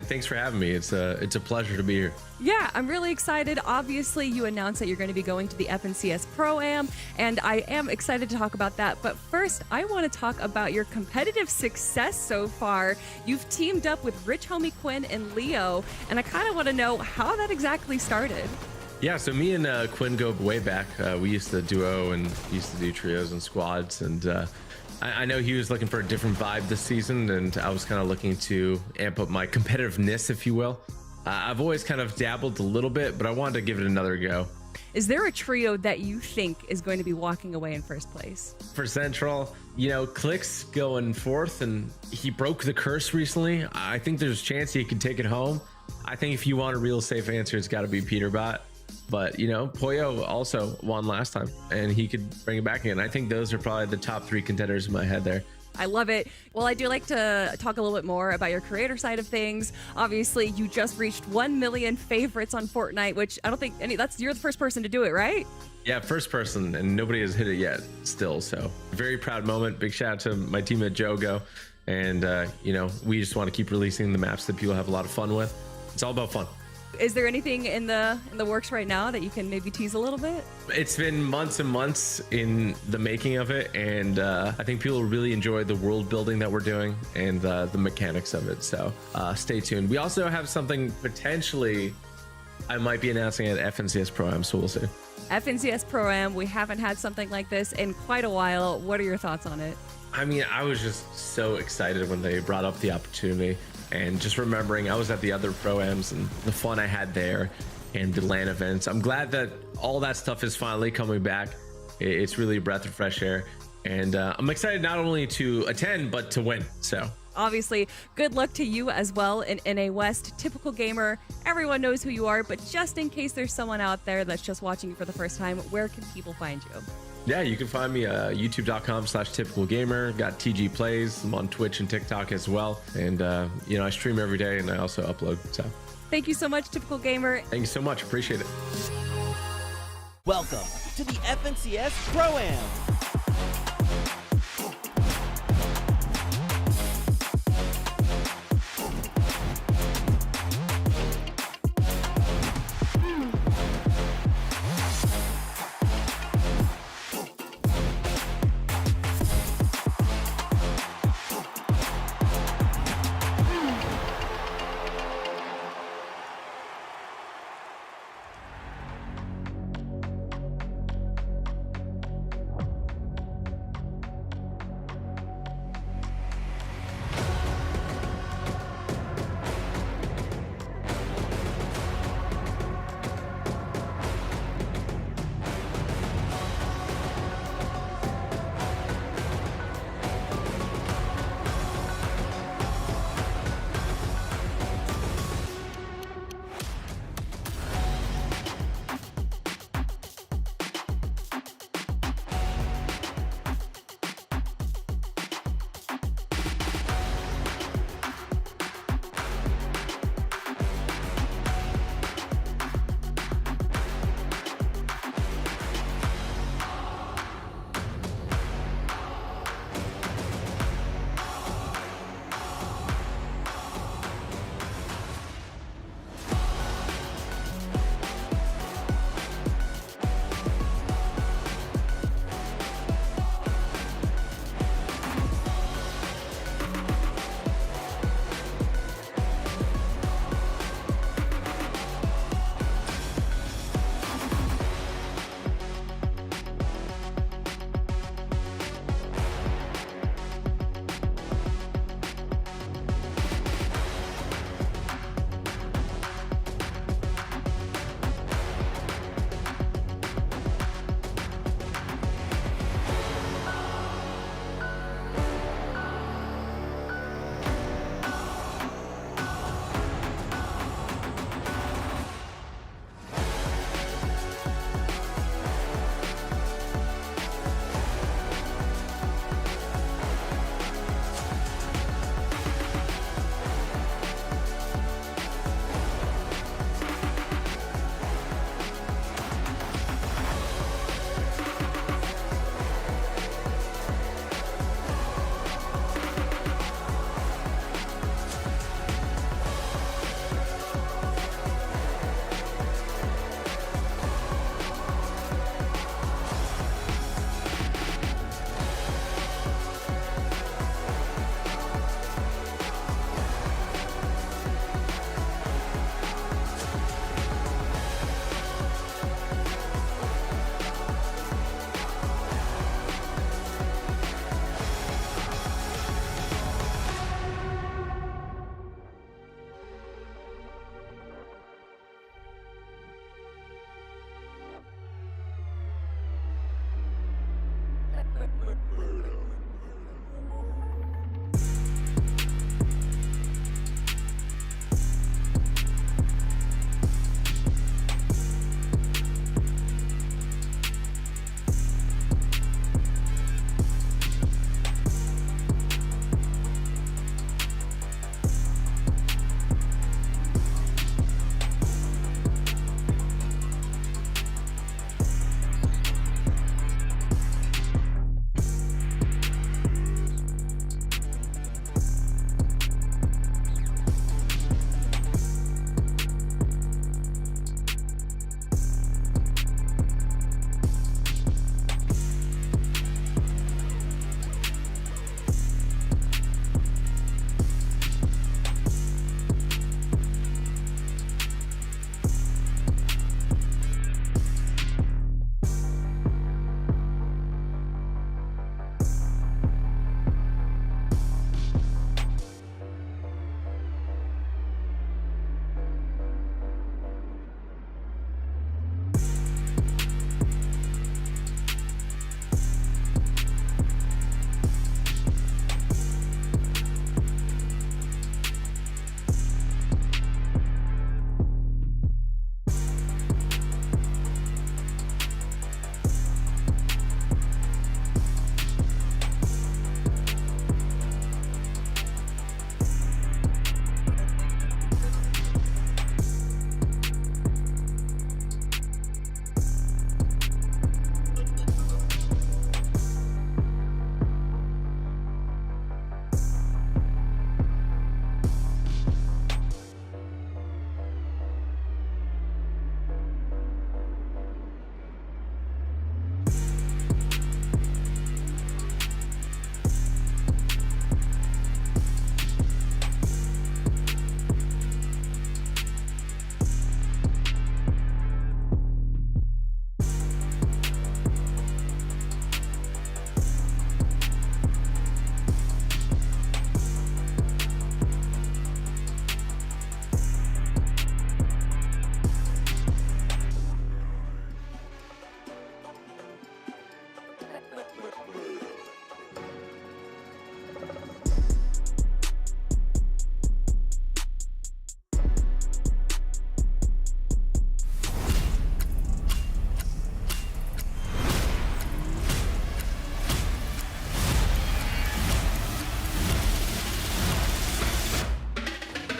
Thanks for having me. It's a pleasure to be here. Yeah, I'm really excited. Obviously, you announced that you're going to be going to the FNCS Pro-Am, and I am excited to talk about that. But first, I want to talk about your competitive success so far. You've teamed up with Rich Homie Quinn and Leo, and I kind of want to know how that exactly started. Yeah, so me and Quinn go way back. We used to duo and used to do trios and squads, and I know he was looking for a different vibe this season, and I was kind of looking to amp up my competitiveness, if you will. I've always kind of dabbled a little bit, but I wanted to give it another go. Is there a trio that you think is going to be walking away in first place? For Central, Click's going fourth, and he broke the curse recently. I think there's a chance he could take it home. I think if you want a real safe answer, it's got to be Peterbot. But, Poyo also won last time, and he could bring it back again. I think those are probably the top three contenders in my head there. I love it. Well, I do like to talk a little bit more about your creator side of things. Obviously, you just reached 1 million favorites on Fortnite, which I don't think you're the first person to do it, right? Yeah, first person, and nobody has hit it yet still. So very proud moment. Big shout out to my team at Jogo. And, we just want to keep releasing the maps that people have a lot of fun with. It's all about fun. Is there anything in the works right now that you can maybe tease a little bit? It's been months and months in the making of it, and I think people really enjoy the world building that we're doing and the mechanics of it. So stay tuned. We also have something potentially I might be announcing at FNCS Pro-Am, so we'll see. FNCS Pro-Am, we haven't had something like this in quite a while. What are your thoughts on it? I mean, I was just so excited when they brought up the opportunity. And just remembering I was at the other Pro-Ams and the fun I had there and the LAN events. I'm glad that all that stuff is finally coming back. It's really a breath of fresh air. And I'm excited not only to attend, but to win. So obviously, good luck to you as well in NA West. Typical gamer, everyone knows who you are, but just in case there's someone out there that's just watching you for the first time, where can people find you? Yeah, you can find me youtube.com/typicalgamer. Got TG Plays. I'm on Twitch and TikTok as well. And, I stream every day and I also upload. So thank you so much, Typical Gamer. Thank you so much. Appreciate it. Welcome to the FNCS Pro-Am.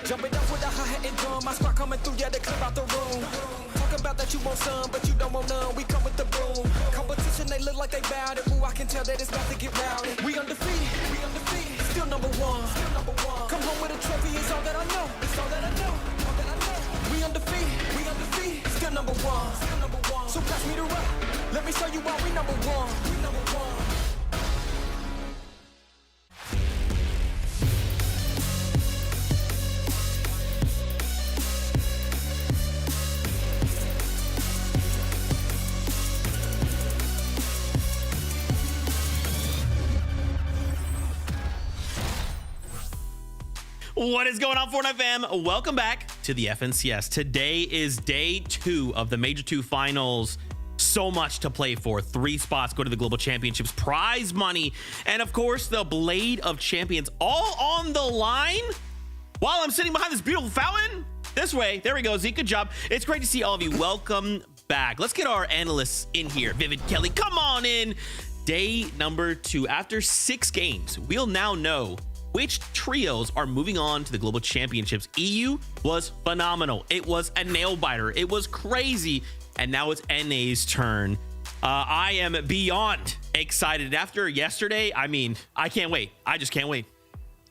Jumping up with a hi-hat and drum, my squad coming through, yeah, they clear out the room. Talking about that you want some, but you don't want none, we come with the boom. Competition, they look like they bowed, and ooh, I can tell that it's about to get rowdy. We undefeated, still number one. Come home with a trophy, it's all that I know, We undefeated, still number one. So pass me the rock, let me show you why we number one. What is going on, Fortnite fam? Welcome back to the FNCS. Today is day 2 of the Major 2 finals. So much to play for. 3 spots go to the Global Championships, prize money, and of course, the Blade of Champions, all on the line while I'm sitting behind this beautiful fountain. This way. There we go, Zeke. Good job. It's great to see all of you. Welcome back. Let's get our analysts in here. Vivid, Kelly, come on in. Day number 2. After 6 games, we'll now know which trios are moving on to the Global Championships. EU was phenomenal. It was a nail biter. It was crazy. And now it's NA's turn. I am beyond excited. After yesterday, I mean, I can't wait. I just can't wait.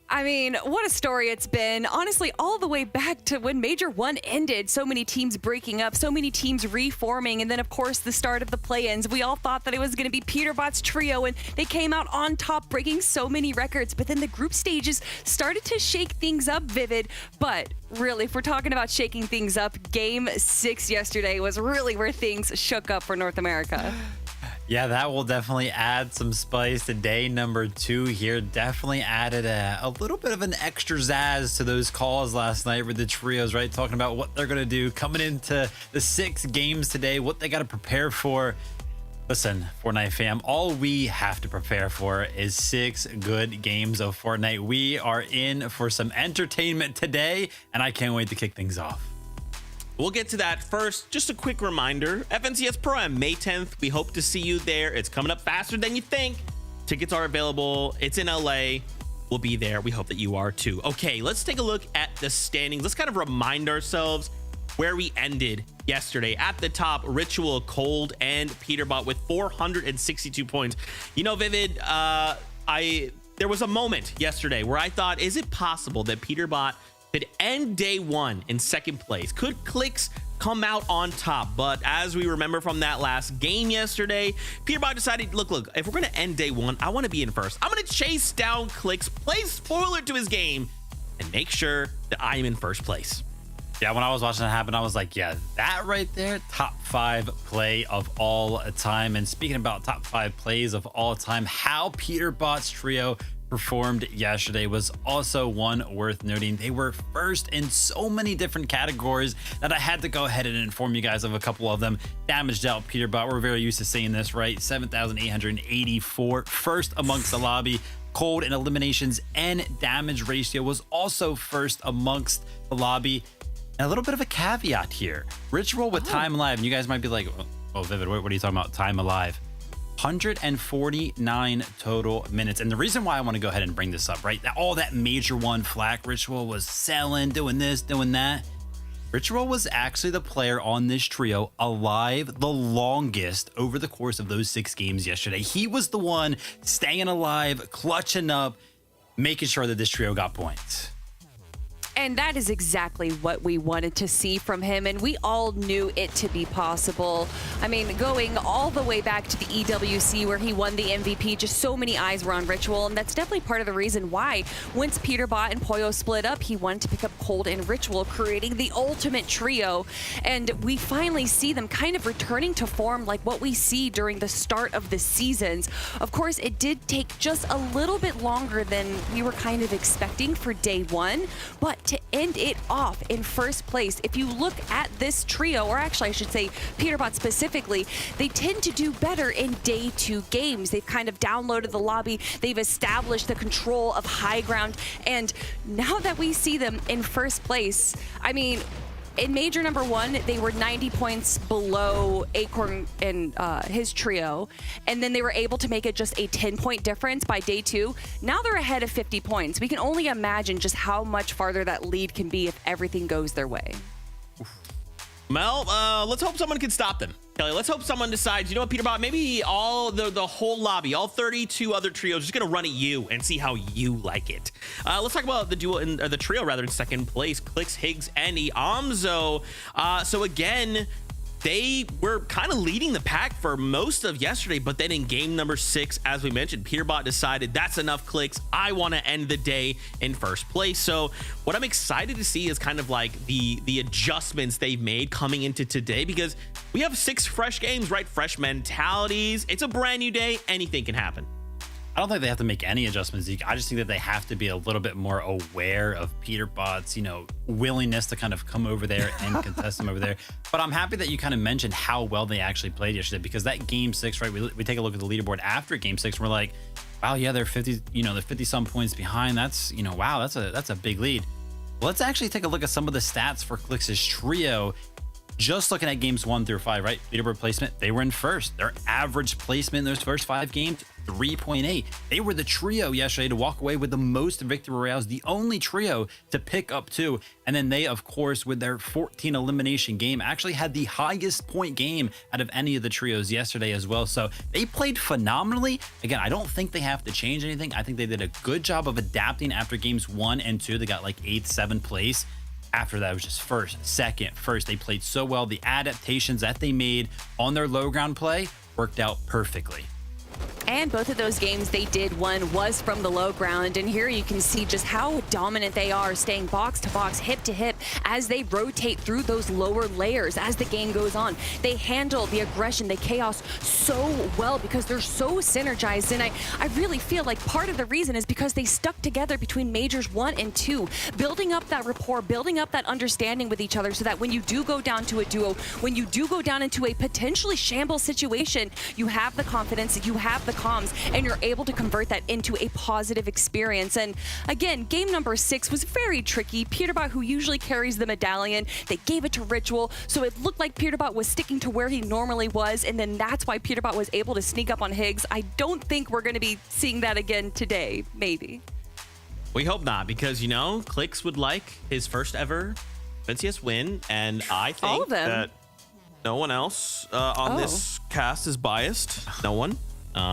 I mean, what a story it's been. Honestly, all the way back to when Major 1 ended, so many teams breaking up, so many teams reforming, and then, of course, the start of the play-ins. We all thought that it was going to be Peterbot's trio, and they came out on top, breaking so many records. But then the group stages started to shake things up, Vivid. But really, if we're talking about shaking things up, Game 6 yesterday was really where things shook up for North America. Yeah, that will definitely add some spice to day number 2 here. Definitely added a little bit of an extra zazz to those calls last night with the trios, right? Talking about what they're going to do coming into the 6 games today, what they got to prepare for. Listen, Fortnite fam, all we have to prepare for is 6 good games of Fortnite. We are in for some entertainment today, and I can't wait to kick things off. We'll get to that first. Just a quick reminder, FNCS Pro on May 10th. We hope to see you there. It's coming up faster than you think. Tickets are available. It's in LA. We'll be there. We hope that you are too. Okay, let's take a look at the standings. Let's kind of remind ourselves where we ended yesterday. At the top, Ritual, Cold, and Peterbot with 462 points. You know, Vivid, there was a moment yesterday where I thought, is it possible that Peterbot could end day 1 in 2nd place? Could Clicks come out on top? But as we remember from that last game yesterday, Peterbot decided, look, if we're going to end day 1, I want to be in first. I'm going to chase down Clicks, play spoiler to his game, and make sure that I am in first place. Yeah, when I was watching that happen, I was like, yeah, that right there, top 5 play of all time. And speaking about top 5 plays of all time, how Peterbot's trio performed yesterday was also one worth noting. They were first in so many different categories that I had to go ahead and inform you guys of a couple of them. Damage dealt, Peterbot, we're very used to seeing this, right? 7,884, first amongst the lobby. Cold in eliminations and damage ratio was also first amongst the lobby. And a little bit of a caveat here. Ritual with time alive, and you guys might be like, oh, Vivid, what are you talking about? Time alive. 149 total minutes. And the reason why I want to go ahead and bring this up, right? All that Major 1 flak Ritual was selling, doing this, doing that. Ritual was actually the player on this trio alive the longest over the course of those 6 games yesterday. He was the one staying alive, clutching up, making sure that this trio got points. And that is exactly what we wanted to see from him, and we all knew it to be possible. I mean, going all the way back to the EWC where he won the MVP, just so many eyes were on Ritual, and that's definitely part of the reason why once Peterbot and Poyo split up, he wanted to pick up Cold and Ritual, creating the ultimate trio. And we finally see them kind of returning to form like what we see during the start of the seasons. Of course, it did take just a little bit longer than we were kind of expecting for day 1, but to end it off in first place, if you look at this trio, or actually I should say Peterbot specifically, they tend to do better in day 2 games. They've kind of downloaded the lobby, they've established the control of high ground, and now that we see them in first place, I mean, in major number 1, they were 90 points below Acorn and his trio, and then they were able to make it just a 10-point difference by day 2. Now they're ahead of 50 points. We can only imagine just how much farther that lead can be if everything goes their way. Well, let's hope someone can stop them. Kelly, let's hope someone decides, you know what, Peterbot, maybe all the whole lobby, all 32 other trios, just gonna run at you and see how you like it. Let's talk about the duo the trio rather in second place, Clix, Higgs, and Iamzo. So again, they were kind of leading the pack for most of yesterday, but then in game number 6, as we mentioned, Peterbot decided that's enough clicks. I want to end the day in first place. So what I'm excited to see is kind of like the adjustments they've made coming into today, because we have 6 fresh games, right? Fresh mentalities. It's a brand new day. Anything can happen. I don't think they have to make any adjustments, Zeke. I just think that they have to be a little bit more aware of Peterbot's, willingness to kind of come over there and contest them over there. But I'm happy that you kind of mentioned how well they actually played yesterday, because that game 6, right? We take a look at the leaderboard after game 6, and we're like, wow, yeah, they're 50, they're 50 some points behind. That's, wow, that's a big lead. Let's actually take a look at some of the stats for Clix's trio. Just looking at games 1 through 5, right? Leaderboard placement, they were in first. Their average placement in those first 5 games, 3.8. They were the trio yesterday to walk away with the most victory royales, the only trio to pick up 2. And then they, of course, with their 14 elimination game, actually had the highest point game out of any of the trios yesterday as well. So they played phenomenally. Again, I don't think they have to change anything. I think they did a good job of adapting after games 1 and 2. They got like 8th, 7th place. After that, it was just first, second, first. They played so well. The adaptations that they made on their low ground play worked out perfectly. And both of those games they did, one was from the low ground. And here you can see just how dominant they are, staying box to box, hip to hip, as they rotate through those lower layers as the game goes on. They handle the aggression, the chaos so well because they're so synergized. And I really feel like part of the reason is because they stuck together between majors 1 and 2, building up that rapport, building up that understanding with each other, so that when you do go down to a duo, when you do go down into a potentially shambles situation, you have the confidence, you have the comms, and you're able to convert that into a positive experience. And again, game number 6 was very tricky. Peterbot, who usually carries the medallion, they gave it to Ritual, so it looked like Peterbot was sticking to where he normally was, and then that's why Peterbot was able to sneak up on Higgs. I don't think we're going to be seeing that again today, maybe. We hope not, because, Clix would like his first ever FNCS win, and I think that no one else on this cast is biased. No one.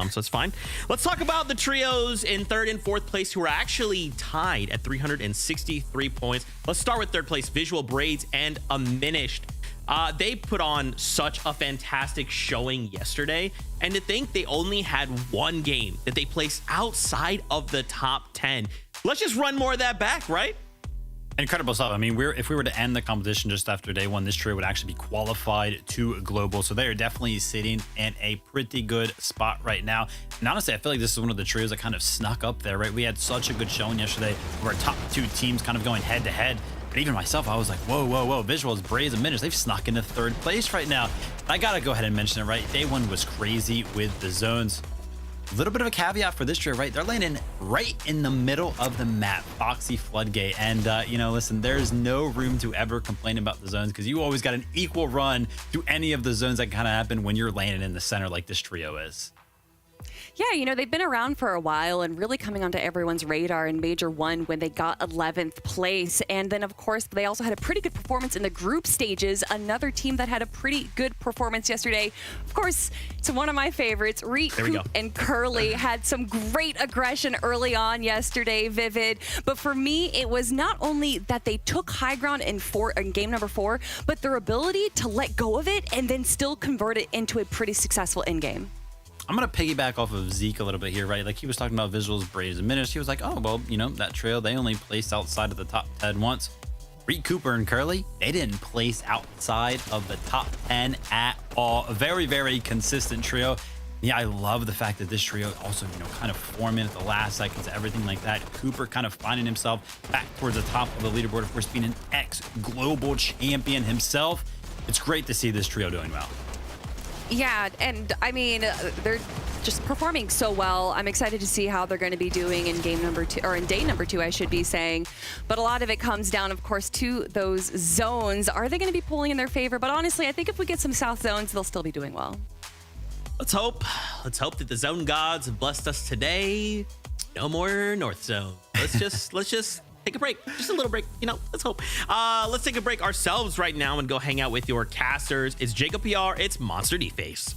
So it's fine. Let's talk about the trios in 3rd and 4th place, who are actually tied at 363 points. Let's start with 3rd place, Visual Braids and Diminished. They put on such a fantastic showing yesterday, and to think they only had 1 game that they placed outside of the top 10. Let's just run more of that back, right? Incredible stuff. I mean, if we were to end the competition just after day 1, this trio would actually be qualified to global. So they are definitely sitting in a pretty good spot right now. And honestly, I feel like this is one of the trios that kind of snuck up there, right? We had such a good showing yesterday where our top 2 teams kind of going head to head. But even myself, I was like, whoa, whoa, whoa. Visuals, Braids, and Diminished, they've snuck into 3rd place right now. I got to go ahead and mention it, right? Day 1 was crazy with the zones. A little bit of a caveat for this trio, right? They're landing right in the middle of the map, Foxy Floodgate. And, listen, there's no room to ever complain about the zones, because you always got an equal run to any of the zones that kind of happen when you're landing in the center like this trio is. Yeah, they've been around for a while and really coming onto everyone's radar in Major 1 when they got 11th place. And then, of course, they also had a pretty good performance in the group stages. Another team that had a pretty good performance yesterday. Of course, it's one of my favorites. Reek and Curly had some great aggression early on yesterday, Vivid. But for me, it was not only that they took high ground in game number 4, but their ability to let go of it and then still convert it into a pretty successful end game. I'm going to piggyback off of Zeke a little bit here, right? Like, he was talking about Visuals, Braids, and Diminished. He was like, oh, well, that trio, they only placed outside of the top 10 once. Reek, Cooper, and Curly, they didn't place outside of the top 10 at all. A very, very consistent trio. Yeah, I love the fact that this trio also, kind of forming at the last seconds, everything like that. Cooper kind of finding himself back towards the top of the leaderboard, of course, being an ex-global champion himself. It's great to see this trio doing well. Yeah, and I mean, they're just performing so well. I'm excited to see how they're going to be doing in game number 2, or in day number 2, I should be saying. But a lot of it comes down, of course, to those zones. Are they going to be pulling in their favor? But honestly, I think if we get some south zones, they'll still be doing well. Let's hope. Let's hope that the zone gods have blessed us today. No more north zone. Let's just take a break. Just a little break. You know, let's hope. Let's take a break ourselves right now and go hang out with your casters. It's Jacob PR. It's Monster D-Face.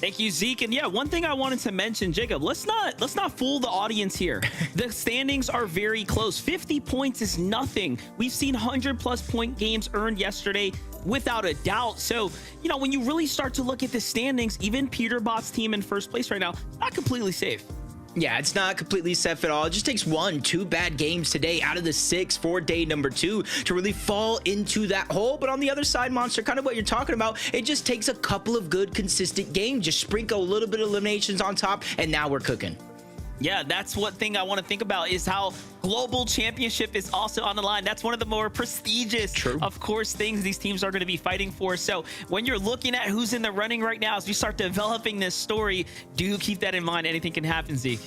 Thank you, Zeke. And yeah, one thing I wanted to mention, Jacob, let's not fool the audience here. The standings are very close. 50 points is nothing. We've seen 100+ point games earned yesterday, without a doubt. So, you know, when you really start to look at the standings, even Peterbot's team in first place right now, it's not completely safe. Yeah, it's not completely safe at all. It just takes 1-2 bad games today out of the 6 for day number 2 to really fall into that hole. But on the other side, Monster, kind of what you're talking about, it just takes a couple of good, consistent games. Just sprinkle a little bit of eliminations on top, and now we're cooking. Yeah, that's one thing I want to think about is how global championship is also on the line. That's one of the more prestigious, of course, things these teams are going to be fighting for. So when you're looking at who's in the running right now, as we start developing this story, do keep that in mind. Anything can happen, Zeke.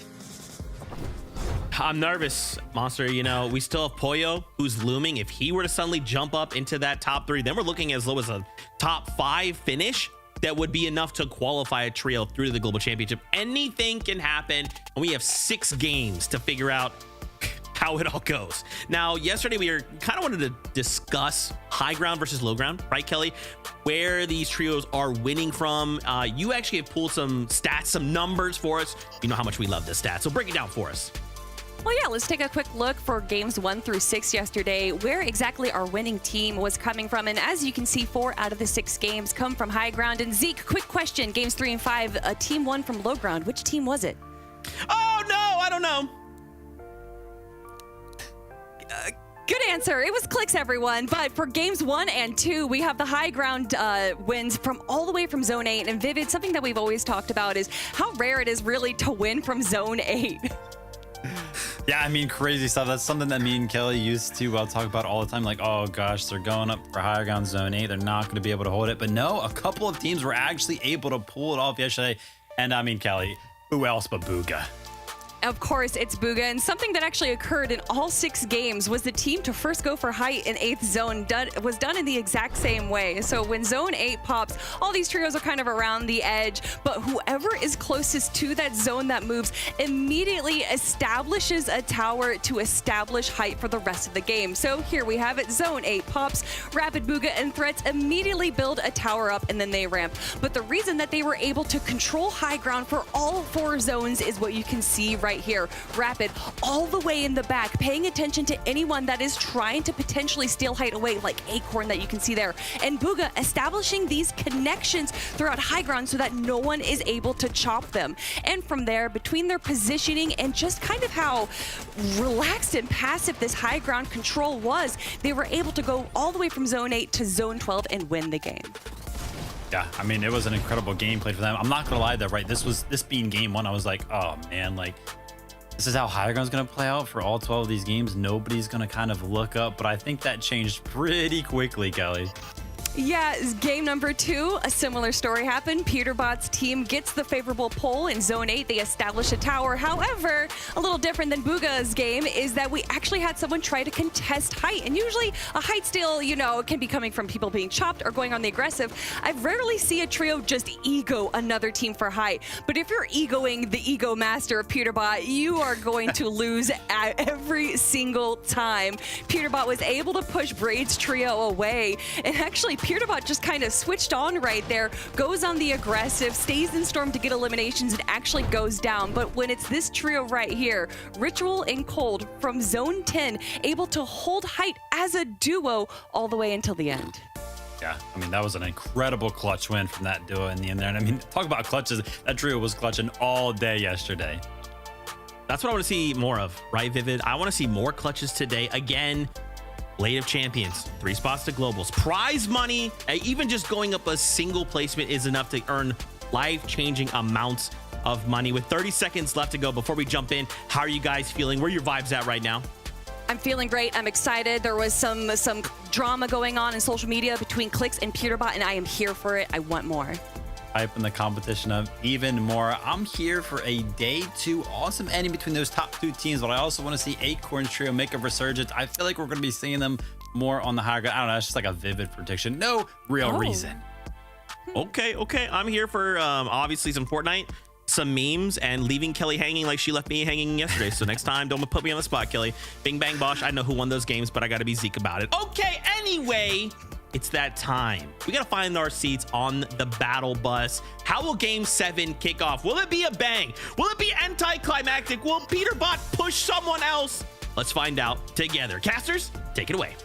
I'm nervous, Monster. You know, we still have Pollo, who's looming. If he were to suddenly jump up into that top 3, then we're looking as low as a top 5 finish. That would be enough to qualify a trio through to the global championship. Anything can happen, and we have 6 games to figure out how it all goes. Now, yesterday we kind of wanted to discuss high ground versus low ground, right, Kelly? Where these trios are winning from. You actually have pulled some stats, some numbers for us. You know how much we love this stat, so break it down for us. Well, yeah, let's take a quick look for games 1 through 6 yesterday, where exactly our winning team was coming from. And as you can see, 4 out of the 6 games come from high ground. And Zeke, quick question, games 3 and 5, a team won from low ground. Which team was it? Oh, no, I don't know. Good answer. It was clicks, everyone. But for games 1 and 2, we have the high ground wins from all the way from Zone 8. And Vivid, something that we've always talked about is how rare it is really to win from Zone 8. Yeah, I mean, crazy stuff. That's something that me and Kelly used to talk about all the time. Like, oh gosh, they're going up for higher ground zone 8. They're not going to be able to hold it. But no, a couple of teams were actually able to pull it off yesterday. And I mean, Kelly, who else but Booga? Of course, it's Booga, and something that actually occurred in all 6 games was the team to first go for height in 8th zone was done in the exact same way. So when zone 8 pops, all these trios are kind of around the edge, but whoever is closest to that zone that moves immediately establishes a tower to establish height for the rest of the game. So here we have it, zone 8 pops, Rapid, Booga, and Threats immediately build a tower up and then they ramp. But the reason that they were able to control high ground for all 4 zones is what you can see right here. Rapid all the way in the back, paying attention to anyone that is trying to potentially steal height away, like Acorn that you can see there. And Booga establishing these connections throughout high ground so that no one is able to chop them. And from there, between their positioning and just kind of how relaxed and passive this high ground control was, they were able to go all the way from zone 8 to zone 12 and win the game. Yeah, I mean, it was an incredible gameplay for them. I'm not gonna lie though, right? This being game 1, I was like, oh man, like this is how high ground's gonna play out for all 12 of these games. Nobody's gonna kind of look up, but I think that changed pretty quickly, Kelly. Yeah, game number 2, a similar story happened. Peterbot's team gets the favorable pull in zone 8. They establish a tower. However, a little different than Booga's game is that we actually had someone try to contest height. And usually a height steal, you know, can be coming from people being chopped or going on the aggressive. I rarely see a trio just ego another team for height. But if you're egoing the ego master of Peterbot, you are going to lose every single time. Peterbot was able to push Braid's trio away, and actually Peterbot just kind of switched on right there, goes on the aggressive, stays in Storm to get eliminations, and actually goes down. But when it's this trio right here, Ritual and Cold from zone 10, able to hold height as a duo all the way until the end. Yeah, I mean, that was an incredible clutch win from that duo in the end there. And I mean, talk about clutches. That trio was clutching all day yesterday. That's what I want to see more of, right, Vivid? I want to see more clutches today. Again, Blade of Champions, 3 spots to globals, prize money. Even just going up a single placement is enough to earn life-changing amounts of money. With 30 seconds left to go before we jump in, how are you guys feeling? Where are your vibes at right now? I'm feeling great. I'm excited. There was some drama going on in social media between Clicks and Peterbot, and I am here for it. I want more. hyping the competition up even more. I'm here for a day 2 awesome ending between those top 2 teams, but I also want to see Acorn's trio make a resurgence. I feel like we're going to be seeing them more on the higher ground. I don't know. It's just like a vivid prediction. No real reason. Okay. I'm here for obviously some Fortnite, some memes, and leaving Kelly hanging like she left me hanging yesterday. So next time, don't put me on the spot, Kelly. Bing, bang, bosh. I know who won those games, but I got to be Zeke about it. Okay, anyway, it's that time. We got to find our seats on the battle bus. How will game 7 kick off? Will it be a bang? Will it be anticlimactic? Will Peterbot push someone else? Let's find out together. Casters, take it away.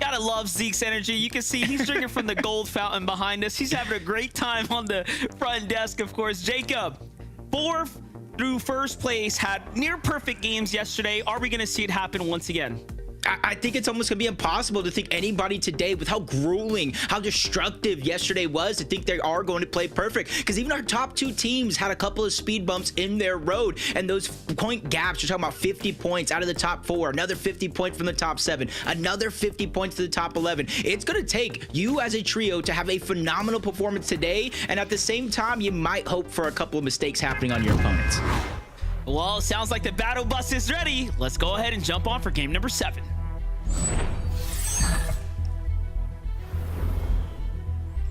Gotta love Zeke's energy. You can see he's drinking from the gold fountain behind us. He's having a great time on the front desk, of course. Jacob, 4th through 1st place, had near perfect games yesterday. Are we gonna see it happen once again? I think it's almost gonna be impossible to think anybody today, with how grueling, how destructive yesterday was, to think they are going to play perfect. Because even our top 2 teams had a couple of speed bumps in their road, and those point gaps, you're talking about 50 points out of the top 4, another 50 points from the top 7, another 50 points to the top 11. It's gonna take you as a trio to have a phenomenal performance today, and at the same time, you might hope for a couple of mistakes happening on your opponents. Well, sounds like the battle bus is ready. Let's go ahead and jump on for game number 7.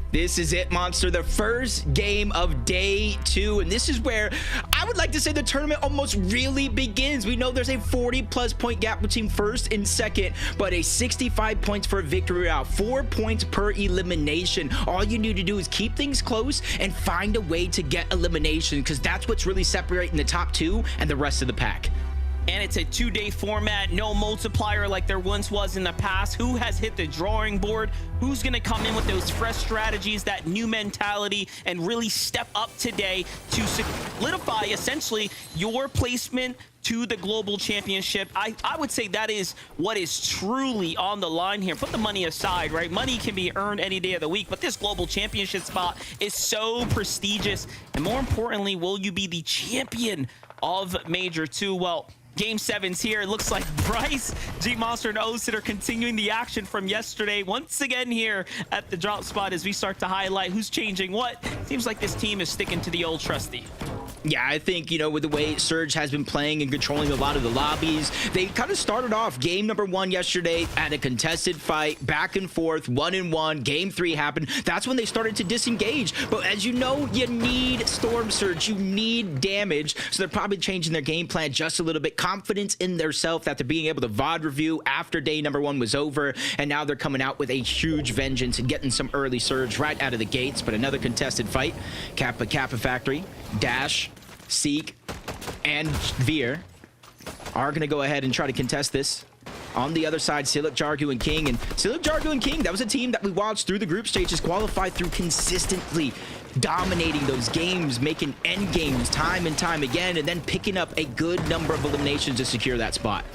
This is it, Monster, the first game of day 2, and this is where I would like to say the tournament almost really begins. We know there's a 40+ point gap between 1st and 2nd, but a 65 points for a victory route, 4 points per elimination. All you need to do is keep things close and find a way to get elimination, because that's what's really separating the top 2 and the rest of the pack. And it's a 2-day format, no multiplier like there once was in the past. Who has hit the drawing board? Who's going to come in with those fresh strategies, that new mentality, and really step up today to solidify essentially your placement to the global championship? I would say that is what is truly on the line here. Put the money aside, right? Money can be earned any day of the week, but this global championship spot is so prestigious. And more importantly, will you be the champion of Major 2? Well, Game 7's here. It looks like Bryce, G-Monster, and Osid are continuing the action from yesterday. Once again here at the drop spot as we start to highlight who's changing what. Seems like this team is sticking to the old trusty. Yeah, I think, with the way Surge has been playing and controlling a lot of the lobbies, they kind of started off game number 1 yesterday at a contested fight, back and forth, 1-1. Game 3 happened. That's when they started to disengage. But as you know, you need Storm Surge. You need damage. So they're probably changing their game plan just a little bit. Confidence in their self after being able to VOD review after day number 1 was over. And now they're coming out with a huge vengeance and getting some early Surge right out of the gates. But another contested fight. Kappa Factory, Dash, Seek, and Veer are going to go ahead and try to contest this. On the other side, Silik, Jargu, and King. And Silik, Jargu, and King, that was a team that we watched through the group stages, qualified through consistently dominating those games, making end games time and time again, and then picking up a good number of eliminations to secure that spot.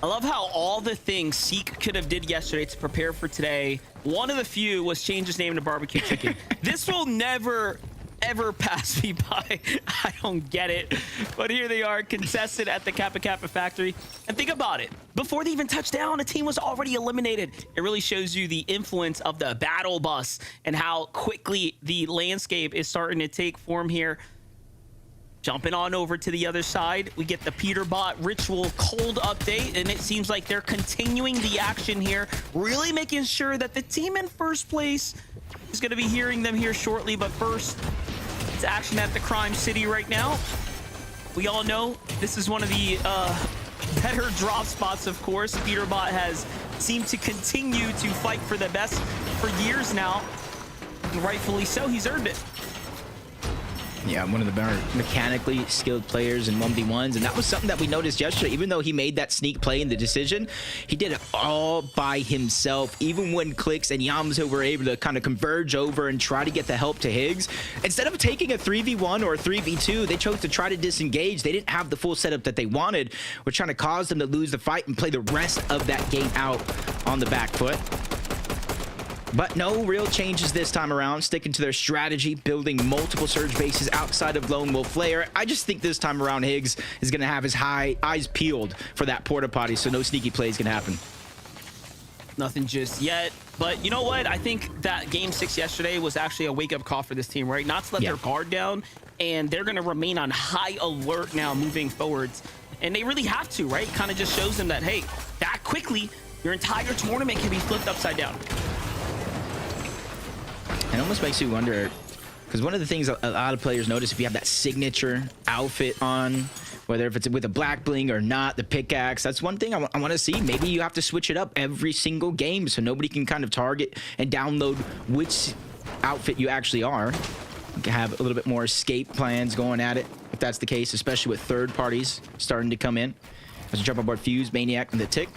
I love how all the things Seek could have did yesterday to prepare for today, one of the few was change his name to Barbecue Chicken. This will never ever pass me by. I don't get it. But here they are, contested at the Kappa Factory. And think about it. Before they even touched down, a team was already eliminated. It really shows you the influence of the battle bus and how quickly the landscape is starting to take form here. Jumping on over to the other side, we get the Peterbot Ritual cold update, and it seems like they're continuing the action here, really making sure that the team in 1st place is going to be hearing them here shortly. But first, it's action at the Crime City right now. We all know this is one of the better drop spots, of course. Peterbot has seemed to continue to fight for the best for years now, and rightfully so. He's earned it. Yeah, one of the better mechanically skilled players in 1v1s, and that was something that we noticed yesterday. Even though he made that sneak play in the decision, he did it all by himself. Even when Clix and Yamzo were able to kind of converge over and try to get the help to Higgs, instead of taking a 3v1 or a 3v2, they chose to try to disengage. They didn't have the full setup that they wanted. We're trying to cause them to lose the fight and play the rest of that game out on the back foot. But no real changes this time around, sticking to their strategy, building multiple Surge bases outside of Lone Wolf Flare. I just think this time around Higgs is going to have his eyes peeled for that porta potty, so no sneaky plays can happen. Nothing just yet. But you know what? I think that game 6 yesterday was actually a wake-up call for this team, right? Not to let their guard down, and they're going to remain on high alert now moving forwards. And they really have to, right? Kind of just shows them that, hey, that quickly, your entire tournament can be flipped upside down. It almost makes you wonder, because one of the things a lot of players notice, if you have that signature outfit on, whether if it's with a black bling or not, the pickaxe, that's one thing I want to see. Maybe you have to switch it up every single game so nobody can kind of target and download which outfit you actually are. You can have a little bit more escape plans going at it, if that's the case, especially with third parties starting to come in. As we jump on board Fuse, Maniac, and the Tick.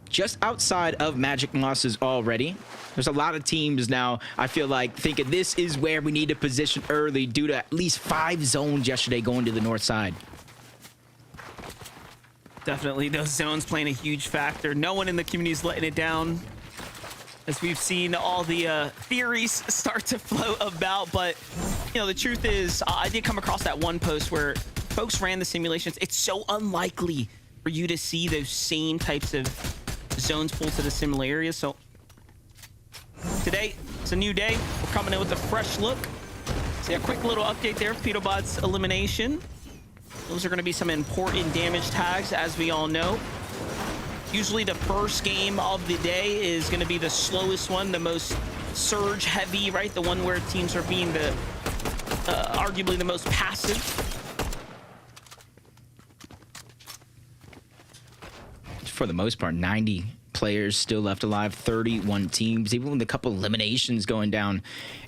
Just outside of Magic losses already. There's a lot of teams now, I feel like, thinking this is where we need to position early due to at least 5 zones yesterday going to the north side. Definitely those zones playing a huge factor. No one in the community is letting it down, as we've seen all the theories start to float about. But, you know, the truth is, I did come across that one post where folks ran the simulations. It's so unlikely for you to see those same types of zones pull to the similar areas. So today, it's a new day. We're coming in with a fresh look. See a quick little update there of Peterbot's elimination. Those are going to be some important damage tags, as we all know. Usually the first game of the day is going to be the slowest one, the most surge heavy, right? The one where teams are being the arguably the most passive. For the most part, 90 players still left alive, 31 teams, even with a couple eliminations going down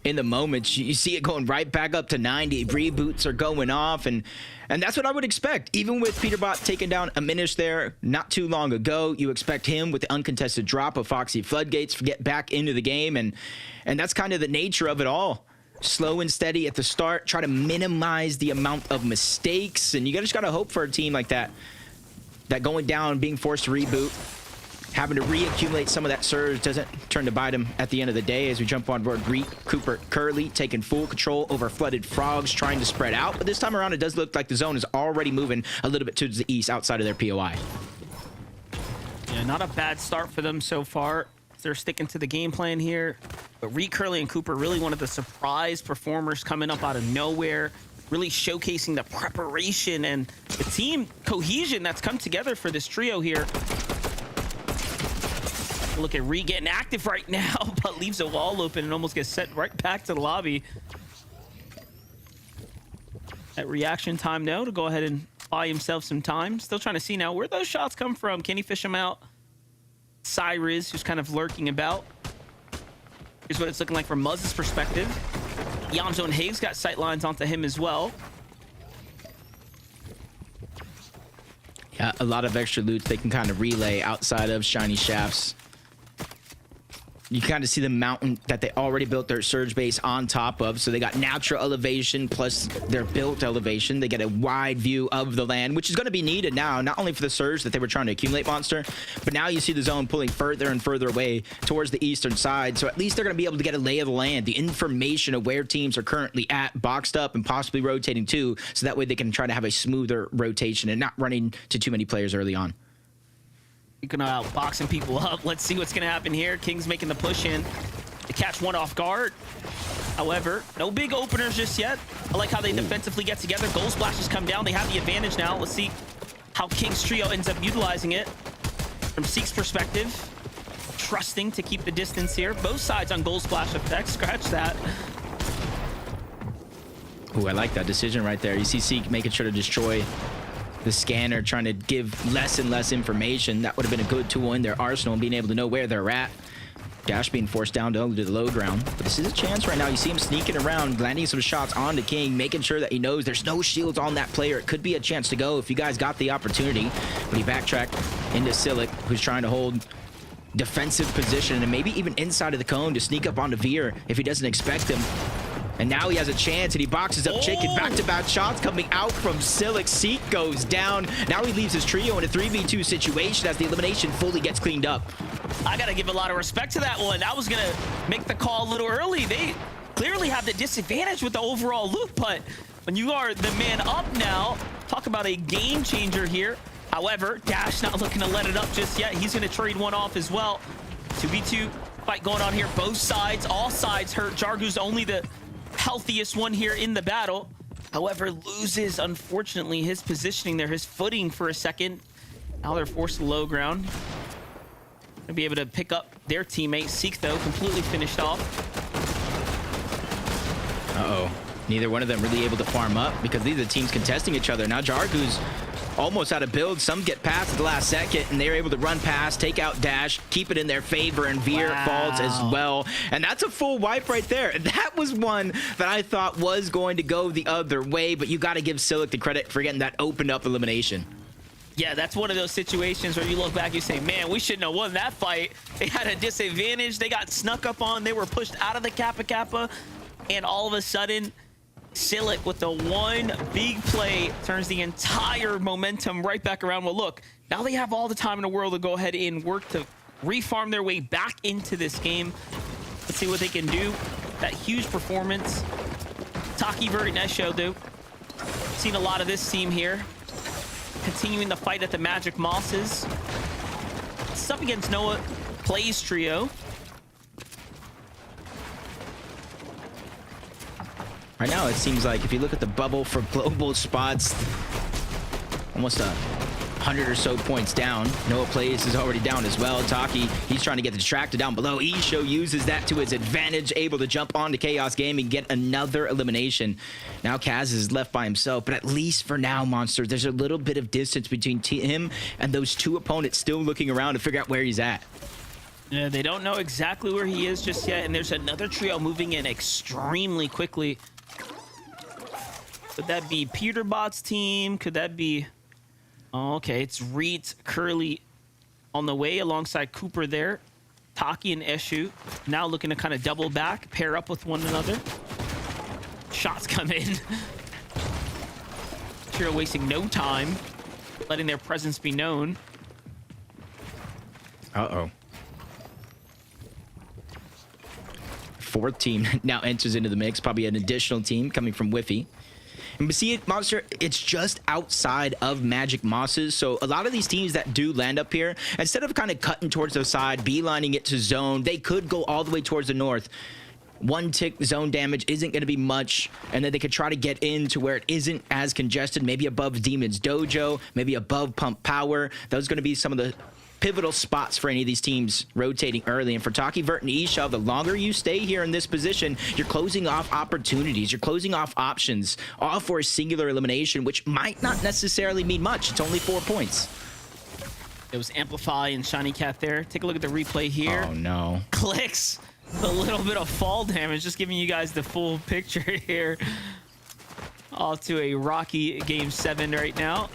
in the moments, you see it going right back up to 90. Reboots are going off, and that's what I would expect. Even with Peterbot taking down a Minish there not too long ago, you expect him with the uncontested drop of Foxy Floodgates to get back into the game, and that's kind of the nature of it all. Slow and steady at the start, try to minimize the amount of mistakes, and you just got to hope for a team like that going down, being forced to reboot, having to reaccumulate some of that surge doesn't turn to bite him at the end of the day. As we jump on board Greek, Cooper, Curly taking full control over Flooded Frogs, trying to spread out. But this time around, it does look like the zone is already moving a little bit to the east outside of their POI. Yeah, not a bad start for them so far. They're sticking to the game plan here. But Reed, Curly, and Cooper, really one of the surprise performers coming up out of nowhere, really showcasing the preparation and the team cohesion that's come together for this trio here. Look at Reed getting active right now, but leaves a wall open and almost gets sent right back to the lobby. At reaction time now to go ahead and buy himself some time. Still trying to see now where those shots come from. Can he fish them out? Cyrus, who's kind of lurking about. Here's what it's looking like from Muzz's perspective. Yamzo and Higgs got sight lines onto him as well. Yeah, a lot of extra loot they can kind of relay outside of Shiny Shafts. You kind of see the mountain that they already built their surge base on top of. So they got natural elevation plus their built elevation. They get a wide view of the land, which is going to be needed now, not only for the surge that they were trying to accumulate, Monster, but now you see the zone pulling further and further away towards the eastern side. So at least they're going to be able to get a lay of the land, the information of where teams are currently at, boxed up and possibly rotating too. So that way they can try to have a smoother rotation and not running to too many players early on. Gonna boxing people up. Let's see what's gonna happen here. King's making the push in to catch one off guard. However, no big openers just yet. I like how they defensively get together. Goal splashes come down. They have the advantage now. Let's see how King's trio ends up utilizing it. From Seek's perspective, trusting to keep the distance here. Both sides on goal splash effect. Scratch that. Ooh, I like that decision right there. You see Seek making sure to destroy the scanner, trying to give less and less information. That would have been a good tool in their arsenal and being able to know where they're at. Dash being forced down to the low ground. But this is a chance right now. You see him sneaking around, landing some shots onto King, making sure that he knows there's no shields on that player. It could be a chance to go if you guys got the opportunity. But he backtracked into Silic, who's trying to hold defensive position and maybe even inside of the cone to sneak up onto Veer if he doesn't expect him. And now he has a chance, and he boxes up Chicken. Back-to-back shots coming out from Silic. Seek goes down. Now he leaves his trio in a 3v2 situation as the elimination fully gets cleaned up. I gotta give a lot of respect to that one. I was gonna make the call a little early. They clearly have the disadvantage with the overall loot, but when you are the man up now, talk about a game changer here. However, Dash not looking to let it up just yet. He's gonna trade one off as well. 2v2 fight going on here. Both sides, all sides hurt. Jargu's only the healthiest one here in the battle. However, loses, unfortunately, his positioning there, his footing for a second. Now they're forced to low ground. Gonna be able to pick up their teammate. Seek, though, completely finished off. Uh-oh. Neither one of them really able to farm up because these are the teams contesting each other. Now Jargu's almost out of build. Some get past at the last second, and they're able to run past, take out Dash, keep it in their favor, and Veer falls as well. And that's a full wipe right there. That was one that I thought was going to go the other way, but you got to give Silic the credit for getting that opened up elimination. Yeah, that's one of those situations where you look back, you say, man, we shouldn't have won that fight. They had a disadvantage. They got snuck up on. They were pushed out of the Kappa Kappa. And all of a sudden, Silic with the one big play turns the entire momentum right back around. Well, look, now they have all the time in the world to go ahead and work to refarm their way back into this game. Let's see what they can do. That huge performance. Taki, Vert, and Esho, though. Seen a lot of this team here. Continuing the fight at the Magic Mosses. It's up against Noah Plays Trio. Right now, it seems like if you look at the bubble for global spots, almost 100 or so points down. Noah Plays is already down as well. Taki, he's trying to get the distracted down below. Isho uses that to his advantage, able to jump onto Chaos Game and get another elimination. Now Kaz is left by himself, but at least for now, Monster, there's a little bit of distance between him and those two opponents still looking around to figure out where he's at. Yeah, they don't know exactly where he is just yet, and there's another trio moving in extremely quickly. Could that be Peterbot's team? Could that be... Oh, okay, it's Reet, Curly on the way alongside Cooper there. Taki and Eshu now looking to kind of double back, pair up with one another. Shots come in. Trio wasting no time, letting their presence be known. Uh-oh. Fourth team now enters into the mix, probably an additional team coming from Whiffy. And see it, Monster, it's just outside of Magic Mosses. So a lot of these teams that do land up here, instead of kind of cutting towards the side, beelining it to zone, they could go all the way towards the north. One tick zone damage isn't going to be much, and then they could try to get into where it isn't as congested, maybe above Demon's Dojo, maybe above Pump Power. Those are going to be some of the pivotal spots for any of these teams rotating early. And for Taki, Vert, and Isha, the longer you stay here in this position, you're closing off opportunities. You're closing off options, all for a singular elimination, which might not necessarily mean much. It's only 4 points. It was Amplify and Shiny Cat there. Take a look at the replay here. Oh, no. Clicks. A little bit of fall damage. Just giving you guys the full picture here. All to a rocky Game 7 right now.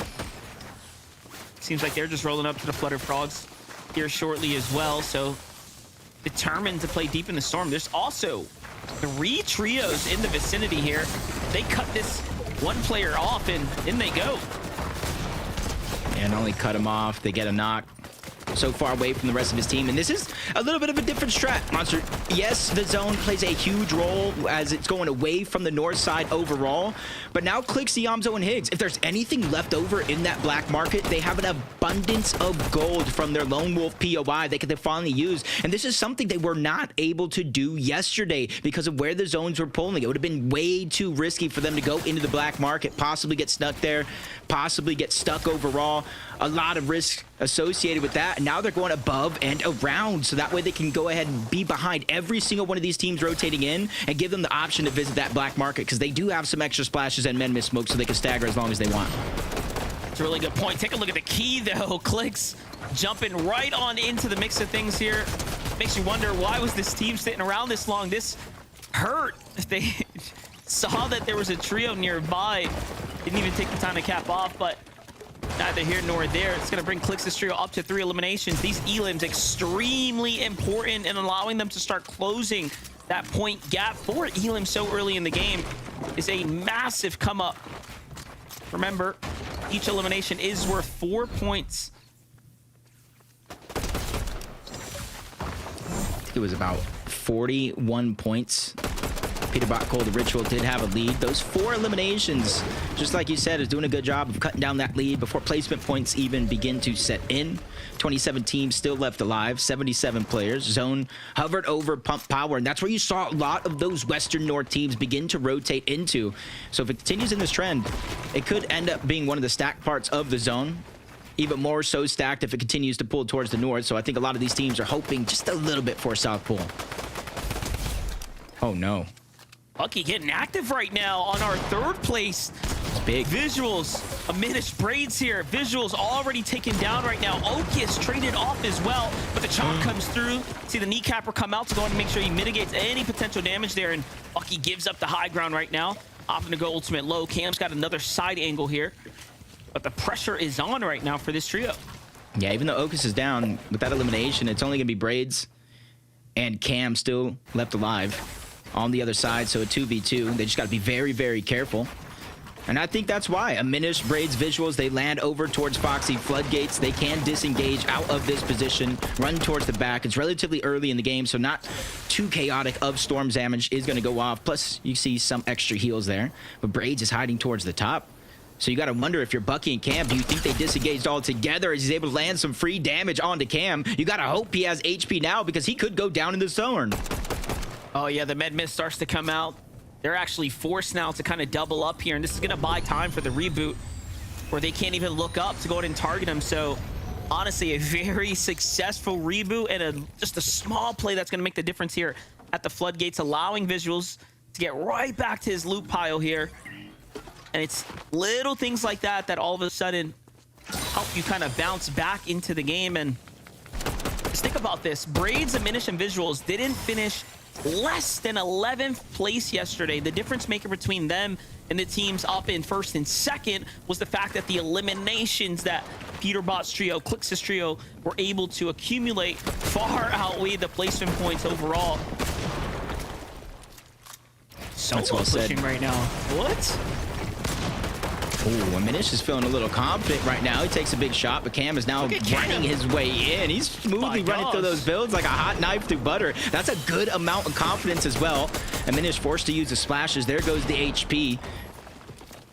Seems like they're just rolling up to the Flutter Frogs here shortly as well. So determined to play deep in the storm. There's also 3 trios in the vicinity here. They cut this one player off and in they go. And only cut him off. They get a knock. So far away from the rest of his team, and this is a little bit of a different strat, Monster. Yes, the zone plays a huge role as it's going away from the north side overall, but now clicks Yamzo and Higgs. If there's anything left over in that black market, they have an abundance of gold from their Lone Wolf POI they could finally use, and this is something they were not able to do yesterday because of where the zones were pulling. It would have been way too risky for them to go into the black market, possibly get stuck there, possibly get stuck overall. A lot of risk associated with that. And now they're going above and around, so that way they can go ahead and be behind every single one of these teams rotating in and give them the option to visit that black market because they do have some extra splashes and men miss smoke, so they can stagger as long as they want. It's a really good point. Take a look at the key, though. Clicks jumping right on into the mix of things here. Makes you wonder, why was this team sitting around this long? This hurt. If they saw that there was a trio nearby, didn't even take the time to cap off, but neither here nor there. It's going to bring Clix' trio up to 3 eliminations. These elims extremely important in allowing them to start closing that point gap for elim so early in the game is a massive come up. Remember, each elimination is worth 4 points. I think it was about 41 points Peterbot Cold, the Ritual did have a lead. Those 4 eliminations, just like you said, is doing a good job of cutting down that lead before placement points even begin to set in. 27 teams still left alive, 77 players. Zone hovered over Pump Power, and that's where you saw a lot of those Western North teams begin to rotate into. So if it continues in this trend, it could end up being one of the stacked parts of the zone. Even more so stacked if it continues to pull towards the north. So I think a lot of these teams are hoping just a little bit for South Pool. Oh no. Bucky getting active right now on our 3rd place. It's big. Visuals, a Minish Braids here. Visuals already taken down right now. Okius traded off as well, but the chop comes through. See the kneecapper come out to go and make sure he mitigates any potential damage there, and Bucky gives up the high ground right now. Opting to go ultimate low. Cam's got another side angle here, but the pressure is on right now for this trio. Yeah, even though Okus is down, with that elimination, it's only going to be Braids and Cam still left alive on the other side, so a 2v2. They just got to be very, very careful. And I think that's why. A Minish, Braids, Visuals, they land over towards Foxy. Floodgates, they can disengage out of this position, run towards the back. It's relatively early in the game, so not too chaotic of Storm's damage is going to go off. Plus, you see some extra heals there. But Braids is hiding towards the top. So you got to wonder if you're Bucky and Cam, do you think they disengaged all together as he's able to land some free damage onto Cam? You got to hope he has HP now because he could go down in the zone. Oh yeah, the med mist starts to come out. They're actually forced now to kind of double up here, and this is going to buy time for the reboot where they can't even look up to go ahead and target him. So honestly, a very successful reboot and just a small play that's going to make the difference here at the Floodgates, allowing Visuals to get right back to his loot pile here. And it's little things like that that all of a sudden help you kind of bounce back into the game. And just think about this. Braids, Diminish, and Visuals didn't finish less than 11th place yesterday. The difference maker between them and the teams up in 1st and 2nd was the fact that the eliminations that Peterbot's trio, Clix's trio, were able to accumulate far outweighed the placement points overall. So That's well pushing said. right now. What? Ooh, Minish is feeling a little confident right now. He takes a big shot, but Cam is now running his way in. He's smoothly running through those builds like a hot knife through butter. That's a good amount of confidence as well. And Minish forced to use the splashes. There goes the HP.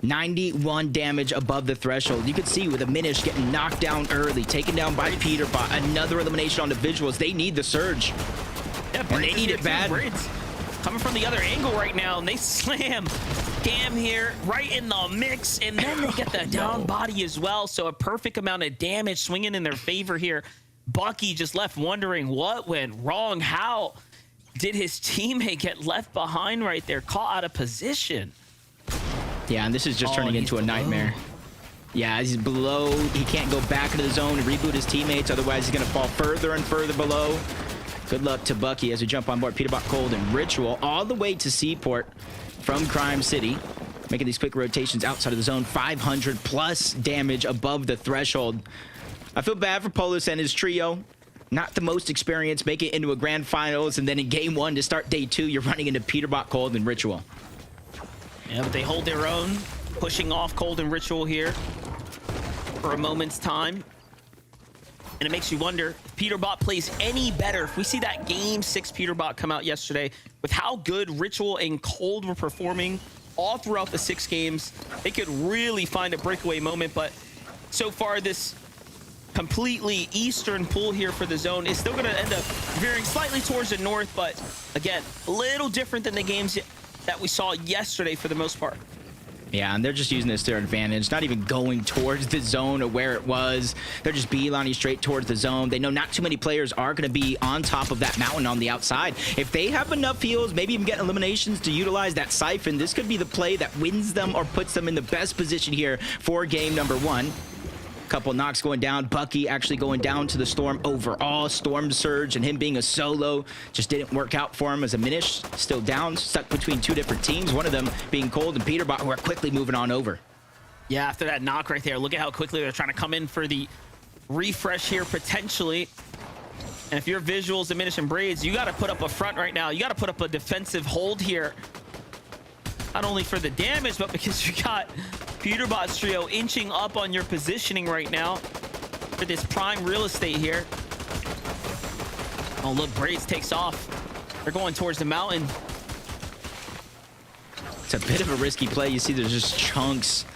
91 damage above the threshold. You can see with a Minish getting knocked down early, taken down by Peterbot. Another elimination on the Visuals. They need the surge. Yeah, and they need it bad. Braids coming from the other angle right now, and they slam Cam here right in the mix, and then they get the down body as well. So a perfect amount of damage swinging in their favor here. Bucky just left wondering what went wrong. How did his teammate get left behind right there, caught out of position? Yeah, and this is just turning into a nightmare. Yeah, he's below. He can't go back into the zone and reboot his teammates. Otherwise, he's going to fall further and further below. Good luck to Bucky as we jump on board Peterbot Cold and Ritual all the way to Seaport from Crime City. Making these quick rotations outside of the zone. 500 plus damage above the threshold. I feel bad for Polus and his trio. Not the most experienced. Make it into a grand finals. And then in game 1 to start day 2, you're running into Peterbot Cold and Ritual. Yeah, but they hold their own, pushing off Cold and Ritual here for a moment's time. And it makes you wonder if Peterbot plays any better. If we see that game 6 Peterbot come out yesterday, with how good Ritual and Cold were performing all throughout the 6 games, they could really find a breakaway moment. But so far, this completely eastern pool here for the zone is still going to end up veering slightly towards the north. But again, a little different than the games that we saw yesterday for the most part. Yeah, and they're just using this to their advantage, not even going towards the zone or where it was. They're just beelining straight towards the zone. They know not too many players are going to be on top of that mountain on the outside. If they have enough heals, maybe even get eliminations to utilize that siphon, this could be the play that wins them or puts them in the best position here for game number 1. Couple knocks going down. Bucky actually going down to the Storm overall. Storm Surge and him being a solo just didn't work out for him as a Minish still down, stuck between 2 different teams, one of them being Cold and Peterbot, who are quickly moving on over. Yeah, after that knock right there, look at how quickly they're trying to come in for the refresh here potentially. And if you're Visuals, Diminish, and Braids, you got to put up a front right now. You got to put up a defensive hold here. Not only for the damage, but because you got Peterbot's trio inching up on your positioning right now for this prime real estate here. Oh, look, Braids takes off. They're going towards the mountain. It's a bit of a risky play. You see there's just chunks,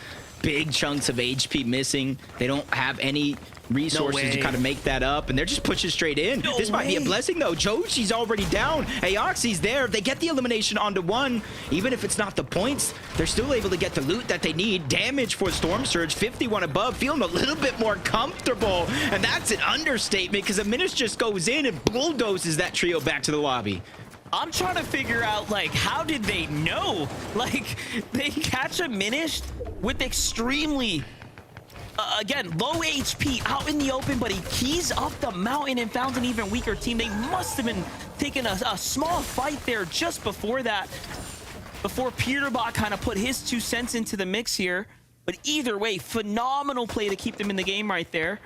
big chunks of HP missing. They don't have any resources to kind of make that up, and they're just pushing straight in. This might be a blessing, though. Joshi's already down. Aoxy's there. They get the elimination onto one. Even if it's not the points, they're still able to get the loot that they need. Damage for Storm Surge, 51 above, feeling a little bit more comfortable, and that's an understatement because Minish just goes in and bulldozes that trio back to the lobby. I'm trying to figure out, like, how did they know? Like, they catch a Minish with extremely again, low HP out in the open, but he keys up the mountain and found an even weaker team. They must have been taking a small fight there just before that, before Peterbot kind of put his 2 cents into the mix here. But either way, phenomenal play to keep them in the game right there.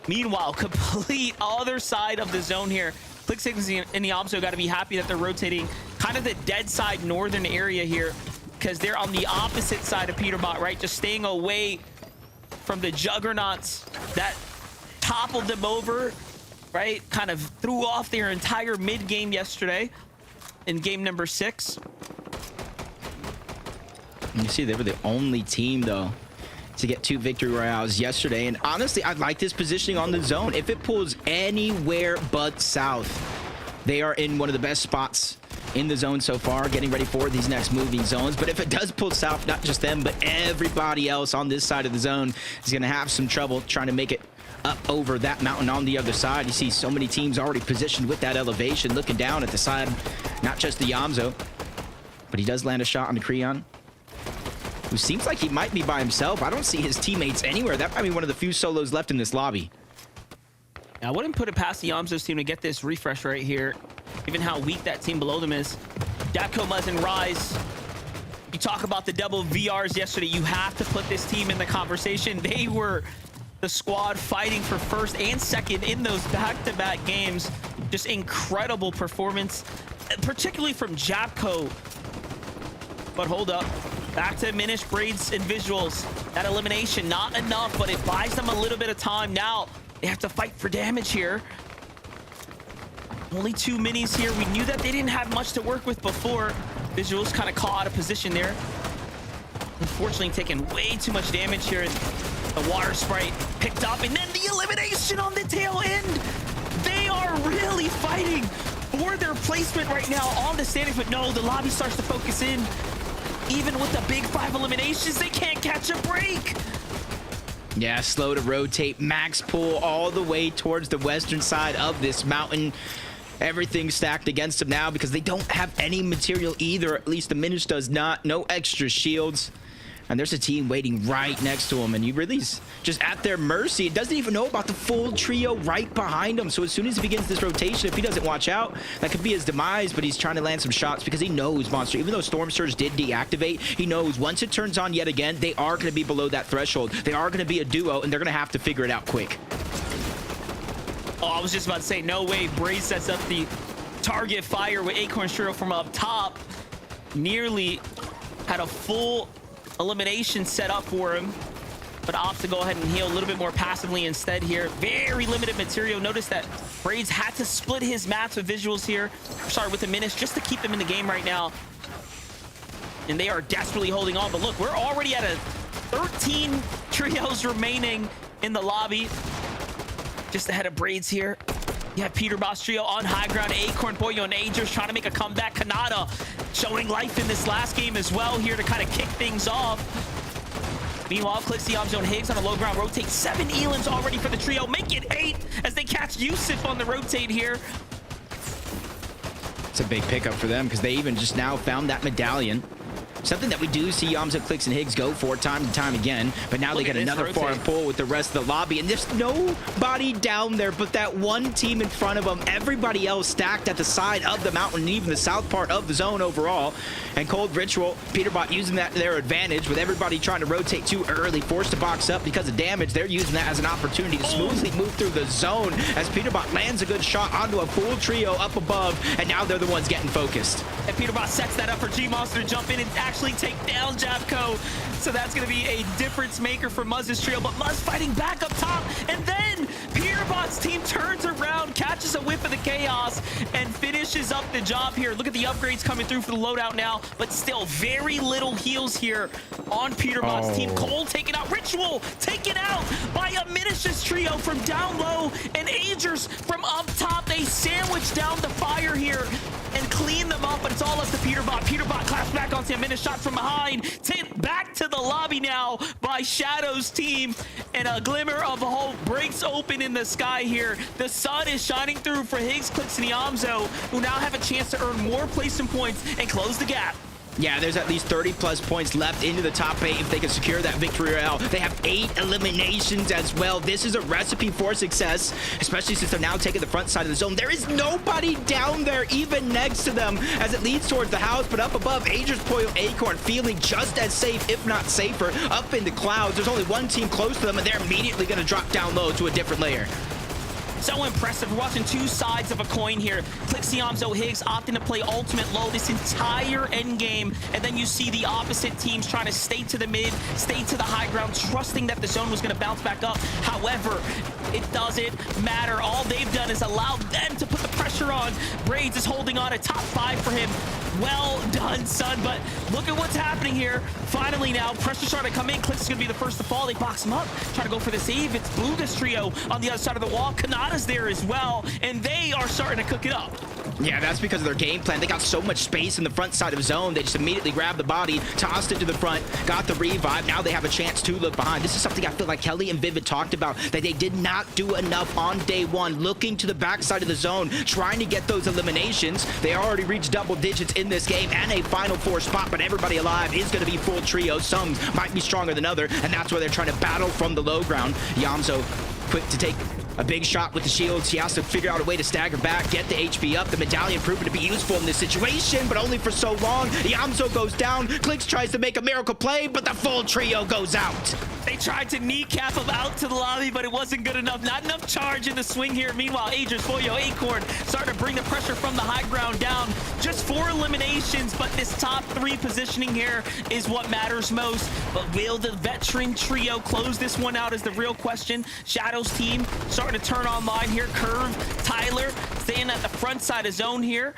Meanwhile, complete other side of the zone here. Click6 and the Obso got to be happy that they're rotating kind of the dead side northern area here, because they're on the opposite side of Peterbot, right? Just staying away from the juggernauts that toppled them over, right? Kind of threw off their entire mid game yesterday in game number 6. You see, they were the only team, though, to get 2 victory royales yesterday. And honestly, I like this positioning on the zone. If it pulls anywhere but south, they are in one of the best spots in the zone so far, getting ready for these next moving zones. But if it does pull south, not just them, but everybody else on this side of the zone is going to have some trouble trying to make it up over that mountain on the other side. You see so many teams already positioned with that elevation, looking down at the side, not just the Yamzo, but he does land a shot on the Creon, who seems like he might be by himself. I don't see his teammates anywhere. That might be one of the few solos left in this lobby. I wouldn't put it past the Yamzo's team to get this refresh right here, given how weak that team below them is. Dabco, Muzz, and Rise. You talk about the double VRs yesterday. You have to put this team in the conversation. They were the squad fighting for first and second in those back-to-back games. Just incredible performance, particularly from Japco. But hold up. Back to Minish, Braids, and Visuals. That elimination, not enough, but it buys them a little bit of time. Now they have to fight for damage here. Only 2 minis here. We knew that they didn't have much to work with before. Visuals kind of caught out of position there. Unfortunately, taking way too much damage here. The water sprite picked up, and then the elimination on the tail end. They are really fighting for their placement right now on the standings, but no, the lobby starts to focus in. Even with the big 5 eliminations, they can't catch a break. Yeah, slow to rotate. Max pull all the way towards the western side of this mountain. Everything's stacked against them now because they don't have any material either. At least the Minish does not. No extra shields. And there's a team waiting right next to him, and you really just at their mercy. It doesn't even know about the full trio right behind him. So as soon as he begins this rotation, if he doesn't watch out, that could be his demise. But he's trying to land some shots because he knows Monster, even though Storm Surge did deactivate, he knows once it turns on yet again, they are going to be below that threshold. They are going to be a duo, and they're going to have to figure it out quick. Oh, I was just about to say, no way. Braze sets up the target fire with Acorn Shiro from up top. Nearly had a full elimination set up for him, but opts to go ahead and heal a little bit more passively instead here. Very limited material. Notice that Braids had to split his mats with Visuals here. Sorry, with the Menace, just to keep them in the game right now. And they are desperately holding on. But look, we're already at a 13 trios remaining in the lobby. Just ahead of Braids here. You have Peterbot's trio on high ground. Acorn, Boyo, and Angers trying to make a comeback. Kanata showing life in this last game as well here to kind of kick things off. Meanwhile, clicks the Obzo and Higgs on a low ground. Rotate 7 Elans already for the trio. Make it 8 as they catch Yusuf on the rotate here. It's a big pickup for them because they even just now found that medallion. Something that we do see Yamza, Clicks, and Higgs go for time and time again. But now they get another foreign pull with the rest of the lobby. And there's nobody down there but that one team in front of them. Everybody else stacked at the side of the mountain and even the south part of the zone overall. And Cold Ritual, Peterbot using that to their advantage with everybody trying to rotate too early, forced to box up because of damage. They're using that as an opportunity to smoothly move through the zone as Peterbot lands a good shot onto a full trio up above. And now they're the ones getting focused. And Peterbot sets that up for G-Monster to jump in and actually take down Japco. So that's going to be a difference maker for Muzz's trio. But Muzz fighting back up top. And then Peterbot's team turns around, catches catches a whiff of the chaos and finishes up the job here. Look at the upgrades coming through for the loadout now, but still very little heals here on Peterbot's team. Cole taken out, Ritual taken out by a Minish's trio from down low, and Agers from up top. They sandwich down the fire here and clean them up, but it's all up to Peterbot. Peterbot claps back onto a Minish, shot from behind. Back to the lobby now by Shadow's team, and a glimmer of hope breaks open in the sky here. The sun is shining through for Higgs, Clicks, and Yamzo, who now have a chance to earn more placement points and close the gap. Yeah, there's at least 30+ points left into the top 8 if they can secure that victory royale. They have 8 eliminations as well. This is a recipe for success, especially since they're now taking the front side of the zone. There is nobody down there even next to them as it leads towards the house, but up above, Agers, Poyo, Acorn feeling just as safe, if not safer, up in the clouds. There's only one team close to them, and they're immediately going to drop down low to a different layer. So impressive. We're watching two sides of a coin here. Clixiamzo Higgs opting to play ultimate low this entire end game, and then you see the opposite teams trying to stay to the mid, stay to the high ground, trusting that the zone was going to bounce back up. However, it doesn't matter. All they've done is allowed them to put the pressure on. Braids is holding on a top 5 for him. Well done, son, but look at what's happening here. Finally now, pressure starting to come in. Clicks is going to be the first to fall. They box him up, try to go for the save. It's Booga's trio on the other side of the wall. Kanata's there as well, and they are starting to cook it up. Yeah, that's because of their game plan. They got so much space in the front side of the zone. They just immediately grabbed the body, tossed it to the front, got the revive. Now they have a chance to look behind. This is something I feel like Kelly and Vivid talked about, that they did not do enough on day one, looking to the backside of the zone, trying to get those eliminations. They already reached double digits in this game and a final 4 spot, but everybody alive is going to be full trio. Some might be stronger than other, and that's why they're trying to battle from the low ground. Yamzo quick to take a big shot with the shields. He has to figure out a way to stagger back, get the HP up. The medallion proven to be useful in this situation, but only for so long. Yamzo goes down. Clicks tries to make a miracle play, but the full trio goes out. They tried to kneecap him out to the lobby, but it wasn't good enough. Not enough charge in the swing here. Meanwhile, Agers, Foyo, Acorn starting to bring the pressure from the high ground down. Just 4 eliminations, but this top 3 positioning here is what matters most. But will the veteran trio close this one out is the real question. Shadow's team starting to turn online here. Curve, Tyler staying at the front side of zone here.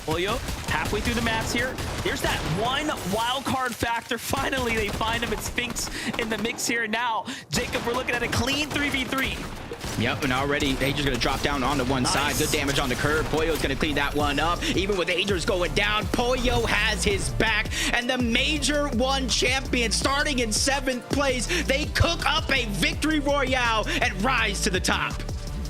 Foyo halfway through the maps here. There's that one wild card factor. Finally, they find him. It's Sphinx in the mix here. Now, Jacob, we're looking at a clean 3v3. Yep, and already Agers going to drop down onto one side. Good damage on the curve. Poyo's going to clean that one up. Even with Agers going down, Poyo has his back. And the Major 1 champion starting in 7th place. They cook up a victory royale and rise to the top.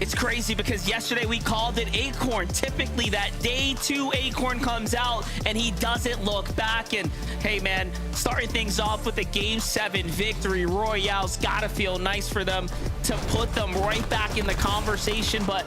It's crazy because yesterday we called it Acorn. Typically that day 2 Acorn comes out and he doesn't look back. And hey man, starting things off with a game 7 victory royale's gotta feel nice for them to put them right back in the conversation. But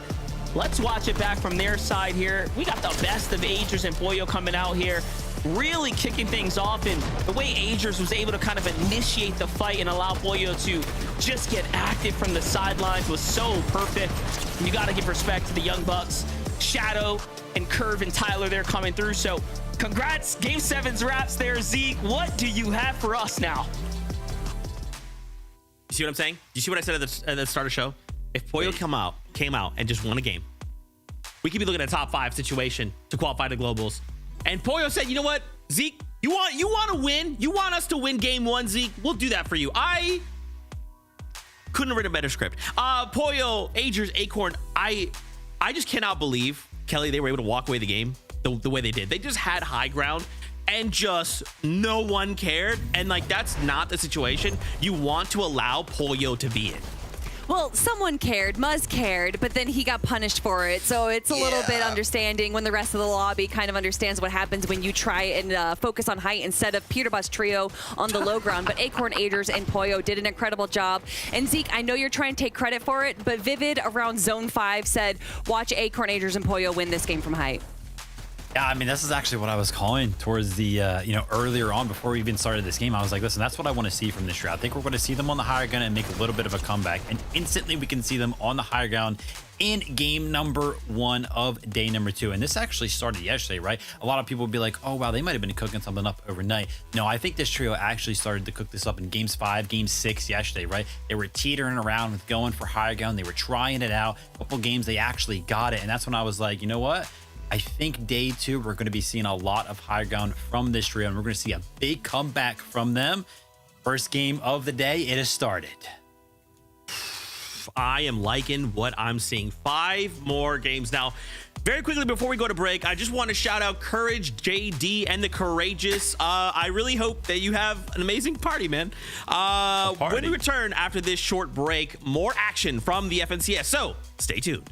let's watch it back from their side here. We got the best of Agers and Foyo coming out here, really kicking things off, and the way Agers was able to kind of initiate the fight and allow Foyo to just get active from the sidelines was so perfect. And you got to give respect to the Young Bucks, Shadow and Curve and Tyler there coming through. So congrats, game 7's wraps there. Zeke, what do you have for us now? You see what I'm saying? You see what I said at the start of the show? If Poyo came out and just won a game, we could be looking at a top 5 situation to qualify to globals. And Poyo said, you know what, Zeke, you want to win? You want us to win game 1, Zeke? We'll do that for you. I couldn't have written a better script. Poyo, Agers, Acorn, I just cannot believe, Kelly, they were able to walk away the game the way they did. They just had high ground and just no one cared. And like, that's not the situation you want to allow Poyo to be in. Well, someone cared. Muzz cared, but then he got punished for it. So it's a little bit understanding when the rest of the lobby kind of understands what happens when you try and focus on height instead of Peterbot's trio on the low ground. But Acorn, Agers, and Poyo did an incredible job. And Zeke, I know you're trying to take credit for it, but Vivid around Zone 5 said, watch Acorn, Agers, and Poyo win this game from height. Yeah, I mean, this is actually what I was calling towards the, earlier on before we even started this game. I was like, listen, that's what I want to see from this year. I think we're going to see them on the higher ground and make a little bit of a comeback. And instantly we can see them on the higher ground in game number 1 of day number 2. And this actually started yesterday, right? A lot of people would be like, oh, wow, they might have been cooking something up overnight. No, I think this trio actually started to cook this up in games 5, game 6 yesterday, right? They were teetering around with going for higher ground. They were trying it out. A couple games, they actually got it. And that's when I was like, you know what? I think day 2, we're going to be seeing a lot of high ground from this trio, and we're going to see a big comeback from them. First game of the day, it has started. I am liking what I'm seeing. 5 more games. Now, very quickly before we go to break, I just want to shout out Courage, JD, and the Courageous. I really hope that you have an amazing party, man. When we return after this short break, more action from the FNCS. So stay tuned.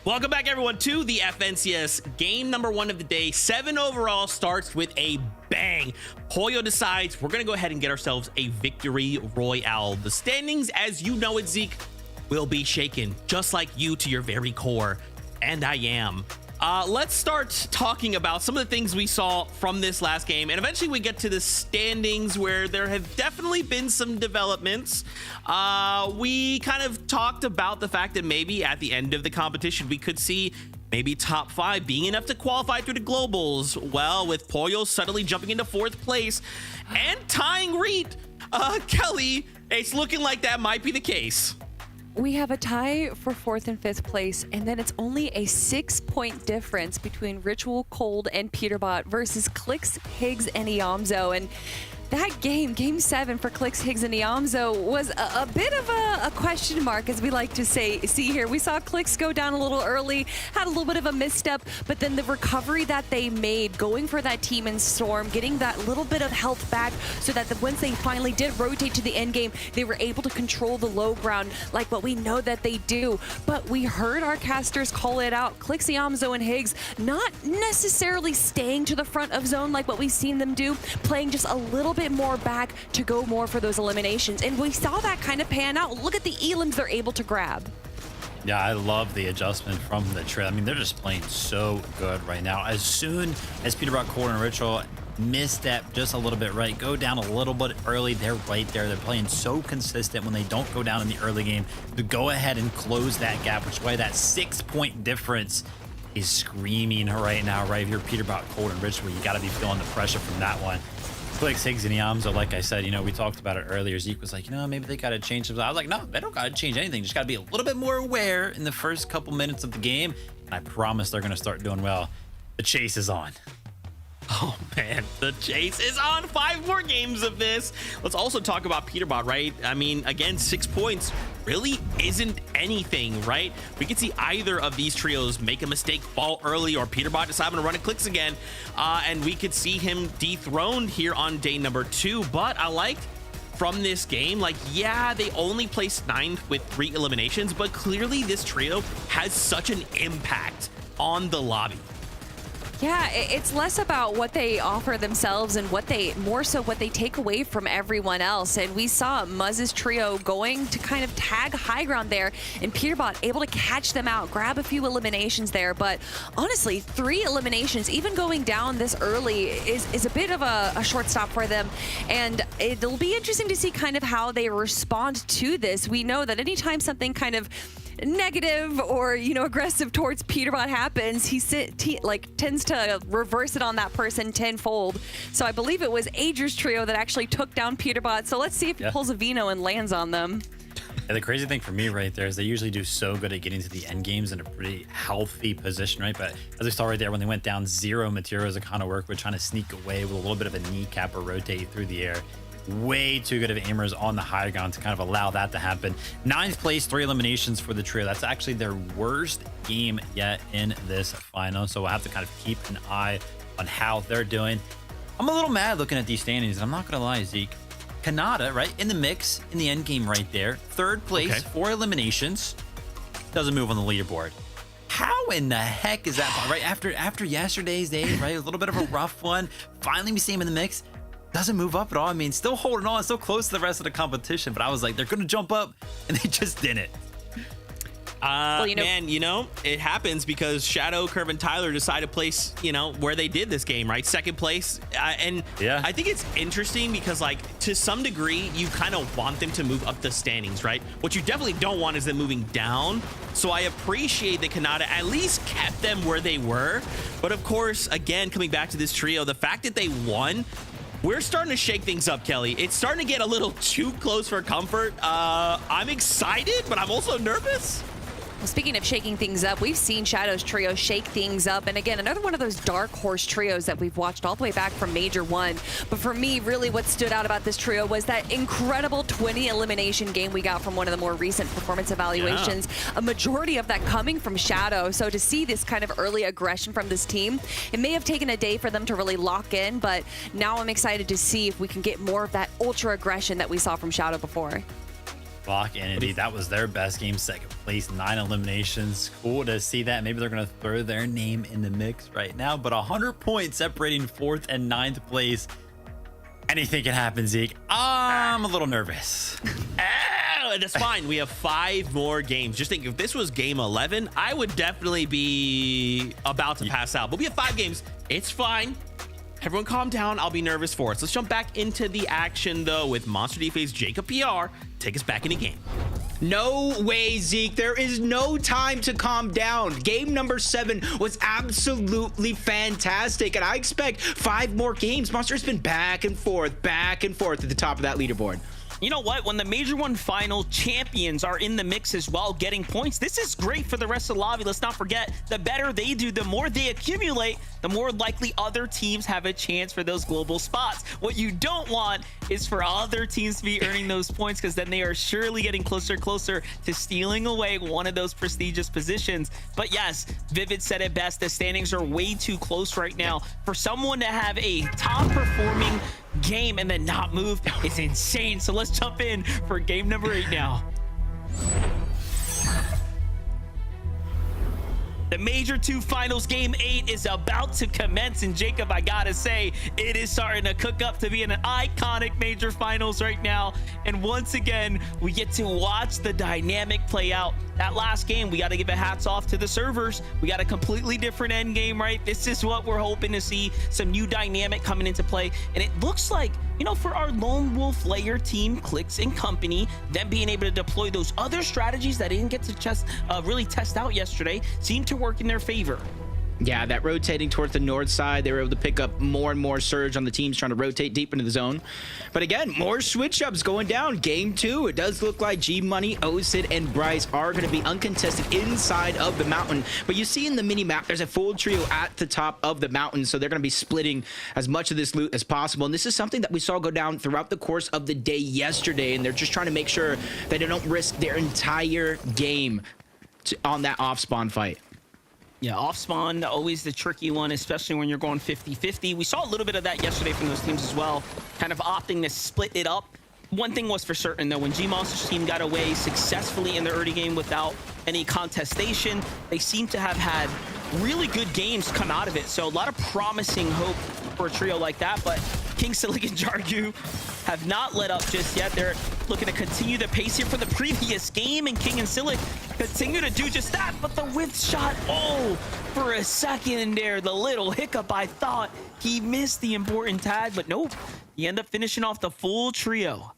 Welcome back, everyone, to the FNCS game number 1 of the day. 7 overall starts with a bang. Pollo decides we're going to go ahead and get ourselves a victory royale. The standings, as you know it, Zeke, will be shaken just like you to your very core. And I am. Let's start talking about some of the things we saw from this last game, and eventually we get to the standings where there have definitely been some developments. We kind of talked about the fact that maybe at the end of the competition we could see maybe top 5 being enough to qualify through the globals. Well, with Pollo suddenly jumping into 4th place and tying Reed, Kelly, it's looking like that might be the case. We have a tie for 4th and 5th place, and then it's only a 6-point difference between Ritual Cold and Peterbot versus Clicks, Higgs, and Iamzo. And That game 7 for Clix, Higgs, and Iamzo was a bit of a question mark, as we like to see here. We saw Clix go down a little early, had a little bit of a misstep, but then the recovery that they made, going for that team in Storm, getting that little bit of health back, so that once they finally did rotate to the end game, they were able to control the low ground like what we know that they do. But we heard our casters call it out. Clix, Iamzo, and Higgs not necessarily staying to the front of zone like what we've seen them do, playing just a little bit more back to go more for those eliminations. And we saw that kind of pan out. Look at the elims they're able to grab. Yeah, I love the adjustment from the trail. I mean, they're just playing so good right now. As soon as Peterbot, Core, and Ritual misstep just a little bit, right, go down a little bit early, they're right there. They're playing so consistent when they don't go down in the early game to go ahead and close that gap, which is why that 6-point difference is screaming right now, right? If you're Peterbot, Cold, and Ritual, you got to be feeling the pressure from that one. Clix, Higgs, and Iamzo, like I said, we talked about it earlier. Zeke was like, maybe they got to change something. I was like, no, they don't got to change anything. Just got to be a little bit more aware in the first couple minutes of the game. And I promise they're going to start doing well. The chase is on. Oh man, the chase is on. 5 more games of this. Let's also talk about Peterbot, right? I mean, again, 6 points really isn't anything, right? We could see either of these trios make a mistake, fall early, or Peterbot deciding to run it Clix again, and we could see him dethroned here on day number 2. But I liked from this game, like, yeah, they only placed 9th with 3 eliminations, but clearly this trio has such an impact on the lobby. Yeah, it's less about what they offer themselves and more so what they take away from everyone else. And we saw Muzz's trio going to kind of tag high ground there, and Peterbot able to catch them out, grab a few eliminations there. But honestly, 3 eliminations, even going down this early, is a bit of a short stop for them. And it'll be interesting to see kind of how they respond to this. We know that anytime something kind of negative or aggressive towards Peterbot happens, he tends to reverse it on that person tenfold. So I believe it was Ager's trio that actually took down Peterbot. So let's see if he pulls a Vino and lands on them. Yeah, the crazy thing for me right there is they usually do so good at getting to the end games in a pretty healthy position, right? But as we saw right there, when they went down 0 materials to kind of work with trying to sneak away with a little bit of a kneecap or rotate through the air. Way too good of aimers on the high ground to kind of allow that to happen. 9th place, 3 eliminations for the trio. That's actually their worst game yet in this final. So we'll have to kind of keep an eye on how they're doing. I'm a little mad looking at these standings. I'm not going to lie, Zeke. Kanata, right, in the mix, in the end game right there. 3rd place, okay. 4 eliminations. Doesn't move on the leaderboard. How in the heck is that? Right after yesterday's day, right? A little bit of a rough one. Finally, we see him in the mix. Doesn't move up at all. I mean, still holding on, still close to the rest of the competition, but I was like, they're going to jump up, and they just didn't. Man, it happens because Shadow, Curve, and Tyler decided to place, where they did this game, right? 2nd place. And yeah, I think it's interesting because, like, to some degree, you kind of want them to move up the standings, right? What you definitely don't want is them moving down. So I appreciate that Kanata at least kept them where they were. But of course, again, coming back to this trio, the fact that they won, we're starting to shake things up, Kelly. It's starting to get a little too close for comfort. I'm excited, but I'm also nervous. Well, speaking of shaking things up, we've seen Shadow's trio shake things up. And again, another one of those dark horse trios that we've watched all the way back from Major 1. But for me, really what stood out about this trio was that incredible 20 elimination game we got from one of the more recent performance evaluations. Yeah. A majority of that coming from Shadow. So to see this kind of early aggression from this team, it may have taken a day for them to really lock in, but now I'm excited to see if we can get more of that ultra aggression that we saw from Shadow before. Lock in, indeed. That was their best game. 2nd place, 9 eliminations. Cool to see that. Maybe they're going to throw their name in the mix right now, but 100 points separating 4th and 9th place. Anything can happen, Zeke. I'm a little nervous. That's fine. We have 5 more games. Just think, if this was game 11, I would definitely be about to pass out. But we have 5 games. It's fine. Everyone calm down. I'll be nervous for us. Let's jump back into the action, though, with Monster DFA's Jacob PR. Take us back in the game. No way, Zeke. There is no time to calm down. Game number 7 was absolutely fantastic, and I expect 5 more games. Monster's been back and forth at the top of that leaderboard. You know what? When the Major 1 final champions are in the mix as well, getting points, this is great for the rest of the lobby. Let's not forget, the better they do, the more they accumulate, the more likely other teams have a chance for those global spots. What you don't want is for other teams to be earning those points, because then they are surely getting closer and closer to stealing away one of those prestigious positions. But yes, Vivid said it best. The standings are way too close right now. For someone to have a top performing game and then not move, it's insane. So let's jump in for game number 8 now. The Major 2 Finals Game 8 is about to commence, and Jacob, I gotta say, it is starting to cook up to be an iconic Major Finals right now. And once again, we get to watch the dynamic play out. That last game, we gotta give a hats off to the servers. We got a completely different end game, right? This is what we're hoping to see, some new dynamic coming into play. And it looks like, you know, for our Lone Wolf Layer team, Clicks and company, them being able to deploy those other strategies that they didn't get to really test out yesterday seem to work in their favor. Yeah, that rotating towards the north side, they were able to pick up more and more surge on the teams trying to rotate deep into the zone. But again, more switch ups going down. Game 2, it does look like G Money, Osid, and Bryce are going to be uncontested inside of the mountain. But you see in the mini map, there's a full trio at the top of the mountain, so they're going to be splitting as much of this loot as possible. And this is something that we saw go down throughout the course of the day yesterday, and they're just trying to make sure that they don't risk their entire game on that off spawn fight. Yeah, off spawn, always the tricky one, especially when you're going 50-50. We saw a little bit of that yesterday from those teams as well, kind of opting to split it up. One thing was for certain, though, when G-Monster's team got away successfully in the early game without any contestation, they seem to have had really good games come out of it. So a lot of promising hope for a trio like that, but King Silic and Jargu have not let up just yet. They're looking to continue the pace here for the previous game, and King and Silic continue to do just that. But the whip shot, oh, for a second there, the little hiccup, I thought he missed the important tag, but nope. He ended up finishing off the full trio.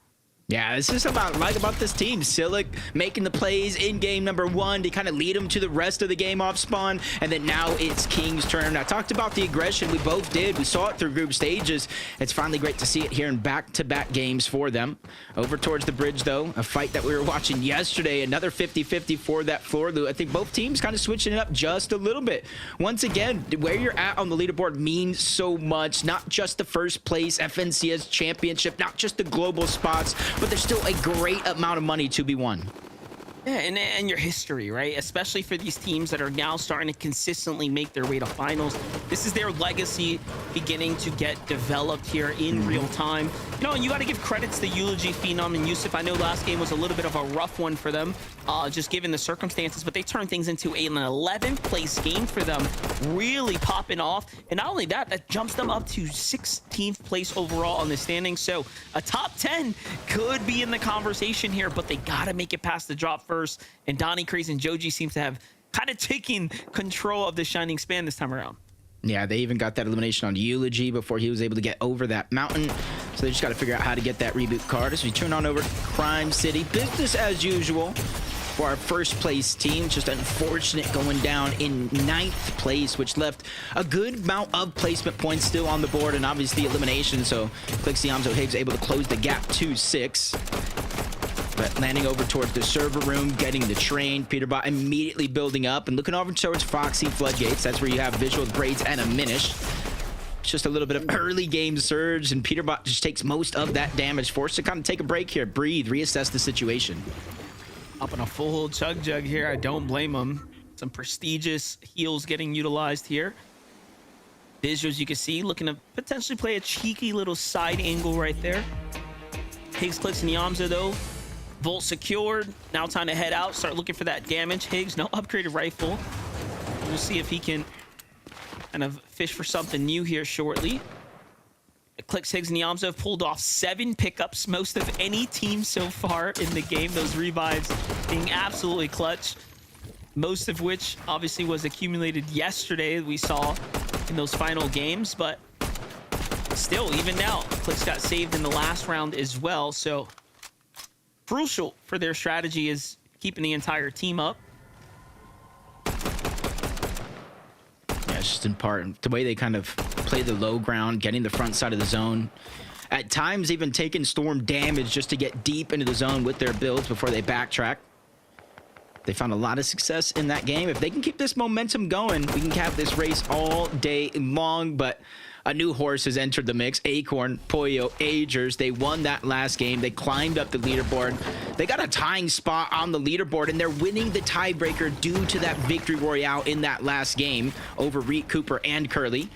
Yeah, this is about this team. Silic making the plays in game number 1 to kind of lead them to the rest of the game off spawn, and then now it's King's turn. I talked about the aggression. We both did. We saw it through group stages. It's finally great to see it here in back-to-back games for them. Over towards the bridge, though, a fight that we were watching yesterday. Another 50-50 for that floor loot. I think both teams kind of switching it up just a little bit. Once again, where you're at on the leaderboard means so much. Not just the first place FNCS championship, not just the global spots, but there's still a great amount of money to be won. Yeah, and your history, right? Especially for these teams that are now starting to consistently make their way to finals. This is their legacy beginning to get developed here in real time. You know, and you got to give credits to Eulogy, Phenom, and Yusuf. I know last game was a little bit of a rough one for them, just given the circumstances, but they turned things into an 11th place game for them, really popping off. And not only that, that jumps them up to 16th place overall on the standings. So a top 10 could be in the conversation here, but they got to make it past the drop first. And Donnie, Craze, and Joji seems to have kind of taken control of the Shining Span this time around. Yeah, they even got that elimination on Eulogy before he was able to get over that mountain. So they just got to figure out how to get that reboot card. As we turn on over to Crime City, business as usual for our first place team. Just unfortunate going down in 9th place, which left a good amount of placement points still on the board, and obviously elimination. So Clixiamzo Higgs able to close the gap to 6. But landing over towards the server room, getting the train, Peterbot immediately building up and looking over towards Foxy Floodgates. That's where you have Visual Braids and a Minish. Just a little bit of early game surge, and Peterbot just takes most of that damage, forced to kind of take a break here, breathe, reassess the situation. Up on a full chug jug here. I don't blame him. Some prestigious heals getting utilized here. Visuals, you can see, looking to potentially play a cheeky little side angle right there. Higgs, Clicks, and Yamza, though. Volt secured. Now time to head out, start looking for that damage. Higgs, no upgraded rifle. We'll see if he can kind of fish for something new here shortly. Clicks, Higgs, and Yamza have pulled off 7 pickups, most of any team so far in the game. Those revives being absolutely clutch. Most of which obviously was accumulated yesterday, we saw in those final games. But still, even now, Clicks got saved in the last round as well. So crucial for their strategy is keeping the entire team up. Yeah, it's just in part the way they kind of play the low ground, getting the front side of the zone. at times even taking storm damage just to get deep into the zone with their builds before they backtrack. They found a lot of success in that game. If they can keep this momentum going, we can have this race all day long. But a new horse has entered the mix. Acorn, Pollo, Agers. They won that last game. They climbed up the leaderboard. They got a tying spot on the leaderboard, and they're winning the tiebreaker due to that victory royale in that last game over Reet, Cooper, and Curly.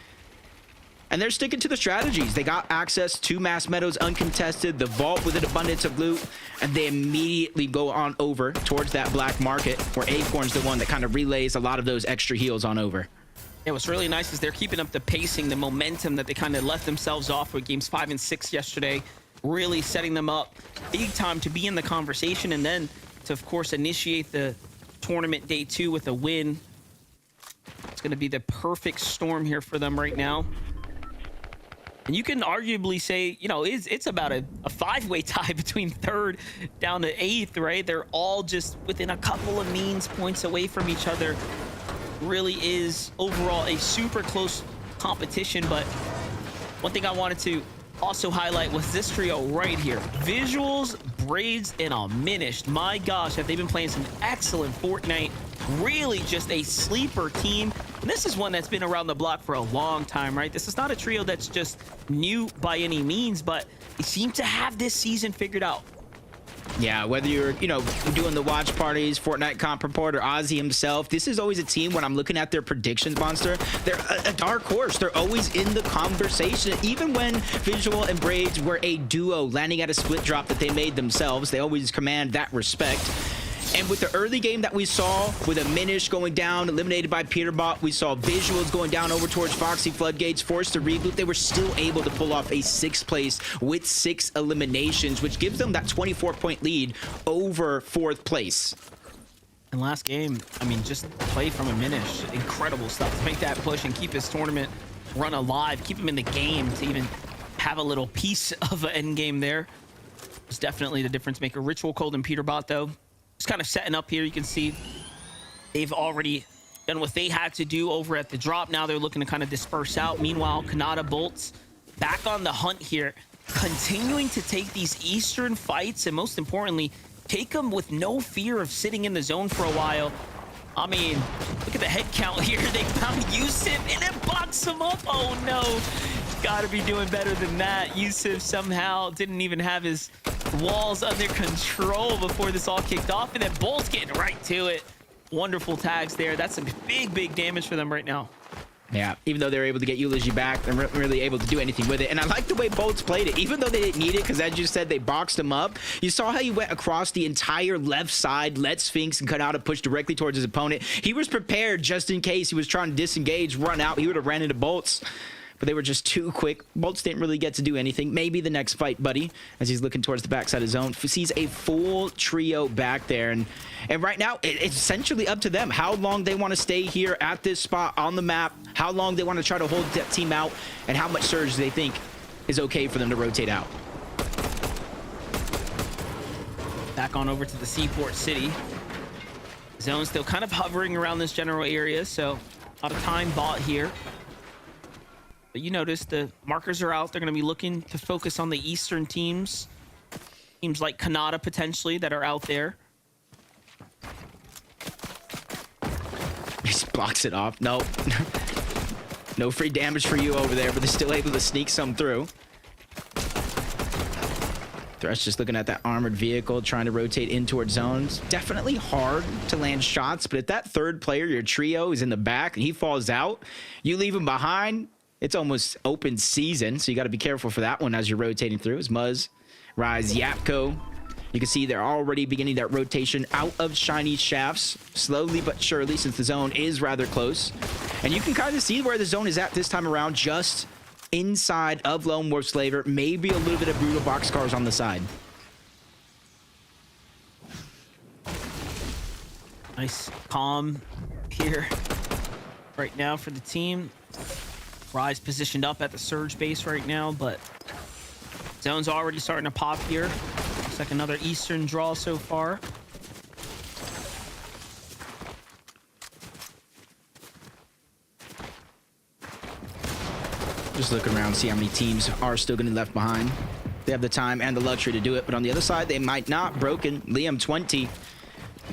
And they're sticking to the strategies. They got access to Mass Meadows uncontested, the vault with an abundance of loot, and they immediately go on over towards that black market where Acorn's the one that kind of relays a lot of those extra heals on over. Yeah, what's really nice is they're keeping up the pacing, the momentum that they kind of left themselves off with games 5 and 6 yesterday, really setting them up big time to be in the conversation and then to, of course, initiate the tournament day 2 with a win. It's going to be the perfect storm here for them right now. And you can arguably say, you know, it's about a 5-way tie between 3rd down to 8th, right? They're all just within a couple of means points away from each other. Really is overall a super close competition. But one thing I wanted to also highlight was this trio right here. Visuals, Braids, and Diminished. My gosh, have they been playing some excellent Fortnite. Really just a sleeper team. And this is one that's been around the block for a long time, right? This is not a trio that's just new by any means, but they seem to have this season figured out. Yeah, whether you're, you know, doing the watch parties, Fortnite Comp Report, or Ozzy himself, this is always a team when I'm looking at their predictions, Monster. They're a dark horse. They're always in the conversation. Even when Visual and Braids were a duo landing at a split drop that they made themselves, they always command that respect. And with the early game that we saw, with Diminished going down, eliminated by Peterbot, we saw Visuals going down over towards Foxy Floodgates, forced to reboot. They were still able to pull off a 6th place with 6 eliminations, which gives them that 24-point lead over 4th place. And last game, I mean, just play from Diminished. Incredible stuff to make that push and keep his tournament run alive, keep him in the game to even have a little piece of an end game there. It's definitely the difference maker. Ritual Cold and Peterbot, though, just kind of setting up here. You can see they've already done what they had to do over at the drop. Now they're looking to kind of disperse out. Meanwhile, Kanata Bolts back on the hunt here, continuing to take these Eastern fights, and most importantly, take them with no fear of sitting in the zone for a while. I mean, look at the head count here. They found Yusuf and then box him up. Oh no, gotta be doing better than that. Yusuf somehow didn't even have his walls under control before this all kicked off, and then Bolt's getting right to it. Wonderful tags there. That's some big damage for them right now. Yeah, even though they were able to get Eulogy back, they're not really able to do anything with it. And I like the way Bolts played it, even though they didn't need it, because as you said, they boxed him up. You saw how he went across the entire left side, let Sphinx and cut out a push directly towards his opponent. He was prepared just in case he was trying to disengage, run out. He would have ran into Bolts, but they were just too quick. Bolts didn't really get to do anything. Maybe the next fight, buddy, as he's looking towards the backside of zone. Sees a full trio back there. And right now, it's essentially up to them how long they want to stay here at this spot on the map, how long they want to try to hold that team out, and how much surge they think is okay for them to rotate out. Back on over to the Seaport City. Zone still kind of hovering around this general area, so a lot of time bought here. But you notice the markers are out. They're going to be looking to focus on the Eastern teams. Teams like Kanata, potentially, that are out there. He just blocks it off. Nope. No free damage for you over there, but they're still able to sneak some through. Thresh just looking at that armored vehicle, trying to rotate in towards zones. Definitely hard to land shots, but if that third player, your trio, is in the back and he falls out, you leave him behind, it's almost open season, so you got to be careful for that one as you're rotating through. As Muzz, Rise, Yapko, you can see they're already beginning that rotation out of shiny shafts, slowly but surely, since the zone is rather close. And you can kind of see where the zone is at this time around, just inside of Lone Wolf Slaver, maybe a little bit of brutal boxcars on the side. Nice calm here right now for the team. Rise positioned up at the surge base right now, but zone's already starting to pop here. Looks like another Eastern draw so far. Just looking around, see how many teams are still getting left behind. They have the time and the luxury to do it, but on the other side, they might not. Broken, Liam 20.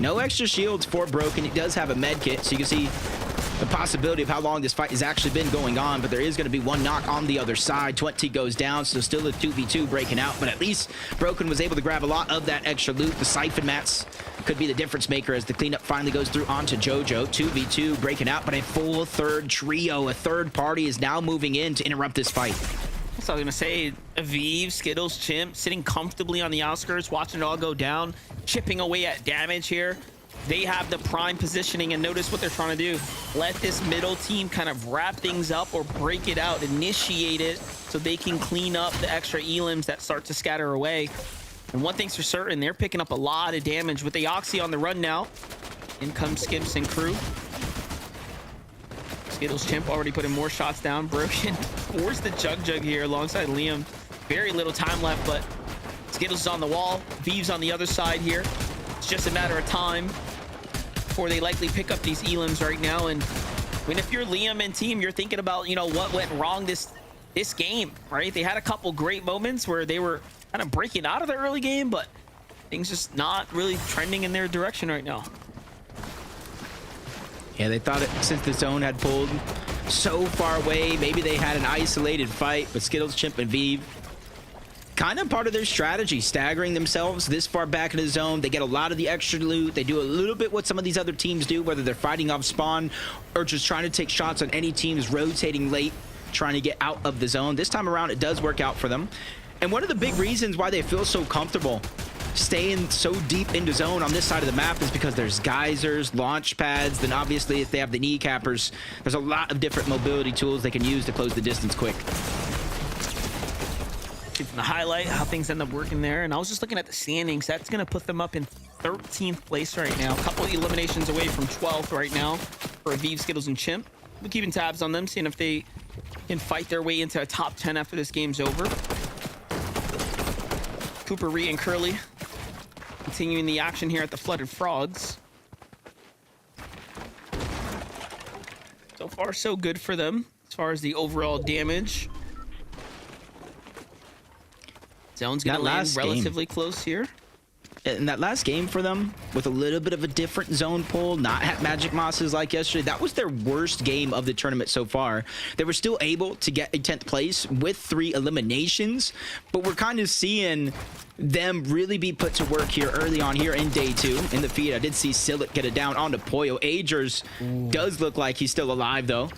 No extra shields for Broken. He does have a med kit, so you can see the possibility of how long this fight has actually been going on, but there is going to be one knock on the other side. 20 goes down, so still a 2v2 breaking out, but at least Broken was able to grab a lot of that extra loot. The siphon mats could be the difference maker as the cleanup finally goes through onto JoJo. 2v2 breaking out, but a full third trio, a third party is now moving in to interrupt this fight. So I was gonna say, Aviv, Skittles, Chimp, sitting comfortably on the outskirts, watching it all go down, chipping away at damage here. They have the prime positioning, and notice what they're trying to do. Let this middle team kind of wrap things up or break it out, initiate it, so they can clean up the extra elims that start to scatter away. And one thing's for certain, they're picking up a lot of damage with the Oxy on the run now. In comes Skips and crew. Skittles Chimp already putting more shots down. Broken forced the Jug here alongside Liam. Very little time left, but Skittles is on the wall. Viv's on the other side here. It's just a matter of time before they likely pick up these elims right now. And I mean, if you're Liam and team, you're thinking about, you know, what went wrong this game, right? They had a couple great moments where they were kind of breaking out of the early game, but things just not really trending in their direction right now. Yeah, they thought it, since the zone had pulled so far away, maybe they had an isolated fight, but Skittles, Chimp, and Viv, kind of part of their strategy, staggering themselves this far back in the zone. They get a lot of the extra loot. They do a little bit what some of these other teams do, whether they're fighting off spawn or just trying to take shots on any teams rotating late, trying to get out of the zone. This time around, it does work out for them. And one of the big reasons why they feel so comfortable staying so deep into zone on this side of the map is because there's geysers, launch pads, then obviously if they have the kneecappers, there's a lot of different mobility tools they can use to close the distance quick. From the highlight, how things end up working there. And I was just looking at the standings. That's going to put them up in 13th place right now. A couple eliminations away from 12th right now for Aviv, Skittles, and Chimp. We're keeping tabs on them, seeing if they can fight their way into a top 10 after this game's over. Cooper, Ree, and Curly continuing the action here at the Flooded Frogs. So far, so good for them as far as the overall damage. Zone's gonna land relatively close here. In that last game for them, with a little bit of a different zone pull, not at Magic Mosses like yesterday, that was their worst game of the tournament so far. They were still able to get a 10th place with 3 eliminations, but we're kind of seeing them really be put to work here early on here in day 2. In the feed, I did see Sillet get it down onto Poyo. Agers does look like he's still alive, though.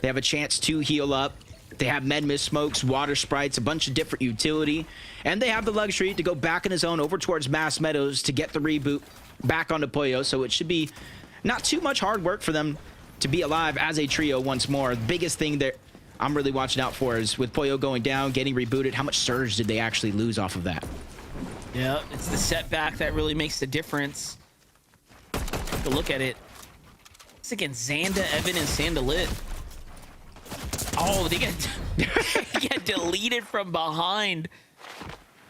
They have a chance to heal up. They have med mist smokes, water sprites, a bunch of different utility, and they have the luxury to go back in the zone over towards Mass Meadows to get the reboot back onto Poyo. So it should be not too much hard work for them to be alive as a trio once more. The biggest thing that I'm really watching out for is with Poyo going down, getting rebooted, how much surge did they actually lose off of that? Yeah, it's the setback that really makes the difference. Take a look at it. It's against Xanda, Evan, and Sandalit. Oh, they get deleted from behind.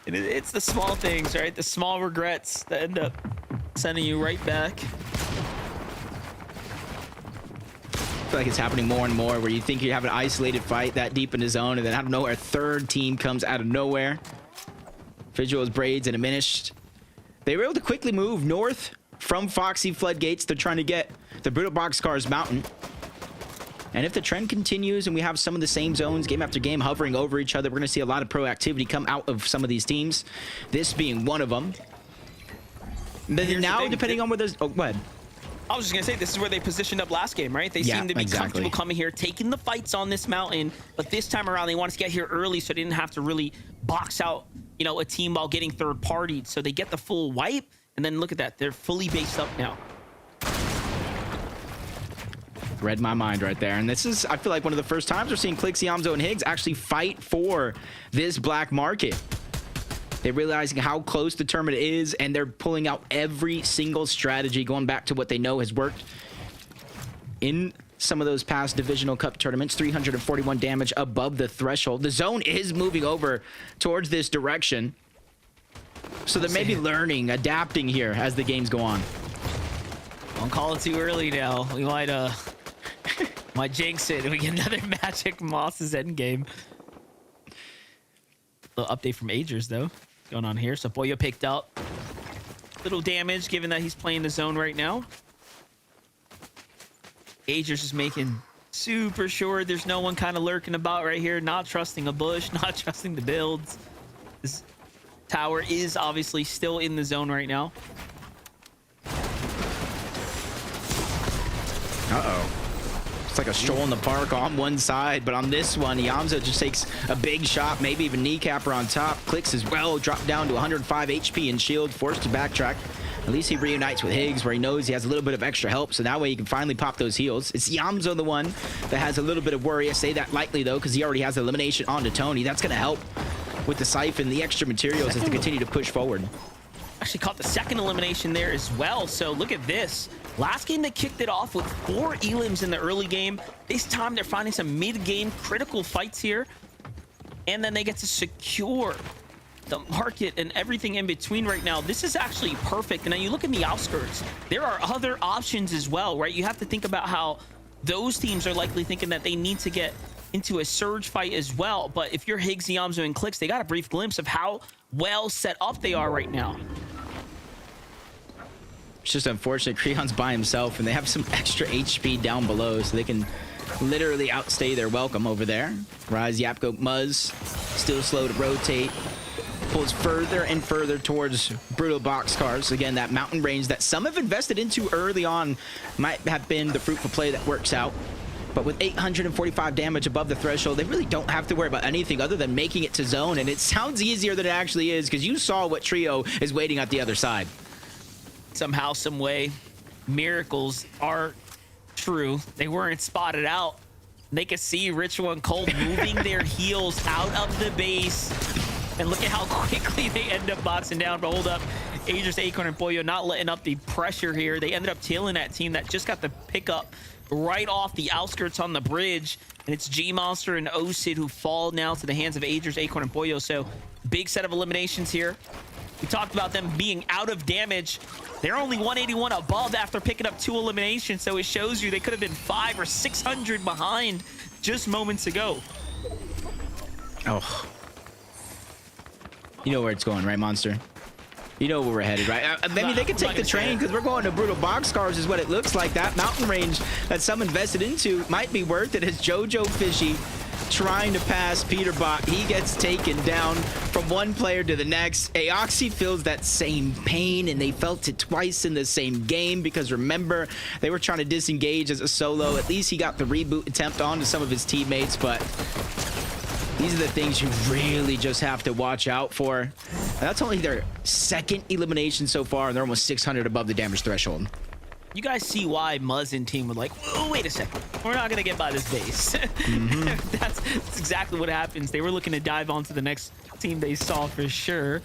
And it's the small things, right? The small regrets that end up sending you right back. I feel like it's happening more and more where you think you have an isolated fight that deep in the zone, and then out of nowhere, a third team comes out of nowhere. Visuals, Braids, and Diminished. They were able to quickly move north from Foxy Floodgates. They're trying to get the Brutal Boxcars Mountain. And if the trend continues and we have some of the same zones game after game hovering over each other, we're going to see a lot of proactivity come out of some of these teams, this being one of them. But now, depending on where there's... Oh, go ahead. I was just going to say, this is where they positioned up last game, right? They seem to be comfortable coming here, taking the fights on this mountain, but this time around, they wanted to get here early so they didn't have to really box out, you know, a team while getting third-partied. So they get the full wipe, and then look at that. They're fully based up now. Read my mind right there. And this is, I feel like, one of the first times we're seeing Clix, Yamzo, and Higgs actually fight for this black market. They're realizing how close the tournament is, and they're pulling out every single strategy, going back to what they know has worked in some of those past Divisional Cup tournaments. 341 damage above the threshold. The zone is moving over towards this direction. So they're maybe learning, adapting here as the games go on. Don't call it too early now. We might jinx it. We get another Magic Moss's endgame. Little update from Agers though. What's going on here? So Boyo picked up. Little damage given that he's playing the zone right now. Agers is making super sure there's no one kind of lurking about right here. Not trusting a bush, not trusting the builds. This tower is obviously still in the zone right now. Uh-oh. It's like a stroll in the park on one side, but on this one, Yamza just takes a big shot, maybe even kneecapper on top. Clicks as well, dropped down to 105 HP and shield, forced to backtrack. At least he reunites with Higgs, where he knows he has a little bit of extra help, so that way he can finally pop those heals. It's Yamza the one that has a little bit of worry. I say that lightly, though, because he already has elimination onto Tony. That's going to help with the Siphon, the extra materials, as to continue to push forward. Actually caught the second elimination there as well. So look at this. Last game they kicked it off with 4 elims in the early game. This time they're finding some mid-game critical fights here. And then they get to secure the market and everything in between right now. This is actually perfect. And then you look in the outskirts, there are other options as well, right? You have to think about how those teams are likely thinking that they need to get into a surge fight as well. But if you're Higgs, Yamzo, and Clicks, they got a brief glimpse of how well set up they are right now. It's just unfortunate. Creon's by himself, and they have some extra HP down below, so they can literally outstay their welcome over there. Rise, Yapko, Muzz, still slow to rotate. Pulls further and further towards Brutal Boxcars. Again, that mountain range that some have invested into early on might have been the fruitful play that works out. But with 845 damage above the threshold, they really don't have to worry about anything other than making it to zone. And it sounds easier than it actually is, because you saw what Trio is waiting at the other side. Somehow, some way, miracles are true. They weren't spotted out. They could see Ritual and Cold moving their heels out of the base. And look at how quickly they end up boxing down. But hold up, Aegis, Acorn, and Boyo not letting up the pressure here. They ended up tailing that team that just got the pickup right off the outskirts on the bridge. And it's G-Monster and Osid who fall now to the hands of Aegis, Acorn, and Boyo. So big set of eliminations here. We talked about them being out of damage. They're only 181 above after picking up 2 eliminations. So it shows you they could have been 500 or 600 behind just moments ago. Oh. You know where it's going, right, Monster? You know where we're headed, right? I mean, they could take the train, because we're going to Brutal Boxcars is what it looks like. That mountain range that some invested into might be worth it, as Jojo Fishy trying to pass Peterbot. He gets taken down from one player to the next. Aoxy feels that same pain, and they felt it twice in the same game, because remember, they were trying to disengage as a solo. At least he got the reboot attempt on to some of his teammates, but these are the things you really just have to watch out for. And that's only their second elimination so far, and they're almost 600 above the damage threshold. You guys see why Muzz and team were like, oh, wait a second, we're not gonna get by this base. That's exactly what happens. They were looking to dive onto the next team they saw for sure.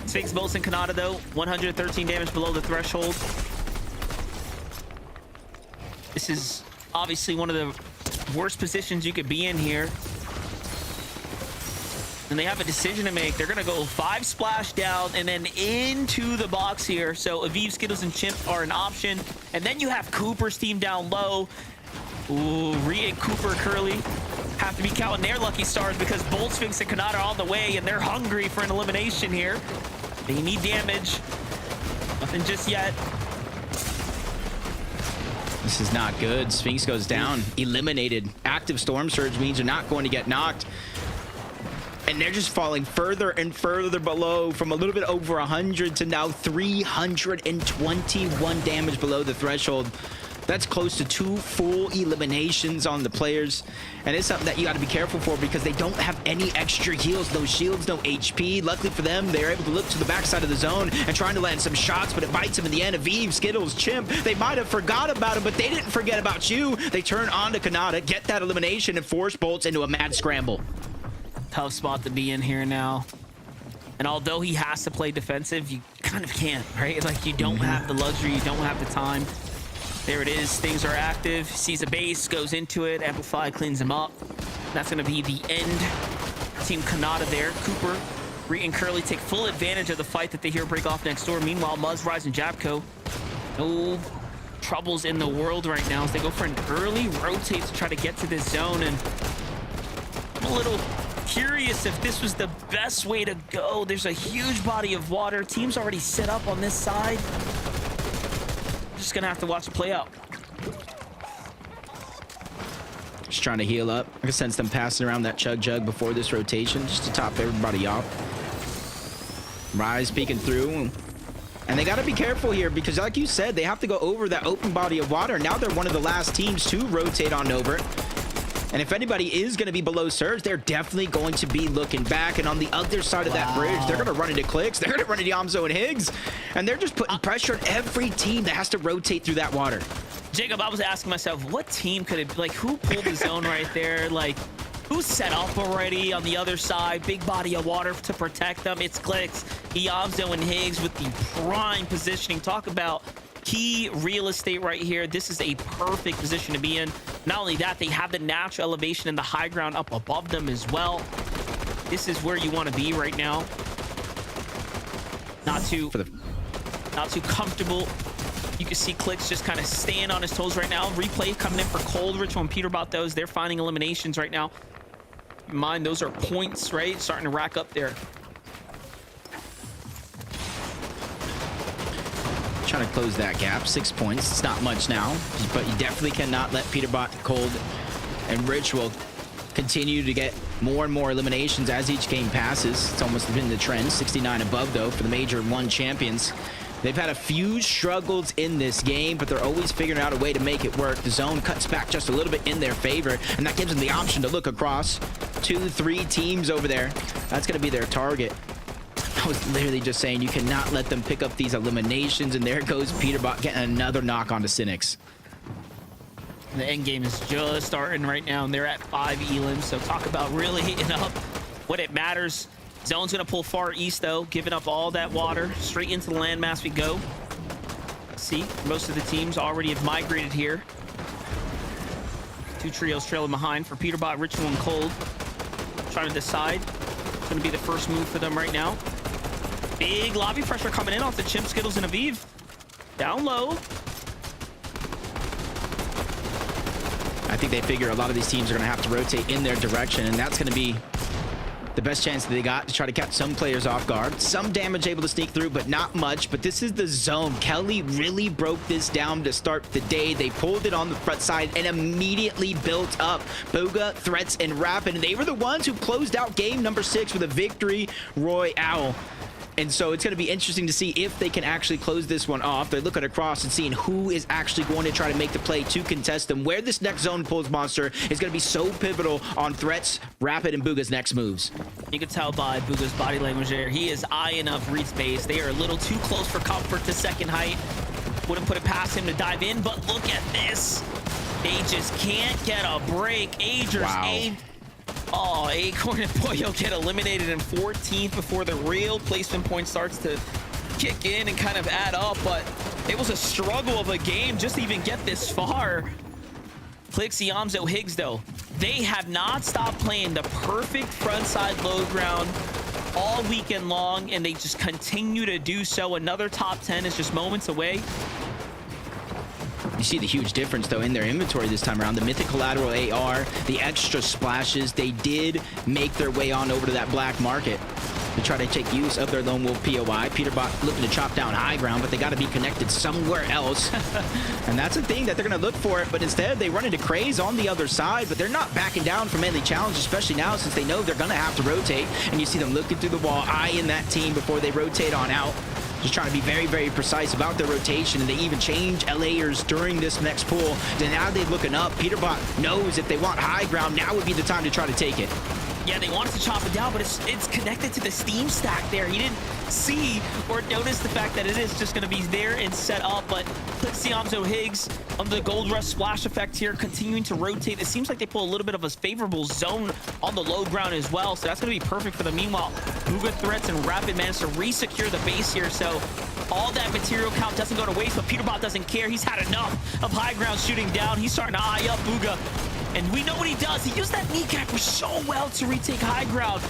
Sphinx, Bolts, and Kanata, though, 113 damage below the threshold. This is obviously one of the worst positions you could be in here. And they have a decision to make. They're gonna go 5 splash down and then into the box here. So Aviv, Skittles, and Chimp are an option. And then you have Cooper's team down low. Ooh, Rhea and Cooper Curly have to be counting their lucky stars, because Bolt, Sphinx, and Kanata are on the way, and they're hungry for an elimination here. They need damage. Nothing just yet. This is not good. Sphinx goes down, eliminated. Active Storm Surge means you're not going to get knocked. And they're just falling further and further below, from a little bit over 100 to now 321 damage below the threshold. That's close to 2 full eliminations on the players. And it's something that you got to be careful for, because they don't have any extra heals, no shields, no HP. Luckily for them, they're able to look to the backside of the zone and trying to land some shots, but it bites them in the end. Aviv, Skittles, Chimp, they might have forgot about him, but they didn't forget about you. They turn on to Kanata, get that elimination, and force Bolts into a mad scramble. Tough spot to be in here now. And although he has to play defensive, you kind of can't, right? Like, you don't have the luxury, you don't have the time. There it is. Things are active. Sees a base, goes into it. Amplify cleans him up. That's going to be the end. Team Kanata there. Cooper, Rhea, and Curly take full advantage of the fight that they hear break off next door. Meanwhile, Muzz, Rise, and Japko, no troubles in the world right now as they go for an early rotate to try to get to this zone. And I'm a little curious if this was the best way to go. There's a huge body of water. Team's already set up on this side. Just gonna have to watch it play out. Just trying to heal up. I can sense them passing around that chug jug before this rotation just to top everybody off. Rise peeking through. And they got to be careful here because like you said, they have to go over that open body of water. Now they're one of the last teams to rotate on over. And if anybody is going to be below surge, they're definitely going to be looking back. And on the other side of that bridge, they're going to run into Clicks. They're going to run into Yamzo and Higgs. And they're just putting pressure on every team that has to rotate through that water. Jacob, I was asking myself, what team could it, like, who pulled the zone right there? Like, who's set up already on the other side? Big body of water to protect them. It's Clicks, Yamzo, and Higgs with the prime positioning. Talk about key real estate right here. This is a perfect position to be in. Not only that, they have the natural elevation and the high ground up above them as well. This is where you want to be right now. Not too comfortable. You can see Clicks just kind of staying on his toes right now. Replay coming in for Coldridge when Peter bought those. They're finding eliminations right now. Keep in mind, those are points, right? Starting to rack up there. Trying to close that gap. 6 points. It's not much now, but you definitely cannot let Peterbot, Cold, and Ritual continue to get more and more eliminations as each game passes. It's almost been the trend. 69 above, though, for the Major 1 champions. They've had a few struggles in this game, but they're always figuring out a way to make it work. The zone cuts back just a little bit in their favor, and that gives them the option to look across 2-3 teams over there. That's going to be their target. I was literally just saying you cannot let them pick up these eliminations, and there goes Peterbot getting another knock onto Cynics. The end game is just starting right now, and they're at 5 elims, so talk about really heating up what it matters. Zone's gonna pull far east though, giving up all that water. Straight into the landmass we go. See, most of the teams already have migrated here. 2 trios trailing behind for Peterbot, Ritual, and Cold. Trying to decide. It's gonna be the first move for them right now. Big lobby pressure coming in off the Chimp, Skittles, and Aviv. Down low. I think they figure a lot of these teams are gonna have to rotate in their direction, and that's gonna be the best chance that they got to try to catch some players off guard. Some damage able to sneak through, but not much. But this is the zone. Kelly really broke this down to start the day. They pulled it on the front side and immediately built up. Booga, Threats, and Rapid. And they were the ones who closed out game number 6 with a victory royale. And so it's going to be interesting to see if they can actually close this one off. They're looking across and seeing who is actually going to try to make the play to contest them. Where this next zone pulls Monster is going to be so pivotal on Threats, Rapid, and Booga's next moves. You can tell by Booga's body language there. He is eyeing up Reed's base. They are a little too close for comfort to second height. Wouldn't put it past him to dive in, but look at this. They just can't get a break. Agers, wow. Oh, Acorn and Boyo get eliminated in 14th before the real placement point starts to kick in and kind of add up, but it was a struggle of a game just to even get this far. Clicks, Yamzo, Higgs, though, they have not stopped playing the perfect frontside low ground all weekend long, and they just continue to do so. Another top 10 is just moments away. You see the huge difference, though, in their inventory this time around. The Mythic Collateral AR, the extra splashes, they did make their way on over to that black market to try to take use of their Lone Wolf POI. Peterbot looking to chop down high ground, but they got to be connected somewhere else. And that's the thing that they're going to look for it, but instead they run into Craze on the other side, but they're not backing down from any challenge, especially now since they know they're going to have to rotate. And you see them looking through the wall, eyeing that team before they rotate on out. Just trying to be very, very precise about their rotation, and they even change LAers during this next pull. And now they're looking up. Peterbot knows if they want high ground, now would be the time to try to take it. Yeah, they wanted to chop it down, but it's connected to the Steam stack there. He didn't see or notice the fact that it is just going to be there and set up, but let's see Yamzo Higgs on the Gold Rush splash effect here, continuing to rotate. It seems like they pull a little bit of a favorable zone on the low ground as well, so that's going to be perfect for them. Meanwhile, Booga, Threats, and Rapid managed to re-secure the base here, so all that material count doesn't go to waste, but Peterbot doesn't care. He's had enough of high ground shooting down. He's starting to eye up Booga, and we know what he does. He used that kneecapper so well to retake high ground.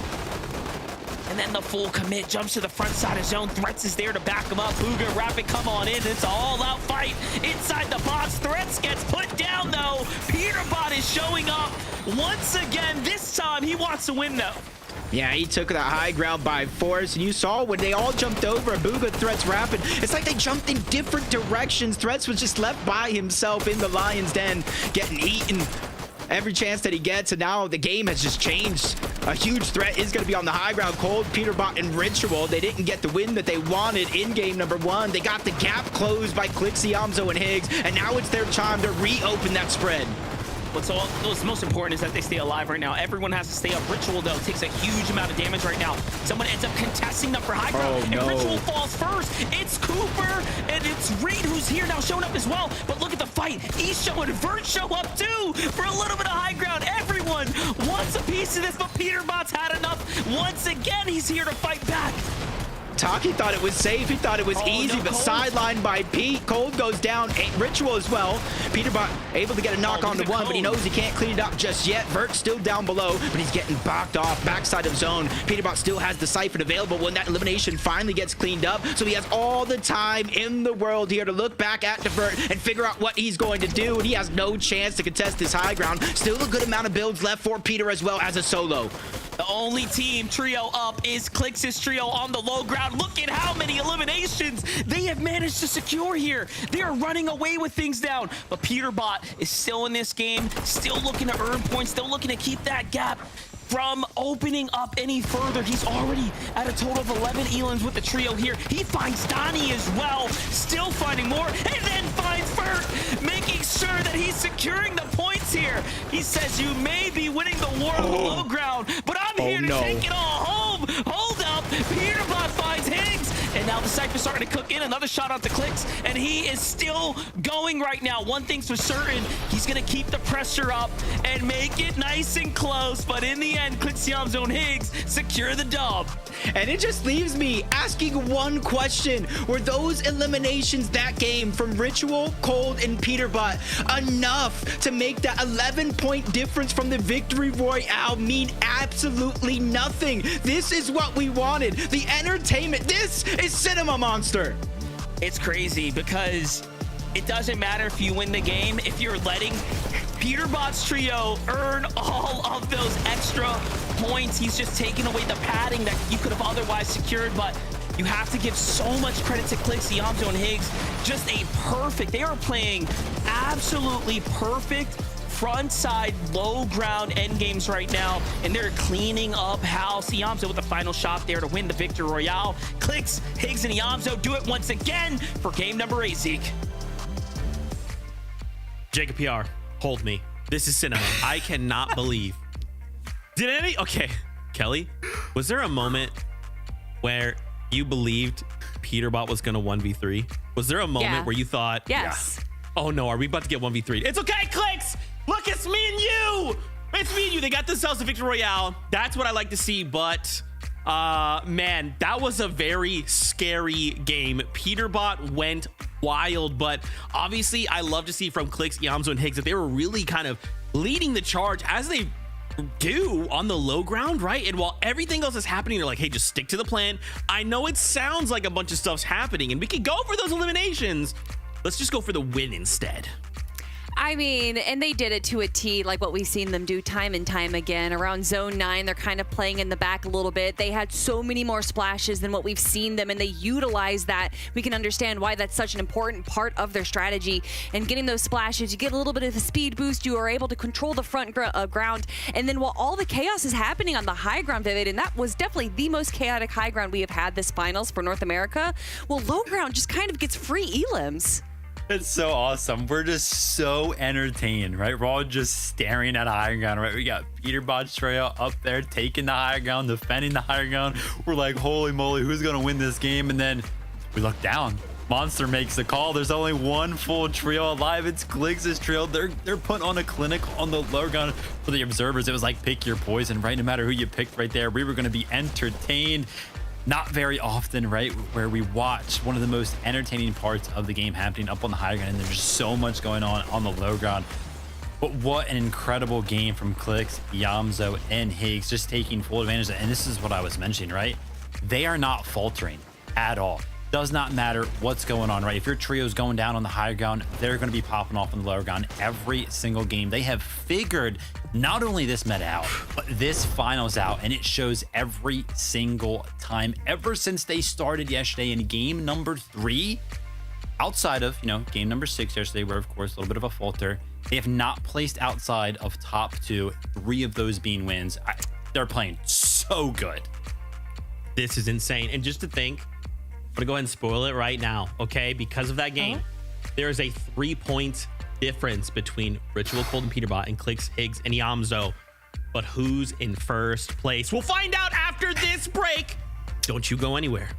And then the full commit jumps to the front side of zone. Threats is there to back him up. Booga, Rapid come on in. It's an all-out fight inside the box. Threats gets put down, though. Peterbot is showing up once again. This time he wants to win though. Yeah, he took that high ground by force, and you saw when they all jumped over, Booga Threats rapid. It's like they jumped in different directions. Threats was just left by himself in the lion's den, getting eaten every chance that he gets, and now the game has just changed. A huge threat is going to be on the high ground. Cold, Peterbot, and Ritual. They didn't get the win that they wanted in game number 1. They got the gap closed by Clixie, Yamzo, and Higgs, and now it's their time to reopen that spread. What's most important is that they stay alive right now. Everyone has to stay up. Ritual, though, takes a huge amount of damage right now. Someone ends up contesting them for high ground, and Ritual falls first. It's Cooper, and it's Reed who's here now, showing up as well. But look at the fight. Isho and Vert show up, too, for a little bit of high ground. Everyone wants a piece of this, but Peterbot's had enough. Once again, he's here to fight back. Taki thought it was safe. He thought it was easy, but sidelined by Pete. Cold goes down. Ritual as well. Peterbot able to get a knock on the one, but he knows he can't clean it up just yet. Vert's still down below, but he's getting boxed off backside of zone. Peterbot still has the siphon available when that elimination finally gets cleaned up, so he has all the time in the world here to look back at the Vert and figure out what he's going to do, and he has no chance to contest this high ground. Still a good amount of builds left for Peter as well as a solo. The only team trio up is Clix's trio on the low ground. Look at how many eliminations they have managed to secure here. They are running away with things down, but Peterbot is still in this game, still looking to earn points, still looking to keep that gap from opening up any further. He's already at a total of 11 elims with the trio here. He finds Donnie as well, still finding more, and then finds Vert, making sure that he's securing the points here. He says, you may be winning the war on the low ground, but I'm here to take it all home. Hold up, Peterbot finds Higgs, and now the Cypher's starting to cook in. Another shot onto Clix, and he is still going right now. One thing's for certain, he's gonna keep the pressure up and make it nice and close, but in the end, Clix, Yamzo, and Higgs secure the dub. And it just leaves me asking one question. Were those eliminations that game from Ritual, Cold, and Peterbot enough to make that 11-point difference from the Victory Royale mean absolutely nothing? This is what we wanted. The entertainment. This is Cinema Monster. It's crazy because it doesn't matter if you win the game if you're letting Peterbot's trio earn all of those extra points. He's just taking away the padding that you could have otherwise secured, but you have to give so much credit to Clixie, Yamzo, and Higgs. Just a perfect, they are playing absolutely perfect front side low ground end games right now, and they're cleaning up house. Yamzo with the final shot there to win the Victory Royale. Clix, Higgs, and Yamzo do it once again for game number 8, Zeke. Jacob PR, hold me. This is cinema. I cannot believe. Okay, Kelly, was there a moment where you believed Peterbot was gonna 1v3? Was there a moment where you thought, yes, oh no, are we about to get 1v3? It's okay, Clix! Look, it's me and you! It's me and you. They got themselves a Victory Royale. That's what I like to see, but man, that was a very scary game. Peterbot went wild, but obviously I love to see from Clix, Yamzo, and Higgs that they were really kind of leading the charge as they do on the low ground, right? And while everything else is happening, they're like, hey, just stick to the plan. I know it sounds like a bunch of stuff's happening and we could go for those eliminations. Let's just go for the win instead. I mean, and they did it to a T, like what we've seen them do time and time again. Around zone 9, they're kind of playing in the back a little bit. They had so many more splashes than what we've seen them, and they utilized that. We can understand why that's such an important part of their strategy. And getting those splashes, you get a little bit of a speed boost. You are able to control the front ground. And then while all the chaos is happening on the high ground, Vivid, and that was definitely the most chaotic high ground we have had this finals for North America, well, low ground just kind of gets free elims. It's so awesome. We're just so entertained, right? We're all just staring at a high ground, right? We got Peterbot's trio up there taking the high ground, defending the high ground. We're like, holy moly, who's going to win this game? And then we look down. Monster makes the call. There's only one full trio alive. It's Clix's trio. They're putting on a clinic on the low ground for the observers. It was like pick your poison, right? No matter who you picked right there, we were going to be entertained. Not very often, right, where we watch one of the most entertaining parts of the game happening up on the high ground, and there's just so much going on the low ground. But what an incredible game from Clix, Yamzo, and Higgs, just taking full advantage of it. And this is what I was mentioning, right? They are not faltering at all. Does not matter what's going on, right? If your trio's going down on the higher ground, they're going to be popping off on the lower ground every single game. They have figured not only this meta out, but this finals out, and it shows every single time ever since they started yesterday in game number 3. Outside of, game number 6 yesterday, where of course a little bit of a falter, they have not placed outside of top 2, 3 of those being wins. They're playing so good. This is insane. And just to think, I'm gonna go ahead and spoil it right now, okay? Because of that game, there is a 3-point difference between Ritual, Cold, and Peterbot, and Clicks, Higgs, and Yamzo. But who's in first place? We'll find out after this break. Don't you go anywhere.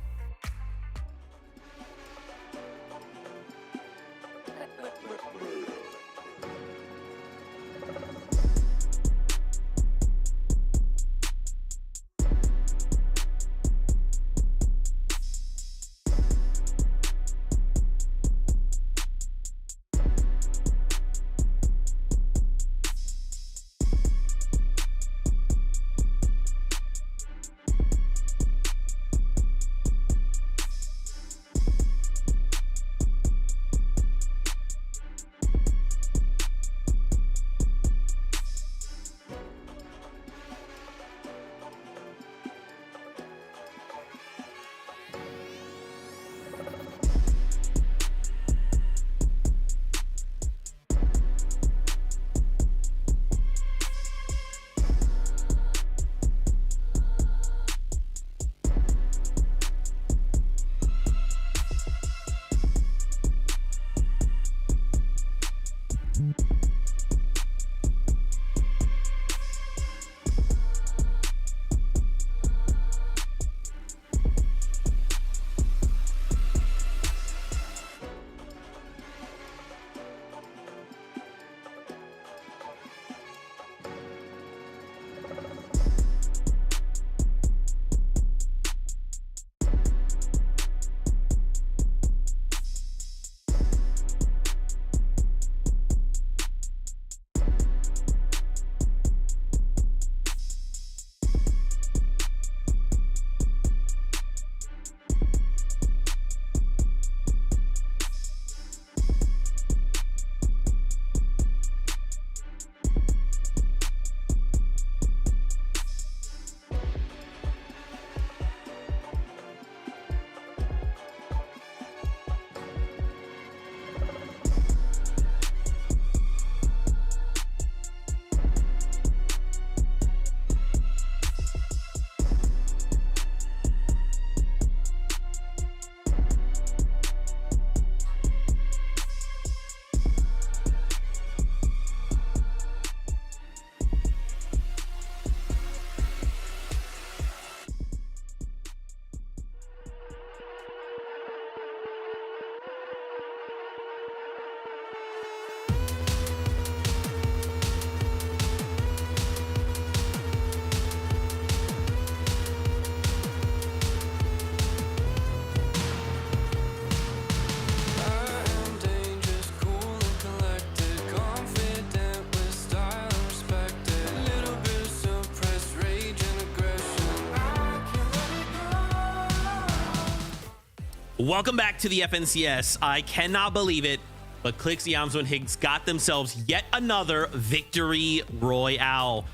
Welcome back to the FNCS. I cannot believe it, but Clicks, Yamzo, and Higgs got themselves yet another victory royale.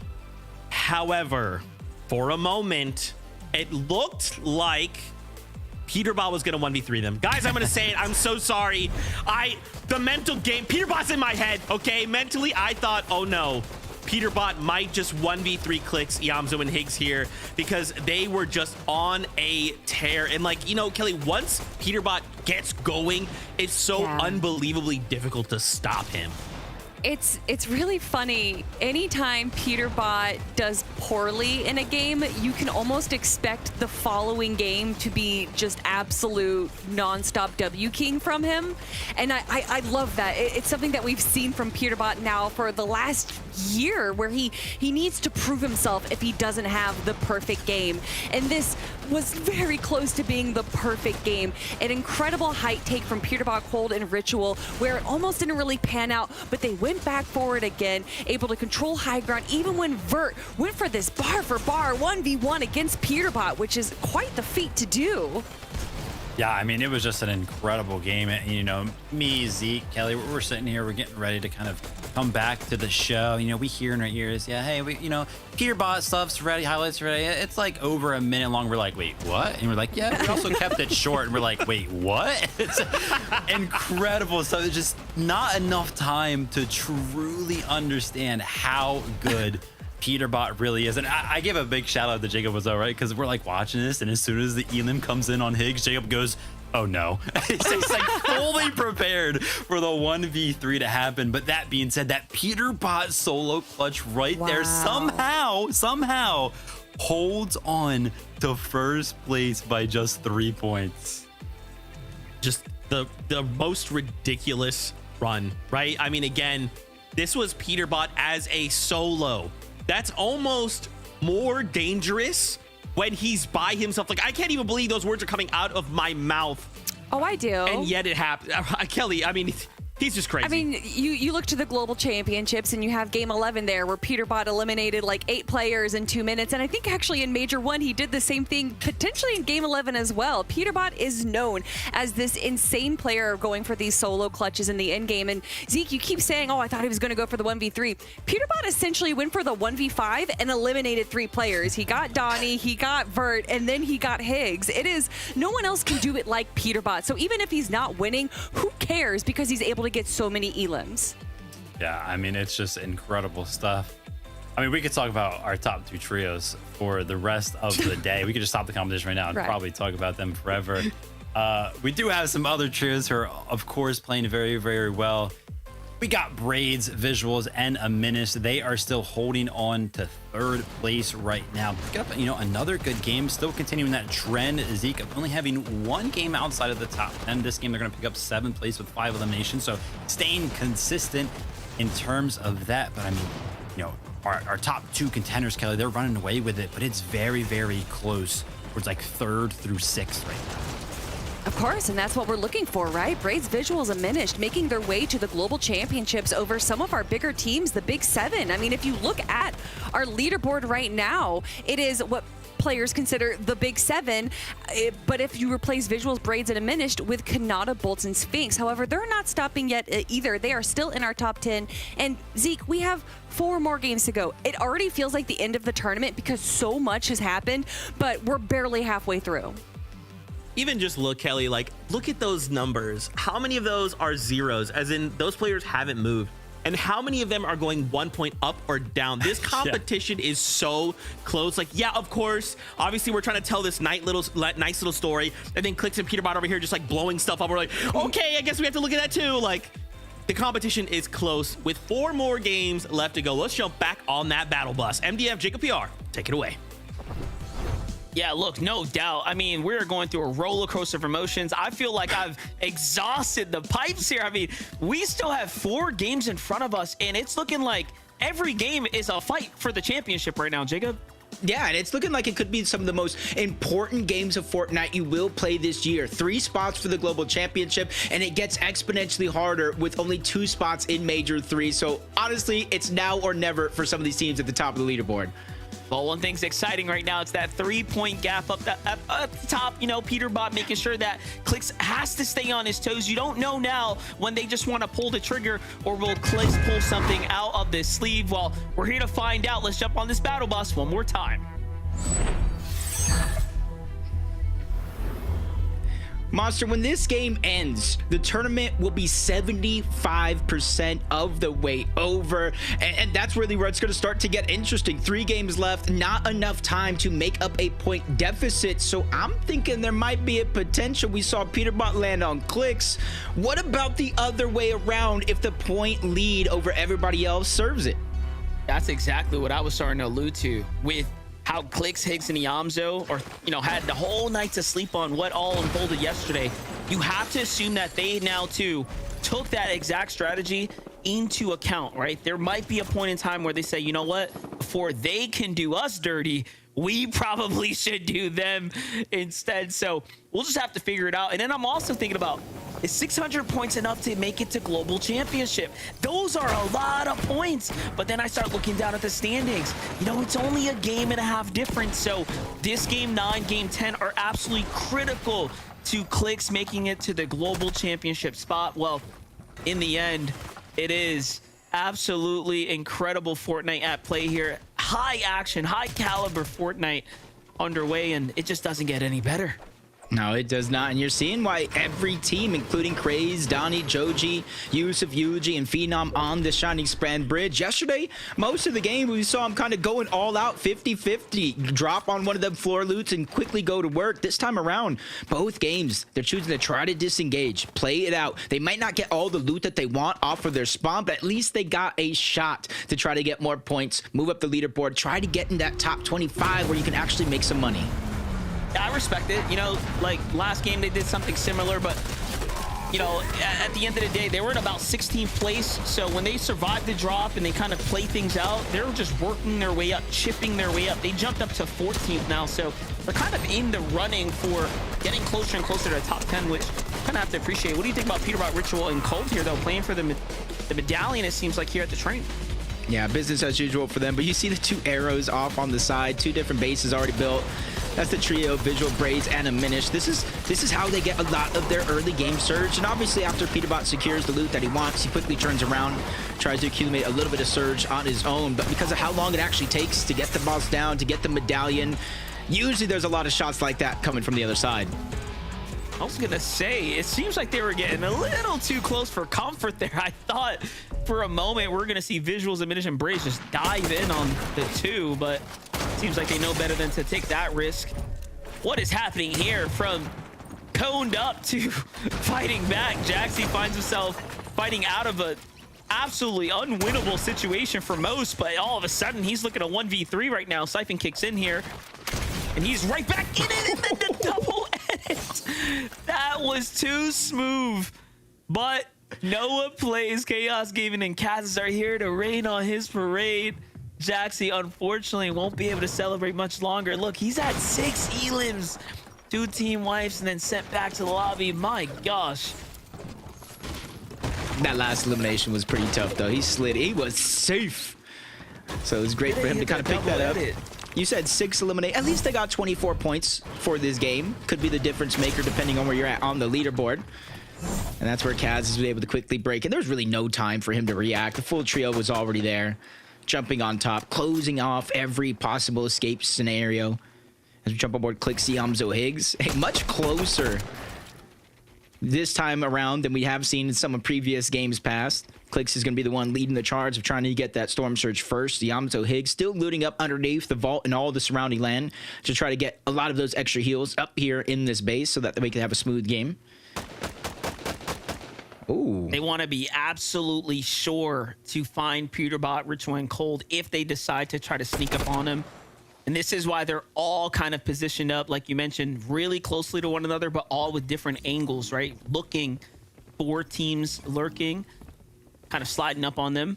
However, for a moment, it looked like Peterbot was going to 1v3 them. Guys, I'm going to say it. I'm so sorry. The mental game, Peterbot's in my head, okay? Mentally, I thought, oh no, Peterbot might just 1v3 Clicks, Yamzo, and Higgs here because they were just on a tear. And like, Kelly, once Peterbot gets going, it's so unbelievably difficult to stop him. It's really funny. Anytime Peterbot does poorly in a game, you can almost expect the following game to be just absolute nonstop W king from him. And I love that. It's something that we've seen from Peterbot now for the last year, where he needs to prove himself if he doesn't have the perfect game. And this was very close to being the perfect game. An incredible height take from Peterbot, Cold, and Ritual, where it almost didn't really pan out, but they went back forward again, able to control high ground, even when Vert went for this bar for bar 1v1 against Peterbot, which is quite the feat to do. Yeah, I mean, it was just an incredible game. And, you know, me, Zeke, Kelly, we're sitting here, we're getting ready to kind of come back to the show. You know, we hear in our ears, yeah, hey, Peterbot stuff's ready, highlights ready. It's like over a minute long. We're like, wait, what? And we're like, yeah, we also kept it short. And we're like, wait, what? It's incredible stuff. It's just not enough time to truly understand how good Peterbot really is. And I give a big shout out to Jacob Wazzo, right? Because we're like watching this, and as soon as the Elim comes in on Higgs, Jacob goes, oh no. He's like fully prepared for the 1v3 to happen. But that being said, that Peterbot solo clutch right there somehow holds on to first place by just 3 points. Just the most ridiculous run, right? I mean, again, this was Peterbot as a solo. That's almost more dangerous when he's by himself. Like, I can't even believe those words are coming out of my mouth. Oh, I do. And yet it happened. Kelly, I mean, he's just crazy. I mean, you look to the global championships and you have game 11 there where Peterbot eliminated like 8 players in 2 minutes. And I think actually in Major 1, he did the same thing potentially in game 11 as well. Peterbot is known as this insane player going for these solo clutches in the end game. And Zeke, you keep saying, oh, I thought he was going to go for the 1v3. Peterbot essentially went for the 1v5 and eliminated 3 players. He got Donnie, he got Vert, and then he got Higgs. No one else can do it like Peterbot. So even if he's not winning, who cares? Because he's able to get so many elims. Yeah, I mean, it's just incredible stuff. I mean, we could talk about our top 2 trios for the rest of the day. We could just stop the competition right now and probably talk about them forever. We do have some other trios who are, of course, playing very, very well. We got Braids, Visuals, and a Menace. They are still holding on to 3rd place right now. Pick up, another good game. Still continuing that trend. Zeke only having 1 game outside of the top 10. This game, they're going to pick up 7th place with 5 eliminations. So staying consistent in terms of that. But I mean, our top 2 contenders, Kelly, they're running away with it. But it's very, very close. It's like 3rd through 6th right now. Of course, and that's what we're looking for, right? Braids, Visuals, and Minished making their way to the global championships over some of our bigger teams, the Big 7. I mean, if you look at our leaderboard right now, it is what players consider the Big 7, but if you replace Visuals, Braids, and Diminished with Kanata, Bolts, and Sphinx, however, they're not stopping yet either. They are still in our top 10. And Zeke, we have 4 more games to go. It already feels like the end of the tournament because so much has happened, but we're barely halfway through. Even just look, Kelly, like, look at those numbers. How many of those are zeros, as in those players haven't moved? And how many of them are going 1 point up or down? This competition is so close. Like, yeah, of course, obviously we're trying to tell this nice little story, and then Clicks and Peterbot over here just like blowing stuff up. We're like, okay, I guess we have to look at that too. Like, the competition is close with 4 more games left to go. Let's jump back on that battle bus. MDF, Jacob PR, take it away. Yeah, look, no doubt. I mean, we're going through a roller coaster of emotions. I feel like I've exhausted the pipes here. I mean, we still have 4 games in front of us, and it's looking like every game is a fight for the championship right now, Jacob. Yeah, and it's looking like it could be some of the most important games of Fortnite you will play this year. 3 spots for the global championship, and it gets exponentially harder with only 2 spots in Major 3. So honestly, it's now or never for some of these teams at the top of the leaderboard. Well, one thing's exciting right now. It's that 3-point gap up the top. Peterbot making sure that Clicks has to stay on his toes. You don't know now when they just want to pull the trigger, or will Clicks pull something out of the sleeve? Well, we're here to find out. Let's jump on this battle bus one more time. Monster, when this game ends, the tournament will be 75% of the way over. And that's really where it's going to start to get interesting. 3 games left, not enough time to make up a point deficit. So I'm thinking there might be a potential. We saw Peterbot land on Clicks. What about the other way around if the point lead over everybody else serves it? That's exactly what I was starting to allude to with how Clicks, Higgs, and Iamzo had the whole night to sleep on what all unfolded yesterday. You have to assume that they now too took that exact strategy into account, right? There might be a point in time where they say, you know what, before they can do us dirty, we probably should do them instead. So we'll just have to figure it out. And then I'm also thinking about, is 600 points enough to make it to global championship? Those are a lot of points. But then I start looking down at the standings. It's only a game and a half difference. So this game 9, game 10 are absolutely critical to Clicks making it to the global championship spot. Well, in the end, it is absolutely incredible Fortnite at play here. High action, high caliber Fortnite underway, and it just doesn't get any better. No, it does not. And you're seeing why every team, including Craze, Donnie, Joji, Yusuf, Yuji, and Phenom on the Shining Span Bridge. Yesterday, most of the game, we saw him kind of going all out 50-50, drop on one of them floor loots and quickly go to work. This time around, both games, they're choosing to try to disengage, play it out. They might not get all the loot that they want off of their spawn, but at least they got a shot to try to get more points, move up the leaderboard, try to get in that top 25 where you can actually make some money. I respect it. You know, like last game they did something similar, but you know, at the end of the day, they were in about 16th place. So when they survived the drop and they kind of play things out, they were just working their way up, chipping their way up. They jumped up to 14th now, so they're kind of in the running for getting closer and closer to the top 10, which I kind of have to appreciate. What do you think about Peterbot, Ritual, and Cold here, though, playing for the medallion, it seems like, here at the train? Yeah, business as usual for them. But you see the two arrows off on the side, two different bases already built. That's the trio, Visual, Braids, and a Minish. This is how they get a lot of their early game surge. And obviously, after Peterbot secures the loot that he wants, he quickly turns around, tries to accumulate a little bit of surge on his own. But because of how long it actually takes to get the boss down, to get the medallion, usually there's a lot of shots like that coming from the other side. I was gonna say, it seems like they were getting a little too close for comfort there. I thought for a moment we're gonna see Visuals, and Minish, and Braids just dive in on the two, but seems like they know better than to take that risk. What is happening here from coned up to fighting back? Jaxie finds himself fighting out of a absolutely unwinnable situation for most, but all of a sudden he's looking at 1v3 right now. Siphon kicks in here and he's right back in it, and then the double edit. That was too smooth, but Noah plays. Chaos Gaming and Kazs are here to rain on his parade. Jaxie, unfortunately, won't be able to celebrate much longer. Look, he's at 6 elims, 2 team wipes, and then sent back to the lobby. My gosh. That last elimination was pretty tough, though. He slid. He was safe. So it was great for him to kind of pick that up. You said 6 eliminate. At least they got 24 points for this game. Could be the difference maker depending on where you're at on the leaderboard. And that's where Kaz was able to quickly break. And there was really no time for him to react. The full trio was already there, jumping on top, closing off every possible escape scenario. As we jump aboard Click Yamzo Higgs, hey, much closer this time around than we have seen in some of previous games past. Clicks is going to be the one leading the charge of trying to get that Storm Surge first. Yamzo Higgs still looting up underneath the vault and all the surrounding land to try to get a lot of those extra heals up here in this base so that we can have a smooth game. Ooh. They want to be absolutely sure to find Peterbot, Ritual, and Cold if they decide to try to sneak up on him. And this is why they're all kind of positioned up, like you mentioned, really closely to one another, but all with different angles, right? Looking for teams lurking, kind of sliding up on them.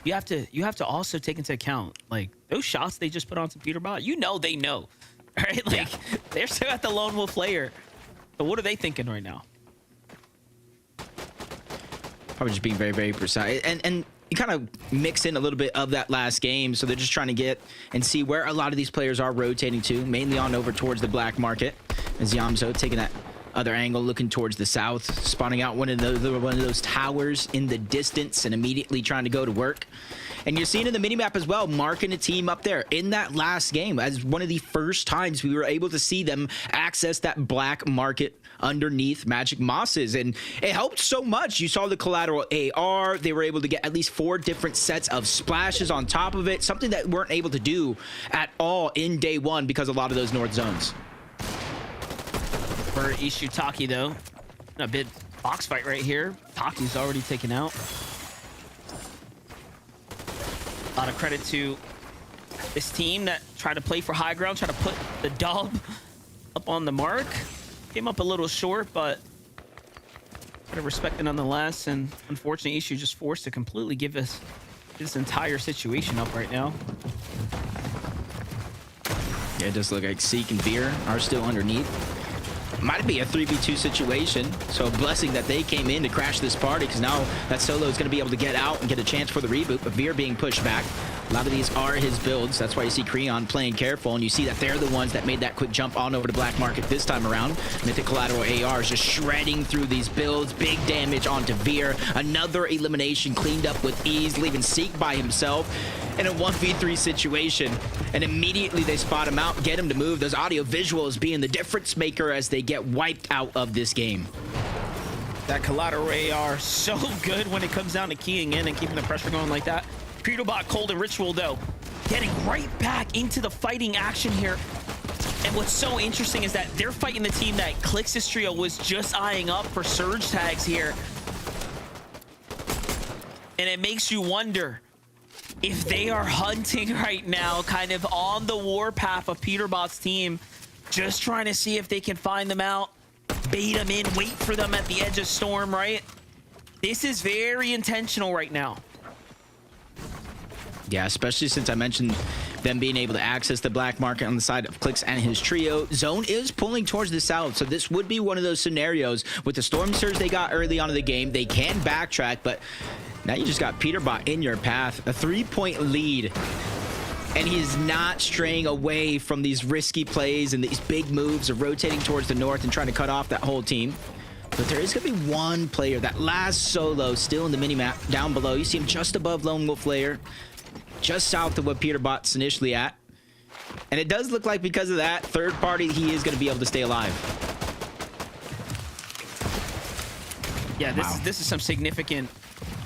You have to also take into account, like, those shots they just put on to Peterbot, you know they know, right? Like, they're still at the Lone Wolf layer. But what are they thinking right now? Probably just being very, very precise. And you kind of mix in a little bit of that last game, so they're just trying to get and see where a lot of these players are rotating to, mainly on over towards the black market. As Yamzo taking that other angle, looking towards the south, spotting out one of those towers in the distance and immediately trying to go to work. And you're seeing in the minimap as well, marking a team up there in that last game as one of the first times we were able to see them access that black market underneath Magic Mosses. And it helped so much. You saw the collateral AR. They were able to get at least 4 different sets of splashes on top of it, something that weren't able to do at all in day one because of a lot of those north zones. For Ishu Taki, though, a bit box fight right here. Taki's already taken out. A lot of credit to this team that tried to play for high ground, try to put the dub up on the mark. Came up a little short, but gotta respect it nonetheless. And unfortunately, Ishu just forced to completely give us this entire situation up right now. Yeah, it does look like Seek and Veer are still underneath. Might be a 3v2 situation, so a blessing that they came in to crash this party, because now that Solo is going to be able to get out and get a chance for the reboot, but Veer being pushed back. A lot of these are his builds. That's why you see Creon playing careful, and you see that they're the ones that made that quick jump on over to Black Market this time around. Mythic Collateral AR is just shredding through these builds. Big damage onto Veer. Another elimination cleaned up with ease, leaving Seek by himself in a 1v3 situation. And immediately they spot him out, get him to move. Those audio visuals being the difference maker as they get wiped out of this game. That Collateral AR, so good when it comes down to keying in and keeping the pressure going like that. Peterbot, Cold, and Ritual, though, getting right back into the fighting action here. And what's so interesting is that they're fighting the team that Clix's trio was just eyeing up for surge tags here. And it makes you wonder if they are hunting right now, kind of on the warpath of Peterbot's team, just trying to see if they can find them out, bait them in, wait for them at the edge of Storm, right? This is very intentional right now. Yeah, especially since I mentioned them being able to access the Black Market on the side of Clix and his trio. Zone is pulling towards the south, so this would be one of those scenarios with the Storm Surge they got early on in the game. They can backtrack, but now you just got Peterbot in your path. A 3-point lead, and he's not straying away from these risky plays and these big moves of rotating towards the north and trying to cut off that whole team. But there is going to be one player, that last solo, still in the minimap down below. You see him just above Lone Wolf Lair, just south of what Peterbot's initially at. And it does look like because of that third party, he is going to be able to stay alive. Yeah, this is some significant,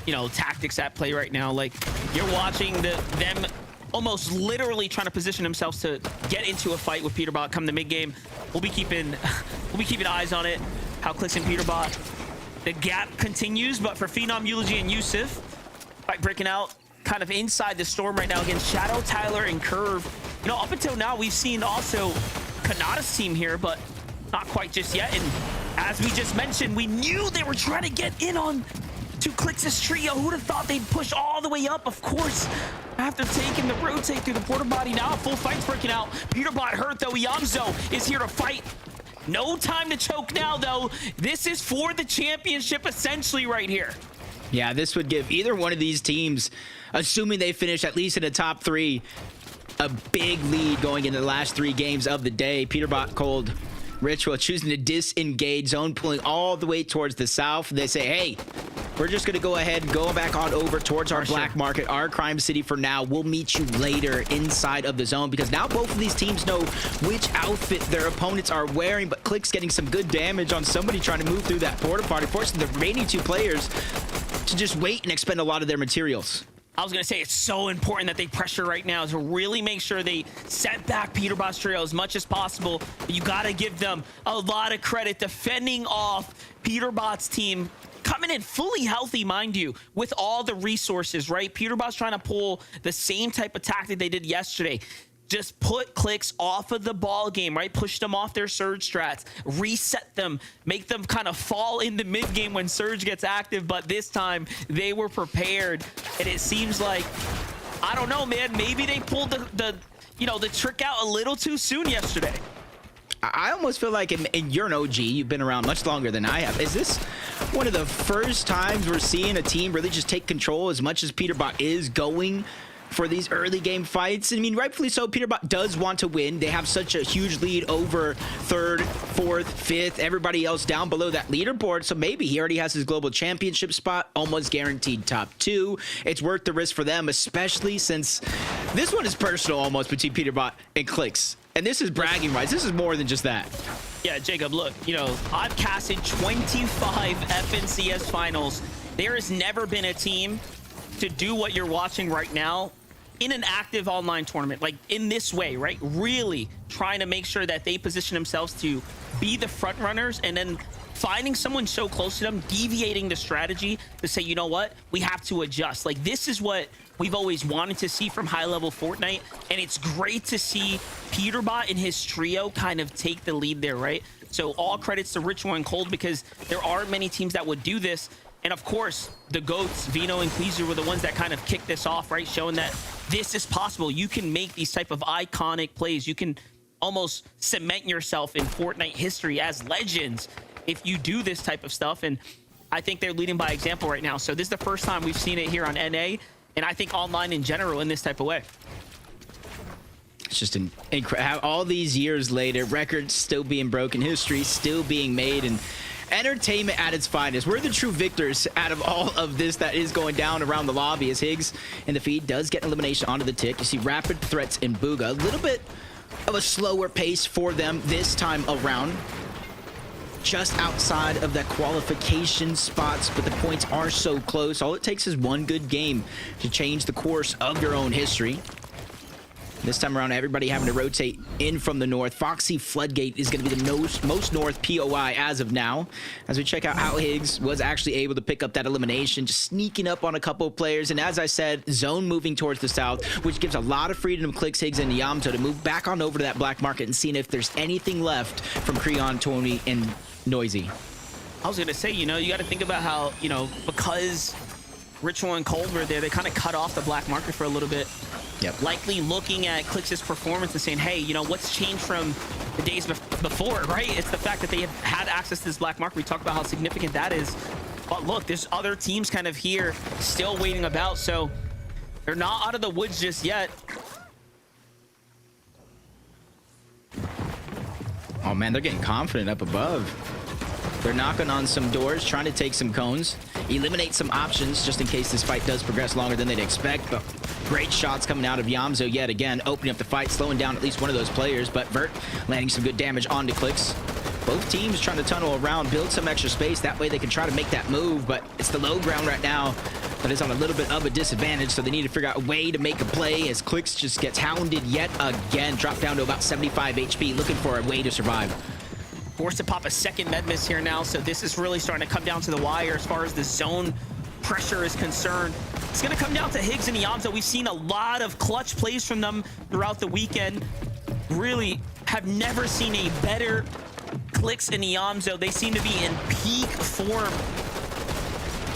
you know, tactics at play right now. Like, you're watching them almost literally trying to position themselves to get into a fight with Peterbot come the mid game. We'll be keeping eyes on it. How Clix and Peterbot, the gap continues, but for Phenom, Eulogy, and Yusuf, fight breaking out kind of inside the Storm right now against Shadow, Tyler, and Curve. You know, up until now, we've seen also Kanata's team here, but not quite just yet. And as we just mentioned, we knew they were trying to get in on to Clix's trio. Who'd have thought they'd push all the way up? Of course, after taking the rotate through the porta body, now a full fight's breaking out. Peterbot hurt, though. Yamzo is here to fight. No time to choke now, though. This is for the championship, essentially, right here. Yeah, this would give either one of these teams, assuming they finish at least in the top 3, a big lead going into the last 3 games of the day. Peterbot, Cold, Ritual choosing to disengage. Zone pulling all the way towards the south. They say, hey, we're just going to go ahead and go back on over towards our Black Market, our crime city for now. We'll meet you later inside of the zone, because now both of these teams know which outfit their opponents are wearing. But Clix getting some good damage on somebody trying to move through that porta potty, forcing the remaining 2 players to just wait and expend a lot of their materials. I was going to say, it's so important that they pressure right now to really make sure they set back Peterbot's trio as much as possible. But you got to give them a lot of credit defending off Peterbot's team, coming in fully healthy, mind you, with all the resources, right? Peterbot's trying to pull the same type of tactic they did yesterday. Just put Clix off of the ball game, right? Push them off their Surge strats, reset them, make them kind of fall in the mid game when Surge gets active. But this time they were prepared, and it seems like, I don't know, man, maybe they pulled the trick out a little too soon yesterday. I almost feel like, and you're an OG, you've been around much longer than I have. Is this one of the first times we're seeing a team really just take control as much as Peterbot is going for these early game fights? I mean, rightfully so, Peterbot does want to win. They have such a huge lead over 3rd, 4th, 5th, everybody else down below that leaderboard. So maybe he already has his global championship spot, almost guaranteed top 2. It's worth the risk for them, especially since this one is personal almost between Peterbot and Clix. And this is bragging rights. This is more than just that. Yeah, Jacob, look, you know, I've casted 25 FNCS finals. There has never been a team to do what you're watching right now in an active online tournament, like in this way, right? Really trying to make sure that they position themselves to be the front runners, and then finding someone so close to them, deviating the strategy to say, you know what, we have to adjust. Like, this is what we've always wanted to see from high-level Fortnite, and it's great to see Peterbot and his trio kind of take the lead there, right? So all credits to Ritual and Cold, because there aren't many teams that would do this. And of course, the GOATs, Vino and Queezer, were the ones that kind of kicked this off, right? Showing that this is possible. You can make these type of iconic plays. You can almost cement yourself in Fortnite history as legends if you do this type of stuff. And I think they're leading by example right now. So this is the first time we've seen it here on NA. and I think online in general in this type of way. It's just an incredible. All these years later, records still being broken, history still being made, and entertainment at its finest. We're the true victors out of all of this that is going down around the lobby, as Higgs in the feed does get an elimination onto the tick. You see rapid threats in Booga. A little bit of a slower pace for them this time around. Just outside of the qualification spots, but the points are so close. All it takes is one good game to change the course of your own history. This time around, everybody having to rotate in from the north. Foxy Floodgate is going to be the most north POI as of now. As we check out how Higgs was actually able to pick up that elimination, just sneaking up on a couple of players. And as I said, zone moving towards the south, which gives a lot of freedom to Clicks, Higgs, and Yamto to move back on over to that black market and seeing if there's anything left from Creon, Tony, and Noisy. I was going to say, you know, you got to think about how, you know, because Ritual and Cold were there, they kind of cut off the black market for a little bit. Yep. Likely looking at Clix's performance and saying, hey, you know, what's changed from the days before, right? It's the fact that they have had access to this black market. We talked about how significant that is. But look, there's other teams kind of here still waiting about, so they're not out of the woods just yet. Oh man, they're getting confident up above. They're knocking on some doors, trying to take some cones, eliminate some options just in case this fight does progress longer than they'd expect. But great shots coming out of Yamzo yet again, opening up the fight, slowing down at least one of those players. But Vert landing some good damage onto Clicks. Both teams trying to tunnel around, build some extra space. That way they can try to make that move, but it's the low ground right now that is on a little bit of a disadvantage, so they need to figure out a way to make a play as Clicks just gets hounded yet again. Dropped down to about 75 HP, looking for a way to survive. Forced to pop a second med miss here now, so this is really starting to come down to the wire as far as the zone pressure is concerned. It's going to come down to Higgs and Yamza. We've seen a lot of clutch plays from them throughout the weekend. Really have never seen a better Clicks and Yamzo. They seem to be in peak form.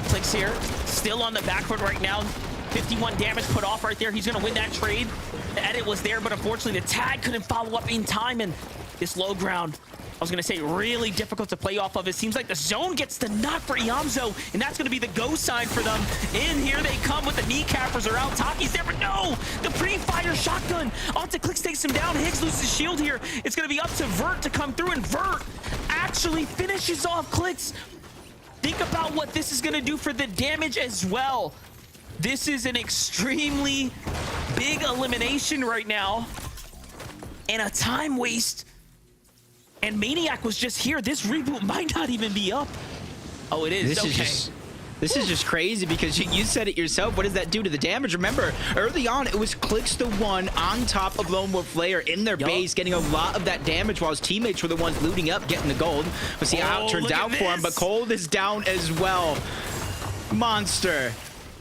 Clicks here, still on the back foot right now. 51 damage put off right there. He's going to win that trade. The edit was there, but unfortunately the tag couldn't follow up in time, and this low ground, I was going to say, really difficult to play off of. It seems like the zone gets the knock for Yamzo, and that's going to be the go sign for them. In here they come with the kneecappers are out. Taki's there, but no! The pre-fire shotgun onto Clicks takes him down. Higgs loses shield here. It's going to be up to Vert to come through, and Vert actually finishes off Clicks. Think about what this is going to do for the damage as well. This is an extremely big elimination right now, and a time waste. And Maniac was just here. This reboot might not even be up. Oh, it is. This is just crazy because you said it yourself. What does that do to the damage? Remember, early on, it was Clicks the one on top of Lone Wolf Lair in their base, getting a lot of that damage while his teammates were the ones looting up, getting the gold. We'll see how it turns out for him, but Cold is down as well. Monster.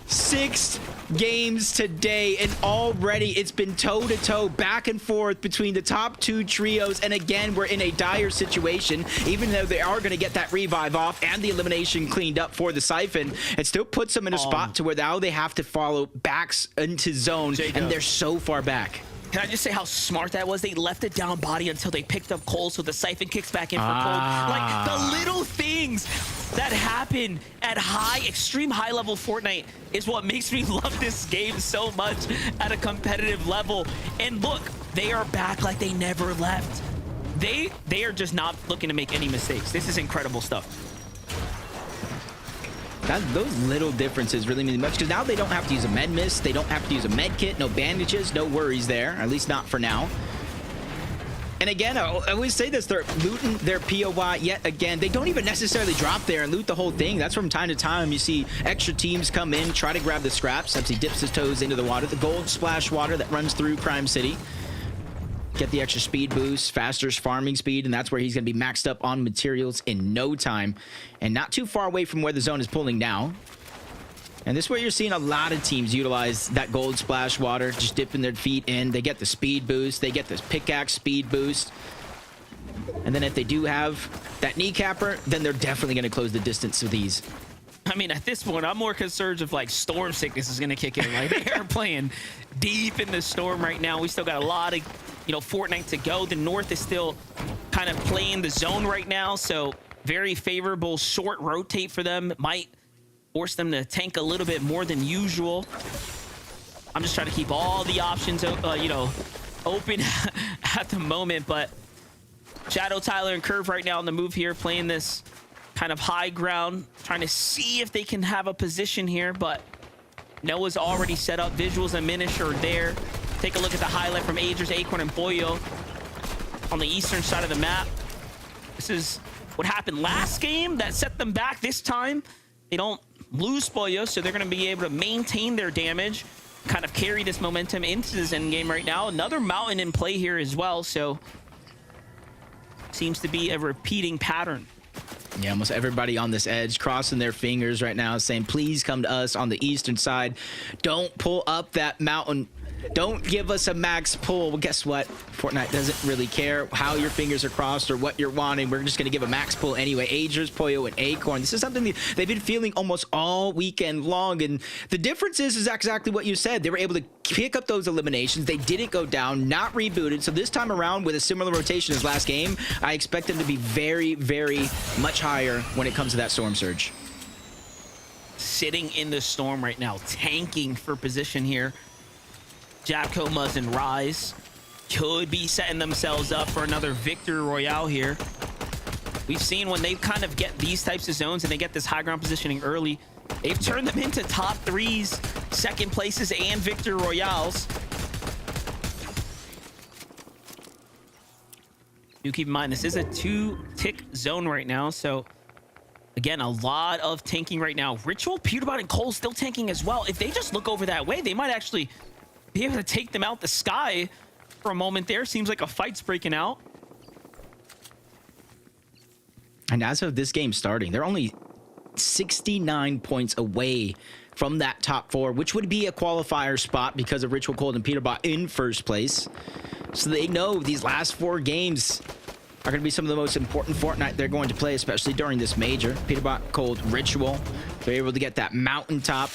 6 games today, and already it's been toe-to-toe, back and forth between the top 2 trios, and again, we're in a dire situation. Even though they are going to get that revive off and the elimination cleaned up for the Siphon, it still puts them in a spot to where now they have to follow backs into zone, and they're so far back. Can I just say how smart that was? They left it down body until they picked up Cole, so the Siphon kicks back in for Cole. Like, the little things that happen at extreme high-level Fortnite is what makes me love this game so much at a competitive level. And look, they are back like they never left. They are just not looking to make any mistakes. This is incredible stuff. Those little differences really mean much, because now they don't have to use a med miss, they don't have to use a med kit, no bandages, no worries there, at least not for now. And again, I always say this, they're looting their POI yet again. They don't even necessarily drop there and loot the whole thing. That's from time to time you see extra teams come in, try to grab the scraps. As he dips his toes into the water, the gold splash water that runs through Crime City. Get the extra speed boost, faster farming speed, and that's where he's going to be maxed up on materials in no time. And not too far away from where the zone is pulling now. And this is where you're seeing a lot of teams utilize that gold splash water, just dipping their feet in. They get the speed boost, they get this pickaxe speed boost. And then if they do have that kneecapper, then they're definitely going to close the distance with these. I mean, at this point, I'm more concerned if, like, storm sickness is going to kick in. Like, they are playing deep in the storm right now. We still got a lot of, Fortnite to go. The North is still kind of playing the zone right now, so very favorable short rotate for them. Might force them to tank a little bit more than usual. I'm just trying to keep all the options, you know, open at the moment. But Shadow, Tyler, and Curve right now on the move here, playing this kind of high ground, trying to see if they can have a position here. But Noah's already set up. Visuals and Minish are there. Take a look at the highlight from Agers, Acorn, and Boyo on the eastern side of the map. This is what happened last game that set them back. This time, they don't lose Boyo, so they're going to be able to maintain their damage, kind of carry this momentum into this end game right now. Another mountain in play here as well, so seems to be a repeating pattern. Yeah, almost everybody on this edge crossing their fingers right now, saying, please come to us on the eastern side. Don't pull up that mountain. Don't give us a max pull. Well, guess what? Fortnite doesn't really care how your fingers are crossed or what you're wanting. We're just going to give a max pull anyway. Agers, Poyo, and Acorn. This is something they've been feeling almost all weekend long. And the difference is exactly what you said. They were able to pick up those eliminations. They didn't go down, not rebooted. So this time around, with a similar rotation as last game, I expect them to be very, very much higher when it comes to that Storm Surge. Sitting in the storm right now, tanking for position here. Japco, Muzz, and Rise could be setting themselves up for another victory royale here. We've seen when they kind of get these types of zones and they get this high ground positioning early, they've turned them into top threes, second places, and victory royales. Do keep in mind, this is a 2-tick zone right now, so again, a lot of tanking right now. Ritual, Peterbot, and Cole still tanking as well. If they just look over that way, they might actually be able to take them out the sky for a moment there. Seems like a fight's breaking out. And as of this game starting, they're only 69 points away from that top 4, which would be a qualifier spot because of Ritual, Cold, and Peterbot in first place. So they know these last 4 games are going to be some of the most important Fortnite they're going to play, especially during this major. Peterbot, Cold, Ritual. They're able to get that mountaintop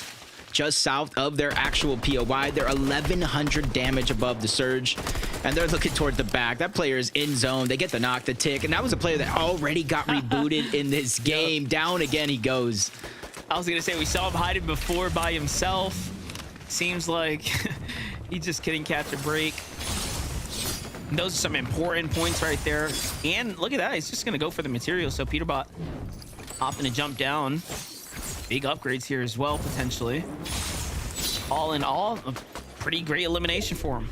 just south of their actual POI. They're 1,100 damage above the Surge, and they're looking toward the back. That player is in zone. They get the knock, the tick, and that was a player that already got rebooted in this game. Down again he goes. I was going to say, we saw him hiding before by himself. Seems like he just couldn't catch a break. And those are some important points right there. And look at that. He's just going to go for the material. So Peterbot opting to jump down. Big upgrades here as well, potentially. All in all, a pretty great elimination for him.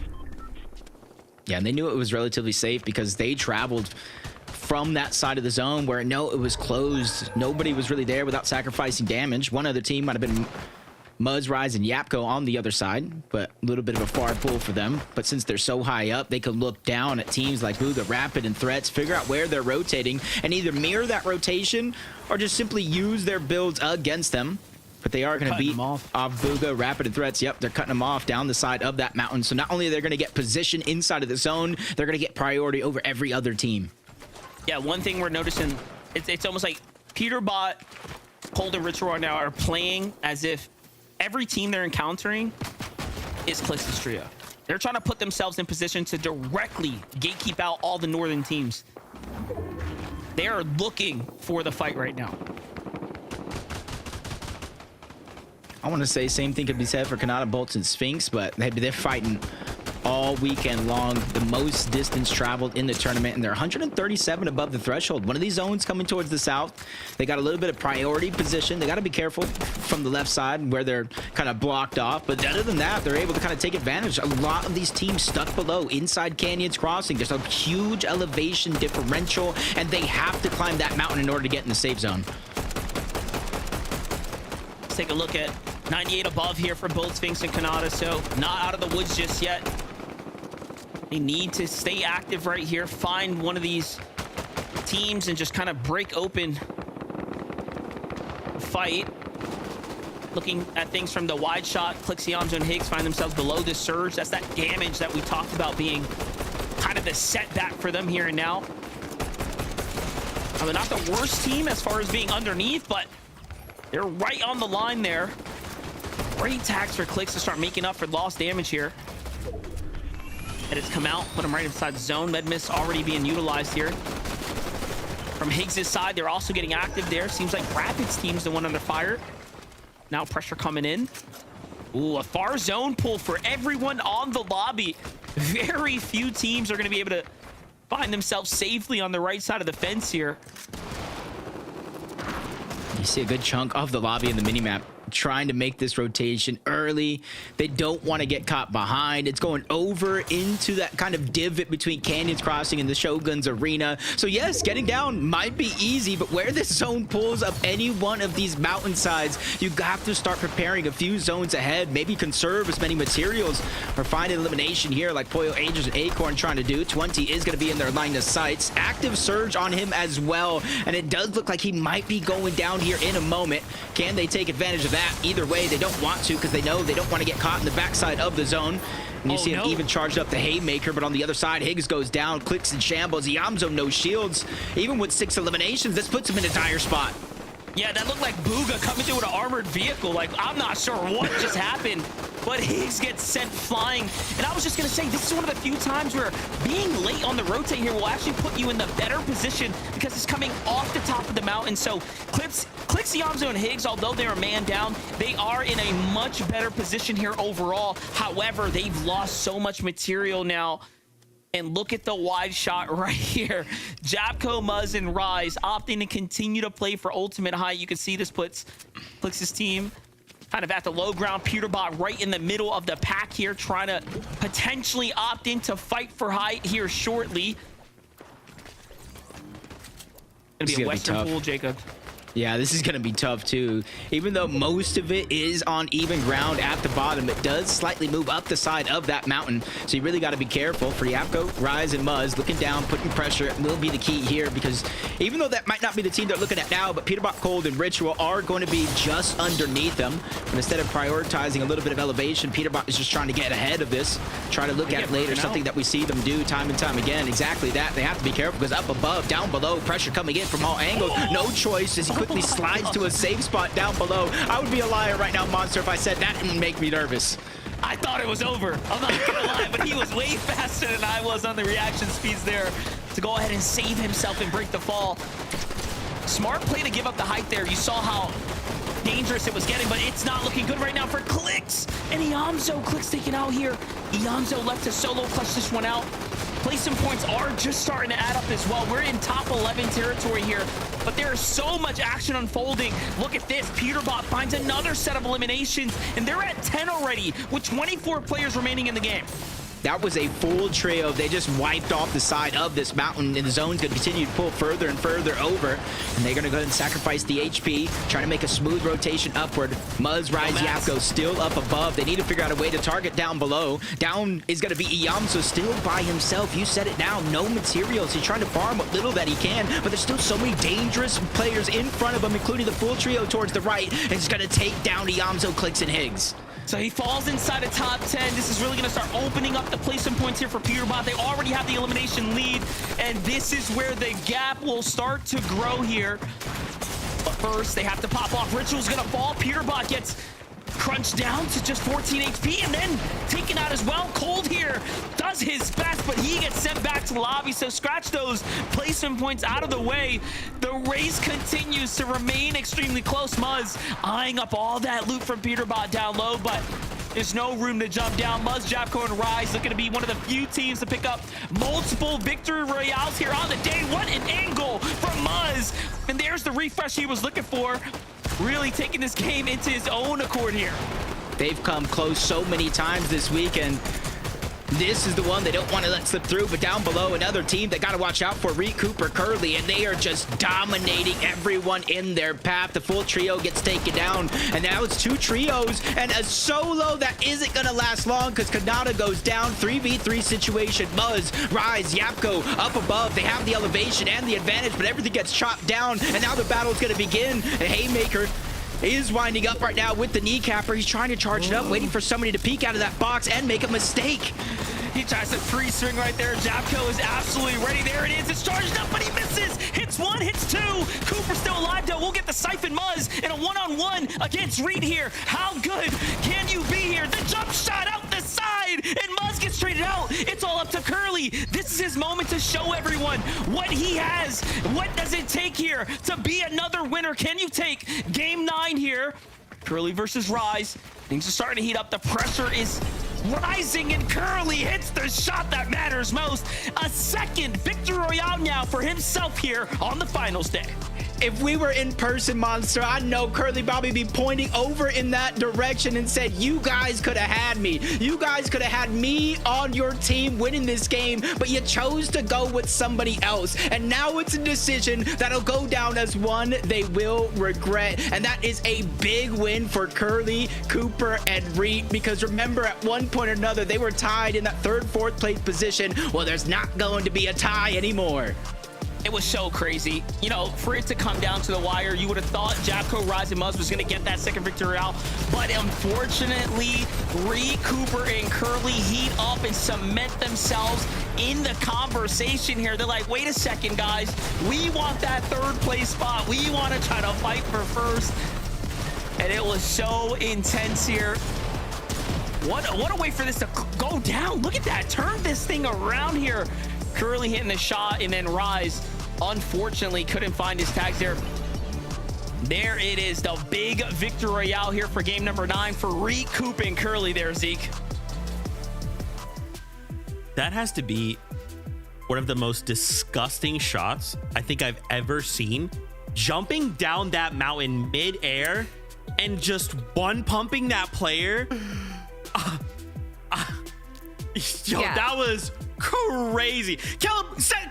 Yeah, and they knew it was relatively safe because they traveled from that side of the zone where no, it was closed. Nobody was really there without sacrificing damage. One other team might have been Muzz, Rise, and Yapko on the other side, but a little bit of a far pull for them. But since they're so high up, they can look down at teams like Booga, Rapid, and Threats, figure out where they're rotating, and either mirror that rotation or just simply use their builds against them. But they are going to beat off Booga, Rapid, and Threats. Yep, they're cutting them off down the side of that mountain. So not only are they going to get position inside of the zone, they're going to get priority over every other team. Yeah, one thing we're noticing, it's almost like Peterbot, Cold, and Ritual right now are playing as if every team they're encountering is Clix's trio. They're trying to put themselves in position to directly gatekeep out all the northern teams. They are looking for the fight right now. I want to say same thing could be said for Kanata, Bolts, and Sphinx, but they're fighting all weekend long, the most distance traveled in the tournament, and they're 137 above the threshold. One of these zones coming towards the south, they got a little bit of priority position. They got to be careful from the left side where they're kind of blocked off, but other than that, they're able to kind of take advantage. A lot of these teams stuck below inside Canyons Crossing. There's a huge elevation differential, and they have to climb that mountain in order to get in the safe zone. Let's take a look at 98 above here for both Sphinx and Kanata, so not out of the woods just yet. They need to stay active right here, find one of these teams and just kind of break open the fight. Looking at things from the wide shot, Clixiamzo and Higgs find themselves below this surge. That's that damage that we talked about being kind of the setback for them here and now. They're not the worst team as far as being underneath, but they're right on the line there. Great tags for Clix to start making up for lost damage here. And it's come out, put him right inside the zone. Medmiss already being utilized here. From Higgs' side, they're also getting active there. Seems like Rapid's team's the one under fire. Now pressure coming in. Ooh, a far zone pull for everyone on the lobby. Very few teams are going to be able to find themselves safely on the right side of the fence here. You see a good chunk of the lobby in the minimap trying to make this rotation early. They don't want to get caught behind. It's going over into that kind of divot between Canyons Crossing and the Shogun's Arena. So yes, getting down might be easy, but where this zone pulls up any one of these mountainsides, you have to start preparing a few zones ahead, maybe conserve as many materials or find an elimination here like Poyo Angels and Acorn trying to do. 20 is going to be in their line of sights. Active surge on him as well, and it does look like he might be going down here in a moment. Can they take advantage of that? Either way, they don't want to because they know they don't want to get caught in the backside of the zone. And you see him even charged up the Haymaker, but on the other side, Higgs goes down, clicks and shambles. Yamzo no shields. Even with 6 eliminations, this puts him in a dire spot. Yeah, that looked like Booga coming through with an armored vehicle. Like, I'm not sure what just happened, but Higgs gets sent flying. And I was just going to say, this is one of the few times where being late on the rotate here will actually put you in the better position because it's coming off the top of the mountain. So Clicks, Yamzo, and Higgs, although they're man down, they are in a much better position here overall. However, they've lost so much material now. And look at the wide shot right here. Japco, Muzz, and Rise opting to continue to play for ultimate height. You can see this puts Clix's team kind of at the low ground. Peterbot right in the middle of the pack here, trying to potentially opt in to fight for height here shortly. Gonna be a Western pool, Jacob. Yeah, this is going to be tough too. Even though most of it is on even ground at the bottom, it does slightly move up the side of that mountain. So you really got to be careful. For Yapko, Rise, and Muzz, looking down, putting pressure will be the key here, because even though that might not be the team they're looking at now, but Peterbot, Cold, and Ritual are going to be just underneath them. But instead of prioritizing a little bit of elevation, Peterbot is just trying to get ahead of this, try to look at it later, something that we see them do time and time again. Exactly that. They have to be careful because up above, down below, pressure coming in from all angles. No choice as he quickly slides to a safe spot down below. I would be a liar right now, Monster, if I said that didn't make me nervous. I thought it was over. I'm not gonna lie, but he was way faster than I was on the reaction speeds there to go ahead and save himself and break the fall. Smart play to give up the height there. You saw how dangerous it was getting, but it's not looking good right now for Clicks. And Yamzo, Clicks taken out here. Yamzo left to solo clutch this one out. Placement points are just starting to add up as well. We're in top 11 territory here, but there is so much action unfolding. Look at this. Peterbot finds another set of eliminations, and they're at 10 already with 24 players remaining in the game. That was a full trio. They just wiped off the side of this mountain, and the zone's going to continue to pull further and further over. And they're going to go ahead and sacrifice the HP, trying to make a smooth rotation upward. Muzz, Rise, Yapko still up above. They need to figure out a way to target down below. Down is going to be Iyamso still by himself. You said it now. No materials. He's trying to farm what little that he can, but there's still so many dangerous players in front of him, including the full trio towards the right. And it's going to take down Iyamso, Clicks, and Higgs. So he falls inside a top 10. This is really going to start opening up the placement points here for Peterbot. They already have the elimination lead, and this is where the gap will start to grow here. But first, they have to pop off. Ritual's going to fall. Peterbot gets crunched down to just 14 HP and then taken out as well. Cold here does his best, but he gets sent back to the lobby. So scratch those placement points out of the way. The race continues to remain extremely close. Muzz eyeing up all that loot from Peterbot down low, but there's no room to jump down. Muzz, Japco, and Rise looking to be one of the few teams to pick up multiple victory royales here on the day. What an angle from Muzz. And there's the refresh he was looking for. Really taking this game into his own accord here. They've come close so many times this week, and this is the one they don't want to let slip through. But down below, another team they got to watch out for, Reed, Cooper, Curly, and they are just dominating everyone in their path. The full trio gets taken down, and now it's 2 trios and a solo that isn't going to last long because Kanata goes down. 3v3 situation. Muzz, Rise, Yapko up above. They have the elevation and the advantage, but everything gets chopped down, and now the battle's going to begin. And Haymaker is winding up right now with the kneecapper. He's trying to charge it up, waiting for somebody to peek out of that box and make a mistake. He tries to free swing right there. Japco is absolutely ready. There it is. It's charged up, but he misses. Hits 1, hits 2. Cooper still alive, though. We'll get the Siphon Muzz in a one-on-one against Reed here. How good can you be here? The jump shot out the side, and Muzz gets traded out. It's all up to Curly. This is his moment to show everyone what he has. What does it take here to be another winner? Can you take game 9 here Curly versus Rise. Things are starting to heat up. The pressure is rising, and Curly hits the shot that matters most. A second victory royale now for himself here on the finals day. If we were in person, Monster, I know Curly Bobby be pointing over in that direction and said, you guys could have had me. You guys could have had me on your team winning this game, but you chose to go with somebody else. And now it's a decision that'll go down as one they will regret. And that is a big win for Curly, Cooper, and Reet, because remember, at one point or another, they were tied in that third, fourth place position. Well, there's not going to be a tie anymore. It was so crazy. You know, for it to come down to the wire, you would have thought Jabco, Rise, and Muzz was going to get that second victory out. But unfortunately, Reet, Cooper, and Curly heat up and cement themselves in the conversation here. They're like, wait a second, guys. We want that third place spot. We want to try to fight for first. And it was so intense here. What a way for this to go down. Look at that. Turn this thing around here. Curly hitting the shot, and then Rise, unfortunately, couldn't find his tags there. There it is, the big victory royale here for game number 9 for Reet, Coop, and Curly there, Zeke. That has to be one of the most disgusting shots I think I've ever seen. Jumping down that mountain mid-air and just one-pumping that player. Yo, Yeah. that was crazy.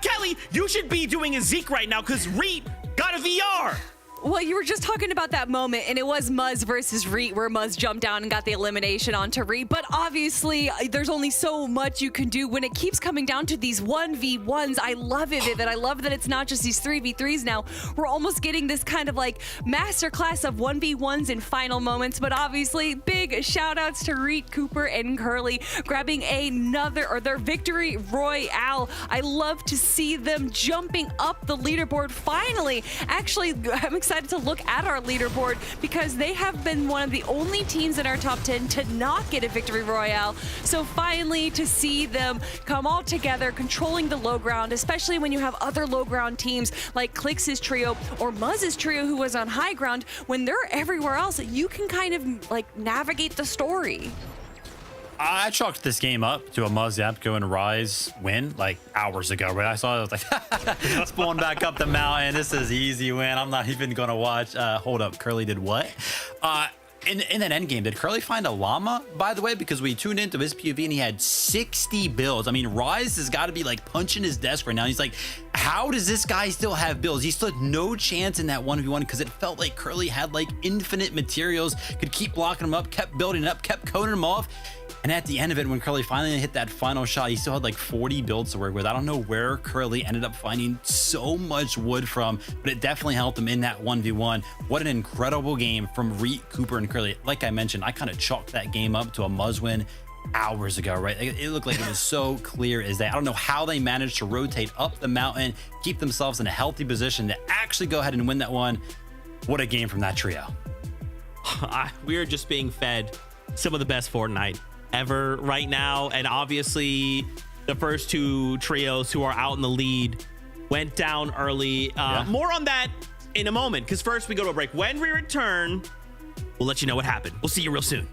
Kelly, you should be doing a Zeke right now because Reet got a VR. Well, you were just talking about that moment, and it was Muzz versus Reet, where Muzz jumped down and got the elimination onto Reet. But obviously, there's only so much you can do when it keeps coming down to these 1v1s. I love it, Vivid. I love that it's not just these 3v3s now. We're almost getting this kind of like masterclass of 1v1s in final moments. But obviously, big shout outs to Reet, Cooper, and Curly grabbing their victory royale. I love to see them jumping up the leaderboard finally. Actually, I'm excited to look at our leaderboard because they have been one of the only teams in our top 10 to not get a victory royale. So finally to see them come all together, controlling the low ground, especially when you have other low ground teams like Clix's trio or Muzz's trio who was on high ground. When they're everywhere else, you can kind of like navigate the story. I chalked this game up to a Muzz, Yapko, and Rise win like hours ago, right? I saw it, I was like, it's pulling back up the mountain. This is easy win. I'm not even going to watch. Hold up. Curly did what? In that end game, did Curly find a llama, by the way? Because we tuned into his POV and he had 60 builds. I mean, Rise has got to be like punching his desk right now. He's like, how does this guy still have builds? He stood no chance in that 1v1 because it felt like Curly had like infinite materials, could keep blocking him up, kept building up, kept coating him off. And at the end of it, when Curly finally hit that final shot, he still had like 40 builds to work with. I don't know where Curly ended up finding so much wood from, but it definitely helped him in that 1v1. What an incredible game from Reet, Cooper, and Curly. Like I mentioned, I kind of chalked that game up to a Muzz win hours ago, right? It looked like it was so clear as day. I don't know how they managed to rotate up the mountain, keep themselves in a healthy position to actually go ahead and win that one. What a game from that trio. We are just being fed some of the best Fortnite ever right now, and obviously the first two trios who are out in the lead went down early. More on that in a moment, because first we go to a break. When we return, we'll let you know what happened. We'll see you real soon.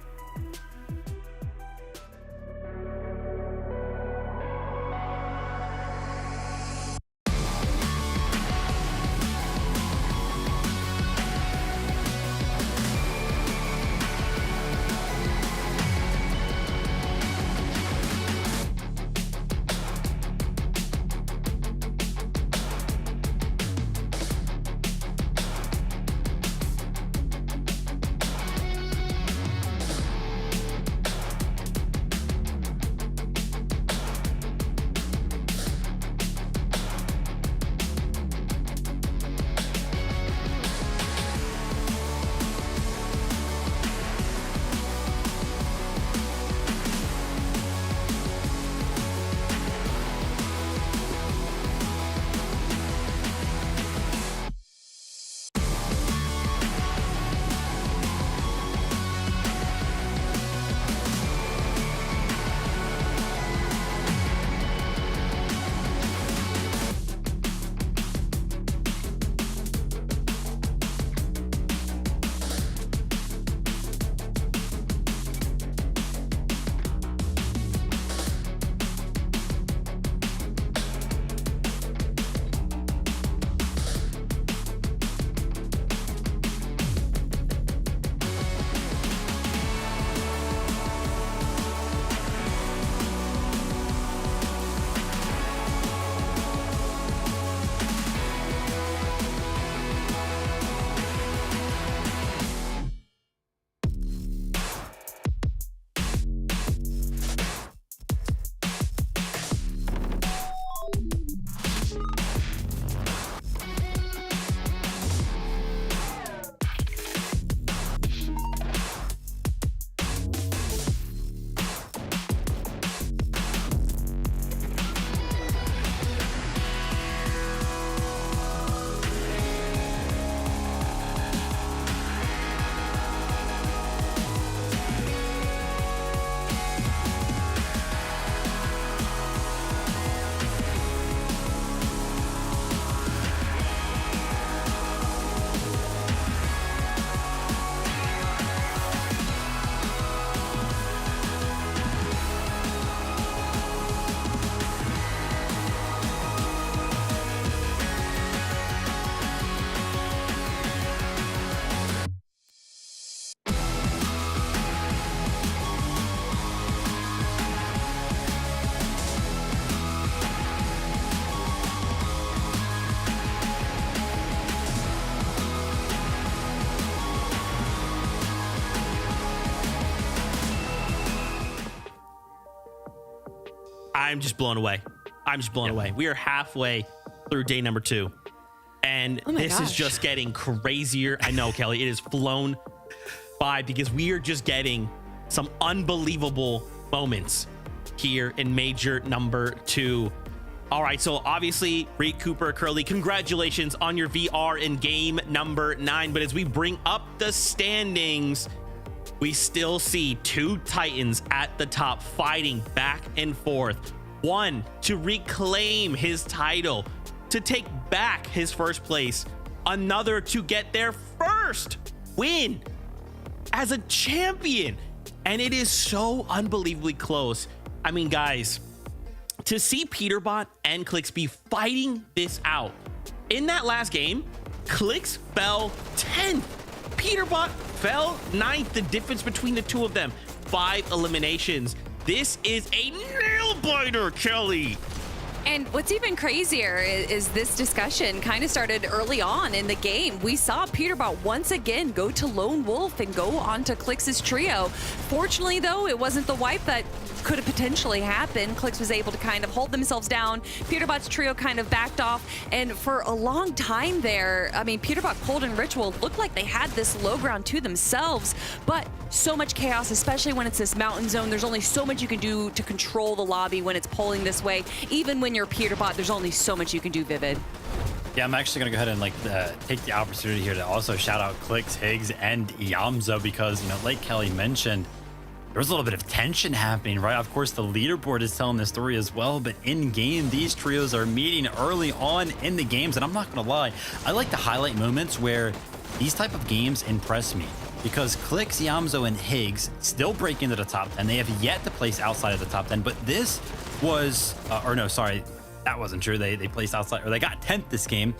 I'm just blown away. We are halfway through day number 2. And this is just getting crazier. I know, Kelly, it has flown by because we are just getting some unbelievable moments here in major number 2. All right, so obviously, Reed, Cooper, Curly, congratulations on your VR in game number 9. But as we bring up the standings, we still see 2 Titans at the top fighting back and forth. One to reclaim his title, to take back his first place. Another to get their first win as a champion. And it is so unbelievably close. I mean, guys, to see Peterbot and Clix be fighting this out. In that last game, Clix fell 10th. Peterbot fell 9th. The difference between the two of them, 5 eliminations. This is a nail biter, Kelly. And what's even crazier is this discussion kind of started early on in the game. We saw Peterbot once again go to Lone Wolf and go onto Clix's trio. Fortunately, though, it wasn't the wipe that could have potentially happened. Clix was able to kind of hold themselves down. Peterbot's trio kind of backed off. And for a long time there, I mean, Peterbot, Cold, and Ritual looked like they had this low ground to themselves. But so much chaos, especially when it's this mountain zone. There's only so much you can do to control the lobby when it's pulling this way. Even when you're Peterbot, there's only so much you can do, Vivid. Yeah, I'm actually going to go ahead and take the opportunity here to also shout out Clix, Higgs, and Yamza because, like Kelly mentioned, there was a little bit of tension happening, right? Of course, the leaderboard is telling this story as well, but in game, these trios are meeting early on in the games, and I'm not going to lie, I like to highlight moments where these type of games impress me because Clix, Yamzo, and Higgs still break into the top 10. They have yet to place outside of the top 10, but this was, that wasn't true. They placed outside, or they got 10th this game.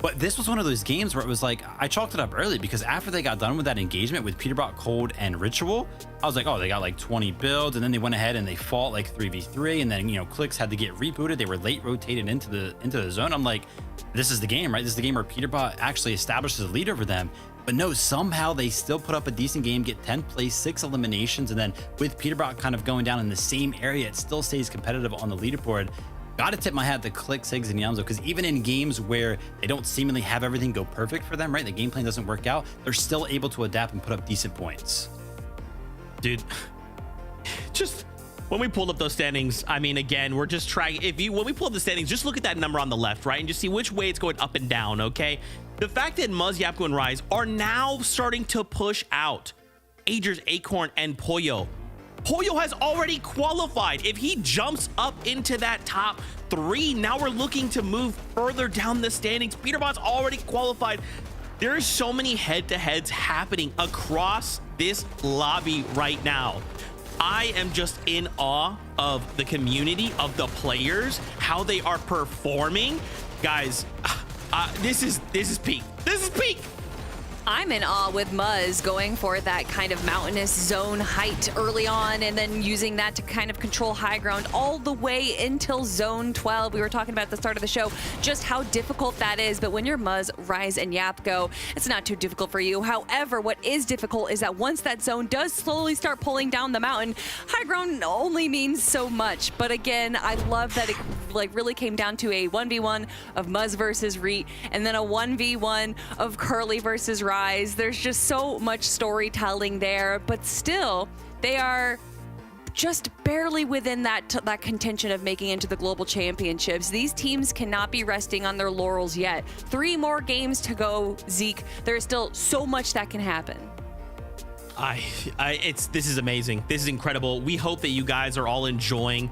But this was one of those games where it was like, I chalked it up early because after they got done with that engagement with Peterbot, Cold, and Ritual, I was like, oh, they got like 20 builds, and then they went ahead and they fought like 3v3, and then, Clix had to get rebooted. They were late rotated into the zone. I'm like, this is the game, right? This is the game where Peterbot actually establishes a lead over them. But no, somehow they still put up a decent game, get 10th place, 6 eliminations, and then with Peterbot kind of going down in the same area, it still stays competitive on the leaderboard. Gotta tip my hat to Clix, Higgs, and Yamzo, because even in games where they don't seemingly have everything go perfect for them, right? The game plan doesn't work out, they're still able to adapt and put up decent points. Dude, just when we pulled up those standings, I mean, again, we're just trying, when we pull up the standings, just look at that number on the left, right? And just see which way it's going up and down, okay? The fact that Muzz, Yapko, and Rise are now starting to push out Agers, Acorn, and Pollo. Pollo has already qualified. If he jumps up into that top 3, now we're looking to move further down the standings. Peterbot's already qualified. There are so many head-to-heads happening across this lobby right now. I am just in awe of the community, of the players, how they are performing. Guys, this is peak. This is peak. I'm in awe with Muzz going for that kind of mountainous zone height early on and then using that to kind of control high ground all the way until zone 12. We were talking about at the start of the show just how difficult that is, but when you're Muzz, Rise, and Yapko, it's not too difficult for you. However, what is difficult is that once that zone does slowly start pulling down the mountain, high ground only means so much. But again, I love that it really came down to a 1v1 of Muzz versus Reet and then a 1v1 of Curly versus Rise. There's just so much storytelling there, but still they are just barely within that contention of making into the global championships. These teams cannot be resting on their laurels yet. 3 more games to go, Zeke. There is still so much that can happen. This is amazing. This is incredible. We hope that you guys are all enjoying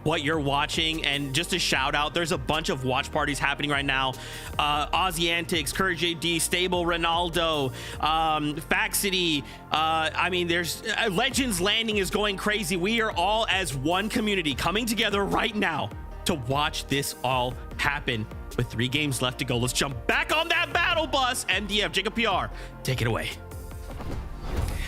what you're watching, and just a shout out, there's a bunch of watch parties happening right now. Aussie Antics, Courage JD, Stable Ronaldo, Faxity, I mean, there's Legends Landing is going crazy. We are all as one community coming together right now to watch this all happen. With 3 games left to go, let's jump back on that battle bus. MDF, Jacob PR, take it away.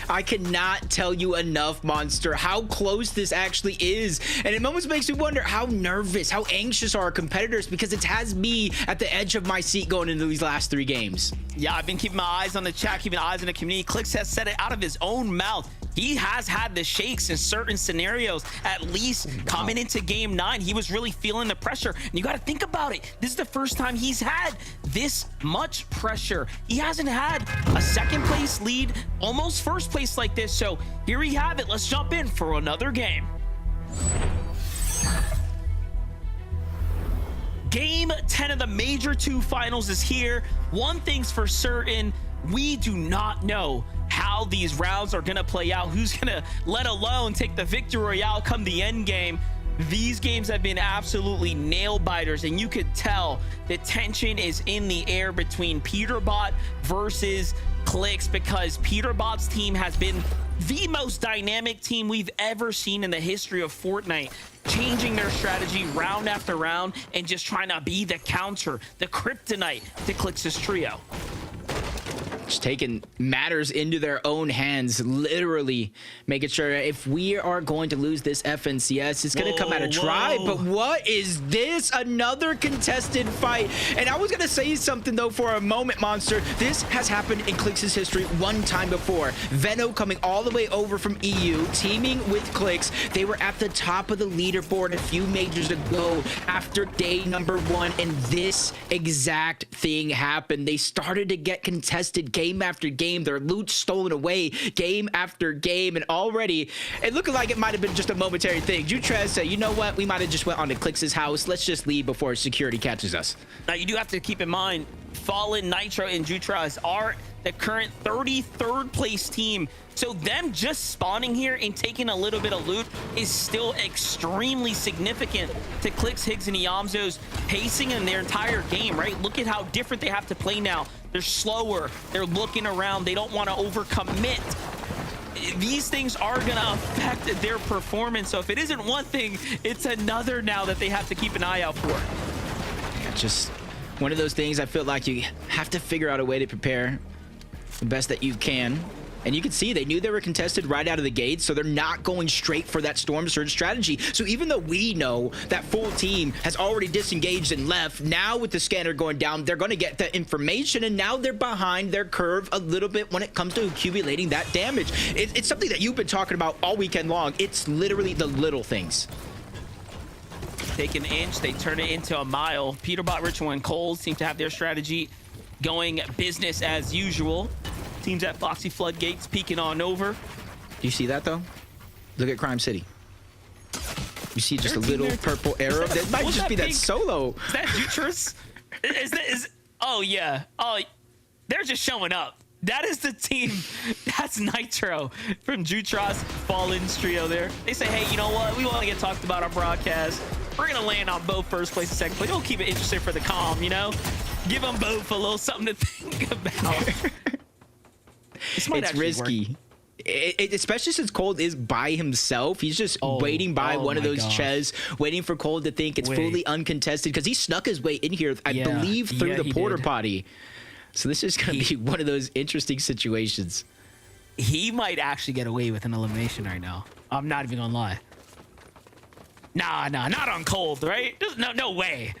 I cannot tell you enough, Monster, how close this actually is. And it almost makes me wonder how nervous, how anxious are our competitors, because it has me at the edge of my seat going into these last 3 games. Yeah, I've been keeping my eyes on the chat, keeping eyes on the community. Clix has said it out of his own mouth. he has had the shakes in certain scenarios. At least coming into game 9, he was really feeling the pressure. And you got to think about it. This is the first time he's had this much pressure. He hasn't had a second place lead, almost first place like this. So here we have it. Let's jump in for another game. Game 10 of the Major 2 finals is here. One thing's for certain, we do not know how these rounds are going to play out, who's going to let alone take the victory royale come the end game. These games have been absolutely nail biters, and you could tell the tension is in the air between Peterbot versus Clix, because Peterbot's team has been the most dynamic team we've ever seen in the history of Fortnite, changing their strategy round after round and just trying to be the counter, the kryptonite to Clix's trio. Just taking matters into their own hands, literally making sure if we are going to lose this FNCS, it's going to come out of Tribe. But what is this? Another contested fight. And I was going to say something, though, for a moment, Monster. This has happened in Clix's history one time before. Veno coming all the way over from EU, teaming with Clix. They were at the top of the leaderboard a few majors ago after day number 1, and this exact thing happened. They started to get contested game after game, their loot stolen away game after game, and already it looked like it might have been just a momentary thing. Jutrez said, you know what, we might have just went on to Clix's house, let's just leave before security catches us. Now you do have to keep in mind, Fallen, Nitro, and Jutrez are the current 33rd place team, so them just spawning here and taking a little bit of loot is still extremely significant to Clix, Higgs, and Iamzo's pacing in their entire game, right? Look at how different they have to play now. They're slower, they're looking around, they don't want to overcommit. These things are going to affect their performance, so if it isn't one thing, it's another now that they have to keep an eye out for. Yeah, just one of those things I feel like you have to figure out a way to prepare the best that you can. And you can see they knew they were contested right out of the gate, so they're not going straight for that Storm Surge strategy. So even though we know that full team has already disengaged and left, now with the scanner going down, they're going to get the information, and now they're behind their curve a little bit when it comes to accumulating that damage. It's something that you've been talking about all weekend long. It's literally the little things. Take an inch, they turn it into a mile. Peterbot, Ritual, and Cold seem to have their strategy going business as usual. Teams at Foxy Floodgates peeking on over. Do you see that, though? Look at Crime City. You see just a little purple arrow? That might just be that solo. Is that Jutras? Oh, yeah. Oh, they're just showing up. That is the team. That's Nitro from Jutras, Fallen's trio there. They say, hey, you know what? We want to get talked about on broadcast. We're going to land on both first place and second place. We'll keep it interesting for the comm, you know? Give them both a little something to think about. It's risky. Especially since Cold is by himself. He's just waiting by one of those chests, waiting for Cold to think it's fully uncontested, because he snuck his way in here, I believe, through the porta potty. So this is going to be one of those interesting situations. He might actually get away with an elimination right now. I'm not even going to lie. Nah, not on Cold, right? No way.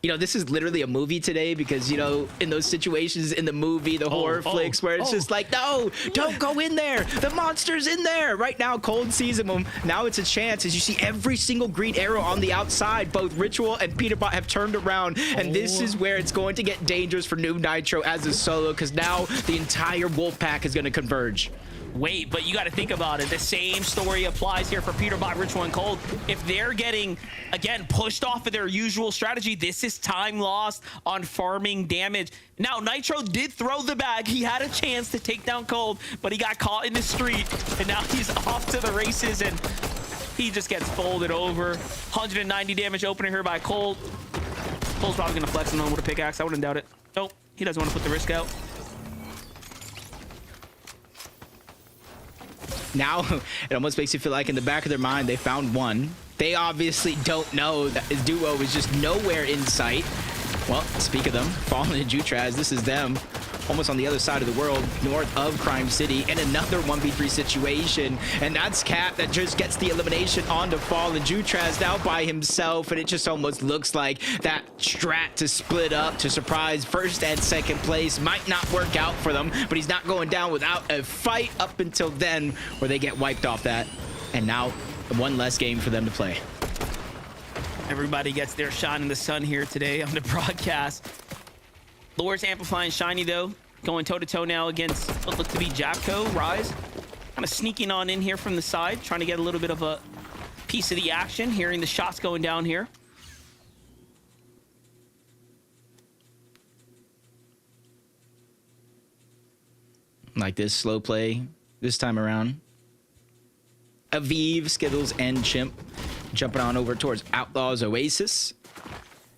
You know, this is literally a movie today, because, you know, in those situations in the movie, the horror flicks, where it's just like, no, don't go in there. The monster's in there. Right now, Cold sees him. Now it's a chance, as you see every single green arrow on the outside. Both Ritual and Peterbot have turned around, and this is where it's going to get dangerous for Noob Nitro as a solo, because now the entire wolf pack is going to converge. Wait, but you got to think about it. The same story applies here for Peterbot, Ritual, and Cold. If they're getting, again, pushed off of their usual strategy, this is time lost on farming damage. Now, Nitro did throw the bag. He had a chance to take down Cold, but he got caught in the street, and now he's off to the races, and he just gets folded over. 190 damage opening here by Cold. Cold's probably going to flex on him with a pickaxe. I wouldn't doubt it. Nope, he doesn't want to put the risk out. Now, it almost makes you feel like in the back of their mind, they found one. They obviously don't know that his duo is just nowhere in sight. Well, speak of them, Fallen and Jutraz, this is them almost on the other side of the world, north of Crime City, in another 1v3 situation. And that's Cap that just gets the elimination onto Fall, and Jutraz now by himself, and it just almost looks like that strat to split up to surprise first and second place might not work out for them, but he's not going down without a fight up until then, where they get wiped off that. And now one less game for them to play. Everybody gets their shine in the sun here today on the broadcast. Lord's amplifying Shiny, though, going toe-to-toe now against what looked to be Japco. Rise kind of sneaking on in here from the side, trying to get a little bit of a piece of the action, hearing the shots going down here. Like this slow play this time around. Aviv, Skittles, and Chimp jumping on over towards Outlaw's Oasis.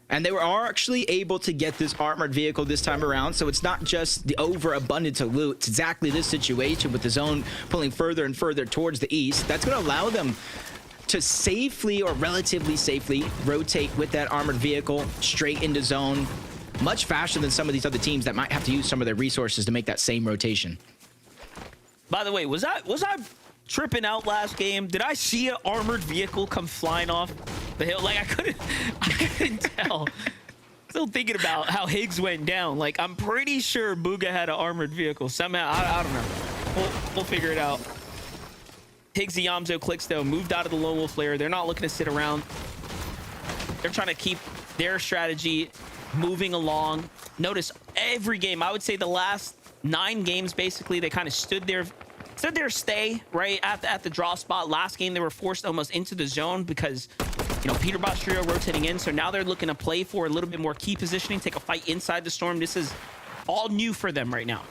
And they are actually able to get this armored vehicle this time around, so it's not just the overabundance of loot. It's exactly this situation with the zone pulling further and further towards the east. That's going to allow them to safely, or relatively safely, rotate with that armored vehicle straight into zone much faster than some of these other teams that might have to use some of their resources to make that same rotation. By the way, was I tripping out last game? Did I see an armored vehicle come flying off the hill? Like, I couldn't tell. Still thinking about how Higgs went down. Like, I'm pretty sure Booga had an armored vehicle somehow. I don't know. We'll figure it out. Higgs, the Yamzo clicks, though, moved out of the Lone Wolf layer. They're not looking to sit around. They're trying to keep their strategy moving along. Notice every game, I would say the last 9 games, basically, they kind of stood there stay right at the draw spot. Last game, they were forced almost into the zone because, you know, Peterbot's trio rotating in. So now they're looking to play for a little bit more key positioning, take a fight inside the storm. This is all new for them right now.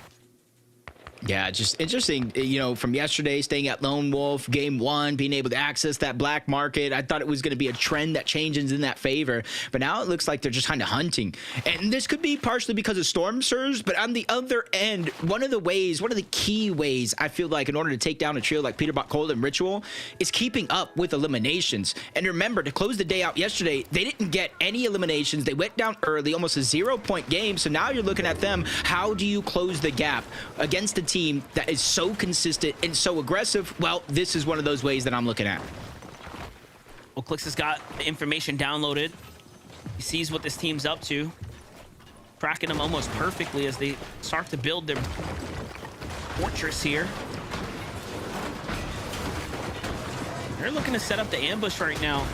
Yeah, just interesting, you know, from yesterday, staying at Lone Wolf, game 1, being able to access that black market. I thought it was going to be a trend that changes in that favor, but now it looks like they're just kind of hunting. And this could be partially because of Storm Surge, but on the other end, one of the key ways I feel like in order to take down a trio like Peterbot, Cold, and Ritual is keeping up with eliminations. And remember, to close the day out yesterday, they didn't get any eliminations. They went down early, almost a 0-point game. So now you're looking at them. How do you close the gap against a team that is so consistent and so aggressive? Well, this is one of those ways that I'm looking at. Well, Clix has got the information downloaded. He sees what this team's up to, tracking them almost perfectly as they start to build their fortress here. They're looking to set up the ambush right now.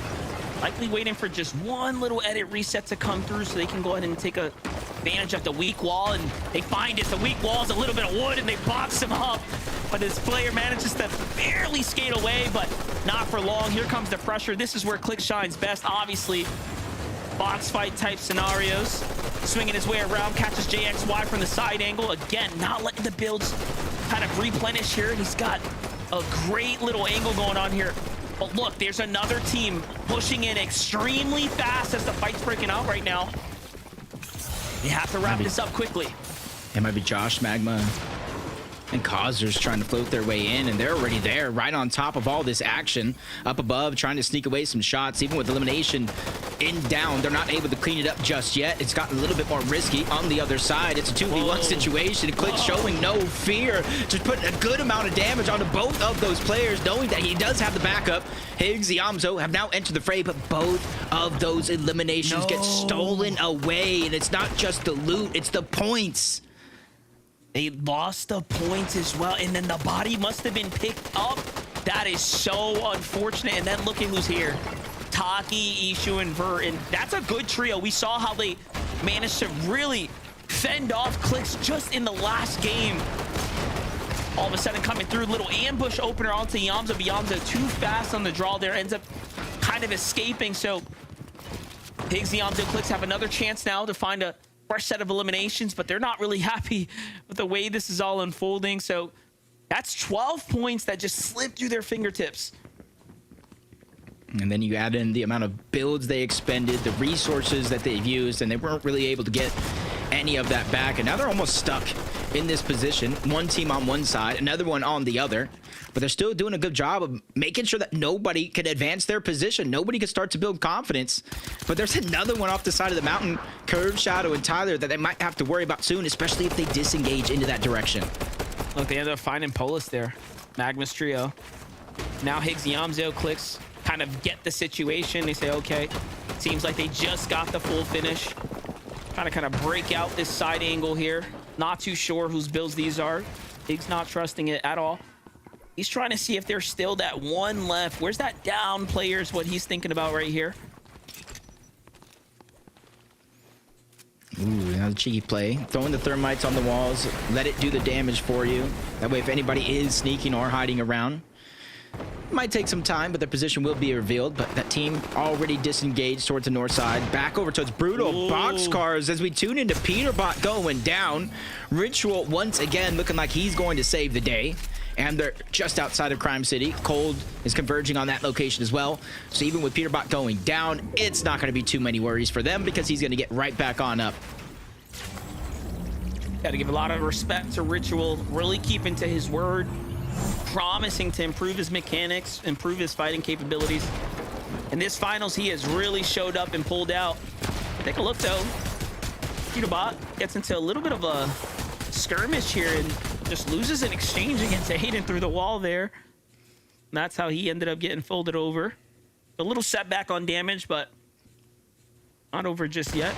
Likely waiting for just one little edit reset to come through so they can go ahead and take advantage of the weak wall, and they find it. The weak wall is a little bit of wood, and they box him up. But this player manages to barely skate away, but not for long. Here comes the pressure. This is where Click shines best, obviously. Box fight type scenarios. Swinging his way around, catches JXY from the side angle. Again, not letting the builds kind of replenish here. He's got a great little angle going on here. But look, there's another team pushing in extremely fast as the fight's breaking out right now. You have to wrap this up quickly. It might be Josh, Magma, and Causers trying to float their way in, and they're already there, right on top of all this action. Up above, trying to sneak away some shots. Even with elimination in down, they're not able to clean it up just yet. It's gotten a little bit more risky on the other side. It's a 2v1 situation. Click showing no fear, just putting a good amount of damage onto both of those players, knowing that he does have the backup. Higgs, the Yamzo have now entered the fray, but both of those eliminations get stolen away. And it's not just the loot, it's the points. They lost the points as well, and then the body must have been picked up. That is so unfortunate. And then looking who's here. Taki, Ishu, and Ver, and that's a good trio. We saw how they managed to really fend off Clicks just in the last game. All of a sudden coming through, little ambush opener onto Yamzo, but Yamzo too fast on the draw there, ends up kind of escaping. So Higgs, the Yamzo, Clicks have another chance now to find a fresh set of eliminations, but they're not really happy with the way this is all unfolding. So that's 12 points that just slipped through their fingertips. And then you add in the amount of builds they expended, the resources that they've used, and they weren't really able to get any of that back. And now they're almost stuck in this position. One team on one side, another one on the other. but they're still doing a good job of making sure that nobody can advance their position. Nobody can start to build confidence. But there's another one off the side of the mountain, Curve, Shadow, and Tyler, that they might have to worry about soon, especially if they disengage into that direction. Look, they ended up finding Polis there. Magma's trio. Now Higgs Yamzo clicks, kind of get the situation. They say, okay, seems like they just got the full finish. Trying to kind of break out this side angle here. Not too sure whose builds these are. Higgs not trusting it at all. He's trying to see if there's still that one left. Where's that down player is what he's thinking about right here. Ooh, another cheeky play. Throwing the thermites on the walls. Let it do the damage for you. That way, if anybody is sneaking or hiding around, it might take some time, but their position will be revealed. But that team already disengaged towards the north side. Back over towards Brutal Boxcars as we tune into Peterbot going down. Ritual once again looking like he's going to save the day. And they're just outside of Crime City. Cold is converging on that location as well. So even with Peterbot going down, it's not going to be too many worries for them because he's going to get right back on up. Got to give a lot of respect to Ritual, really keeping to his word, promising to improve his mechanics, improve his fighting capabilities. In this finals, he has really showed up and pulled out. Take a look though. Peterbot gets into a little bit of a skirmish here and just loses an exchange against Aiden through the wall there. And that's how he ended up getting folded over. A little setback on damage, but not over just yet.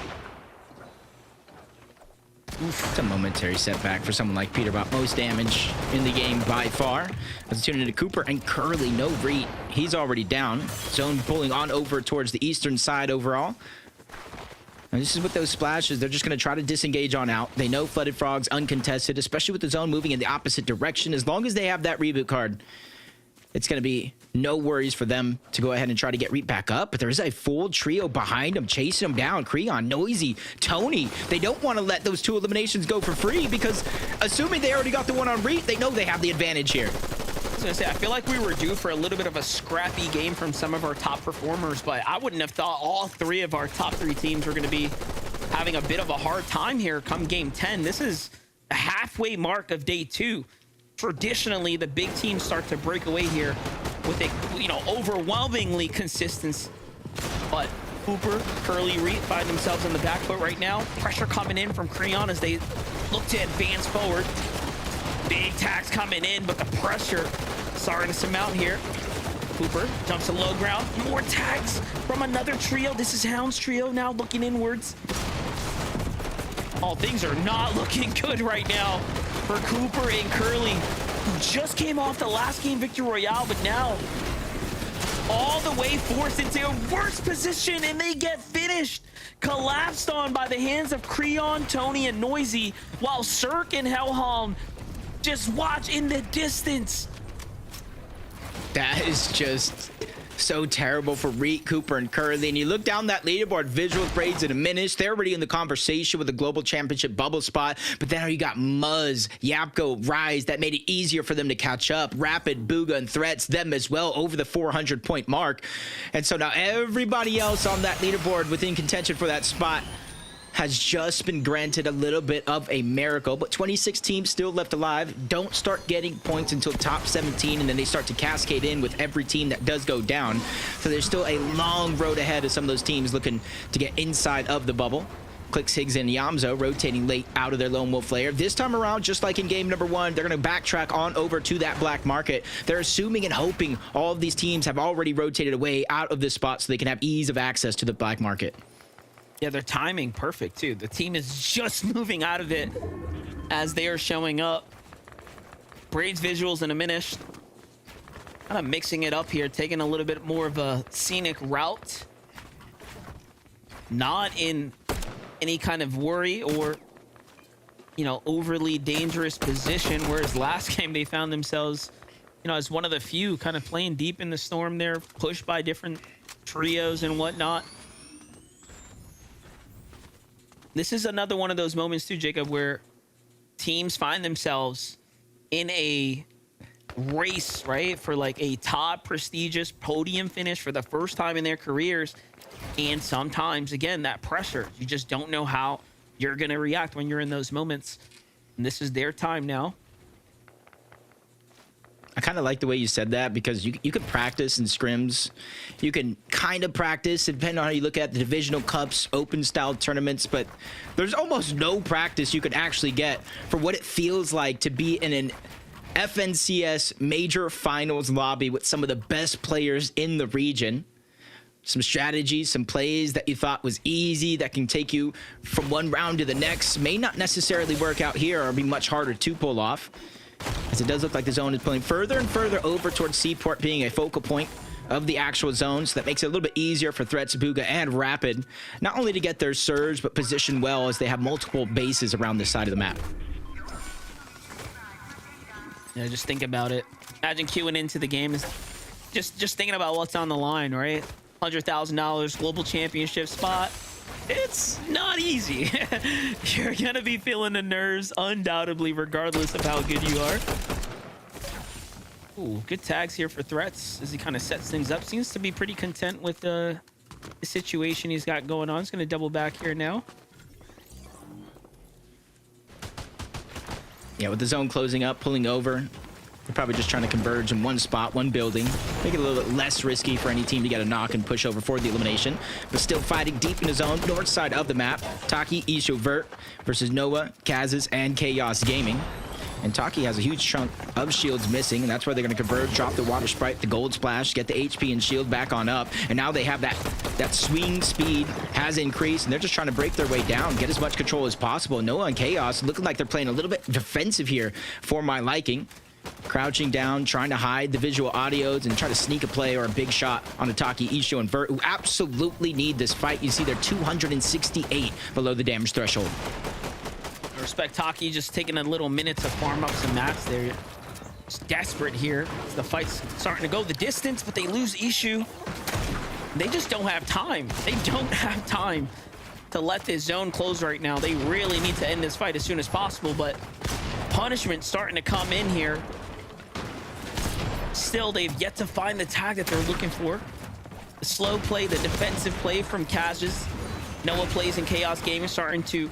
It's a momentary setback for someone like Peterbot. Most damage in the game by far. As we tune into Cooper and Curly, no read. He's already down. Zone pulling on over towards the eastern side overall. And this is with those splashes. They're just going to try to disengage on out. They know Flooded Frog's uncontested, especially with the zone moving in the opposite direction. As long as they have that reboot card, it's going to be no worries for them to go ahead and try to get Reap back up. But there is a full trio behind them, chasing them down. Creon, Noisy, Tony. They don't want to let those two eliminations go for free because assuming they already got the one on Reap, they know they have the advantage here. I was gonna say, I feel like we were due for a little bit of a scrappy game from some of our top performers, but I wouldn't have thought all three of our top three teams were gonna be having a bit of a hard time here come game 10. This is a halfway mark of day 2. Traditionally, the big teams start to break away here with a, overwhelmingly consistent. But Cooper, Curly, Reed find themselves on the back foot right now. Pressure coming in from Creon as they look to advance forward. Big tags coming in, but the pressure starting to surmount here. Cooper jumps to low ground. More tags from another trio. This is Hound's trio now looking inwards. All things are not looking good right now for Cooper and Curly, who just came off the last game victory royale, but now all the way forced into a worse position, and they get finished. Collapsed on by the hands of Creon, Tony, and Noisy, while Cirque and Hellholm just watch in the distance. That is just so terrible for Reed, Cooper, and Curly. And you look down that leaderboard, Visual Braids and Diminish. They're already in the conversation with the Global Championship bubble spot. But then you got Muzz, Yapko, Rise. That made it easier for them to catch up. Rapid, Booga, and Threats, them as well, over the 400-point mark. And so now everybody else on that leaderboard within contention for that spot has just been granted a little bit of a miracle, but 26 teams still left alive. Don't start getting points until top 17, and then they start to cascade in with every team that does go down. So there's still a long road ahead of some of those teams looking to get inside of the bubble. Clicks, Higgs, and Yamzo rotating late out of their Lone Wolf layer. This time around, just like in game number 1, they're going to backtrack on over to that black market. They're assuming and hoping all of these teams have already rotated away out of this spot so they can have ease of access to the black market. Yeah, their timing perfect too. The team is just moving out of it as they are showing up. Braids visuals and Diminish. Kind of mixing it up here, taking a little bit more of a scenic route. Not in any kind of worry or, overly dangerous position. Whereas last game they found themselves, as one of the few kind of playing deep in the storm there, pushed by different trios and whatnot. This is another one of those moments too, Jacob, where teams find themselves in a race, right? For like a top prestigious podium finish for the first time in their careers. And sometimes, again, that pressure, you just don't know how you're going to react when you're in those moments. And this is their time now. I kind of like the way you said that, because you could practice in scrims. You can kind of practice, depending on how you look at the divisional cups, open style tournaments, but there's almost no practice you could actually get for what it feels like to be in an FNCS major finals lobby with some of the best players in the region. Some strategies, some plays that you thought was easy that can take you from one round to the next may not necessarily work out here or be much harder to pull off, as it does look like the zone is pulling further and further over towards Seaport being a focal point of the actual zone, so that makes it a little bit easier for Threats, Booga, and Rapid not only to get their surge but position well, as they have multiple bases around this side of the map. Yeah, just think about it. Imagine queuing into the game is just thinking about what's on the line, right? $100,000 global championship spot. It's not easy. You're gonna be feeling the nerves undoubtedly, regardless of how good you are. Ooh, good tags here for Threats as he kind of sets things up. Seems to be pretty content with the situation he's got going on. He's gonna double back here now. Yeah, with the zone closing up, pulling over, they're probably just trying to converge in one spot, one building, make it a little bit less risky for any team to get a knock and push over for the elimination. But still fighting deep in the zone, north side of the map. Taki, Isho, Vert versus Noah, Kazas, and Chaos Gaming. And Taki has a huge chunk of shields missing, and that's where they're going to converge, drop the water sprite, the gold splash, get the HP and shield back on up. And now they have that swing speed has increased, and they're just trying to break their way down, get as much control as possible. Noah and Chaos looking like they're playing a little bit defensive here for my liking. Crouching down, trying to hide the visual audios and try to sneak a play or a big shot on Ataki, Isho, and Vert, who absolutely need this fight. You see they're 268 below the damage threshold. I respect Taki just taking a little minute to farm up some mats. They're just desperate here. The fight's starting to go the distance, but they lose Ishu. They just don't have time. They don't have time to let this zone close right now. They really need to end this fight as soon as possible, but punishment starting to come in here. Still, they've yet to find the tag that they're looking for. The slow play, the defensive play from Kaz's. Noah plays in Chaos Gaming starting to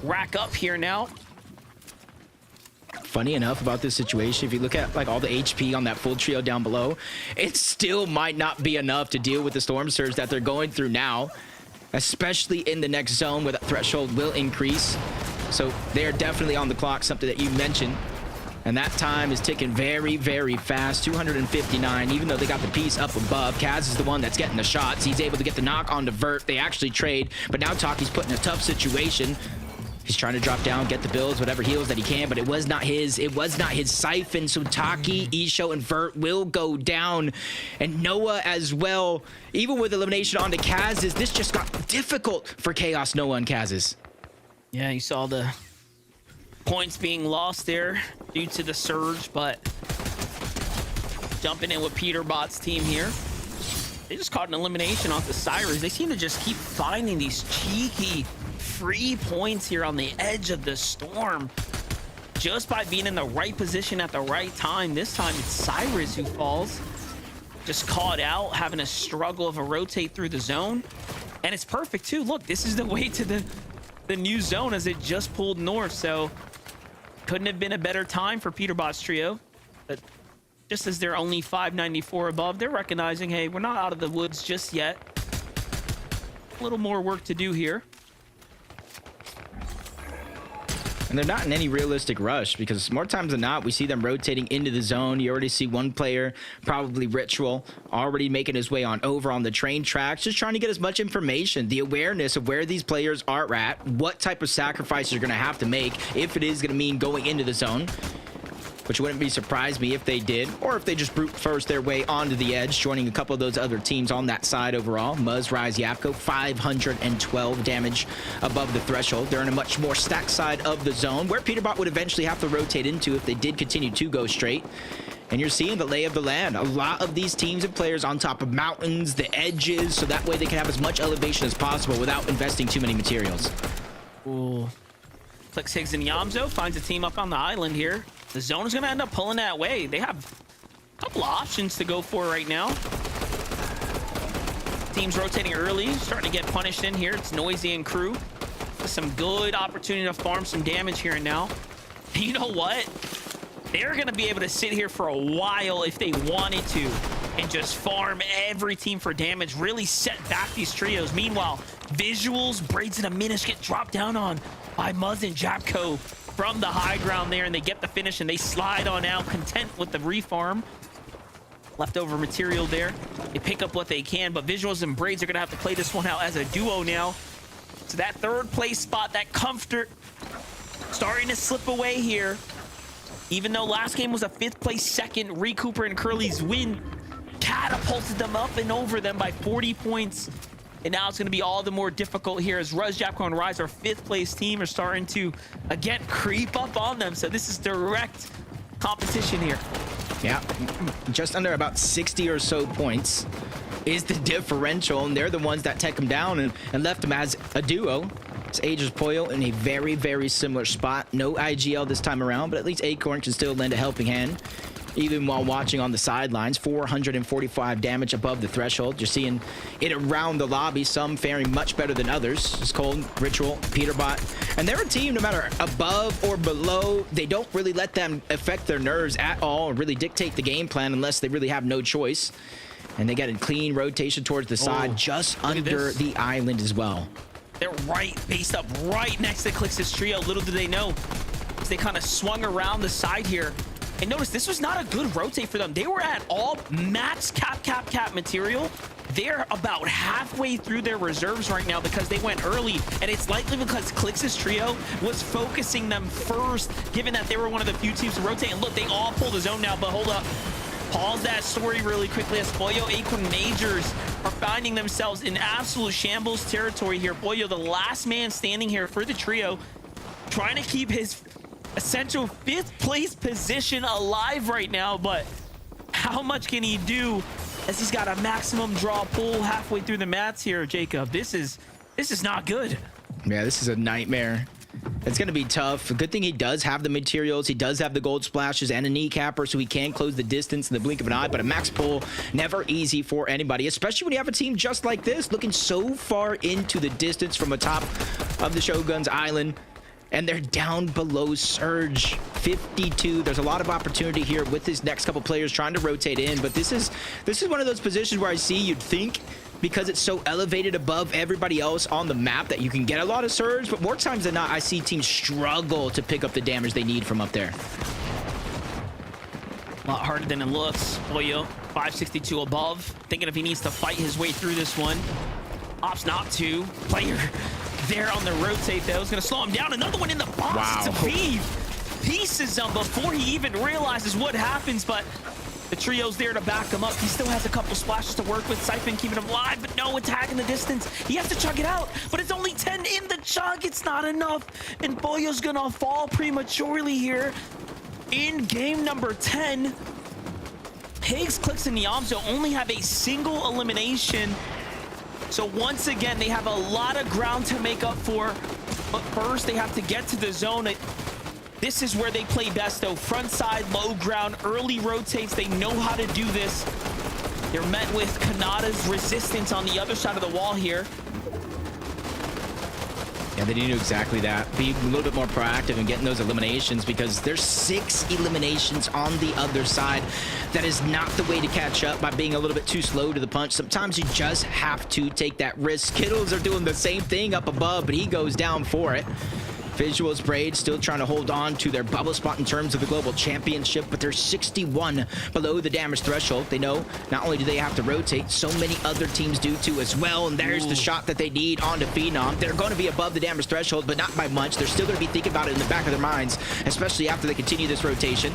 rack up here now. Funny enough about this situation, if you look at like all the HP on that full trio down below, it still might not be enough to deal with the storm surge that they're going through now, especially in the next zone where that threshold will increase. So they are definitely on the clock, something that you mentioned. And that time is ticking very, very fast. 259, even though they got the piece up above. Kaz is the one that's getting the shots. He's able to get the knock on the Vert. They actually trade, but now Taki's put in a tough situation. He's trying to drop down, get the builds, whatever heals that he can, but it was not his siphon. So Taki, Isho, and Vert will go down. And Noah as well. Even with elimination onto Kaz's, this just got difficult for Chaos, Noah, and Kaz's. Yeah, you saw the points being lost there due to the surge, but jumping in with Peterbot's team here. They just caught an elimination off the Cyrus. They seem to just keep finding these cheeky free points here on the edge of the storm just by being in the right position at the right time. This time it's Cyrus who falls, just caught out, having a struggle of a rotate through the zone. And it's perfect too. Look, this is the way to the new zone as it just pulled north, so couldn't have been a better time for Peterbot's trio. But just as they're only 594 above, they're recognizing, hey, we're not out of the woods just yet. A little more work to do here. And they're not in any realistic rush, because more times than not, we see them rotating into the zone. You already see one player, probably Ritual, already making his way on over on the train tracks, just trying to get as much information, the awareness of where these players are at, what type of sacrifices you're going to have to make if it is going to mean going into the zone. Which wouldn't be surprised me if they did, or if they just brute force their way onto the edge, joining a couple of those other teams on that side overall. Muzz, Rise, Yapko, 512 damage above the threshold. They're in a much more stacked side of the zone, where Peterbot would eventually have to rotate into if they did continue to go straight. And you're seeing the lay of the land. A lot of these teams and players on top of mountains, the edges, so that way they can have as much elevation as possible without investing too many materials. Ooh. Clicks Higgs and Yamzo, finds a team up on the island here. The zone is going to end up pulling that way. They have a couple of options to go for right now. Team's rotating early, starting to get punished in here. It's Noisy and crew. Some good opportunity to farm some damage here and now. You know what? they're going to be able to sit here for a while if they wanted to and just farm every team for damage, really set back these trios. Meanwhile, Visuals, Braids, and Aminish get dropped down on by Muzz and Japco from the high ground there, and they get the finish and they slide on out, content with the refarm. Leftover material there. They pick up what they can, but Visuals and Braids are going to have to play this one out as a duo now. So that third place spot, that comfort, starting to slip away here. Even though last game was a 5th place second, Recooper and Curly's win catapulted them up and over them by 40 points. And now it's going to be all the more difficult here as Ruz, Japco, and Rise, our 5th place team, are starting to, again, creep up on them. So this is direct competition here. Yeah, just under about 60 or so points is the differential, and they're the ones that take them down and left them as a duo. It's Aegis Pollo in a very, very similar spot. No IGL this time around, but at least Acorn can still lend a helping hand. Even while watching on the sidelines, 445 damage above the threshold. You're seeing it around the lobby, some faring much better than others. It's Cold, Ritual, Peterbot. And they're a team, no matter above or below, they don't really let them affect their nerves at all or really dictate the game plan unless they really have no choice. And they get a clean rotation towards the side, just under the island as well. They're based up right next to Clix's trio. Little do they know, as they kind of swung around the side here. And notice, this was not a good rotate for them. They were at all max cap material. They're about halfway through their reserves right now because they went early, and it's likely because Clix's trio was focusing them first, given that they were one of the few teams to rotate. And look, they all pulled the zone now, but hold up. Pause that story really quickly as Pollo, Acorn, Majors are finding themselves in absolute shambles territory here. Pollo, the last man standing here for the trio, trying to keep his essential 5th place position alive right now, but how much can he do as he's got a maximum draw pull halfway through the mats here, Jacob? This is not good. Yeah, this is a nightmare. It's going to be tough. A good thing he does have the materials. He does have the gold splashes and a kneecapper, so he can close the distance in the blink of an eye. But a max pull, never easy for anybody, especially when you have a team just like this, looking so far into the distance from the top of the Shogun's island. And they're down below Surge, 52. There's a lot of opportunity here with this next couple players trying to rotate in. But this is one of those positions where I see you'd think, because it's so elevated above everybody else on the map, that you can get a lot of Surge, but more times than not, I see teams struggle to pick up the damage they need from up there. A lot harder than it looks. Pollo, 562 above, thinking if he needs to fight his way through this one. Opts not to. Player there on the rotate, though, is going to slow him down. Another one in the box. Wow. It's a Vive. Pieces him before he even realizes what happens, but the trio's there to back him up. He still has a couple splashes to work with. Siphon keeping him alive, but no attack in the distance. He has to chug it out, but it's only 10 in the chug. It's not enough, and Pollo's going to fall prematurely here in game number 10. Pigs, Clix, and Niamzo only have a single elimination. So once again, they have a lot of ground to make up for. But first, they have to get to the zone. This is where they play best, though. Front side, low ground, early rotates. They know how to do this. They're met with Kanata's resistance on the other side of the wall here. Yeah, they need to do exactly that. Be a little bit more proactive in getting those eliminations, because there's 6 eliminations on the other side. That is not the way to catch up by being a little bit too slow to the punch. Sometimes you just have to take that risk. Skittles are doing the same thing up above, but he goes down for it. Visuals, Braid still trying to hold on to their bubble spot in terms of the global championship, but they're 61 below the damage threshold. They know not only do they have to rotate, so many other teams do too as well, and there's the shot that they need onto Phenom. They're going to be above the damage threshold, but not by much. They're still going to be thinking about it in the back of their minds, especially after they continue this rotation.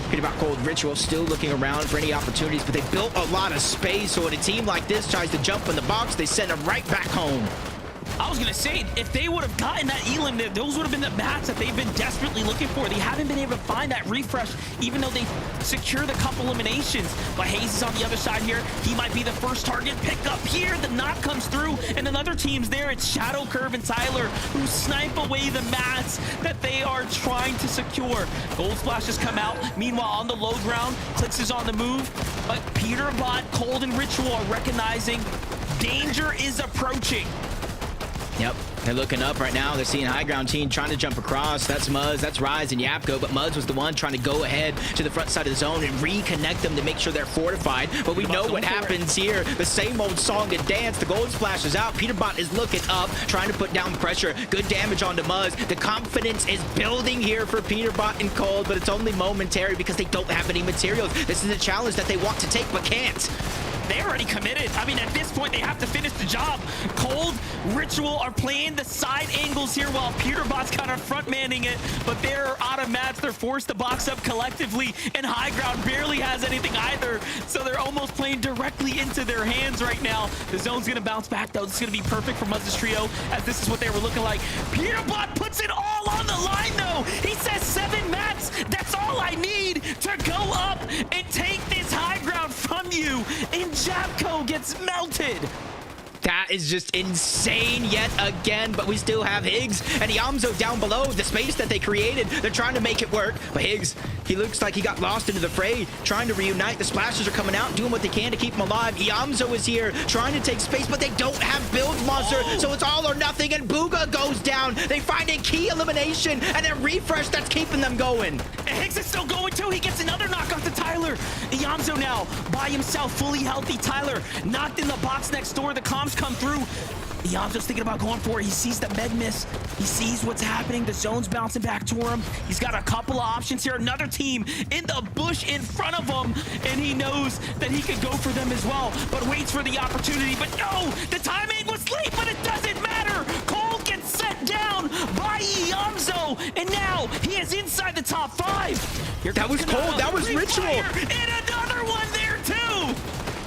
Peterbot, Cold, Ritual still looking around for any opportunities, but they built a lot of space, so when a team like this tries to jump in the box, they send them right back home. I was going to say, if they would have gotten that elim, those would have been the mats that they've been desperately looking for. They haven't been able to find that refresh, even though they secured a couple eliminations. But Hayes is on the other side here. He might be the first target. Pick up here. The knock comes through, and another team's there. It's Shadow, Curve, and Tyler, who snipe away the mats that they are trying to secure. Gold splashes come out. Meanwhile, on the low ground, Clix is on the move. But Peterbot, Cold, and Ritual are recognizing danger is approaching. Yep, They're looking up right now. They're seeing high ground team trying to jump across. That's Muzz, that's Rise and Yapko, but Muzz was the one trying to go ahead to the front side of the zone and reconnect them to make sure they're fortified. But we know what happens here. The same old song and dance. The gold splash is out. Peterbot is looking up, trying to put down pressure. Good damage onto Muzz. The confidence is building here for Peterbot and Cold, but it's only momentary because they don't have any materials. This is a challenge that they want to take but can't. They already committed. I mean, at this point, they have to finish the job. Cold, Ritual are playing the side angles here while Peterbot's kind of front-manning it, but they're out of mats. They're forced to box up collectively, and High Ground barely has anything either, so they're almost playing directly into their hands right now. The zone's going to bounce back, though. This is going to be perfect for Muzz's trio, as this is what they were looking like. Peterbot puts it all on the line, though. He says 7 mats. That's all I need to go up and take this High Ground from you. And Japko gets melted. That is just insane yet again, but we still have Higgs and Yamzo down below. The space that they created, they're trying to make it work, but Higgs, he looks like he got lost into the fray, trying to reunite. The splashes are coming out, doing what they can to keep him alive. Yamzo is here, trying to take space, but they don't have build monster, so it's all or nothing, and Booga goes down. They find a key elimination, and a refresh that's keeping them going. And Higgs is still going too. He gets another knock off to Tyler. Yamzo now by himself, fully healthy. Tyler knocked in the box next door. The comms come through. Yamzo's thinking about going for it. He sees the med miss. He sees what's happening. The zone's bouncing back to him. He's got a couple of options here. Another team in the bush in front of him, and he knows that he could go for them as well, but waits for the opportunity. But no, the timing was late, but it doesn't matter. Cole gets set down by Yamzo, and now he is inside the top 5. Here that was Cold. That was Ritual. And another one there too.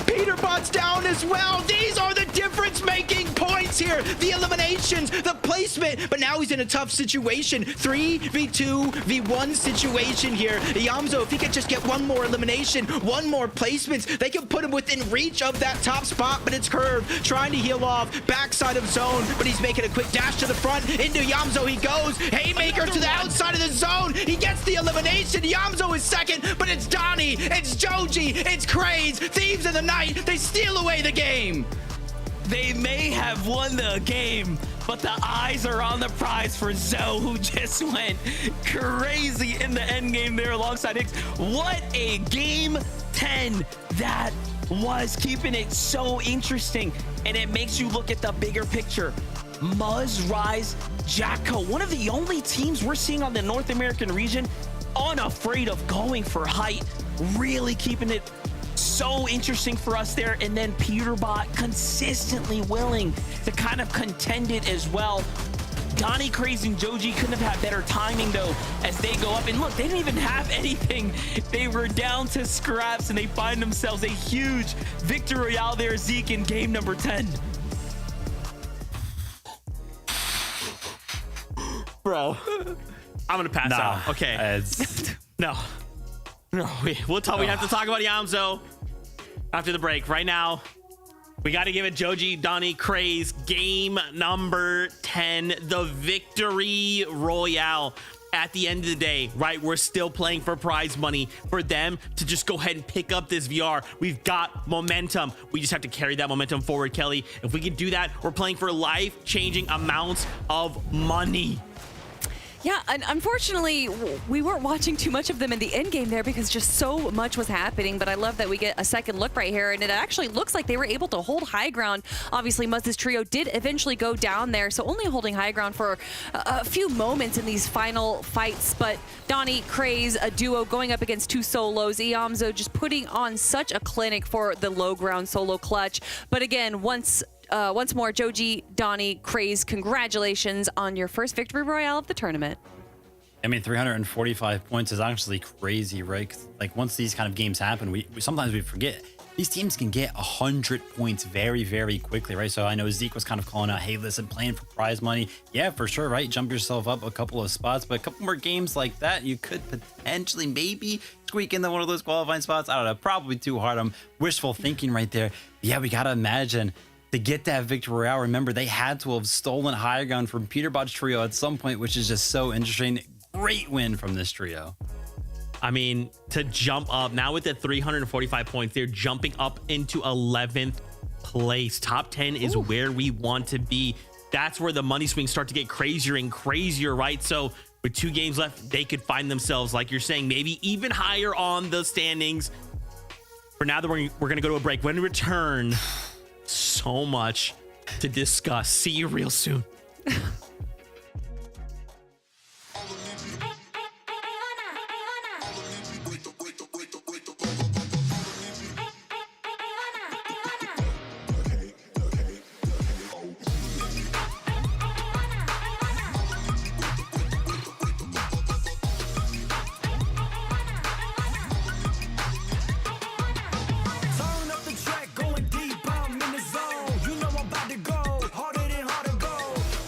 Peterbot's down as well. These are the difference-making points here. The eliminations, the placement, but now he's in a tough situation. 3v2, v1 situation here. Yamzo, if he could just get one more elimination, one more placements, they can put him within reach of that top spot, but it's Curve trying to heal off, backside of zone, but he's making a quick dash to the front. Into Yamzo he goes. Haymaker to the outside of the zone. He gets the elimination. Yamzo is second, but it's Donnie, it's Joji, it's Craze, Thieves in the Night. They steal away the game. They may have won the game, but the eyes are on the prize for Zoe, who just went crazy in the end game there alongside Higgs. What a game 10 that was, keeping it so interesting, and it makes you look at the bigger picture. Muzz, Rise, Jacko, one of the only teams we're seeing on the North American region unafraid of going for height, really keeping it so interesting for us there. And then Peterbot consistently willing to kind of contend it as well. Donnie, Crazy, and Joji couldn't have had better timing though as they go up. And look, they didn't even have anything. They were down to scraps, and they find themselves a huge victory royale there, Zeke, in game number 10. Bro, I'm gonna pass out. Okay. No, we'll talk. We have to talk about Yamzo after the break. Right now, we got to give it Joji, Donnie, Craze, game number 10, the victory royale. At the end of the day, right, we're still playing for prize money. For them to just go ahead and pick up this VR, we've got momentum. We just have to carry that momentum forward, Kelly. If we can do that, we're playing for life-changing amounts of money. Yeah, and unfortunately, we weren't watching too much of them in the end game there because just so much was happening. But I love that we get a second look right here, and it actually looks like they were able to hold high ground. Obviously, Muzz's trio did eventually go down there, so only holding high ground for a few moments in these final fights. But Donnie, Craze, a duo going up against 2 solos. Yamzo just putting on such a clinic for the low ground solo clutch. But again, once more, Joji, Donnie, Craze, congratulations on your first victory royale of the tournament. I mean, 345 points is actually crazy, right? 'Cause, like, once these kind of games happen, we sometimes we forget these teams can get 100 points very, very quickly, right? So I know Zeke was kind of calling out, hey, listen, playing for prize money. Yeah, for sure, right? Jump yourself up a couple of spots, but a couple more games like that, you could potentially maybe squeak into one of those qualifying spots. I don't know, probably too hard. I'm wishful thinking right there. Yeah, we got to imagine to get that victory royale. Remember, they had to have stolen high ground from Peterbot's trio at some point, which is just so interesting. Great win from this trio. I mean, to jump up now with the 345 points, they're jumping up into 11th place. Top 10 is where we want to be. that's where the money swings start to get crazier and crazier, right? So with 2 games left, they could find themselves, like you're saying, maybe even higher on the standings. For now, that we're going to go to a break. When we return, so much to discuss. See you real soon. Turn up the track, going deep, I'm in the zone. You know I'm about to go harder than harder go.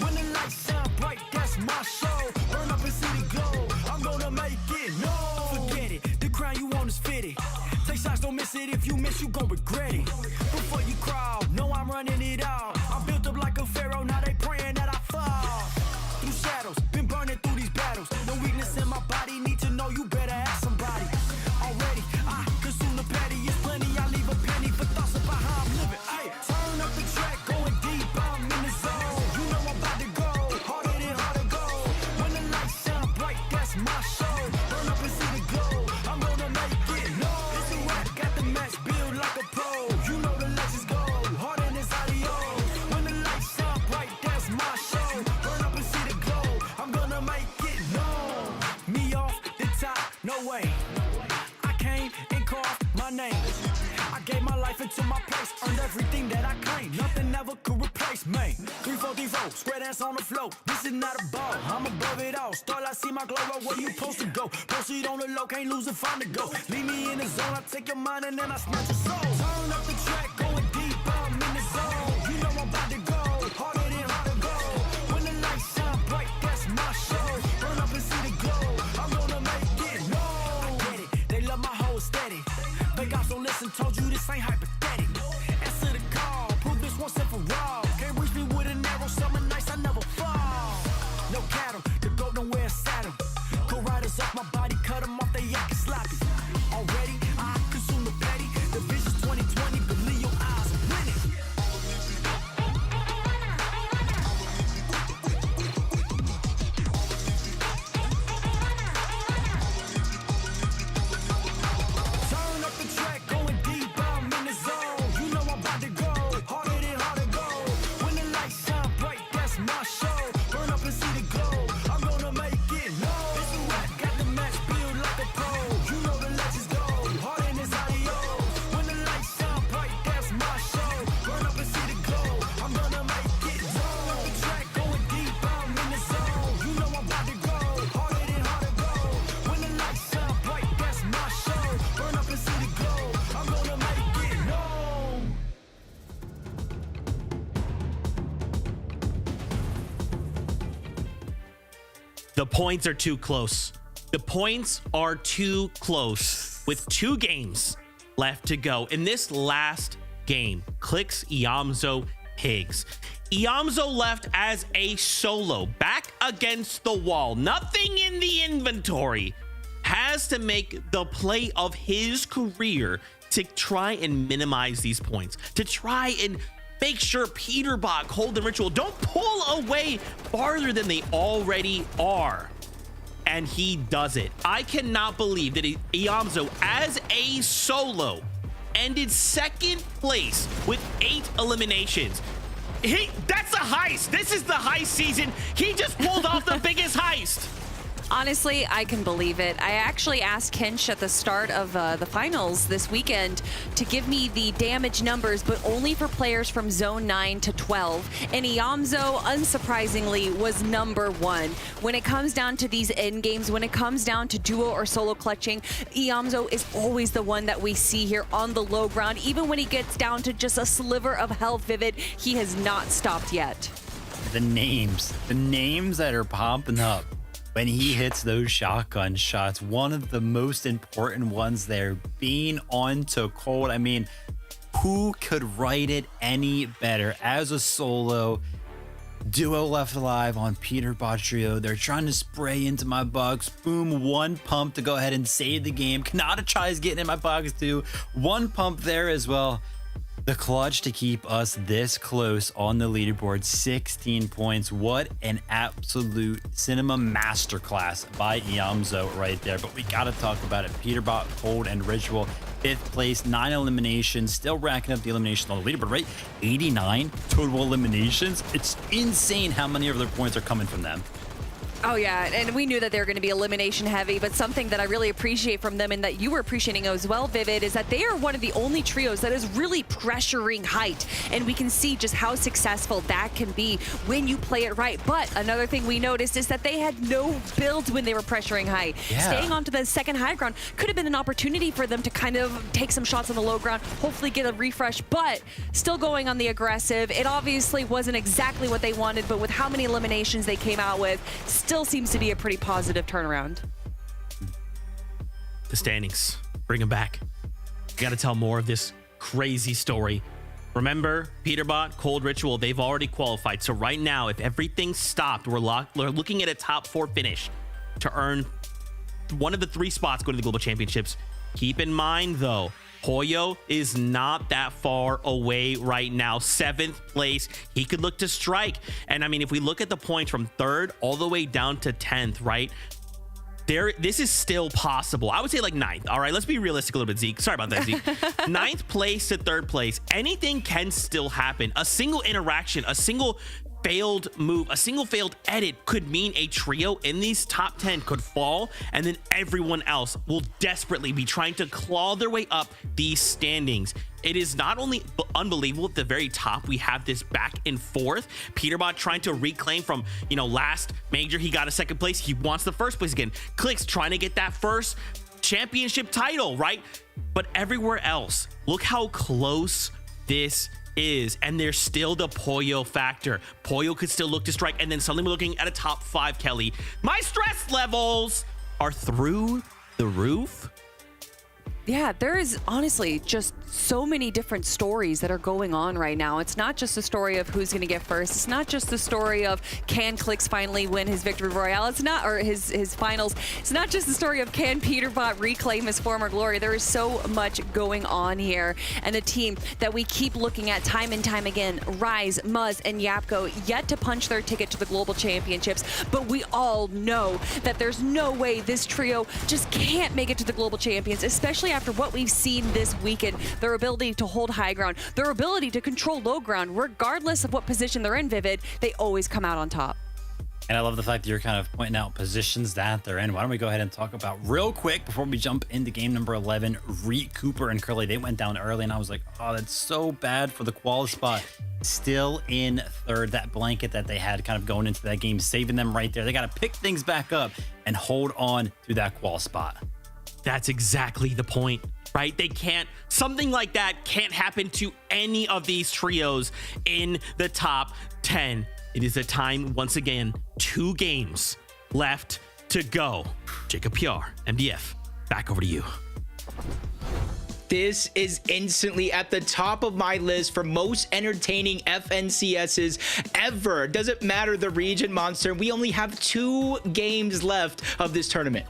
When the lights shine bright, that's my show. Burn up and see the glow, I'm gonna make it. No, forget it, the crown you want is fitted. Take shots, don't miss it. If you miss, you gon' regret it. Before you crawl, know I'm running it out. I'm built up like a pharaoh, now they praying that I fall. Through shadows, been burning through these battles. No weakness in my body, need to know you better ask somebody. Already, I consume the patty, it's plenty. I leave a penny for thoughts about how I'm living. Ay, turn up the track, going deep, I'm in the zone. You know I'm about to go harder than harder go. When the lights shine bright, that's my show. Burn up and see the glow, I'm gonna make it. No, it's a rap, got the match built like a pro. You know the legends go harder than audio. When the lights shine bright, that's my show. Burn up and see the glow, I'm gonna make it. No, me off the top, no way. I came and called my name. I gave my life into my place, earned everything that I claimed. Nothing ever could replace me. 3-4-3-4, square dance on the floor. This is not a ball, I'm above it all. Start, I see my glow up, where you supposed to go. Proceed on the low, can't lose if I'm to go. Leave me in the zone, I take your mind and then I snatch your soul. Turn up the track, going deep, I'm in the zone. You know I'm about to go harder than harder go. When the lights shine bright, that's my show. Burn up and see the glow, I'm gonna make it. No, I get it, they love my whole steady. Vegas don't listen, told you this ain't hypothetical. Answer the call, prove this once and for all. Can't reach me with an arrow, summer nights I never fall. No cattle, the goat don't wear a saddle. Go riders off my body, cut them off, they acting sloppy. Already, I consume the petty. The vision's 2020, believe your eyes are winning. Turn up the track, going deep, I'm in the zone. You know I'm about to go harder than harder go. When the lights shine bright, that's my show. Burn up and see the glow, I'm gonna make it. No, it's a rap, got the match built like a pro. You know the legends go harder than audio. When the lights shine bright, that's my show. Burn up and see the glow, I'm gonna make it. Turn up the track, going deep, I'm in the zone. You know I'm about to go harder than harder go. When the lights shine bright, that's my show. Burn up and see the glow, I'm gonna make it. No. The points are too close. The points are too close with 2 games left to go. In this last game, Clicks Iamzo Pigs. Iamzo left as a solo, back against the wall. Nothing in the inventory. Has to make the play of his career to try and minimize these points, to try and make sure Peterbot, Cold, and Ritual don't pull away farther than they already are. And he does it. I cannot believe that Iamzo, as a solo, ended 2nd place with 8 eliminations. That's a heist. This is the heist season. He just pulled off the biggest heist. Honestly, I can believe it. I actually asked Kench at the start of the finals this weekend to give me the damage numbers, but only for players from Zone 9 to 12. And Iamzo, unsurprisingly, was #1. When it comes down to these end games, when it comes down to duo or solo clutching, Iamzo is always the one that we see here on the low ground. Even when he gets down to just a sliver of health, Vivid, he has not stopped yet. The names that are popping up when he hits those shotgun shots, one of the most important ones there being on to Cold. I mean, who could write it any better? As a solo, duo left alive on Peterbot Trio. They're trying to spray into my box. Boom, 1 pump to go ahead and save the game. Kanata tries getting in my box too. 1 pump there as well. The clutch to keep us this close on the leaderboard, 16 points. What an absolute cinema masterclass by Iamzo right there. But we got to talk about it. Peterbot, Cold, and Ritual, 5th place, 9 eliminations, still racking up the eliminations on the leaderboard, right? 89 total eliminations. It's insane how many of their points are coming from them. Oh, yeah, and we knew that they were going to be elimination heavy, but something that I really appreciate from them and that you were appreciating as well, Vivid, is that they are one of the only trios that is really pressuring height, and we can see just how successful that can be when you play it right. But another thing we noticed is that they had no builds when they were pressuring height. Yeah. Staying onto the second high ground could have been an opportunity for them to kind of take some shots on the low ground, hopefully get a refresh, but still going on the aggressive. It obviously wasn't exactly what they wanted, but with how many eliminations they came out with, still seems to be a pretty positive turnaround. The standings, bring them back. Got to tell more of this crazy story. Remember, Peterbot, Cold Ritual, they've already qualified. So right now, if everything stopped, we're looking at a top 4 finish to earn one of the 3 spots going to the Global Championships. Keep in mind, though, Poyo is not that far away right now. 7th place. He could look to strike. And I mean, if we look at the points from 3rd all the way down to 10th, right? This is still possible. I would say like 9th. All right, let's be realistic a little bit, Zeke. Sorry about that, Zeke. 9th place to 3rd place. Anything can still happen. A single interaction, a single failed move, a single failed edit could mean a trio in these top 10 could fall, and then everyone else will desperately be trying to claw their way up these standings. It is not only unbelievable at the very top, we have this back and forth. Peterbot trying to reclaim from, last major, he got a 2nd place. He wants the 1st place again. Clicks trying to get that 1st championship title, right? But everywhere else, look how close this is, and there's still the Poyo factor. Poyo could still look to strike, and then suddenly we're looking at a top 5, Kelly. My stress levels are through the roof. Yeah, there is honestly just so many different stories that are going on right now. It's not just a story of who's going to get first. It's not just the story of can Clicks finally win his victory royale. It's not, or his finals. It's not just the story of can Peterbot reclaim his former glory. There is so much going on here, and a team that we keep looking at time and time again, Rise, Muzz, and Yapko, yet to punch their ticket to the Global Championships. But we all know that there's no way this trio just can't make it to the Global Champions, especially after what we've seen this weekend. Their ability to hold high ground, their ability to control low ground, regardless of what position they're in, Vivid, they always come out on top. And I love the fact that you're kind of pointing out positions that they're in. Why don't we go ahead and talk about real quick before we jump into game number 11, Reek, Cooper, and Curly. They went down early, and I was like, oh, that's so bad for the qual spot. Still in 3rd, that blanket that they had kind of going into that game, saving them right there. They got to pick things back up and hold on to that qual spot. That's exactly the point, right? Something like that can't happen to any of these trios in the top 10. It is a time, once again, 2 games left to go. Jacob PR, MDF, back over to you. This is instantly at the top of my list for most entertaining FNCSs ever. Doesn't matter the region, Monster. We only have 2 games left of this tournament.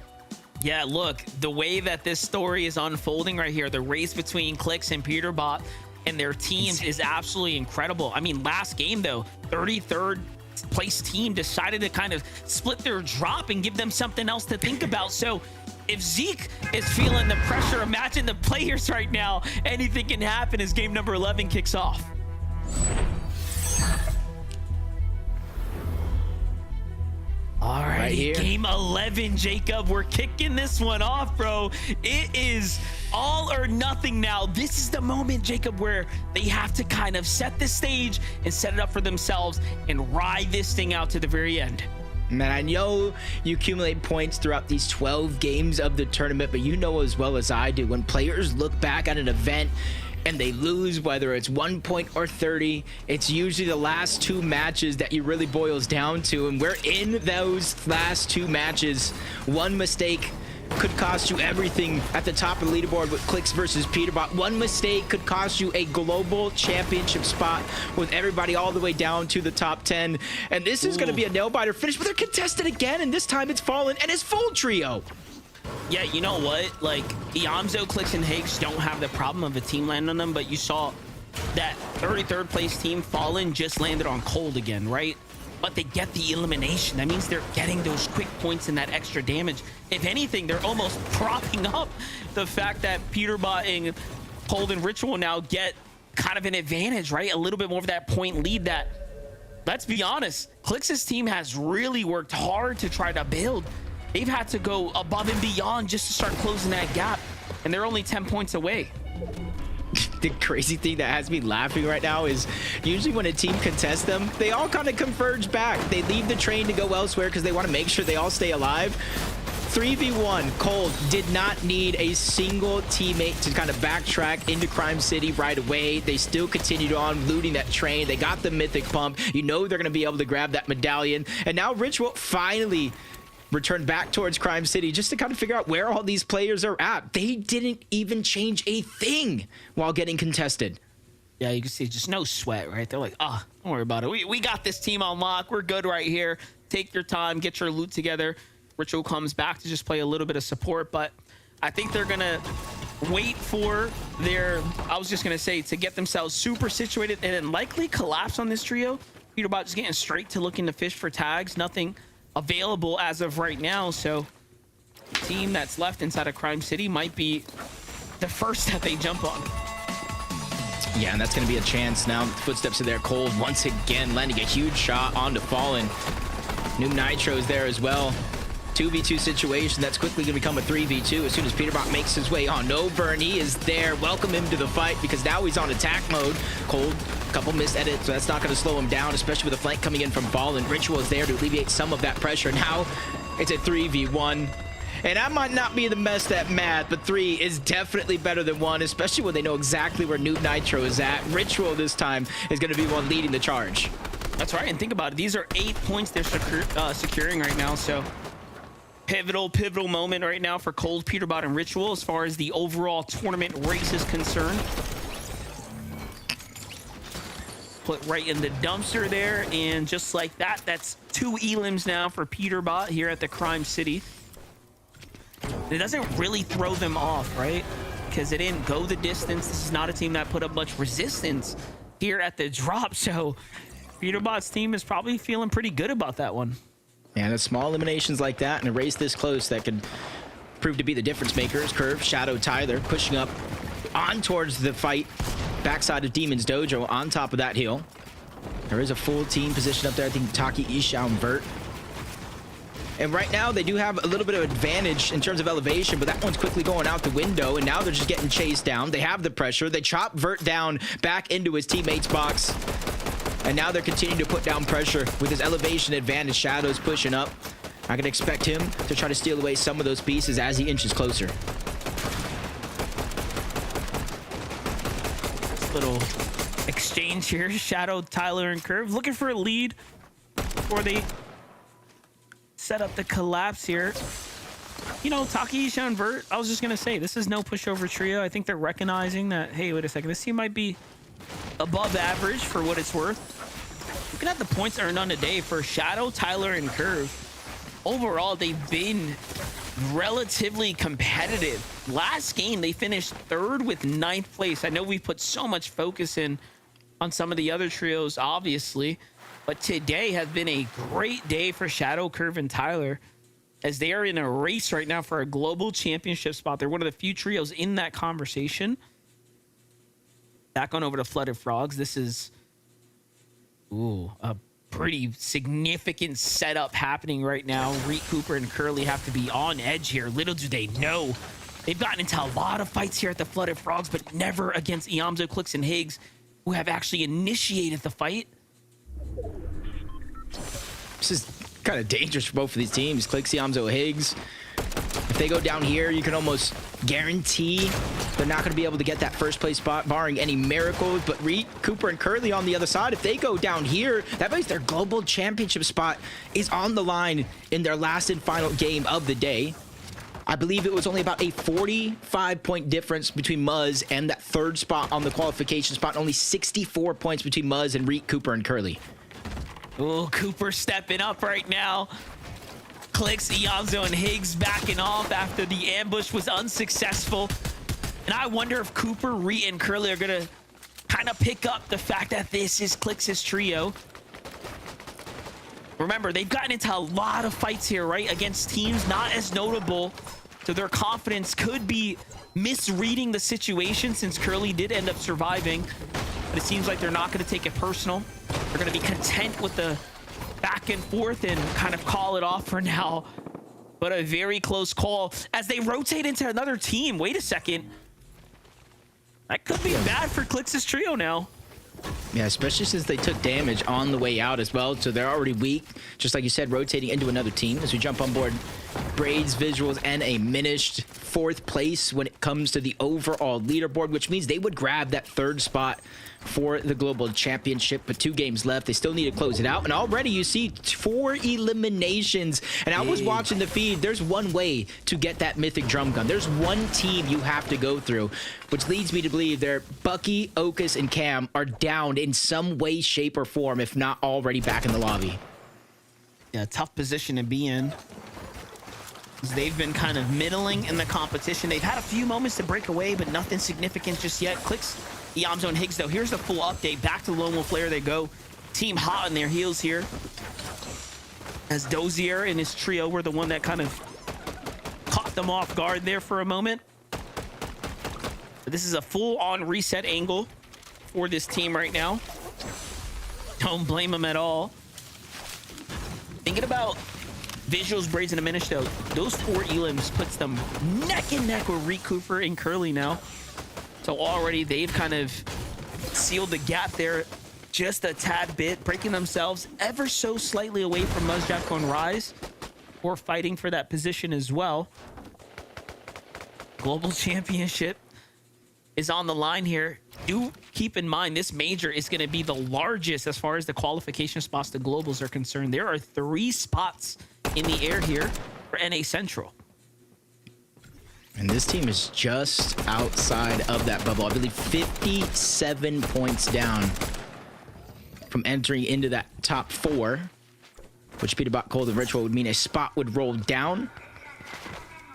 Yeah, look, the way that this story is unfolding right here, the race between Clicks and Peterbot and their teams is absolutely incredible. I mean, last game, though, 33rd place team decided to kind of split their drop and give them something else to think about. So if Zeke is feeling the pressure, imagine the players right now. Anything can happen as game number 11 kicks off. All right, game 11, Jacob. We're kicking this one off, bro. It is all or nothing now. This is the moment, Jacob, where they have to kind of set the stage and set it up for themselves and ride this thing out to the very end. Man, I know you accumulate points throughout these 12 games of the tournament, but you know as well as I do, when players look back at an event and they lose, whether it's 1 point or 30, it's usually the last 2 matches that you really boils down to. And we're in those last 2 matches. One mistake could cost you everything at the top of the leaderboard with Clicks versus Peterbot. One mistake could cost you a global championship spot with everybody all the way down to the top 10. And this is going to be a nail-biter finish, but they're contested again, and this time it's Fallen and his full trio. Yeah, you know what? Like, Iamzo, Clicks, and Higgs don't have the problem of a team land on them, but you saw that 33rd place team, Fallen, just landed on Cold again, right? But they get the elimination. That means they're getting those quick points and that extra damage. If anything, they're almost propping up the fact that Peterbot and Cold and Ritual now get kind of an advantage, right? A little bit more of that point lead that, let's be honest, Clix's team has really worked hard to try to build. They've had to go above and beyond just to start closing that gap, and they're only 10 points away. The crazy thing that has me laughing right now is usually when a team contests them, they all kind of converge back. They leave the train to go elsewhere because they want to make sure they all stay alive. 3v1, Cold did not need a single teammate to kind of backtrack into Crime City right away. They still continued on looting that train. They got the mythic pump. You know they're going to be able to grab that medallion. And now Ritual finally returned back towards Crime City just to kind of figure out where all these players are at. They didn't even change a thing while getting contested. Yeah, you can see just no sweat, right? They're like, don't worry about it. We got this team on lock. We're good right here. Take your time, get your loot together. Ritual comes back to just play a little bit of support, but I think they're gonna wait for their, I was just gonna say, to get themselves super situated and then likely collapse on this trio. Peterbot just getting straight to looking to fish for tags. Nothing available as of right now, so the team that's left inside of Crime City might be the first that they jump on. Yeah, and that's going to be a chance now. Footsteps are there. Cold once again landing a huge shot onto Fallen. New Nitro's there as well. 2v2 situation that's quickly going to become a 3v2 as soon as Peterbot makes his way on over, and he is there. Welcome him to the fight because now he's on attack mode. Cold, couple missed edits, so that's not going to slow him down, especially with a flank coming in from Fallen. Ritual is there to alleviate some of that pressure. Now it's a 3v1. And I might not be the best at math, but 3 is definitely better than 1, especially when they know exactly where Noob Nitro is at. Ritual this time is going to be one leading the charge. That's right, and think about it. These are 8 points they're securing right now, so pivotal moment right now for Cold, Peterbot, and Ritual as far as the overall tournament race is concerned. Put right in the dumpster there, and just like that, that's 2 elims now for Peterbot here at the Crime City. It doesn't really throw them off, right? Because it didn't go the distance. This is not a team that put up much resistance here at the drop, so Peterbot's team is probably feeling pretty good about that one. And it's small eliminations like that and a race this close that could prove to be the difference makers. Curve, Shadow, Tyler pushing up on towards the fight. Backside of Demon's Dojo on top of that hill. There is a full team position up there. I think Taki, Ishao, and Vert. And right now they do have a little bit of advantage in terms of elevation, but that one's quickly going out the window, and now they're just getting chased down. They have the pressure. They chop Vert down back into his teammate's box. And now they're continuing to put down pressure with his elevation advantage. Shadow's pushing up. I can expect him to try to steal away some of those pieces as he inches closer. Little exchange here. Shadow, Tyler, and Curve looking for a lead before they set up the collapse here. You know, Taki, Isha, and Vert, I was just gonna say, this is no pushover trio. I think they're recognizing that, hey, wait a second, this team might be above average for what it's worth. Looking at the points earned on the day for Shadow, Tyler, and Curve, overall they've been relatively competitive. Last game they finished 3rd with 9th place. I know we've put so much focus in on some of the other trios, obviously, but today has been a great day for Shadow, Curve, and Tyler as they are in a race right now for a global championship spot. They're one of the few trios in that conversation. Back on over to Flooded Frogs. This is a pretty significant setup happening right now. Reek, Cooper, and Curly have to be on edge here. Little do they know, they've gotten into a lot of fights here at the Flooded Frogs, but never against Iamzo, Clix, and Higgs, who have actually initiated the fight. This is kind of dangerous for both of these teams. Clix, Iamzo, Higgs. If they go down here, you can almost guarantee they're not going to be able to get that first place spot, barring any miracles. But Reek, Cooper, and Curly on the other side, if they go down here, that means their global championship spot is on the line in their last and final game of the day. I believe it was only about a 45-point difference between Muzz and that 3rd spot on the qualification spot. Only 64 points between Muzz and Reek, Cooper, and Curly. Oh, Cooper stepping up right now. Clix, Iamzo, and Higgs backing off after the ambush was unsuccessful. And I wonder if Cooper, Reek, and Curly are going to kind of pick up the fact that this is Clix's trio. Remember, they've gotten into a lot of fights here, right? Against teams not as notable. So their confidence could be misreading the situation since Curly did end up surviving. But it seems like they're not going to take it personal. They're going to be content with the back and forth and kind of call it off for now. But a very close call as they rotate into another team. Wait a second. That could be bad for Clix's trio now. Yeah, especially since they took damage on the way out as well, so they're already weak. Just like you said, rotating into another team as we jump on board Braid's visuals and a minished 4th place when it comes to the overall leaderboard, which means they would grab that 3rd spot for the global championship. But 2 games left, they still need to close it out, and already you see 4 eliminations. And I was watching the feed. There's one way to get that mythic drum gun. There's one team you have to go through, which leads me to believe that Bucky, Okus, and Cam are downed in some way, shape, or form, if not already back in the lobby. Yeah, tough position to be in. They've been kind of middling in the competition. They've had a few moments to break away, but nothing significant just yet. Clicks Yamzo and Higgs, though. Here's the full update. Back to Lone Wolf Lair they go. Team hot on their heels here. As Dozier and his trio were the one that kind of caught them off guard there for a moment. But this is a full-on reset angle for this team right now. Don't blame them at all. Thinking about visuals, Braids, and Diminish, though, those 4 elims puts them neck and neck with Reek, Cooper, and Curly now. So already they've kind of sealed the gap there just a tad bit, breaking themselves ever so slightly away from Muzjako and Rise, or fighting for that position as well. Global Championship is on the line here. Do keep in mind this major is going to be the largest as far as the qualification spots to globals are concerned. There are 3 spots in the air here for NA Central. And this team is just outside of that bubble. I believe 57 points down from entering into that top 4, which Peterbot called the ritual would mean a spot would roll down.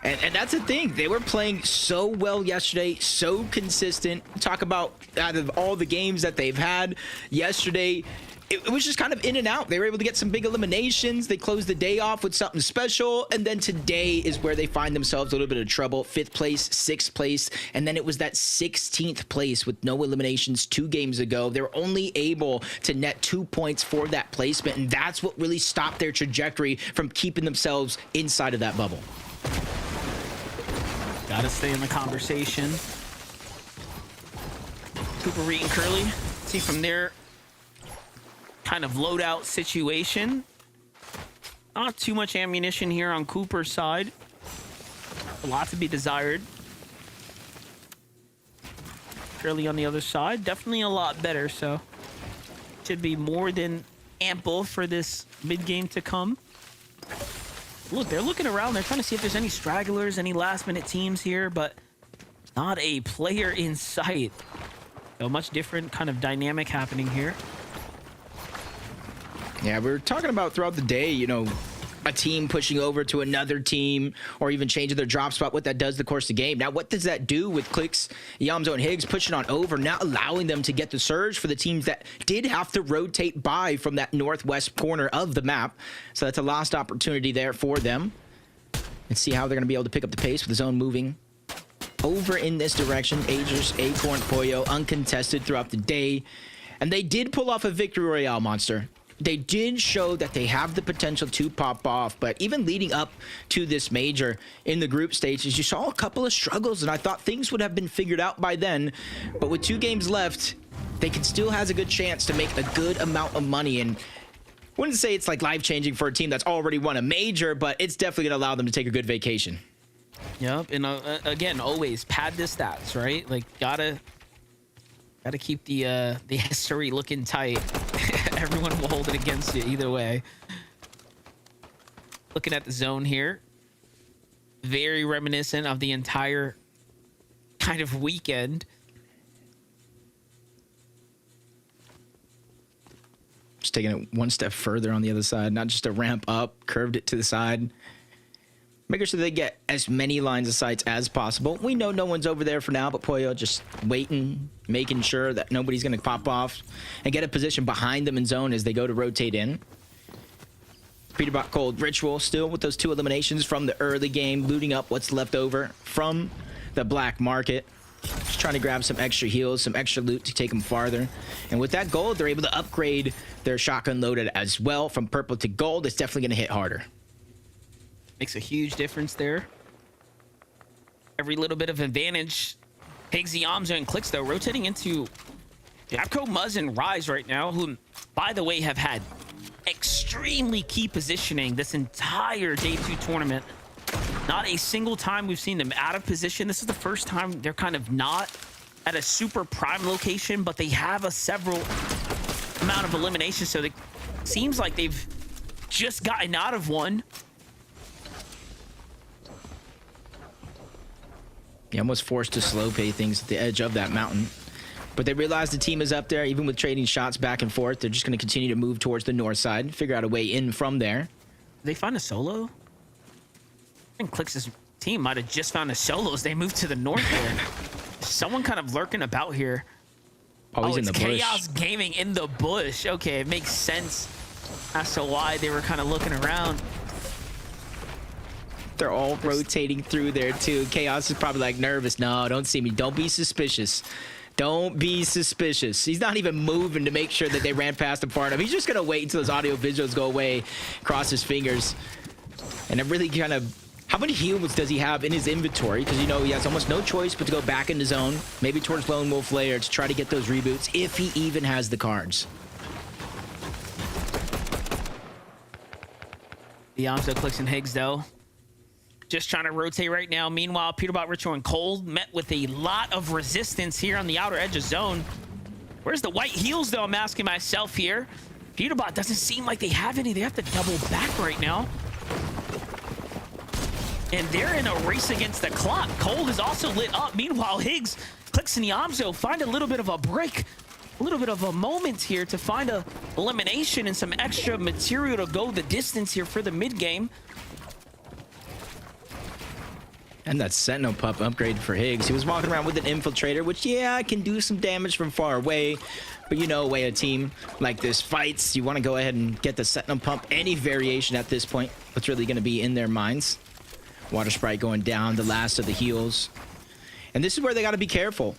And that's the thing. They were playing so well yesterday, so consistent. Talk about out of all the games that they've had yesterday, it was just kind of in and out. They were able to get some big eliminations. They closed the day off with something special. And then today is where they find themselves a little bit of trouble. 5th place, 6th place. And then it was that 16th place with no eliminations 2 games ago. They were only able to net 2 points for that placement. And that's what really stopped their trajectory from keeping themselves inside of that bubble. Gotta stay in the conversation. Cooper, Reed, and Curly. See from their kind of loadout situation. Not too much ammunition here on Cooper's side. A lot to be desired. Curly on the other side. Definitely a lot better, so should be more than ample for this mid-game to come. Look, they're looking around. They're trying to see if there's any stragglers, any last-minute teams here, but not a player in sight. A much different kind of dynamic happening here. Yeah, we were talking about throughout the day, you know, a team pushing over to another team or even changing their drop spot, what that does the course of the game. Now, what does that do with Clicks, Yamzo, and Higgs pushing on over, not allowing them to get the surge for the teams that did have to rotate by from that northwest corner of the map? So that's a lost opportunity there for them. Let's see how they're going to be able to pick up the pace with the zone moving over in this direction. Agers, Acorn, Pollo, uncontested throughout the day. And they did pull off a victory royale, Monster. They did show that they have the potential to pop off, but even leading up to this major in the group stages, you saw a couple of struggles, and I thought things would have been figured out by then. But with 2 games left, they can still has a good chance to make a good amount of money. And I wouldn't say it's like life-changing for a team that's already won a major, but it's definitely going to allow them to take a good vacation. Yep, and again, always pad the stats, right? Like, gotta keep the history looking tight. Everyone will hold it against you either way. Looking at the zone here, very reminiscent of the entire kind of weekend. Just taking it one step further on the other side, not just a ramp up, curved it to the side. making sure they get as many lines of sights as possible. We know no one's over there for now, but Pollo just waiting, making sure that nobody's going to pop off and get a position behind them in zone as they go to rotate in. Peterbot Cold Ritual still with those 2 eliminations from the early game, looting up what's left over from the black market. Just trying to grab some extra heals, some extra loot to take them farther. And with that gold, they're able to upgrade their shotgun loaded as well from purple to gold. It's definitely going to hit harder. Makes a huge difference there. Every little bit of advantage. Higgsy, Amzo, and Clicks, though, rotating into Yapko, Muzz, and Rise right now, who, by the way, have had extremely key positioning this entire Day 2 tournament. Not a single time we've seen them out of position. This is the first time they're kind of not at a super prime location, but they have a several amount of eliminations, so it seems like they've just gotten out of one. He almost forced to slow pay things at the edge of that mountain. But they realize the team is up there, even with trading shots back and forth. They're just going to continue to move towards the north side, figure out a way in from there. Did they find a solo? I think Clix' team might have just found a solo as they moved to the north there. Someone kind of lurking about here. Oh, he's in the bush. Chaos Gaming in the bush. Okay, it makes sense as to why they were kind of looking around. They're all rotating through there, too. Chaos is probably like nervous. No, don't see me. Don't be suspicious. Don't be suspicious. He's not even moving to make sure that they ran past him far enough. He's just going to wait until his audio visuals go away, cross his fingers. And it really kind of... How many heals does he have in his inventory? Because, you know, he has almost no choice but to go back into zone, maybe towards Lone Wolf Lair to try to get those reboots, if he even has the cards. The Amzo, Clicks, and Higgs, though, just trying to rotate right now. Meanwhile, Peterbot, Ritual, and Cold met with a lot of resistance here on the outer edge of zone. Where's the white heals, though? I'm asking myself here. Peterbot doesn't seem like they have any. They have to double back right now. And they're in a race against the clock. Cold is also lit up. Meanwhile, Higgs, Clicks, and Yamzo find a little bit of a break, a little bit of a moment here to find a elimination and some extra material to go the distance here for the mid game. And that Sentinel Pup upgrade for Higgs. He was walking around with an Infiltrator, which, yeah, can do some damage from far away. But you know, way a team like this fights, you want to go ahead and get the Sentinel Pump. Any variation at this point, what's really going to be in their minds. Water Sprite going down, the last of the heals. And this is where they got to be careful.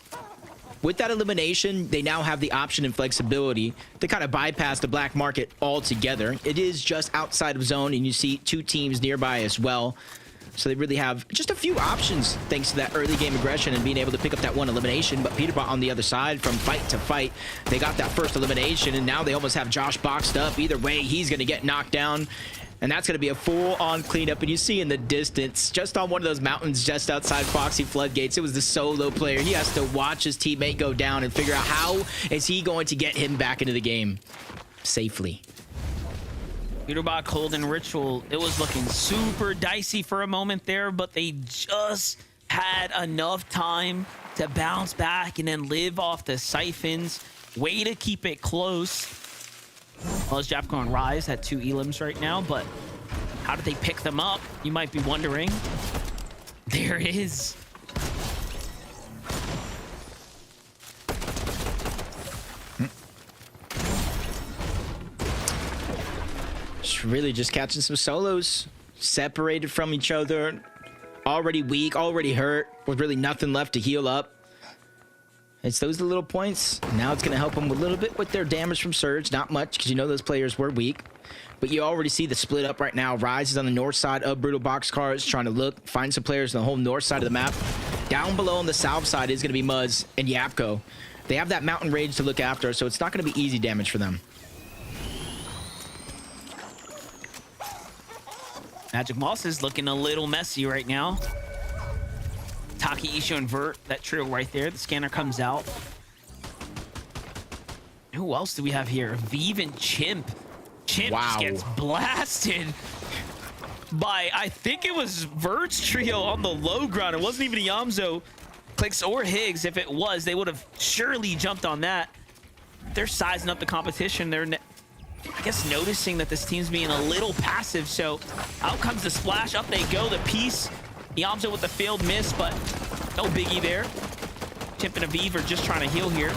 With that elimination, they now have the option and flexibility to kind of bypass the black market altogether. It is just outside of zone, and you see 2 teams nearby as well. So they really have just a few options thanks to that early game aggression and being able to pick up that 1 elimination. But Peterbot on the other side, from fight to fight, they got that first elimination, and now they almost have Josh boxed up. Either way, he's going to get knocked down. And that's going to be a full-on cleanup. And you see in the distance, just on one of those mountains just outside Foxy Floodgates, it was the solo player. He has to watch his teammate go down and figure out how is he going to get him back into the game safely. Peterbot, Cold, and Ritual, it was looking super dicey for a moment there, but they just had enough time to bounce back and then live off the siphons. Way to keep it close. Well, as Japco and Rise had 2 elims right now, but how did they pick them up? You might be wondering. There it is. Really just catching some solos, separated from each other, already weak, already hurt, with really nothing left to heal up. It's those little points. Now it's going to help them a little bit with their damage from Surge. Not much, because you know those players were weak. But you already see the split up right now. Rise is on the north side of Brutal Boxcars, trying to look, find some players on the whole north side of the map. Down below on the south side is going to be Muzz and Yapko. They have that mountain rage to look after, so it's not going to be easy damage for them. Magic Moss is looking a little messy right now. Taki, Isho, and Vert, that trio right there. The scanner comes out. Who else do we have here? Vive and Chimp. Chimp just gets blasted by, I think it was Vert's trio on the low ground. It wasn't even Yamzo, Clicks, or Higgs. If it was, they would have surely jumped on that. They're sizing up the competition. They're I guess, noticing that this team's being a little passive. So out comes the splash. Up they go. The piece. Yamzo with the failed miss, but no biggie there. Chimp and Aviv are just trying to heal here.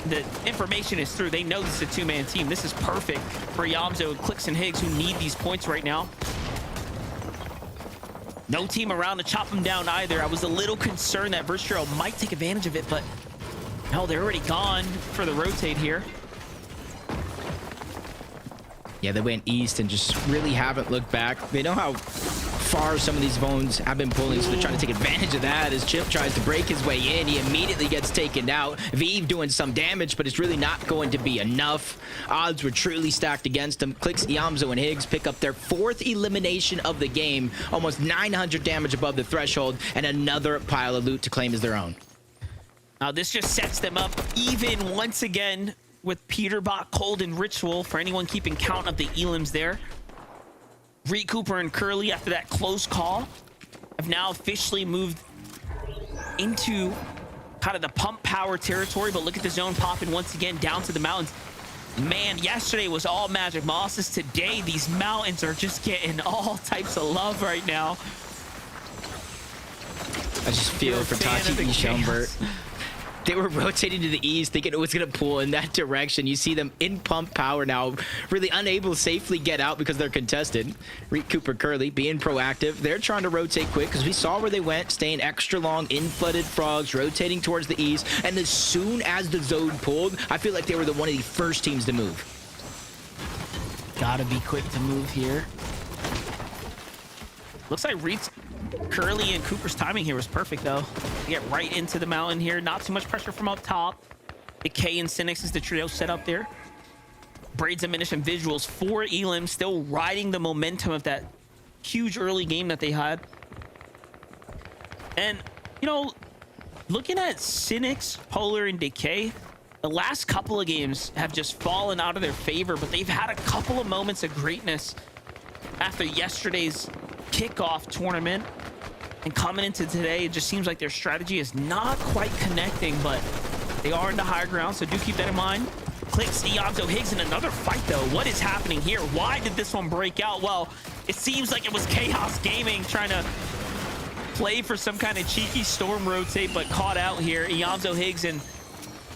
The information is through. They know this is a two-man team. This is perfect for Yamzo, Clicks, and Higgs, who need these points right now. No team around to chop them down either. I was a little concerned that Verstro might take advantage of it, but no, they're already gone for the rotate here. Yeah, they went east and just really haven't looked back. They know how far some of these zones have been pulling, so they're trying to take advantage of that. As Chip tries to break his way in, he immediately gets taken out. Vive doing some damage, but it's really not going to be enough. Odds were truly stacked against him. Clicks, Yamzo, and Higgs pick up their 4th elimination of the game. Almost 900 damage above the threshold, and another pile of loot to claim as their own. Now this just sets them up even once again with Peterbot, Cold, and Ritual, for anyone keeping count of the elims there. Reed Cooper and Curly, after that close call, have now officially moved into kind of the pump power territory, but look at the zone popping once again down to the mountains. Man, yesterday was all Magic Mosses. Today, these mountains are just getting all types of love right now. I just feel for Tati and Schumbert. They were rotating to the east, thinking it was going to pull in that direction. You see them in pump power now, really unable to safely get out because they're contested. Reed Cooper, Curly being proactive. They're trying to rotate quick because we saw where they went, staying extra long in flooded frogs, rotating towards the east. And as soon as the zone pulled, I feel like they were one of the first teams to move. Gotta be quick to move here. Looks like Reed's, Curly, and Cooper's timing here was perfect, though. They get right into the mountain here. Not too much pressure from up top. The K and Cynics is the trio set up there. Braids, Ammunition, Visuals, 4 elims, still riding the momentum of that huge early game that they had. And, you know, looking at Cynics, Polar, and Decay, the last couple of games have just fallen out of their favor, but they've had a couple of moments of greatness after yesterday's kickoff tournament. And coming into today, it just seems like their strategy is not quite connecting, but they are in the higher ground, so do keep that in mind. Clicks, Yamzo, Higgs in another fight, though. What is happening here? Why did this one break out? Well, it seems like it was Chaos Gaming trying to play for some kind of cheeky storm rotate, but caught out here. Yamzo, Higgs, and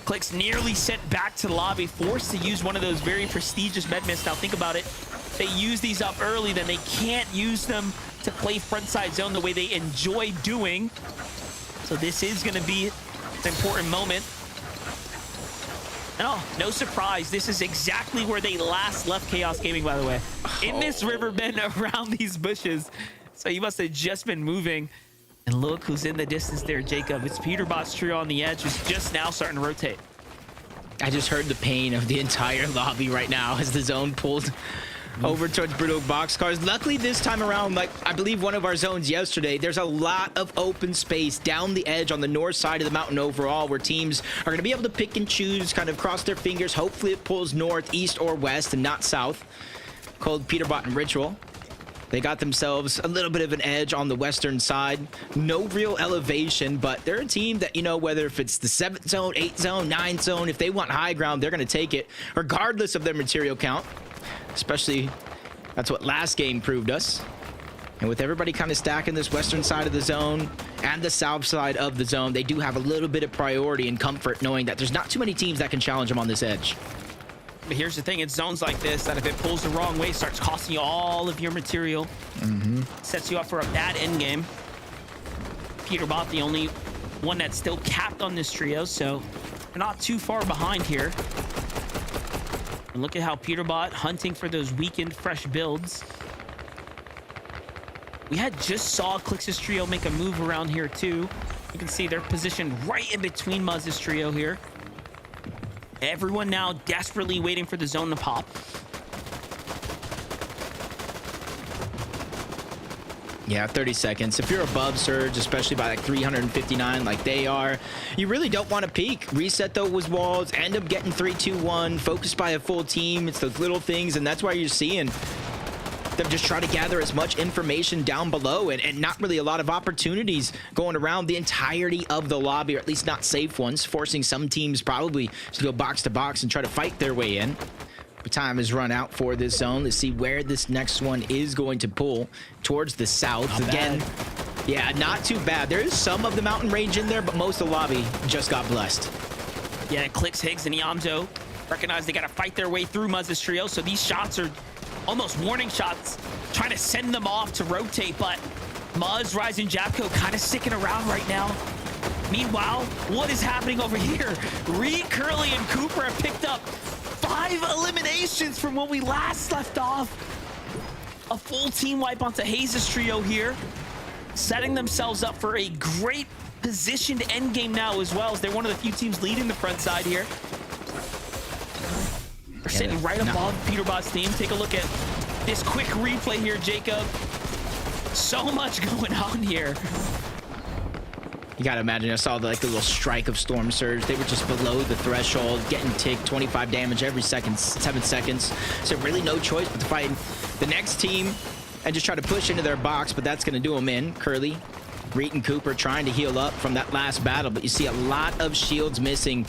Clicks nearly sent back to the lobby, forced to use one of those very prestigious med mists. Now think about it. They use these up early, then they can't use them to play frontside zone the way they enjoy doing. So this is going to be an important moment. And oh, no surprise, this is exactly where they last left Chaos Gaming, by the way. In this river bend around these bushes. So you must have just been moving. And look who's in the distance there, Jacob. It's Peterbot's trio on the edge, who's just now starting to rotate. I just heard the pain of the entire lobby right now as the zone pulled over towards Brutal Boxcars. Luckily this time around, like I believe one of our zones yesterday, there's a lot of open space down the edge on the north side of the mountain overall, where teams are going to be able to pick and choose, kind of cross their fingers. Hopefully it pulls north, east, or west and not south. Cold, Peterbot, and Ritual. They got themselves a little bit of an edge on the western side. No real elevation, but they're a team that, you know, whether if it's the 7th zone, 8th zone, 9th zone, if they want high ground, they're going to take it regardless of their material count. Especially, that's what last game proved us. And with everybody kind of stacking this western side of the zone and the south side of the zone, they do have a little bit of priority and comfort knowing that there's not too many teams that can challenge them on this edge. But here's the thing, it's zones like this that if it pulls the wrong way, starts costing you all of your material. Sets you up for a bad end game. Peterbot, the only one that's still capped on this trio, so they're not too far behind here. And look at how Peterbot hunting for those weakened fresh builds. We had just saw Clix's trio make a move around here too. You can see they're positioned right in between Muzz's trio here. Everyone now desperately waiting for the zone to pop. Yeah, 30 seconds. If you're above Surge, especially by like 359 like they are, you really don't want to peek. Reset those walls, end up getting 3-2-1, focused by a full team. It's those little things, and that's why you're seeing them just try to gather as much information down below, and not really a lot of opportunities going around the entirety of the lobby, or at least not safe ones, forcing some teams probably to go box to box and try to fight their way in. Time has run out for this zone. Let's see where this next one is going to pull towards the south. Not Again, bad. yeah, not too bad. There is some of the mountain range in there, but most of the lobby just got blessed. Yeah, it clicks. Higgs and Iamzo recognize they got to fight their way through Muzz's trio, so these shots are almost warning shots, trying to send them off to rotate, but Muzz, Rise, and Japco kind of sticking around right now. Meanwhile, what is happening over here? Reed, Curly, and Cooper have picked up 5 eliminations from when we last left off. A full team wipe onto Hayes' trio here, setting themselves up for a great positioned end game now as well, as they're one of the few teams leading the front side here. They're sitting right above Peterbot's team. Take a look at this quick replay here, Jacob. So much going on here. You gotta imagine, I saw the little strike of Storm Surge. They were just below the threshold, getting ticked 25 damage every 7 seconds. So really no choice but to fight the next team and just try to push into their box, but that's gonna do them in. Curly, Reed, and Cooper trying to heal up from that last battle, but you see a lot of shields missing.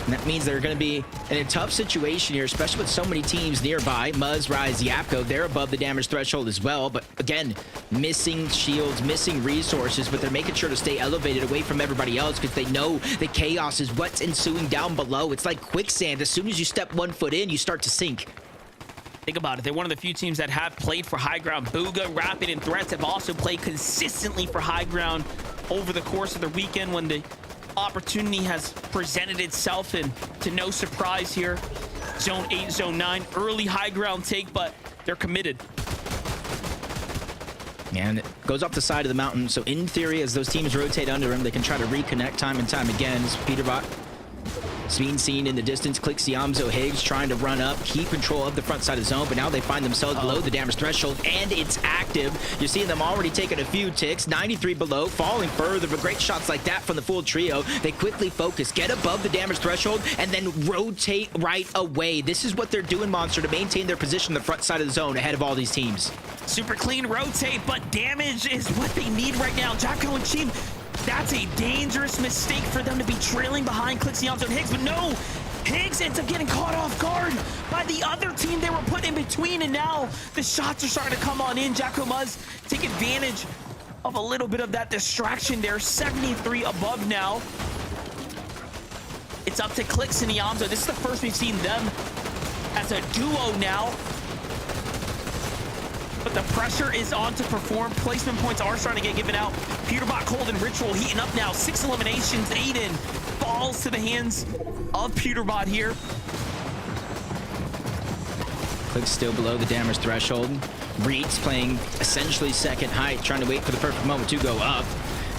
And that means they're going to be in a tough situation here, especially with so many teams nearby. Muzz, Rise, Yapko, they're above the damage threshold as well. But again, missing shields, missing resources, but they're making sure to stay elevated away from everybody else because they know the chaos is what's ensuing down below. It's like quicksand. As soon as you step 1 foot in, you start to sink. Think about it. They're one of the few teams that have played for high ground. Booga, Rapid, and Threats have also played consistently for high ground over the course of the weekend when the opportunity has presented itself, and to no surprise here, Zone 8, Zone 9, early high ground take, but they're committed. And it goes up the side of the mountain, so in theory, as those teams rotate under him, they can try to reconnect time and time again. As Peterbot is being seen in the distance, clicks Iamzo, Higgs trying to run up, keep control of the front side of the zone, but now they find themselves below the damage threshold, and it's active. You're seeing them already taking a few ticks, 93 below, falling further, but great shots like that from the full trio. They quickly focus, get above the damage threshold, and then rotate right away. This is what they're doing, Monster, to maintain their position on the front side of the zone ahead of all these teams. Super clean rotate, but damage is what they need right now. Jacko and Cheem, that's a dangerous mistake for them to be trailing behind Clixie and Higgs, but no! Higgs ends up getting caught off guard by the other team they were put in between, and now the shots are starting to come on in. Jacko Muzz take advantage of a little bit of that distraction there. 73 above now. It's up to Clix and Iamzo. This is the first we've seen them as a duo now. But the pressure is on to perform. Placement points are starting to get given out. Peterbot, Cold, and Ritual heating up now. 6 eliminations. Aiden falls to the hands of Peterbot here. Click's still below the damage threshold. Reed's playing essentially second height, trying to wait for the perfect moment to go up.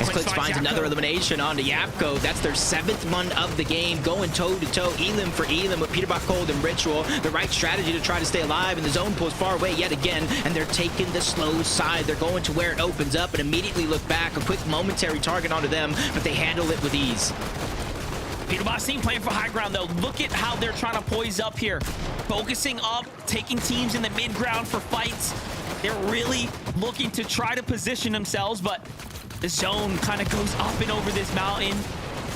As Clix finds another elimination onto Yapko. That's their 7th one of the game, going toe-to-toe, Elim for Elim with Peterbot, Cold, and Ritual. The right strategy to try to stay alive, and the zone pulls far away yet again, and they're taking the slow side. They're going to where it opens up and immediately look back. A quick momentary target onto them, but they handle it with ease. Peterbot's team playing for high ground, though. Look at how they're trying to poise up here. Focusing up, taking teams in the mid-ground for fights. They're really looking to try to position themselves, but the zone kind of goes up and over this mountain,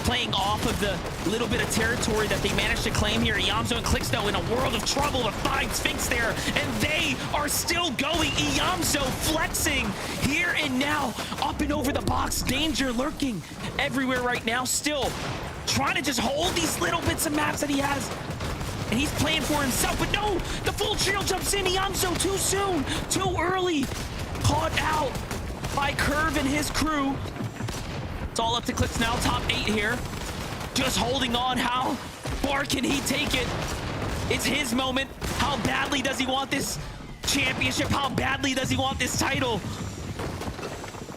playing off of the little bit of territory that they managed to claim here. Iamzo and Clix, though, in a world of trouble to find Sphinx there, and they are still going. Iamzo flexing here and now, up and over the box. Danger lurking everywhere right now, still trying to just hold these little bits of maps that he has. And he's playing for himself, but no, the full trio jumps in. Iamzo too soon, too early, caught out by Curve and his crew. It's all up to Clix now, top 8 here. Just holding on. How far can he take it? It's his moment. How badly does he want this championship? How badly does he want this title?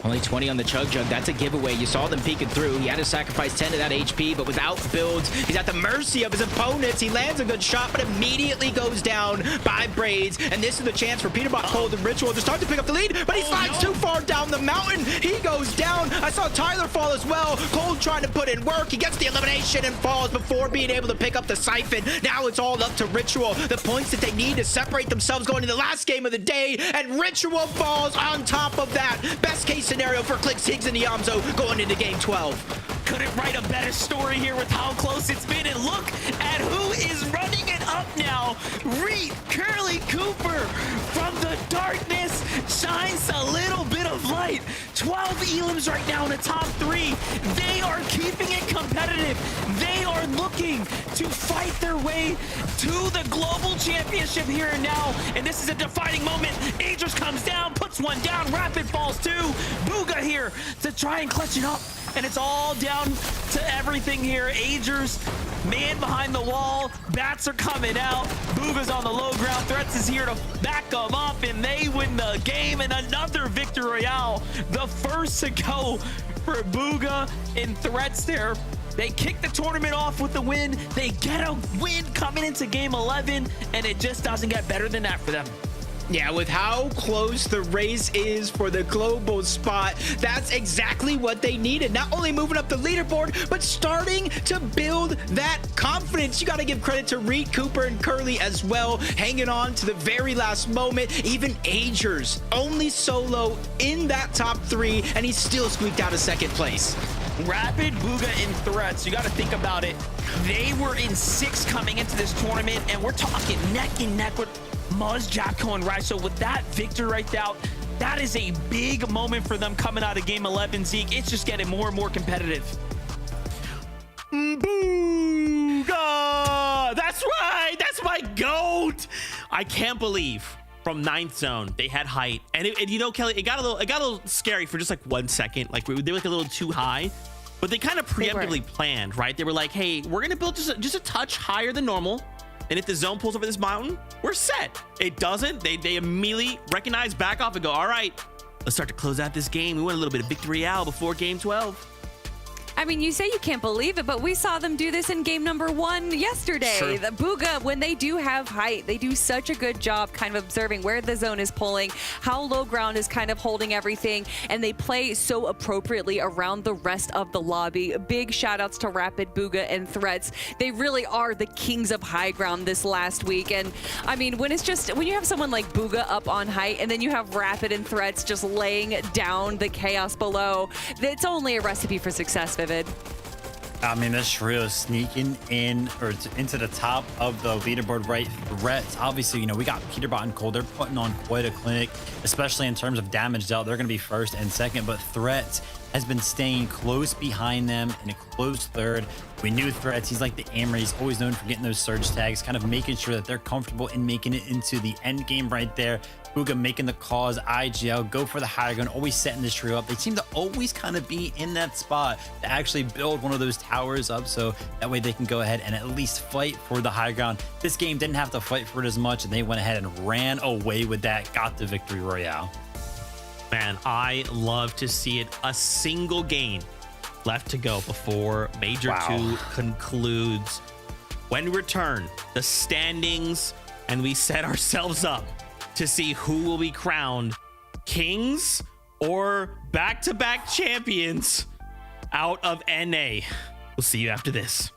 Only 20 on the Chug Jug. That's a giveaway. You saw them peeking through. He had to sacrifice 10 of that HP, but without builds, he's at the mercy of his opponents. He lands a good shot, but immediately goes down by Braids. And this is the chance for Peterbot, Cold, and Ritual to start to pick up the lead, but he slides too far down the mountain. He goes down. I saw Tyler fall as well. Cold trying to put in work. He gets the elimination and falls before being able to pick up the siphon. Now it's all up to Ritual. The points that they need to separate themselves going into the last game of the day, and Ritual falls on top of that. Best case scenario for Clix, Higgs, and Iamzo going into game 12. couldn't write a better story here with how close it's been. And look at who is running it up now. Reed Curly Cooper from the darkness shines a little bit of light. 12 elims right now in the top 3. They are keeping it competitive. They are looking to fight their way to the global championship here and now. And this is a defining moment. Agers comes down, puts one down. Rapid falls too. Booga here to try and clutch it up. And it's all down to everything here. Agers, man behind the wall. Bats are coming out. Booga's on the low ground. Threats is here to back them up, and they win the game. And another victory royale. The first to go for Booga and Threats there. They kick the tournament off with the win. They get a win coming into game 11, and it just doesn't get better than that for them. Yeah, with how close the race is for the global spot, that's exactly what they needed. Not only moving up the leaderboard, but starting to build that confidence. You got to give credit to Reed, Cooper, and Curly as well, hanging on to the very last moment. Even Agers, only solo in that top 3, and he still squeaked out of second place. Rapid, Booga, and Threats, you got to think about it. They were in 6 coming into this tournament, and we're talking neck and neck with Muzz, Jacko, and Rai. So with that victory right out, that is a big moment for them coming out of game 11, Zeke. It's just getting more and more competitive. Booga! That's right! That's my GOAT! I can't believe from 9th zone they had height. And you know, Kelly, it got a little scary for just like 1 second. Like they were like a little too high. But they kind of preemptively planned, right? They were like, hey, we're gonna build just a touch higher than normal. And if the zone pulls over this mountain, we're set. It doesn't. They immediately recognize, back off, and go, all right, let's start to close out this game. We want a little bit of victory out before game 12. I mean, you say you can't believe it, but we saw them do this in game number 1 yesterday. Sure. The Booga, when they do have height, they do such a good job kind of observing where the zone is pulling, how low ground is kind of holding everything, and they play so appropriately around the rest of the lobby. Big shout outs to Rapid, Booga, and Threats. They really are the kings of high ground this last week. And I mean, when you have someone like Booga up on height, and then you have Rapid and Threats just laying down the chaos below, it's only a recipe for success, Vivid. I mean, this trio is sneaking in or into the top of the leaderboard, right? Threats, obviously, you know, we got Peterbot and Cole. They're putting on quite a clinic, especially in terms of damage dealt. They're going to be first and second, but Threats has been staying close behind them in a close third. We knew Threats, he's like the Amber. He's always known for getting those surge tags, kind of making sure that they're comfortable in making it into the end game right there. Booga making the cause, IGL, go for the high ground, always setting this trio up. They seem to always kind of be in that spot to actually build one of those towers up, so that way they can go ahead and at least fight for the high ground. This game didn't have to fight for it as much, and they went ahead and ran away with that, got the victory royale. Man, I love to see it. A single game left to go before Major 2 concludes. When we return, the standings, and we set ourselves up to see who will be crowned kings or back-to-back champions out of NA. We'll see you after this.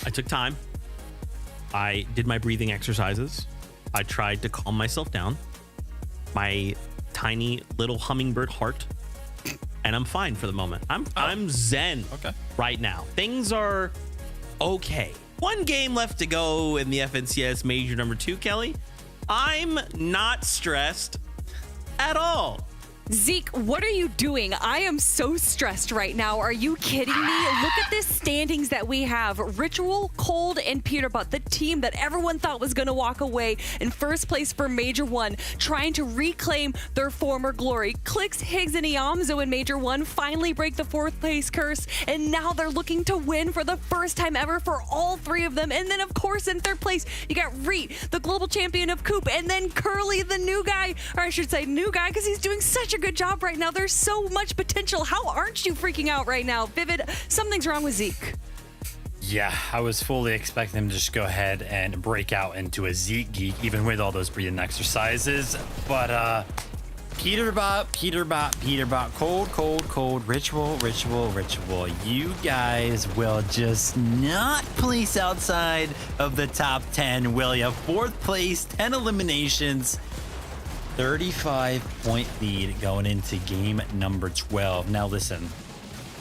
I took time. I did my breathing exercises. I tried to calm myself down. My tiny little hummingbird heart. And I'm fine for the moment. I'm zen right now. Things are okay. One game left to go in the FNCS Major number 2, Kelly. I'm not stressed at all. Zeke, what are you doing? I am so stressed right now. Are you kidding me? Look at this standings that we have. Ritual, Cold, and Peterbot, the team that everyone thought was going to walk away in first place for Major 1, trying to reclaim their former glory. Clicks, Higgs, and Iamzo in Major 1 finally break the 4th place curse, and now they're looking to win for the first time ever for all 3 of them. And then, of course, in 3rd place, you got Reet, the global champion of Coop, and then Curly, the new guy, or I should say new guy, because he's doing such a good job right now. There's so much potential. How aren't you freaking out right now? Vivid, something's wrong with Zeke. Yeah, I was fully expecting him to just go ahead and break out into a Zeke geek, even with all those breathing exercises. But Peterbot, cold, ritual. You guys will just not place outside of the top 10, will you? 4th place, 10 eliminations. 35-point lead going into game number 12. Now listen,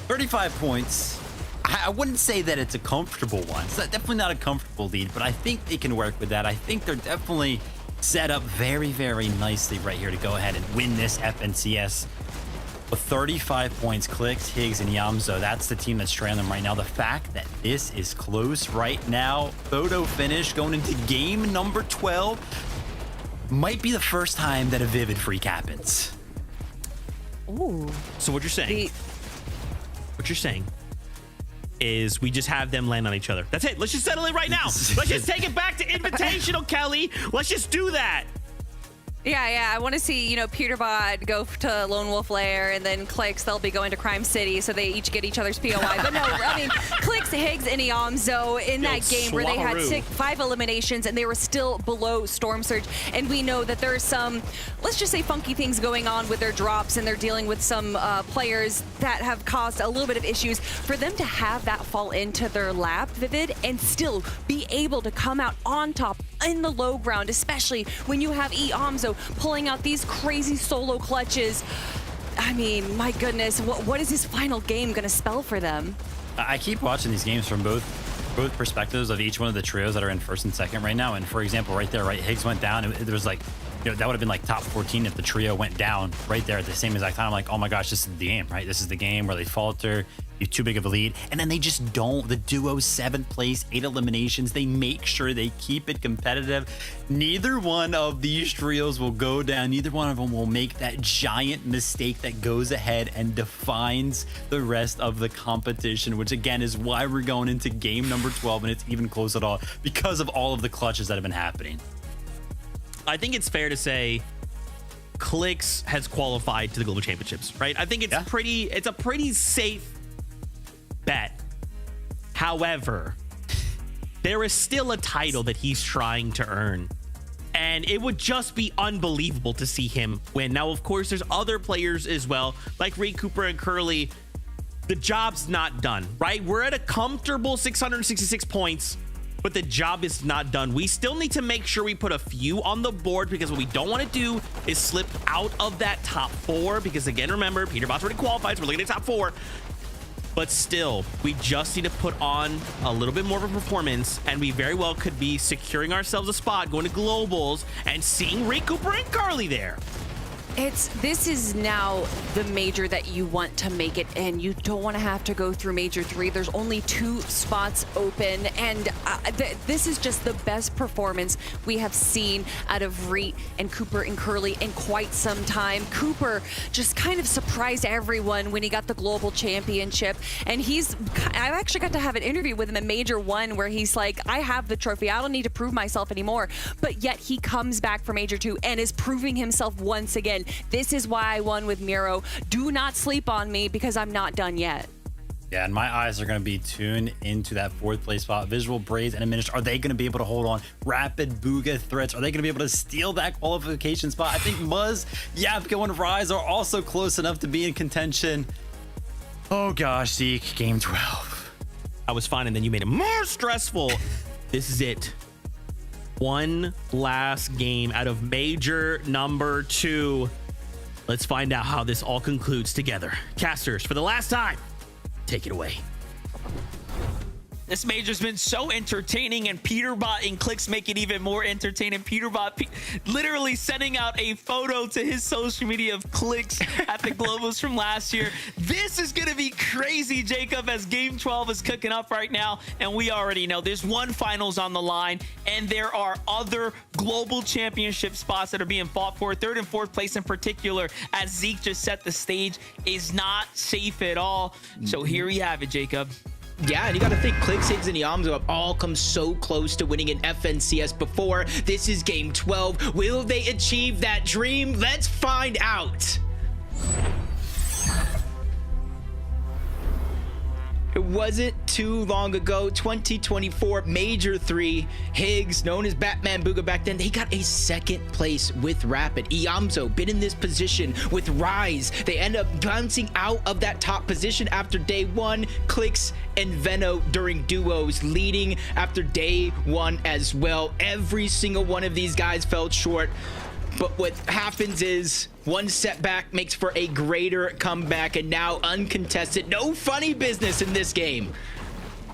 35 points. I wouldn't say that it's a comfortable one. It's definitely not a comfortable lead, but I think they can work with that. I think they're definitely set up very, very nicely right here to go ahead and win this FNCS. With 35 points, Clicks, Higgs, and Iamzo, that's the team that's trailing them right now. The fact that this is close right now, photo finish going into game number 12, might be the first time that a Vivid freak happens. Ooh. So what you're saying is we just have them land on each other. That's it. Let's just settle it right now. Let's just take it back to Invitational, Kelly. Let's just do that. Yeah. I want to see, Peterbot go to Lone Wolf Lair, and then Clicks, they'll be going to Crime City, so they each get each other's POI. But no, I mean, Clicks, Higgs, and Iamzo in that game where they had 5 eliminations, and they were still below Storm Surge. And we know that there's some, let's just say, funky things going on with their drops, and they're dealing with some players that have caused a little bit of issues. For them to have that fall into their lap, Vivid, and still be able to come out on top in the low ground, especially when you have Iamzo pulling out these crazy solo clutches. I mean, my goodness, what is this final game going to spell for them? I keep watching these games from both perspectives of each one of the trios that are in 1st and 2nd right now. And for example, right there, Higgs went down. It was like, that would have been like top 14 if the trio went down right there at the same exact time. I'm like, oh my gosh, this is the game, right? This is the game where they falter, you're too big of a lead, and then they just don't. The duo 7th place, 8 eliminations. They make sure they keep it competitive. Neither one of these trios will go down. Neither one of them will make that giant mistake that goes ahead and defines the rest of the competition, which again is why we're going into game number 12 and it's even close at all, because of all of the clutches that have been happening. I think it's fair to say Clicks has qualified to the Global Championships, right? I think it's it's a pretty safe bet. However, there is still a title that he's trying to earn, and it would just be unbelievable to see him win. Now, of course, there's other players as well, like Reed Cooper and Curly. The job's not done, right? We're at a comfortable 666 points, but the job is not done. We still need to make sure we put a few on the board, because what we don't want to do is slip out of that top 4, because again, remember, Peterbot's already qualified, so we're looking at top 4. But still, we just need to put on a little bit more of a performance, and we very well could be securing ourselves a spot, going to globals, and seeing Reed Cooper and Carly there. This is now the major that you want to make it in. You don't want to have to go through Major 3. There's only 2 spots open, and this is just the best performance we have seen out of Reet and Cooper and Curly in quite some time. Cooper just kind of surprised everyone when he got the global championship, and I actually got to have an interview with him in Major 1 where he's like, I have the trophy, I don't need to prove myself anymore, but yet he comes back for Major 2 and is proving himself once again. This is why I won with Miro. Do not sleep on me, because I'm not done yet. Yeah, and my eyes are going to be tuned into that 4th place spot. Visual Braids and Administ, are they going to be able to hold on? Rapid Booga Threats, are they going to be able to steal that qualification spot? I think Muzz, Yapko, and Rise are also close enough to be in contention. Oh gosh, Zeke, game 12. I was fine, and then you made it more stressful. This is it. One last game out of major number 2. Let's find out how this all concludes together. Casters, for the last time, take it away. This major's been so entertaining, and Peterbot and Clicks make it even more entertaining. Peterbot literally sending out a photo to his social media of Clicks at the Globals from last year. This is going to be crazy, Jacob, as game 12 is cooking up right now. And we already know there's one finals on the line, and there are other global championship spots that are being fought for. 3rd and 4th place in particular, as Zeke just set the stage, is not safe at all. So here we have it, Jacob. Yeah, and you got to think Clicks, Higgs, and Yamzo have all come so close to winning an FNCS before. This is game 12. Will they achieve that dream? Let's find out. It wasn't too long ago, 2024 Major 3. Higgs, known as Batman Booga back then, they got a 2nd place with Rapid. Iamzo been in this position with Rise. They end up bouncing out of that top position after day 1. Clicks and Veno during duos leading after day 1 as well. Every single one of these guys fell short. But what happens is one setback makes for a greater comeback, and now uncontested. No funny business in this game.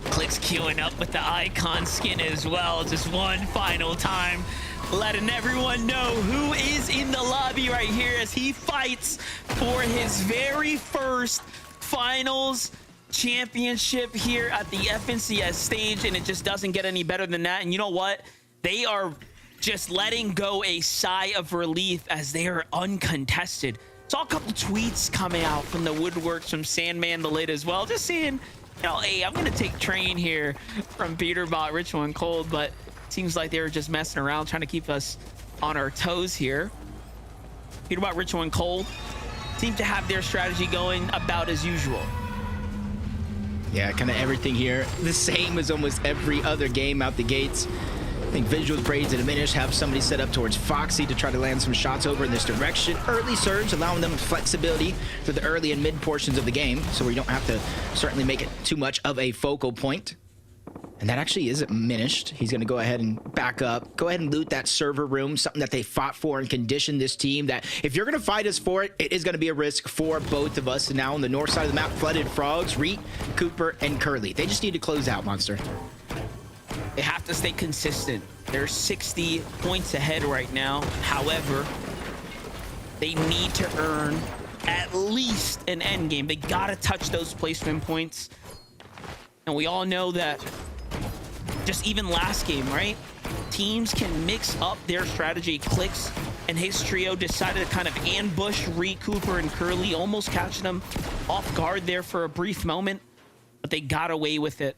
Clicks queuing up with the icon skin as well. Just one final time, letting everyone know who is in the lobby right here as he fights for his very first finals championship here at the FNCS stage, and it just doesn't get any better than that. And you know what? They are just letting go a sigh of relief as they are uncontested. Saw a couple tweets coming out from the woodworks from Sandman the Lid as well, just saying, you know, hey, I'm gonna take train here from Peterbot, Ritual, and Cold, but seems like they were just messing around trying to keep us on our toes here. Peterbot, Ritual, and Cold seem to have their strategy going about as usual. Yeah, kind of everything here the same as almost every other game out the gates. I think Visuals, Braids, and Diminish have somebody set up towards Foxy to try to land some shots over in this direction. Early surge, allowing them flexibility through the early and mid portions of the game, so we don't have to certainly make it too much of a focal point. And that actually isn't diminished. He's going to go ahead and back up. Go ahead and loot that server room, something that they fought for and conditioned this team that if you're going to fight us for it, it is going to be a risk for both of us. And now on the north side of the map, Flooded Frogs, Reet, Cooper, and Curly. They just need to close out, Monster. They have to stay consistent. They're 60 points ahead right now. However, they need to earn at least an end game. They gotta touch those placement points. And we all know that just even last game, right? Teams can mix up their strategy. Clicks and his trio decided to kind of ambush Reet, Cooper, and Curly, almost catching them off guard there for a brief moment, but they got away with it.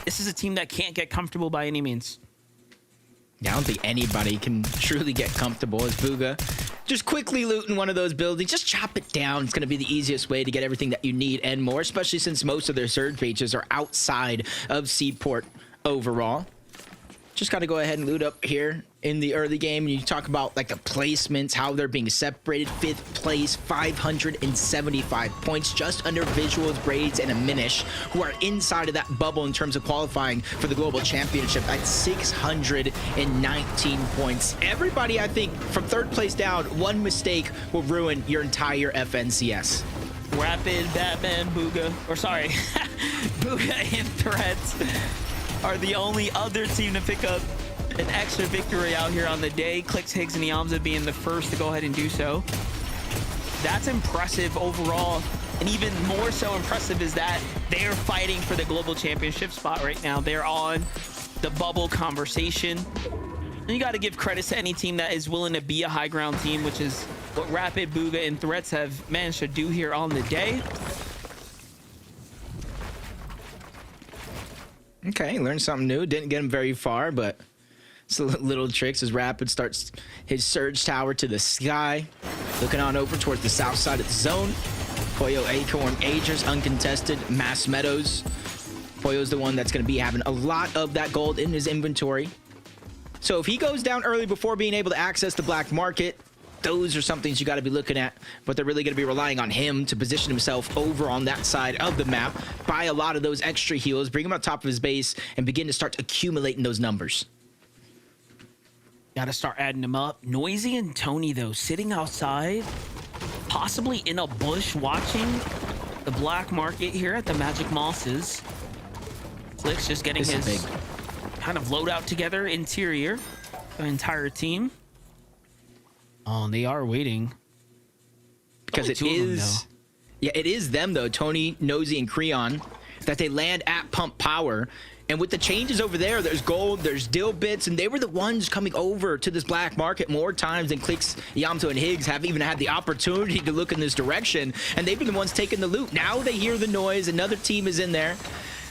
This is a team that can't get comfortable by any means. Yeah, I don't think anybody can truly get comfortable as Booga. Just quickly looting one of those buildings. Just chop it down. It's going to be the easiest way to get everything that you need and more, especially since most of their surge pages are outside of Seaport overall. Just got to go ahead and loot up here in the early game. You talk about like the placements, how they're being separated. 5th place, 575 points, just under Visuals, Braids, and Diminish, who are inside of that bubble in terms of qualifying for the global championship at 619 points. Everybody, I think, from 3rd place down, one mistake will ruin your entire FNCS. Rapid, Batman, Booga, or sorry, Booga and Threats are the only other team to pick up an extra victory out here on the day. Clicks, Higgs, and Iamza being the first to go ahead and do so. That's impressive overall. And even more so impressive is that they're fighting for the global championship spot right now. They're on the bubble conversation. And you got to give credit to any team that is willing to be a high ground team, which is what Rapid, Booga, and Threats have managed to do here on the day. Okay, learned something new. Didn't get him very far, but it's little tricks as Rapid starts his surge tower to the sky. Looking on over towards the south side of the zone. Poyo, Acorn, Agers, uncontested, Mass Meadows. Poyo's the one that's going to be having a lot of that gold in his inventory. So if he goes down early before being able to access the black market, those are some things you got to be looking at, but they're really going to be relying on him to position himself over on that side of the map, buy a lot of those extra heals, bring him on top of his base, and begin to start accumulating those numbers. Got to start adding them up. Noisy and Tony, though, sitting outside, possibly in a bush watching the black market here at the Magic Mosses. Clix just getting his kind of loadout together, interior, the entire team. Oh, and they are waiting. Because it is... Yeah, it is them, though, Tony, Nosy, and Creon, that they land at Pump Power. And with the changes over there, there's gold, there's dill bits, and they were the ones coming over to this black market more times than Clix, Yamto, and Higgs have even had the opportunity to look in this direction. And they've been the ones taking the loot. Now they hear the noise. Another team is in there.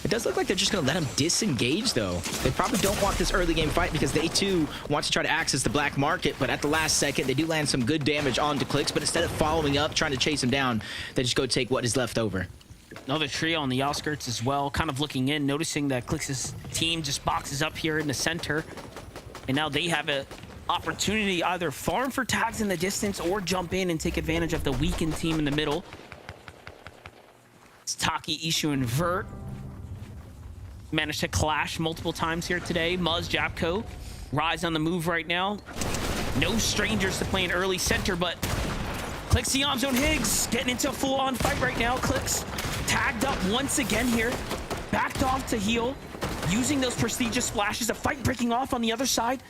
It does look like they're just going to let them disengage, though. They probably don't want this early game fight because they, too, want to try to access the black market. But at the last second, they do land some good damage onto Clix. But instead of following up, trying to chase him down, they just go take what is left over. Another trio on the outskirts as well, kind of looking in, noticing that Clix's team just boxes up here in the center. And now they have an opportunity either farm for tags in the distance or jump in and take advantage of the weakened team in the middle. It's Taki, Ishu, and Vert. Managed to clash multiple times here today. Muzz, Japko, Rise on the move right now. No strangers to play an early center, but Clix, Yamzo, and Higgs getting into a full-on fight right now. Clix tagged up once again here, backed off to heal, using those prestigious splashes. A fight breaking off on the other side.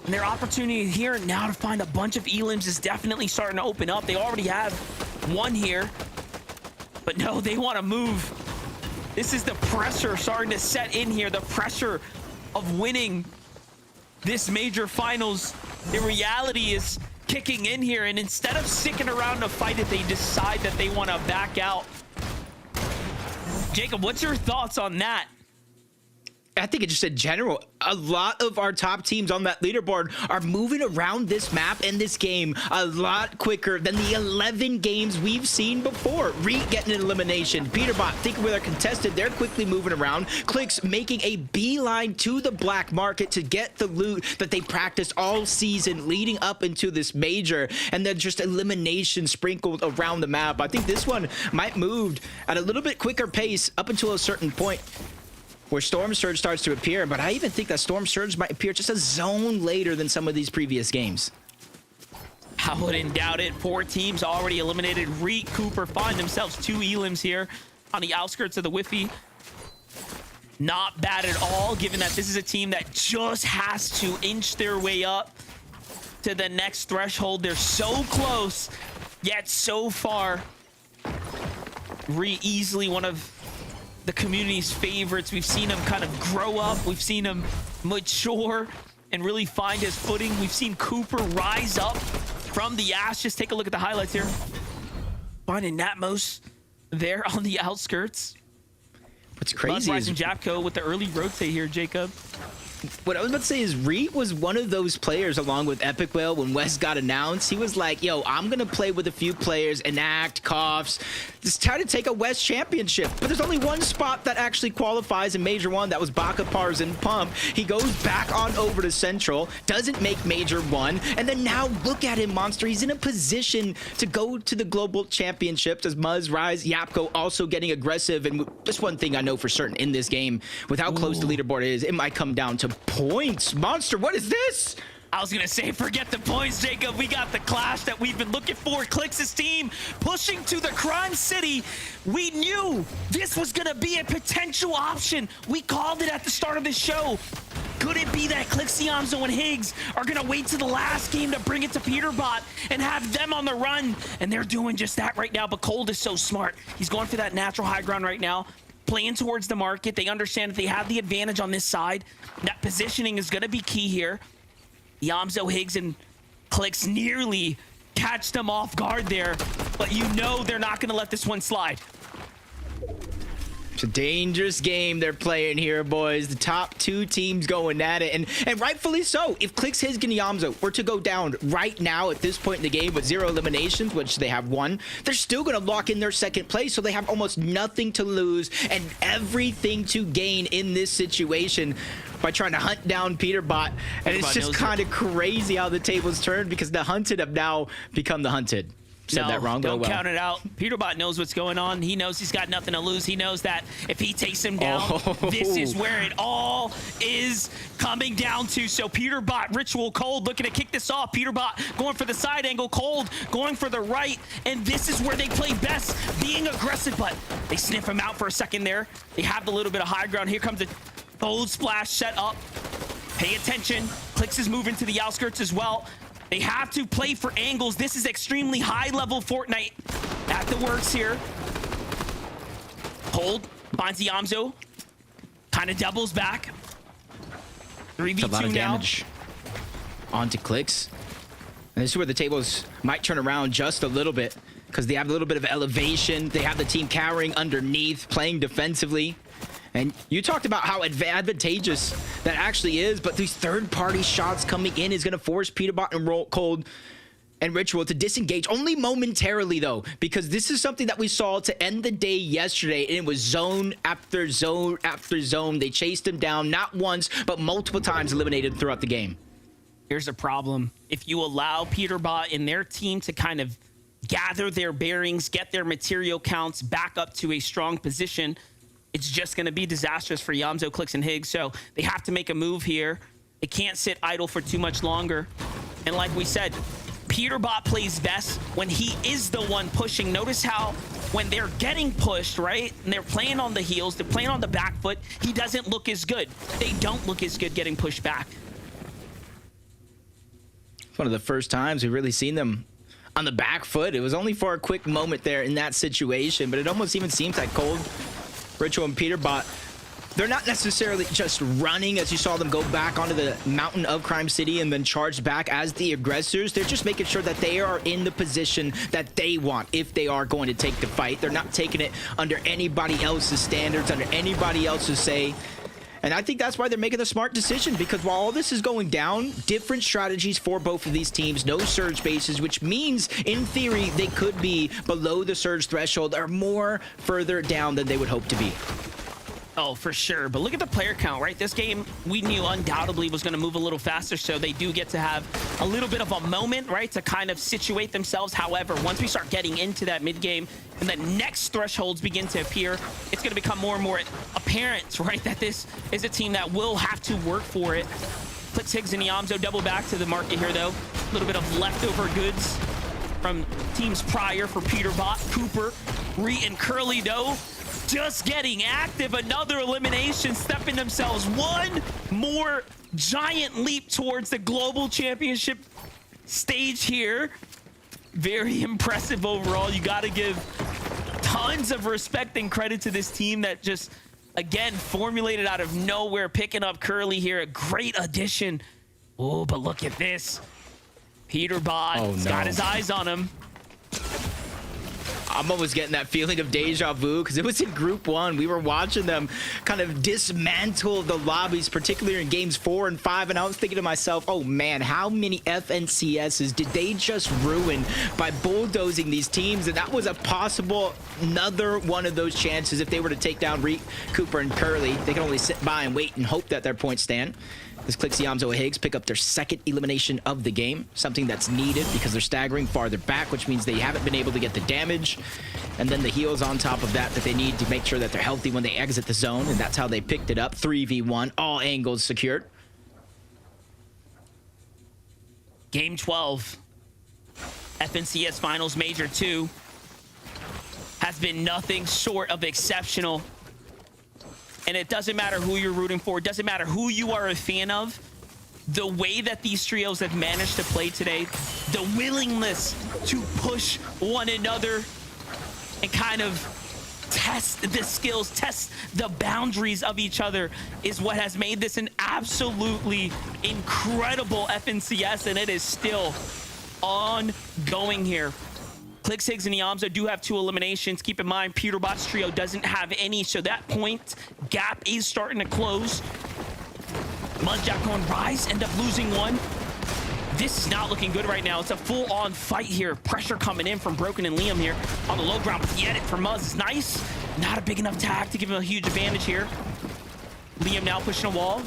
And their opportunity here now to find a bunch of elims is definitely starting to open up. They already have one here, but no, they want to move. This is the pressure starting to set in here, the pressure of winning this major finals. The reality is kicking in here, and instead of sticking around to fight it, they decide that they want to back out. Jacob, what's your thoughts on that? I think it's just in general, a lot of our top teams on that leaderboard are moving around this map and this game a lot quicker than the 11 games we've seen before. Reek getting an elimination. Peterbot thinking where they're contested, they're quickly moving around. Clix making a beeline to the black market to get the loot that they practiced all season leading up into this major, and then just elimination sprinkled around the map. I think this one might move at a little bit quicker pace up until a certain point where Storm Surge starts to appear, but I even think that Storm Surge might appear just a zone later than some of these previous games. I wouldn't doubt it. 4 teams already eliminated. Reek, Cooper find themselves 2 elims here on the outskirts of the Whiffy. Not bad at all, given that this is a team that just has to inch their way up to the next threshold. They're so close, yet so far. Easily one of the community's favorites. We've seen him kind of grow up. We've seen him mature and really find his footing. We've seen Cooper rise up from the ash. Just take a look at the highlights here. Finding Natmos there on the outskirts. What's crazy is and Japko with the early rotate here, Jacob. What I was about to say is Reet was one of those players along with Epic Whale when West got announced. He was like, yo, I'm going to play with a few players, Enact, Coughs, just try to take a West championship. But there's only one spot that actually qualifies in Major 1. That was Baka, Pars, and Pump. He goes back on over to Central, doesn't make Major 1. And then now look at him, Monster. He's in a position to go to the Global Championships as Muzz, Rise, Yapko also getting aggressive. And just one thing I know for certain in this game, with how close the leaderboard is, it might come down to points. Monster, what is this? I was gonna say, forget the points, Jacob. We got the clash that we've been looking for. Clix's team pushing to the Crime City. We knew this was gonna be a potential option. We called it at the start of the show. Could it be that Clix, Yamzo, and Higgs are gonna wait to the last game to bring it to Peterbot and have them on the run? And they're doing just that right now, but Cold is so smart. He's going for that natural high ground right now, playing towards the market. They understand that they have the advantage on this side. That positioning is gonna be key here. Yamzo, Higgs, and Clix nearly catch them off guard there, but you know they're not going to let this one slide. It's a dangerous game they're playing here, boys. The top two teams going at it, and rightfully so. If Clix, Higgs, and Yamzo were to go down right now at this point in the game with 0 eliminations, which they have 1, they're still going to lock in their second place, so they have almost nothing to lose and everything to gain in this situation by trying to hunt down Peterbot. And it's just kind of crazy how the tables turned, because the hunted have now become the hunted. Said that wrong, don't but count it out. Peterbot knows what's going on. He knows he's got nothing to lose. He knows that if he takes him down, this is where it all is coming down to. So Peterbot, Ritual, Cold looking to kick this off. Peterbot going for the side angle, Cold going for the right, and this is where they play best, being aggressive, but they sniff him out for a second there. They have the little bit of high ground. Here comes a Gold Splash set up. Pay attention. Clix is moving to the outskirts as well. They have to play for angles. This is extremely high-level Fortnite at the works here. Cold finds the Yamzo. Kind of doubles back. 3v2 a lot of now. damage onto Clix. And this is where the tables might turn around just a little bit, because they have a little bit of elevation. They have the team cowering underneath, playing defensively. And you talked about how advantageous that actually is, but these third-party shots coming in is going to force Peterbot and Cold and Ritual to disengage only momentarily, though, because this is something that we saw to end the day yesterday, and it was zone after zone after zone. They chased him down not once, but multiple times, eliminated throughout the game. Here's a problem. If you allow Peterbot and their team to kind of gather their bearings, get their material counts back up to a strong position, it's just going to be disastrous for Yamzo, Clix, and Higgs. So they have to make a move here. They can't sit idle for too much longer. And like we said, Peterbot plays best when he is the one pushing. Notice how when they're getting pushed, right, and they're playing on the heels, they're playing on the back foot, he doesn't look as good. They don't look as good getting pushed back. It's one of the first times we've really seen them on the back foot. It was only for a quick moment there in that situation, but it almost even seems like Cold, Ritual, and Peterbot, they're not necessarily just running as you saw them go back onto the mountain of Crime City and then charged back as the aggressors. They're just making sure that they are in the position that they want if they are going to take the fight. They're not taking it under anybody else's standards, under anybody else's say. And I think that's why they're making the smart decision, because while all this is going down, different strategies for both of these teams, no surge bases, which means in theory they could be below the surge threshold or more further down than they would hope to be. Oh, for sure. But look at the player count, right? This game, we knew undoubtedly was going to move a little faster, so they do get to have a little bit of a moment, right, to kind of situate themselves. However, once we start getting into that mid game and the next thresholds begin to appear, it's going to become more and more apparent, right, that this is a team that will have to work for it. Clix, Higgs, and Yamzo double back to the market here, though. A little bit of leftover goods from teams prior for Peterbot, Cooper, Ree, and Curly, though. Just getting active. Another elimination, stepping themselves one more giant leap towards the global championship stage here. Very impressive overall. You got to give tons of respect and credit to this team that just, again, formulated out of nowhere, picking up Curly here. A great addition. Oh, but look at this. Peterbot got his eyes on him. I'm almost getting that feeling of deja vu, because it was in Group 1. We were watching them kind of dismantle the lobbies, particularly in games 4 and 5, and I was thinking to myself, oh man, how many FNCSs did they just ruin by bulldozing these teams? And that was a possible another one of those chances if they were to take down Reek, Cooper, and Curly. They can only sit by and wait and hope that their points stand. This Clix, Yamzo, and Higgs pick up their second elimination of the game, something that's needed because they're staggering farther back, which means they haven't been able to get the damage. And then the heals on top of that they need to make sure that they're healthy when they exit the zone, and that's how they picked it up. 3v1, all angles secured. Game 12, FNCS Finals Major 2, has been nothing short of exceptional. And it doesn't matter who you're rooting for. It doesn't matter who you are a fan of. The way that these trios have managed to play today, the willingness to push one another and kind of test the skills, test the boundaries of each other is what has made this an absolutely incredible FNCS, and it is still ongoing here. Clicks, Higgs, and Yamzo do have 2 eliminations. Keep in mind, Peterbot's trio doesn't have any, so that point gap is starting to close. Mudjack going Rise, end up losing one. This is not looking good right now. It's a full-on fight here. Pressure coming in from Broken and Liam here on the low ground. But the edit for Muzz is nice. Not a big enough tag to give him a huge advantage here. Liam now pushing a wall.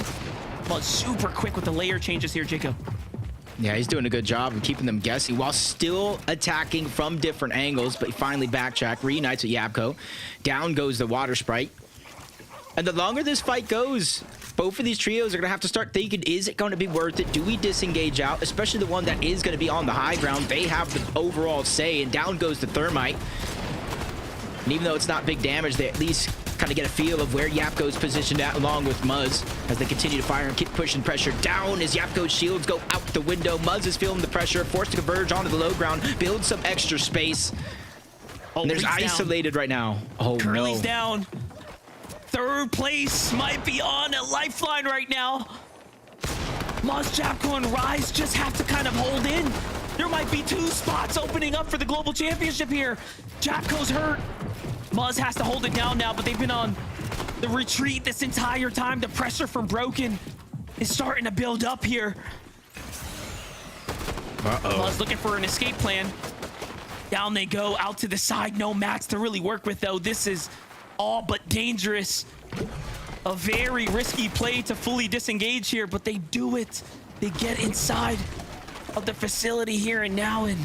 Muzz super quick with the layer changes here, Jacob. Yeah, he's doing a good job of keeping them guessing while still attacking from different angles, but he finally backtrack, reunites with Yapko. Down goes the Water Sprite. And the longer this fight goes, both of these trios are going to have to start thinking, is it going to be worth it? Do we disengage out? Especially the one that is going to be on the high ground. They have the overall say, and down goes the Thermite. And even though it's not big damage, they at least kind of get a feel of where Yapko's positioned at along with Muzz as they continue to fire and keep pushing pressure down as Yapko's shields go out the window. Muzz is feeling the pressure, forced to converge onto the low ground, build some extra space. Oh, and there's isolated down. Right now. Oh, Curly's no. down. Third place might be on a lifeline right now. Muzz, Japco, and Rise just have to kind of hold in. There might be 2 spots opening up for the global championship here. Japco's hurt. Muzz has to hold it down now, but they've been on the retreat this entire time. The pressure from Broken is starting to build up here. Muzz looking for an escape plan. Down they go, out to the side. No mats to really work with, though. This is all but dangerous. A very risky play to fully disengage here, but they do it. They get inside of the facility here and now, and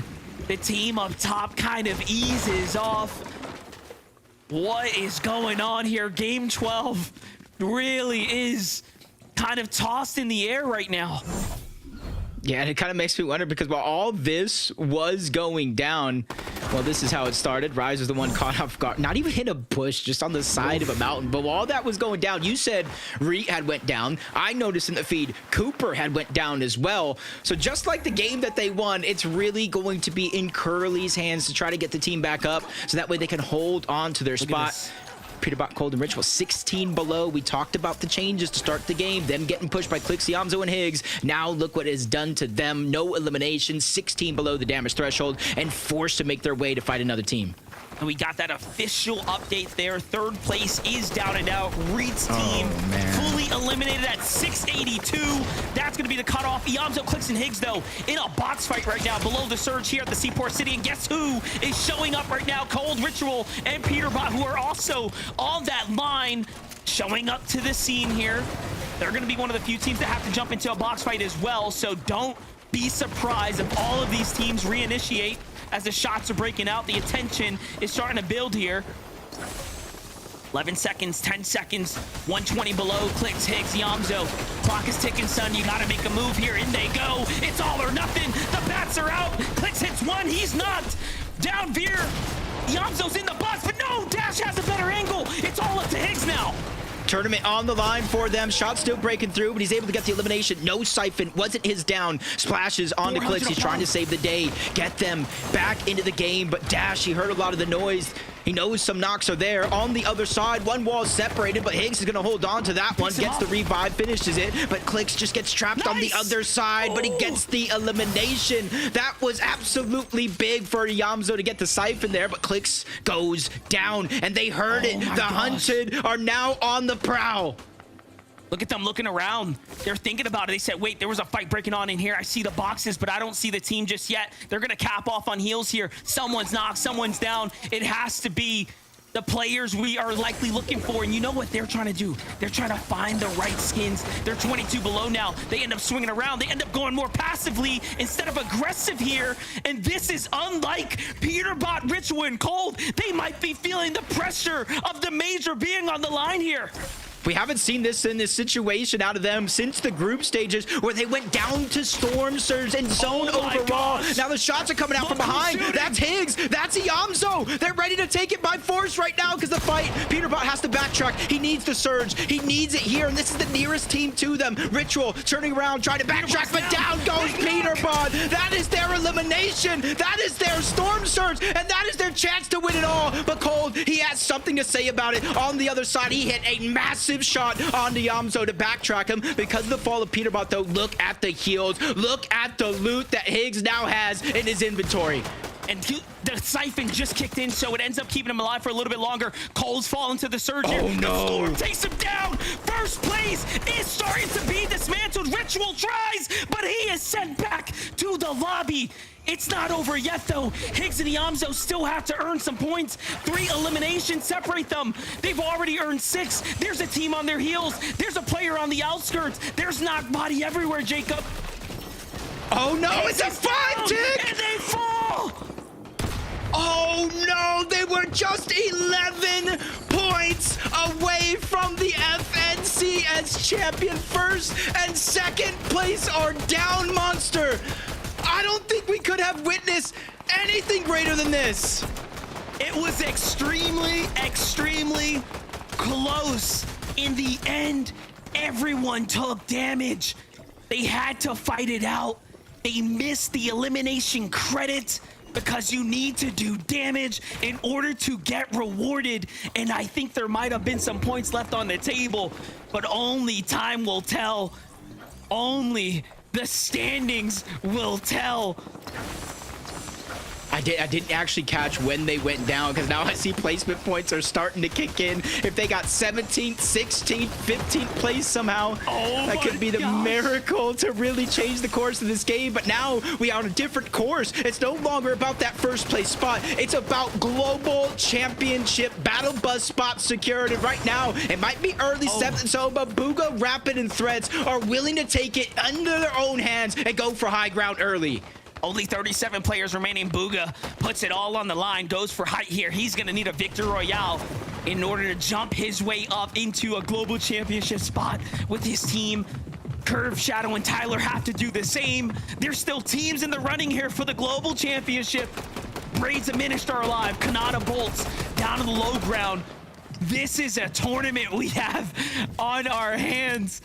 the team up top kind of eases off. What is going on here? Game 12 really is kind of tossed in the air right now. Yeah, and it kind of makes me wonder because while all this was going down, well, this is how it started. Rise was the one caught off guard. Not even hit a bush, just on the side of a mountain. But while all that was going down, you said Reet had went down. I noticed in the feed, Cooper had went down as well. So just like the game that they won, it's really going to be in Curly's hands to try to get the team back up so that way they can hold on to their spot. Peterbot, Cold, and Ritual 16 below. We talked about the changes to start the game, them getting pushed by Clicks, Yamzo, and Higgs. Now look what is done to them. No elimination, 16 below the damage threshold, and forced to make their way to fight another team. And we got that official update there. Third place is down and out. Reed's team fully eliminated at 682. That's going to be the cutoff. Yamzo, Clicks, and Higgs, though, in a box fight right now below the surge here at the Seaport City. And guess who is showing up right now? Cold, Ritual, and Peterbot, who are also on that line, showing up to the scene here. They're going to be one of the few teams that have to jump into a box fight as well. So don't be surprised if all of these teams reinitiate as the shots are breaking out. The attention is starting to build here. 11 seconds, 10 seconds, 120 below. Clicks, Higgs, Yamzo. Clock is ticking, son. You got to make a move here. In they go. It's all or nothing. The bats are out. Clicks hits one. He's not. Down Veer. Yamzo's in the box, but no. Dash has a better angle. It's all up to Higgs now. Tournament on the line for them. Shot still breaking through, but he's able to get the elimination. No siphon. Wasn't his down. Splashes onto Clicks. He's trying to save the day. Get them back into the game. But Dash, he heard a lot of the noise. He knows some knocks are there. On the other side, one wall is separated, but Higgs is going to hold on to that one. Gets the revive, finishes it. But Clicks just gets trapped on the other side, but he gets the elimination. That was absolutely big for Yamzo to get the siphon there, but Clicks goes down, and they heard it. The hunted are now on the prowl. Look at them looking around. They're thinking about it. They said, wait, there was a fight breaking on in here. I see the boxes, but I don't see the team just yet. They're going to cap off on heals here. Someone's knocked, someone's down. It has to be the players we are likely looking for. And you know what they're trying to do? They're trying to find the right skins. They're 22 below now. They end up swinging around. They end up going more passively instead of aggressive here. And this is unlike Peterbot, Ritual, and Cold. They might be feeling the pressure of the major being on the line here. We haven't seen this in this situation out of them since the group stages where they went down to Storm Surge and zone overall. Gosh. Now the shots are coming out from behind. That's Higgs. That's Yamzo. They're ready to take it by force right now because the fight. Peterbot has to backtrack. He needs the surge. He needs it here, and this is the nearest team to them. Ritual turning around, trying to backtrack, but down goes Peterbot. That is their elimination. That is their Storm Surge, and that is their chance to win it all. But Cold, he has something to say about it. On the other side, he hit a massive shot onto Yamzo to backtrack him. Because of the fall of Peterbot, though, look at the heals. Look at the loot that Higgs now has in his inventory. and the siphon just kicked in, so it ends up keeping him alive for a little bit longer. Cole's falling to the surge here. Oh, no. The storm takes him down. First place is starting to be dismantled. Ritual tries, but he is sent back to the lobby. It's not over yet, though. Higgs and Iamzo still have to earn some points. 3 eliminations separate them. They've already earned 6. There's a team on their heels. There's a player on the outskirts. There's knock body everywhere, Jacob. Oh no, it's a 5-tick! And they fall! Oh no, they were just 11 points away from the FNCS champion. First and second place are down, Monster. I don't think we could have witnessed anything greater than this. It was extremely, extremely close. In the end, everyone took damage. They had to fight it out. They missed the elimination credit because you need to do damage in order to get rewarded. And I think there might have been some points left on the table, but only time will tell. Only the standings will tell. I didn't actually catch when they went down, because now I see placement points are starting to kick in. If they got 17th, 16th, 15th place somehow, that could be the miracle to really change the course of this game. But now we are on a different course. It's no longer about that first place spot. It's about global championship battle bus spot secured. And right now, it might be early 7th zone, but Booga, Rapid, and Threads are willing to take it under their own hands and go for high ground early. Only 37 players remaining. Booga puts it all on the line, goes for height here. He's gonna need a victory royale in order to jump his way up into a global championship spot with his team. Curve, Shadow, and Tyler have to do the same. There's still teams in the running here for the global championship. Braids and Diminished are alive. Kanata Bolts down to the low ground. This is a tournament we have on our hands.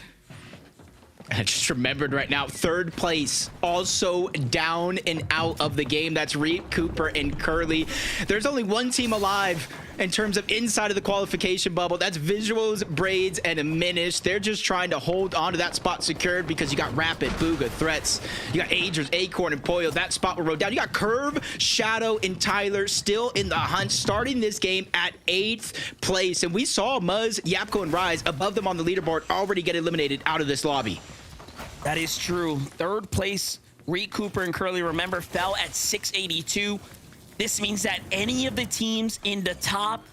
I just remembered right now, third place also down and out of the game. That's Reap, Cooper, and Curly. There's only one team alive in terms of inside of the qualification bubble. That's Visuals, Braids, and Diminished. They're just trying to hold on to that spot secured because you got Rapid, Booga, Threats. You got Agers, Acorn, and Poyo. That spot will roll down. You got Curve, Shadow, and Tyler still in the hunt, starting this game at 8th place. And we saw Muzz, Yapko, and Rise above them on the leaderboard already get eliminated out of this lobby. That is true. Third place, Reed, Cooper, and Curly, remember, fell at 682. This means that any of the teams in the top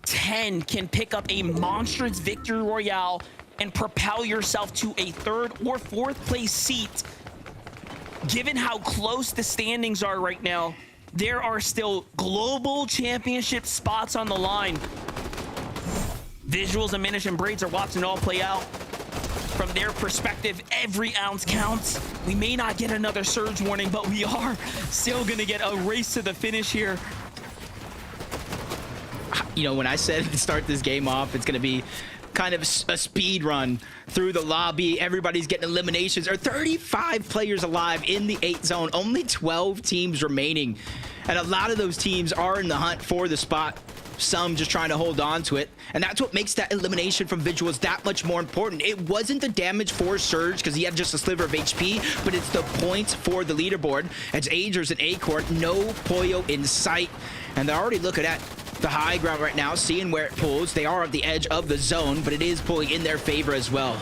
10 can pick up a monstrous victory royale and propel yourself to a 3rd or 4th place seat. Given how close the standings are right now, there are still global championship spots on the line. Visuals, Diminished, and Braids are watching it all play out. From their perspective, every ounce counts. We may not get another surge warning, but we are still gonna get a race to the finish here. You know, when I said to start this game off, it's gonna be kind of a speed run through the lobby. Everybody's getting eliminations. There are 35 players alive in the 8 zone, only 12 teams remaining. And a lot of those teams are in the hunt for the spot. Some just trying to hold on to it, and that's what makes that elimination from Visuals that much more important. It wasn't the damage for Surge because he had just a sliver of HP, but it's the points for the leaderboard. It's Agers and Acorn, no Poyo in sight, and they're already looking at the high ground right now, seeing where it pulls. They are at the edge of the zone, but it is pulling in their favor as well.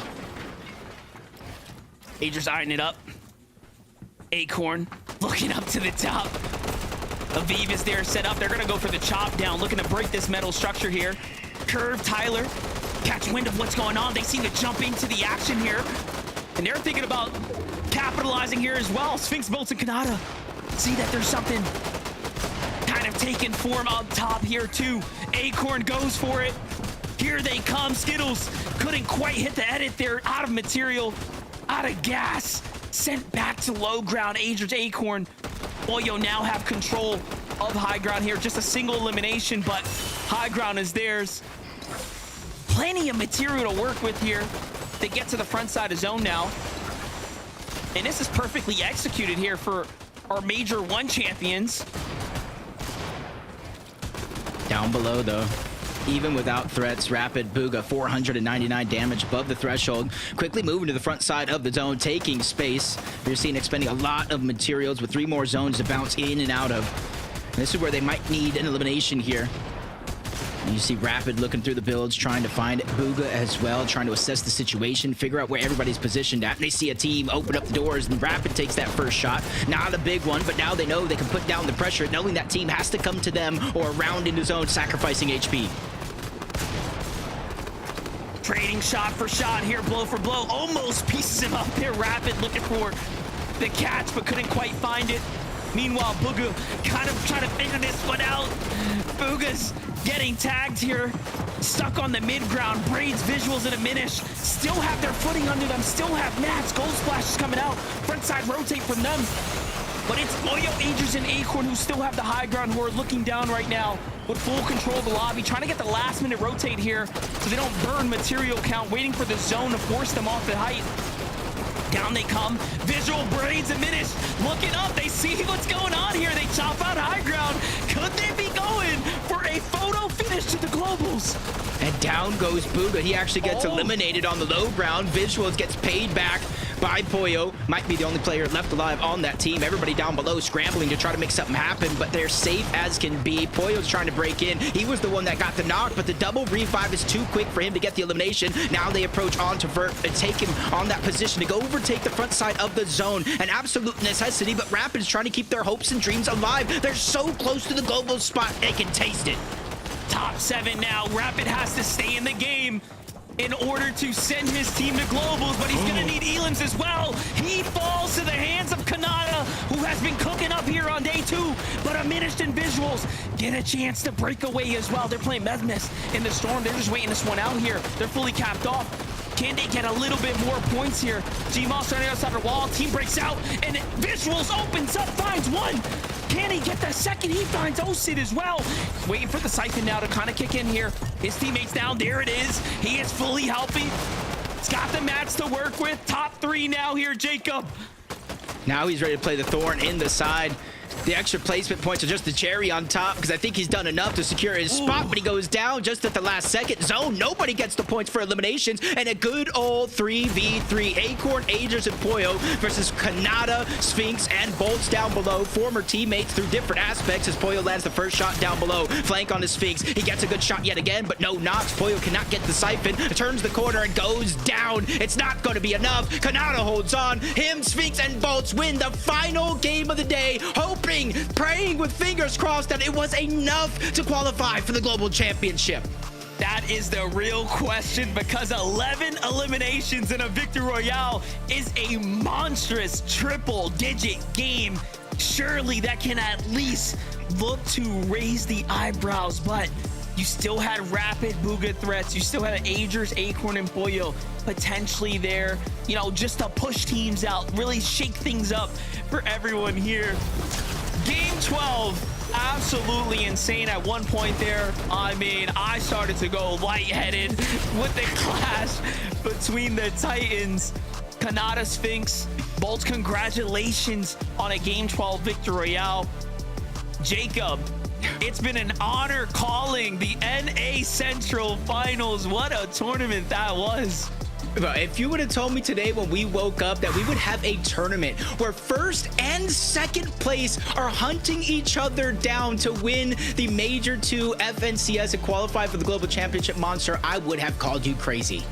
Agers eyeing it up. Acorn looking up to the top. Aviv is there set up. They're going to go for the chop down, looking to break this metal structure here. Curve, Tyler, catch wind of what's going on. They seem to jump into the action here. And they're thinking about capitalizing here as well. Sphinx, Bolts, and Kanata see that there's something kind of taking form up top here too. Acorn goes for it. Here they come. Skittles couldn't quite hit the edit there. Out of material, out of gas. Sent back to low ground. Agers, Acorn, Poyo now have control of high ground here. Just a single elimination, but high ground is theirs. Plenty of material to work with here. They get to the front side of zone now. And this is perfectly executed here for our Major 1 champions. Down below, though, even without Threats, Rapid, Booga, 499 damage above the threshold. Quickly moving to the front side of the zone, taking space. You're seeing expending a lot of materials with 3 more zones to bounce in and out of. This is where they might need an elimination here. And you see Rapid looking through the builds, trying to find Booga as well, trying to assess the situation, figure out where everybody's positioned at. And they see a team open up the doors, and Rapid takes that first shot. Not a big one, but now they know they can put down the pressure, knowing that team has to come to them or around into zone, sacrificing HP. Trading shot for shot here, blow for blow. Almost pieces him up here. Rapid looking for the catch, but couldn't quite find it. Meanwhile, Booga kind of trying to figure this one out. Booga's getting tagged here. Stuck on the mid-ground. Braids, Visuals, and Diminish still have their footing under them. Still have Nats. Gold Splash is coming out. Front side rotate from them. But it's Oyo, Agers, and Acorn who still have the high ground, who are looking down right now with full control of the lobby, trying to get the last minute rotate here so they don't burn material count, waiting for the zone to force them off the height. Down they come. Visual, Braids, Diminish looking up. They see what's going on here. They chop out high ground. Could they be going for a photo finish to the globals? And down goes Booga. He actually gets eliminated on the low ground. Visuals gets paid back by Poyo. Might be the only player left alive on that team. Everybody down below scrambling to try to make something happen, but they're safe as can be. Poyo's trying to break in. He was the one that got the knock, but the double revive is too quick for him to get the elimination. Now they approach onto Vert and take him on that position to go overtake the front side of the zone. An absolute necessity, but Rapid is trying to keep their hopes and dreams alive. They're so close to the global spot, they can taste it. Top 7 now. Rapid has to stay in the game in order to send his team to globals, but he's gonna need Elims as well. He falls to the hands of Kanata, who has been cooking up here on day 2, but Diminished and Visuals get a chance to break away as well. They're playing Mesmes in the Storm. They're just waiting this one out here. They're fully capped off. Can they get a little bit more points here? Gmoss on the outside of the wall. Team breaks out, and Visuals opens up, finds one. Can he get the second? He finds Osid as well. Waiting for the Siphon now to kind of kick in here. His teammates down. There it is. He is fully healthy. He's got the mats to work with. Top 3 now here, Jacob. Now he's ready to play the Thorn in the side. The extra placement points are just the cherry on top, because I think he's done enough to secure his spot, but he goes down just at the last second. Zone, nobody gets the points for eliminations, and a good old 3v3. Acorn, Agers, and Poyo versus Kanata, Sphinx, and Bolts down below. Former teammates through different aspects as Poyo lands the first shot down below. Flank on the Sphinx. He gets a good shot yet again, but no knocks. Poyo cannot get the Siphon. Turns the corner and goes down. It's not going to be enough. Kanata holds on. Him, Sphinx, and Bolts win the final game of the day, hoping, praying with fingers crossed that it was enough to qualify for the global championship. That is the real question, because 11 eliminations in a Victory Royale is a monstrous triple-digit game. Surely that can at least look to raise the eyebrows, but you still had Rapid Booga threats. You still had Agers, Acorn, and Poyo potentially there, you know, just to push teams out, really shake things up for everyone here. Game 12, absolutely insane at one point there. I mean, I started to go lightheaded with the clash between the Titans. Kanata, Sphinx, Bolts, congratulations on a Game 12 Victory Royale. Jacob, it's been an honor calling the NA Central Finals. What a tournament that was. Bro, if you would have told me today when we woke up that we would have a tournament where first and second place are hunting each other down to win the Major 2 FNCS and qualify for the Global Championship Monster, I would have called you crazy.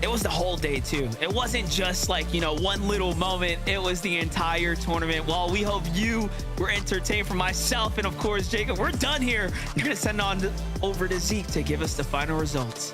It was the whole day too. It wasn't just like, you know, one little moment. It was the entire tournament. Well, we hope you were entertained. For myself and of course Jacob, we're done here. You're gonna send on over to Zeke to give us the final results.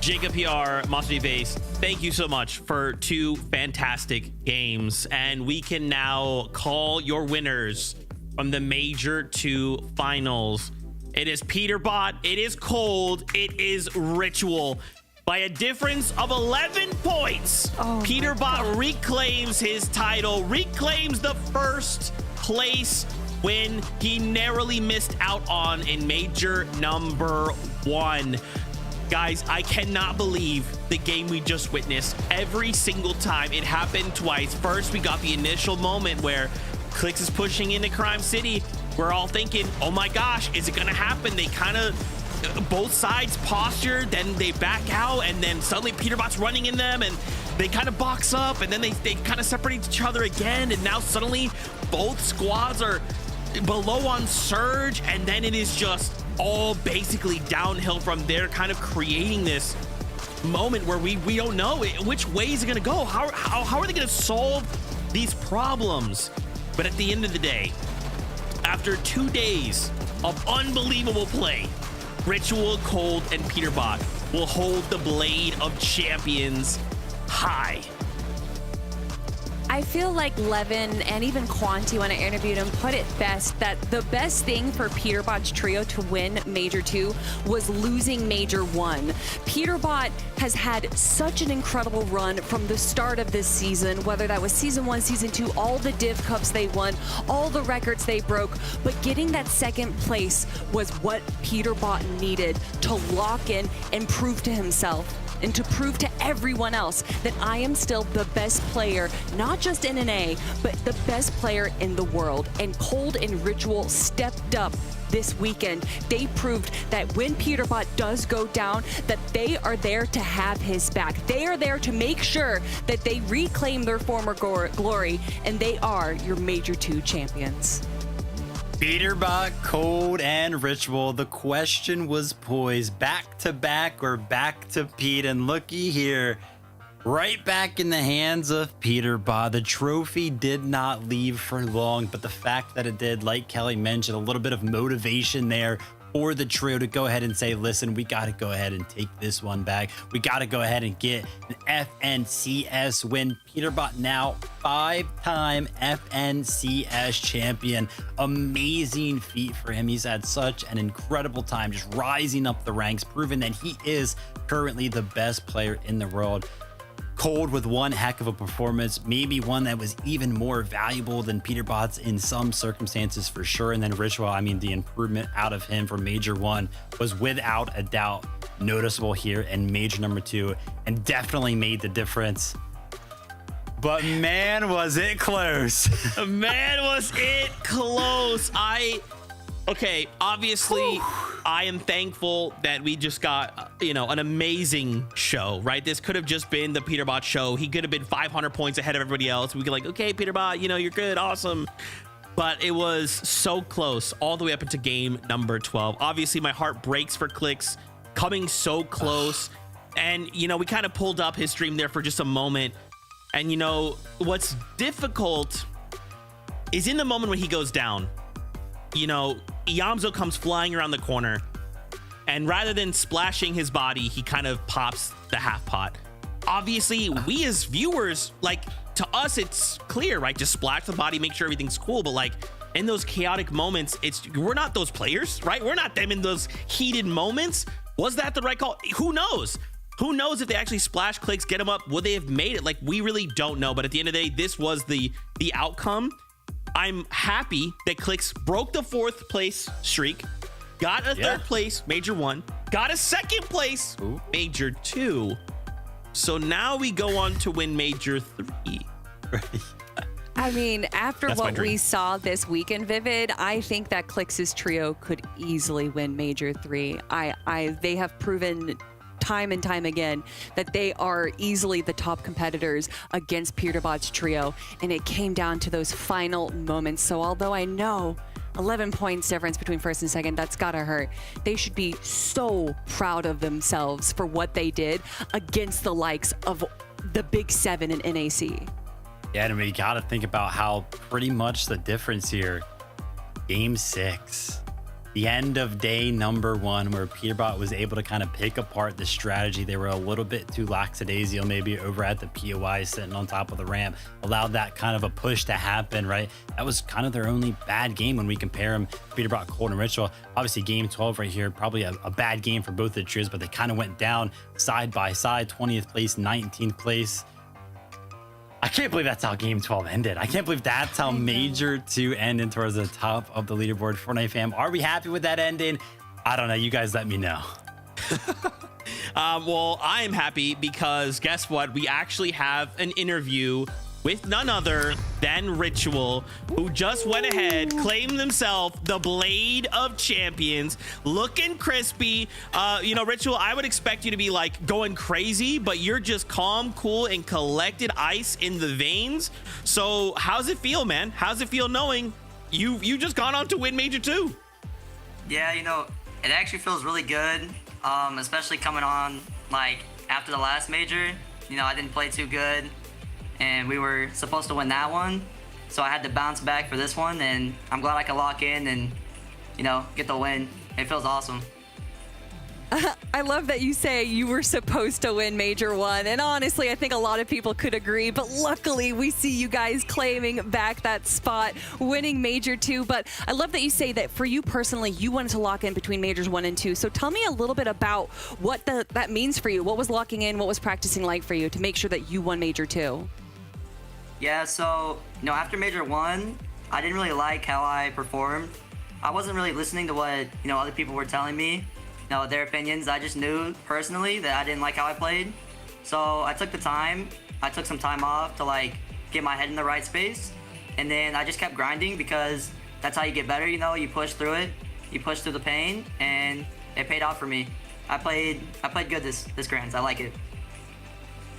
Jacob PR, Monster Base, thank you so much for 2 fantastic games. And we can now call your winners from the Major 2 finals. It is Peterbot, it is Cold, it is Ritual. By a difference of 11 points, Peterbot reclaims his title, reclaims the first place win he narrowly missed out on in Major number 1. Guys, I cannot believe the game we just witnessed. Every single time it happened twice. First, we got the initial moment where Clix is pushing into Crime City. We're all thinking, oh my gosh, is it gonna happen? They kind of, both sides posture, then they back out, and then suddenly Peterbot's running in them, and they kind of box up, and then they kind of separate each other again, and now suddenly both squads are below on Surge, and then it is just all basically downhill from there, kind of creating this moment where we don't know which way is it gonna go. How are they gonna solve these problems? But at the end of the day, after 2 days of unbelievable play, Ritual, Cold, and Peterbot will hold the Blade of Champions high. I feel like Levin and even Quanti, when I interviewed him, put it best that the best thing for Peterbot's trio to win Major 2 was losing Major 1. Peterbot has had such an incredible run from the start of this season, whether that was Season 1, Season 2, all the Div Cups they won, all the records they broke, but getting that second place was what Peterbot needed to lock in and prove to himself and to prove to everyone else that I am still the best player, not just in NA, but the best player in the world. And Cold and Ritual stepped up this weekend. They proved that when Peterbot does go down, that they are there to have his back. They are there to make sure that they reclaim their former glory, and they are your Major 2 champions. Peterbot, Cold, and Ritual. The question was poised back to back or back to Pete. And looky here, right back in the hands of Peterbot. The trophy did not leave for long, but the fact that it did, like Kelly mentioned, a little bit of motivation there for the trio to go ahead and say, listen, we got to go ahead and take this one back. We got to go ahead and get an FNCS win. Peterbot now 5-time FNCS champion. Amazing feat for him. He's had such an incredible time just rising up the ranks, proving that he is currently the best player in the world. Cold with one heck of a performance, maybe one that was even more valuable than Peterbot's in some circumstances for sure. And then Ritual, I mean, the improvement out of him for Major 1 was without a doubt noticeable here in Major number 2 and definitely made the difference. But man, was it close. Man, was it close. Okay, obviously, I am thankful that we just got, an amazing show, right? This could have just been the Peterbot show. He could have been 500 points ahead of everybody else. We could okay, Peterbot, you're good, awesome. But it was so close all the way up into game number 12. Obviously, my heart breaks for Clicks coming so close. And, we kind of pulled up his stream there for just a moment. And, what's difficult is in the moment when he goes down, Iamzo comes flying around the corner, and rather than splashing his body, he kind of pops the half pot. Obviously, we as viewers, to us, it's clear, right? Just splash the body, make sure everything's cool. But in those chaotic moments, we're not those players, right? We're not them in those heated moments. Was that the right call? Who knows? Who knows if they actually splash Clicks, get him up? Would they have made it? We really don't know. But at the end of the day, this was the outcome. I'm happy that Clicks broke the 4th place streak, got a 3rd place Major 1, got a 2nd place Major 2. So now we go on to win Major 3. I mean, after what we saw this weekend, Vivid, I think that Clicks' trio could easily win Major 3. They have proven time and time again that they are easily the top competitors against Peterbot's trio, and it came down to those final moments. So although I know 11 points difference between 1st and 2nd, that's gotta hurt, they should be so proud of themselves for what they did against the likes of the Big 7 in NAC. Yeah, and we gotta think about how pretty much the difference here. Game 6. The end of day number 1, where Peterbot was able to kind of pick apart the strategy. They were a little bit too lackadaisical, maybe over at the POI sitting on top of the ramp, allowed that kind of a push to happen, right? That was kind of their only bad game when we compare them, Peterbot, Cold, and Ritual. Obviously, game 12 right here, probably a bad game for both the trios, but they kind of went down side by side, 20th place, 19th place. I can't believe that's how game 12 ended. I can't believe that's how Major 2 ended towards the top of the leaderboard. Fortnite fam, are we happy with that ending? I don't know. You guys let me know. Well, I am happy because guess what? We actually have an interview with none other than Ritual, who just went ahead, claimed himself the Blade of Champions, looking crispy. Ritual, I would expect you to be going crazy, but you're just calm, cool, and collected, ice in the veins. So how's it feel, man? How's it feel knowing you just gone on to win Major 2. Yeah, you know, it actually feels really good, especially coming on, like, after the last major. You know, I didn't play too good, and we were supposed to win that one, so I had to bounce back for this one, and I'm glad I could lock in and, you know, get the win. It feels awesome. I love that you say you were supposed to win Major 1, and honestly, I think a lot of people could agree, but luckily we see you guys claiming back that spot, winning Major 2, but I love that you say that for you personally, you wanted to lock in between Majors 1 and 2, so tell me a little bit about what that means for you. What was locking in, what was practicing like for you to make sure that you won Major 2? Yeah, so, you know, after Major 1, I didn't really like how I performed. I wasn't really listening to what, you know, other people were telling me. Know their opinions. I just knew personally that I didn't like how I played, so I took some time off to like get my head in the right space, and then I just kept grinding because that's how you get better. You know, you push through it, you push through the pain, and it paid off for me. I played good this Grands. I like it.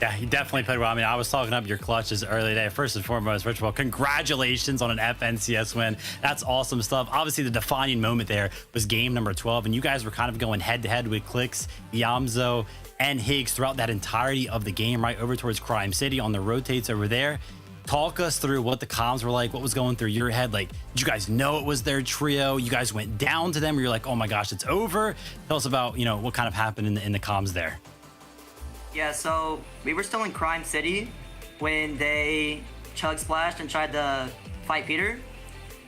Yeah, he definitely played well. I mean, I was talking up your clutches early today. First and foremost, Ritual, congratulations on an FNCS win. That's awesome stuff. Obviously, the defining moment there was game number 12, and you guys were kind of going head-to-head with Clicks, Yamzo, and Higgs throughout that entirety of the game, right over towards Crime City on the rotates over there. Talk us through what the comms were like, what was going through your head. Like, did you guys know it was their trio? You guys went down to them, or you're like, oh my gosh, it's over? Tell us about, you know, what kind of happened in the comms there. Yeah, so we were still in Crime City when they chug splashed and tried to fight Peter,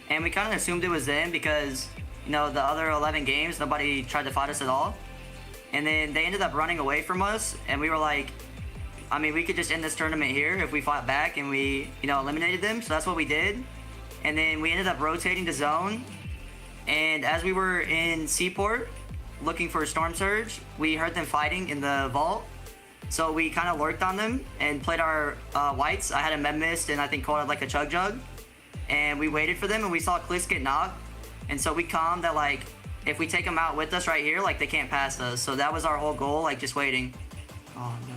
and we kind of assumed it was them because, you know, the other 11 games nobody tried to fight us at all, and then they ended up running away from us, and we were like, I mean, we could just end this tournament here if we fought back and we, you know, eliminated them. So that's what we did, and then we ended up rotating to zone, and as we were in Seaport looking for a Storm Surge, we heard them fighting in the vault. So we kind of lurked on them and played our whites. I had a Med Mist and I think Cole had like a Chug Jug. And we waited for them and we saw Clicks get knocked. And so we calmed that like, if we take them out with us right here, like they can't pass us. So that was our whole goal, like just waiting. Oh no.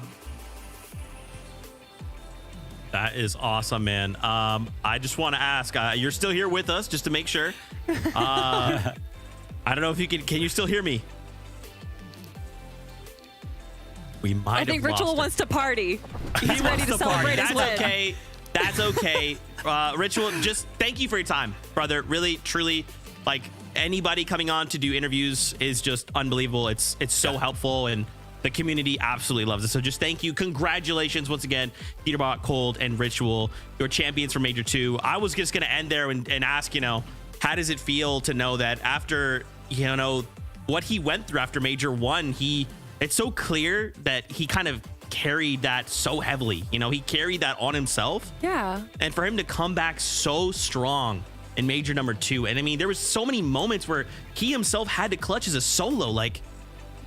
That is awesome, man. I just want to ask, you're still here with us just to make sure. I don't know if you can you still hear me? We might I think Ritual wants to party. He's ready to celebrate his win. That's okay. That's okay. Ritual, just thank you for your time, brother. Really, truly, like anybody coming on to do interviews is just unbelievable. It's so helpful, and the community absolutely loves it. So just thank you. Congratulations once again, Peterbot, Cold, and Ritual, your champions for Major 2. I was just gonna end there and ask, you know, how does it feel to know that after, you know, what he went through after Major 1, it's so clear that he kind of carried that so heavily. You know, he carried that on himself. Yeah. And for him to come back so strong in Major number 2. And I mean, there was so many moments where he himself had to clutch as a solo. Like,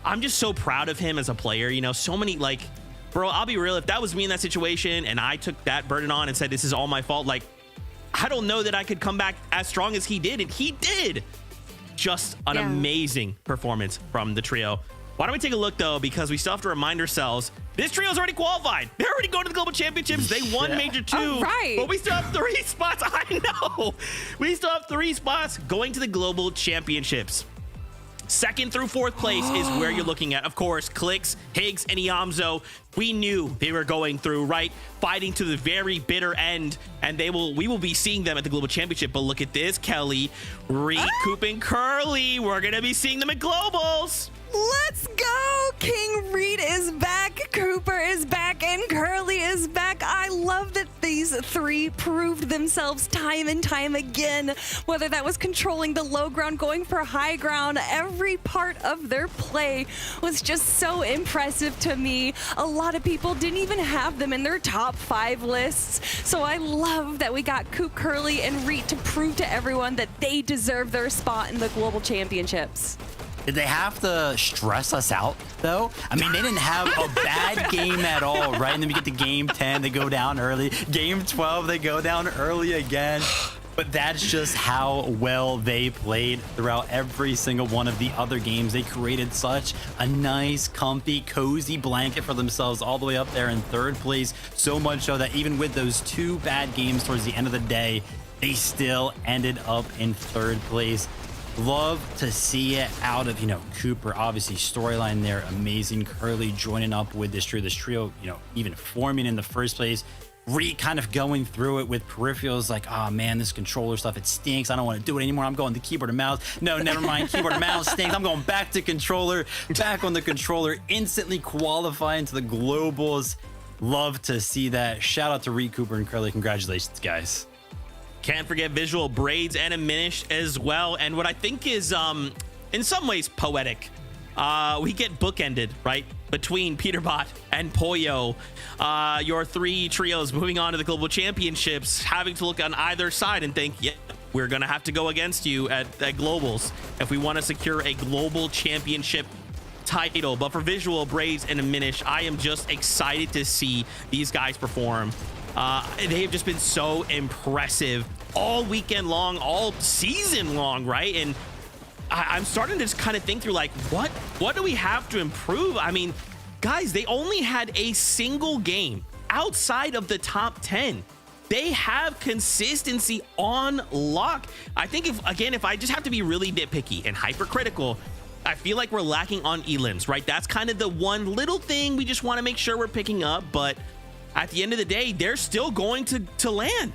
I'm just so proud of him as a player. You know, so many, like, bro, I'll be real. If that was me in that situation and I took that burden on and said, this is all my fault, like, I don't know that I could come back as strong as he did. And he did. Just an amazing performance from the trio. Why don't we take a look, though, because we still have to remind ourselves, this trio's already qualified. They're already going to the Global Championships. They won Major 2. Right. But we still have 3 spots. I know. We still have 3 spots going to the Global Championships. 2nd through 4th place is where you're looking at. Of course, Clicks, Higgs, and Iamzo. We knew they were going through, right? Fighting to the very bitter end. And we will be seeing them at the Global Championship. But look at this, Kelly. Reed, Coop, and Curly. We're going to be seeing them at Globals. Let's go! King Reed is back, Cooper is back, and Curly is back. I love that these 3 proved themselves time and time again. Whether that was controlling the low ground, going for high ground, every part of their play was just so impressive to me. A lot of people didn't even have them in their top 5 lists. So I love that we got Coop, Curly, and Reed to prove to everyone that they deserve their spot in the Global Championships. Did they have to stress us out, though? I mean, they didn't have a bad game at all, right? And then we get to game 10, they go down early. Game 12, they go down early again. But that's just how well they played throughout every single one of the other games. They created such a nice, comfy, cozy blanket for themselves all the way up there in 3rd place. So much so that even with those 2 bad games towards the end of the day, they still ended up in third place. Love to see it out of, Cooper. Obviously, storyline there, amazing. Curly joining up with this trio, even forming in the first place. Kind of going through it with peripherals, like, oh man, this controller stuff, it stinks. I don't want to do it anymore. I'm going to keyboard and mouse. No, never mind. Keyboard and mouse stinks. I'm going back to controller, back on the controller, instantly qualifying to the globals. Love to see that. Shout out to Reed, Cooper, and Curly. Congratulations, guys. Can't forget Visual, Braids, and Aminish as well. And what I think is, in some ways, poetic. We get bookended, right? Between Peterbot and Poyo, your three trios moving on to the global championships, having to look on either side and think, yeah, we're going to have to go against you at globals if we want to secure a global championship title. But for Visual, Braids, and Aminish, I am just excited to see these guys perform. They have just been so impressive all weekend long, all season long, right? And I'm starting to just kind of think through, like, what do we have to improve? I mean, guys, they only had a single game outside of the top 10. They have consistency on lock. I think if I just have to be really nitpicky and hypercritical, I feel like we're lacking on elims, right? That's kind of the one little thing we just want to make sure we're picking up. But at the end of the day, they're still going to land.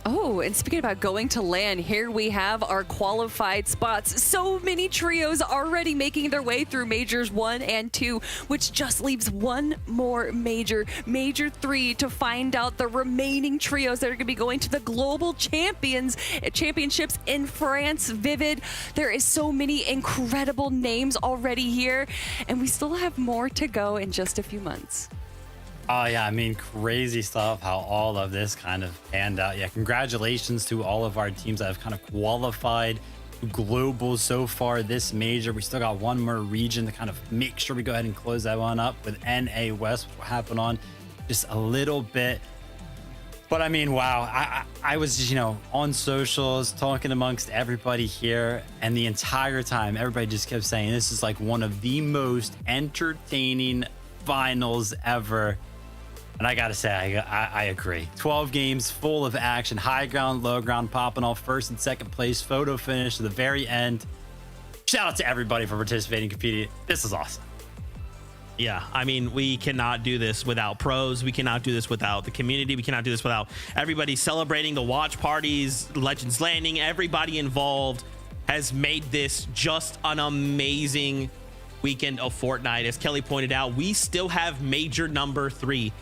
Oh, and speaking about going to LAN, here we have our qualified spots. So many trios already making their way through majors 1 and 2, which just leaves one more major 3, to find out the remaining trios that are going to be going to the global championships in France. Vivid, there is so many incredible names already here, and we still have more to go in just a few months. Oh, yeah. I mean, crazy stuff how all of this kind of panned out. Yeah, congratulations to all of our teams that have kind of qualified to global so far this major. We still got one more region to kind of make sure we go ahead and close that one up with NA West, which will happen on just a little bit. But I mean, wow, I was just, on socials talking amongst everybody here, and the entire time, everybody just kept saying this is like one of the most entertaining finals ever. And I gotta say, I agree. 12 games full of action, high ground, low ground, popping off first and second place, photo finish to the very end. Shout out to everybody for participating, competing. This is awesome. Yeah, I mean, we cannot do this without pros. We cannot do this without the community. We cannot do this without everybody celebrating, the watch parties, Legends Landing. Everybody involved has made this just an amazing weekend of Fortnite. As Kelly pointed out, we still have major number 3.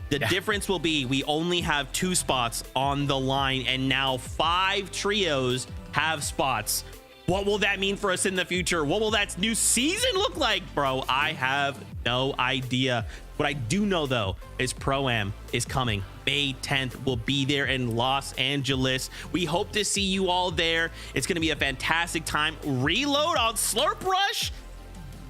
The difference will be we only have 2 spots on the line, and now 5 trios have spots. What will that mean for us in the future? What will that new season look like, bro? I have no idea. What I do know, though, is Pro-Am is coming. May 10th. We'll be there in Los Angeles. We hope to see you all there. It's going to be a fantastic time. Reload on Slurp Rush.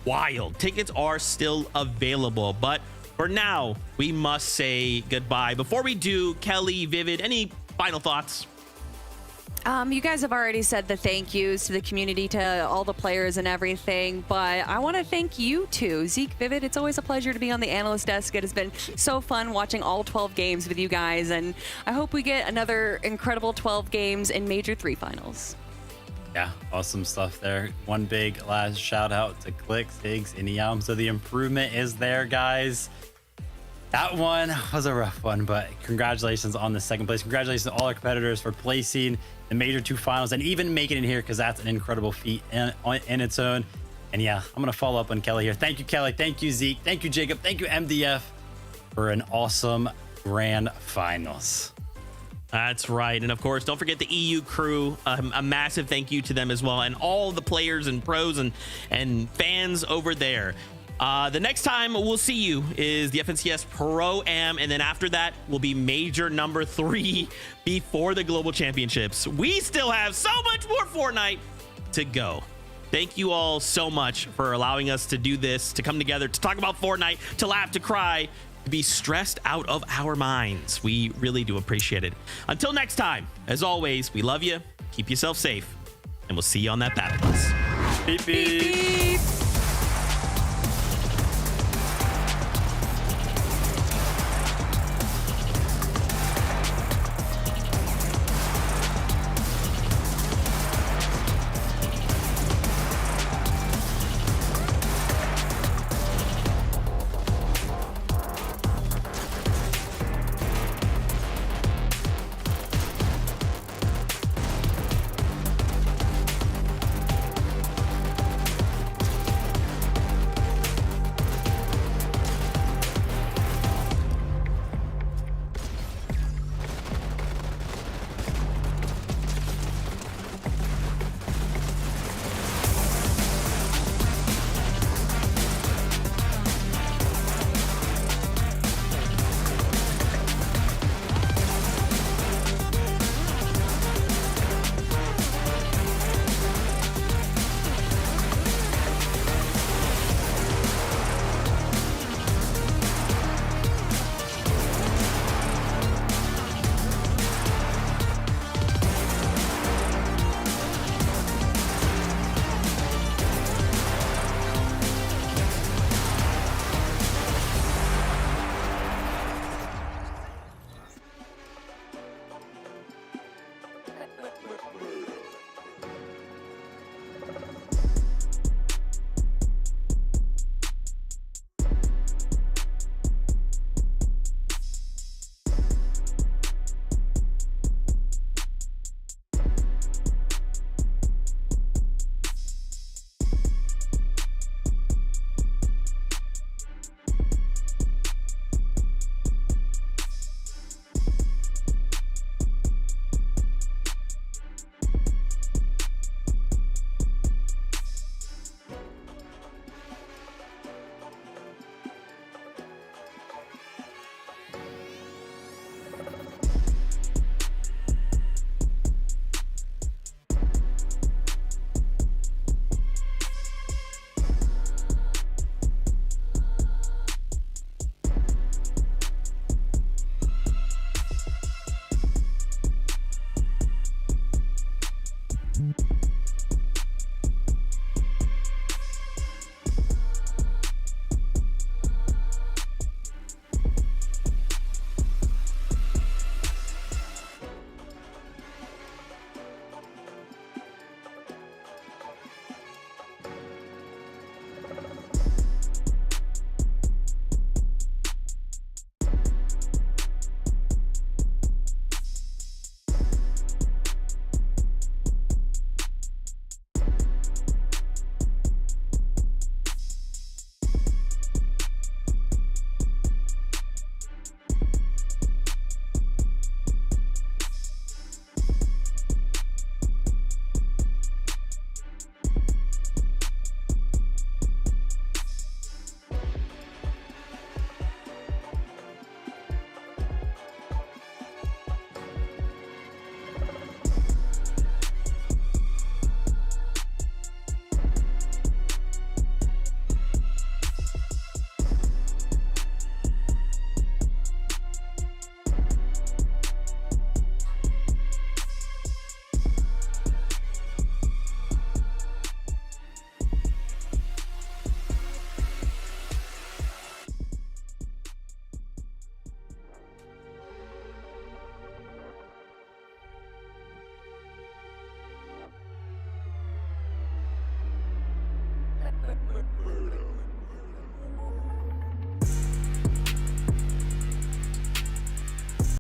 Wild. Tickets are still available, but for now, we must say goodbye. Before we do, Kelly, Vivid, any final thoughts? You guys have already said the thank yous to the community, to all the players and everything, but I want to thank you too. Zeke, Vivid, it's always a pleasure to be on the analyst desk. It has been so fun watching all 12 games with you guys, and I hope we get another incredible 12 games in Major 3 finals. Yeah, awesome stuff there. One big last shout out to Clicks, Higgs, and Yam. So the improvement is there, guys. That one was a rough one, but congratulations on the second place. Congratulations to all our competitors for placing the Major 2 finals and even making it here, because that's an incredible feat in its own. And yeah, I'm going to follow up on Kelly here. Thank you, Kelly. Thank you, Zeke. Thank you, Jacob. Thank you, MDF, for an awesome grand finals. That's right. And of course, don't forget the EU crew. A massive thank you to them as well, and all the players and pros and fans over there. The next time we'll see you is the FNCS Pro-Am, and then after that will be major number 3 before the global championships. We still have so much more Fortnite to go. Thank you all so much for allowing us to do this, to come together, to talk about Fortnite, to laugh, to cry, to be stressed out of our minds. We really do appreciate it. Until next time, as always, we love you. Keep yourself safe, and we'll see you on that battle bus. Beep, beep. Beep, beep.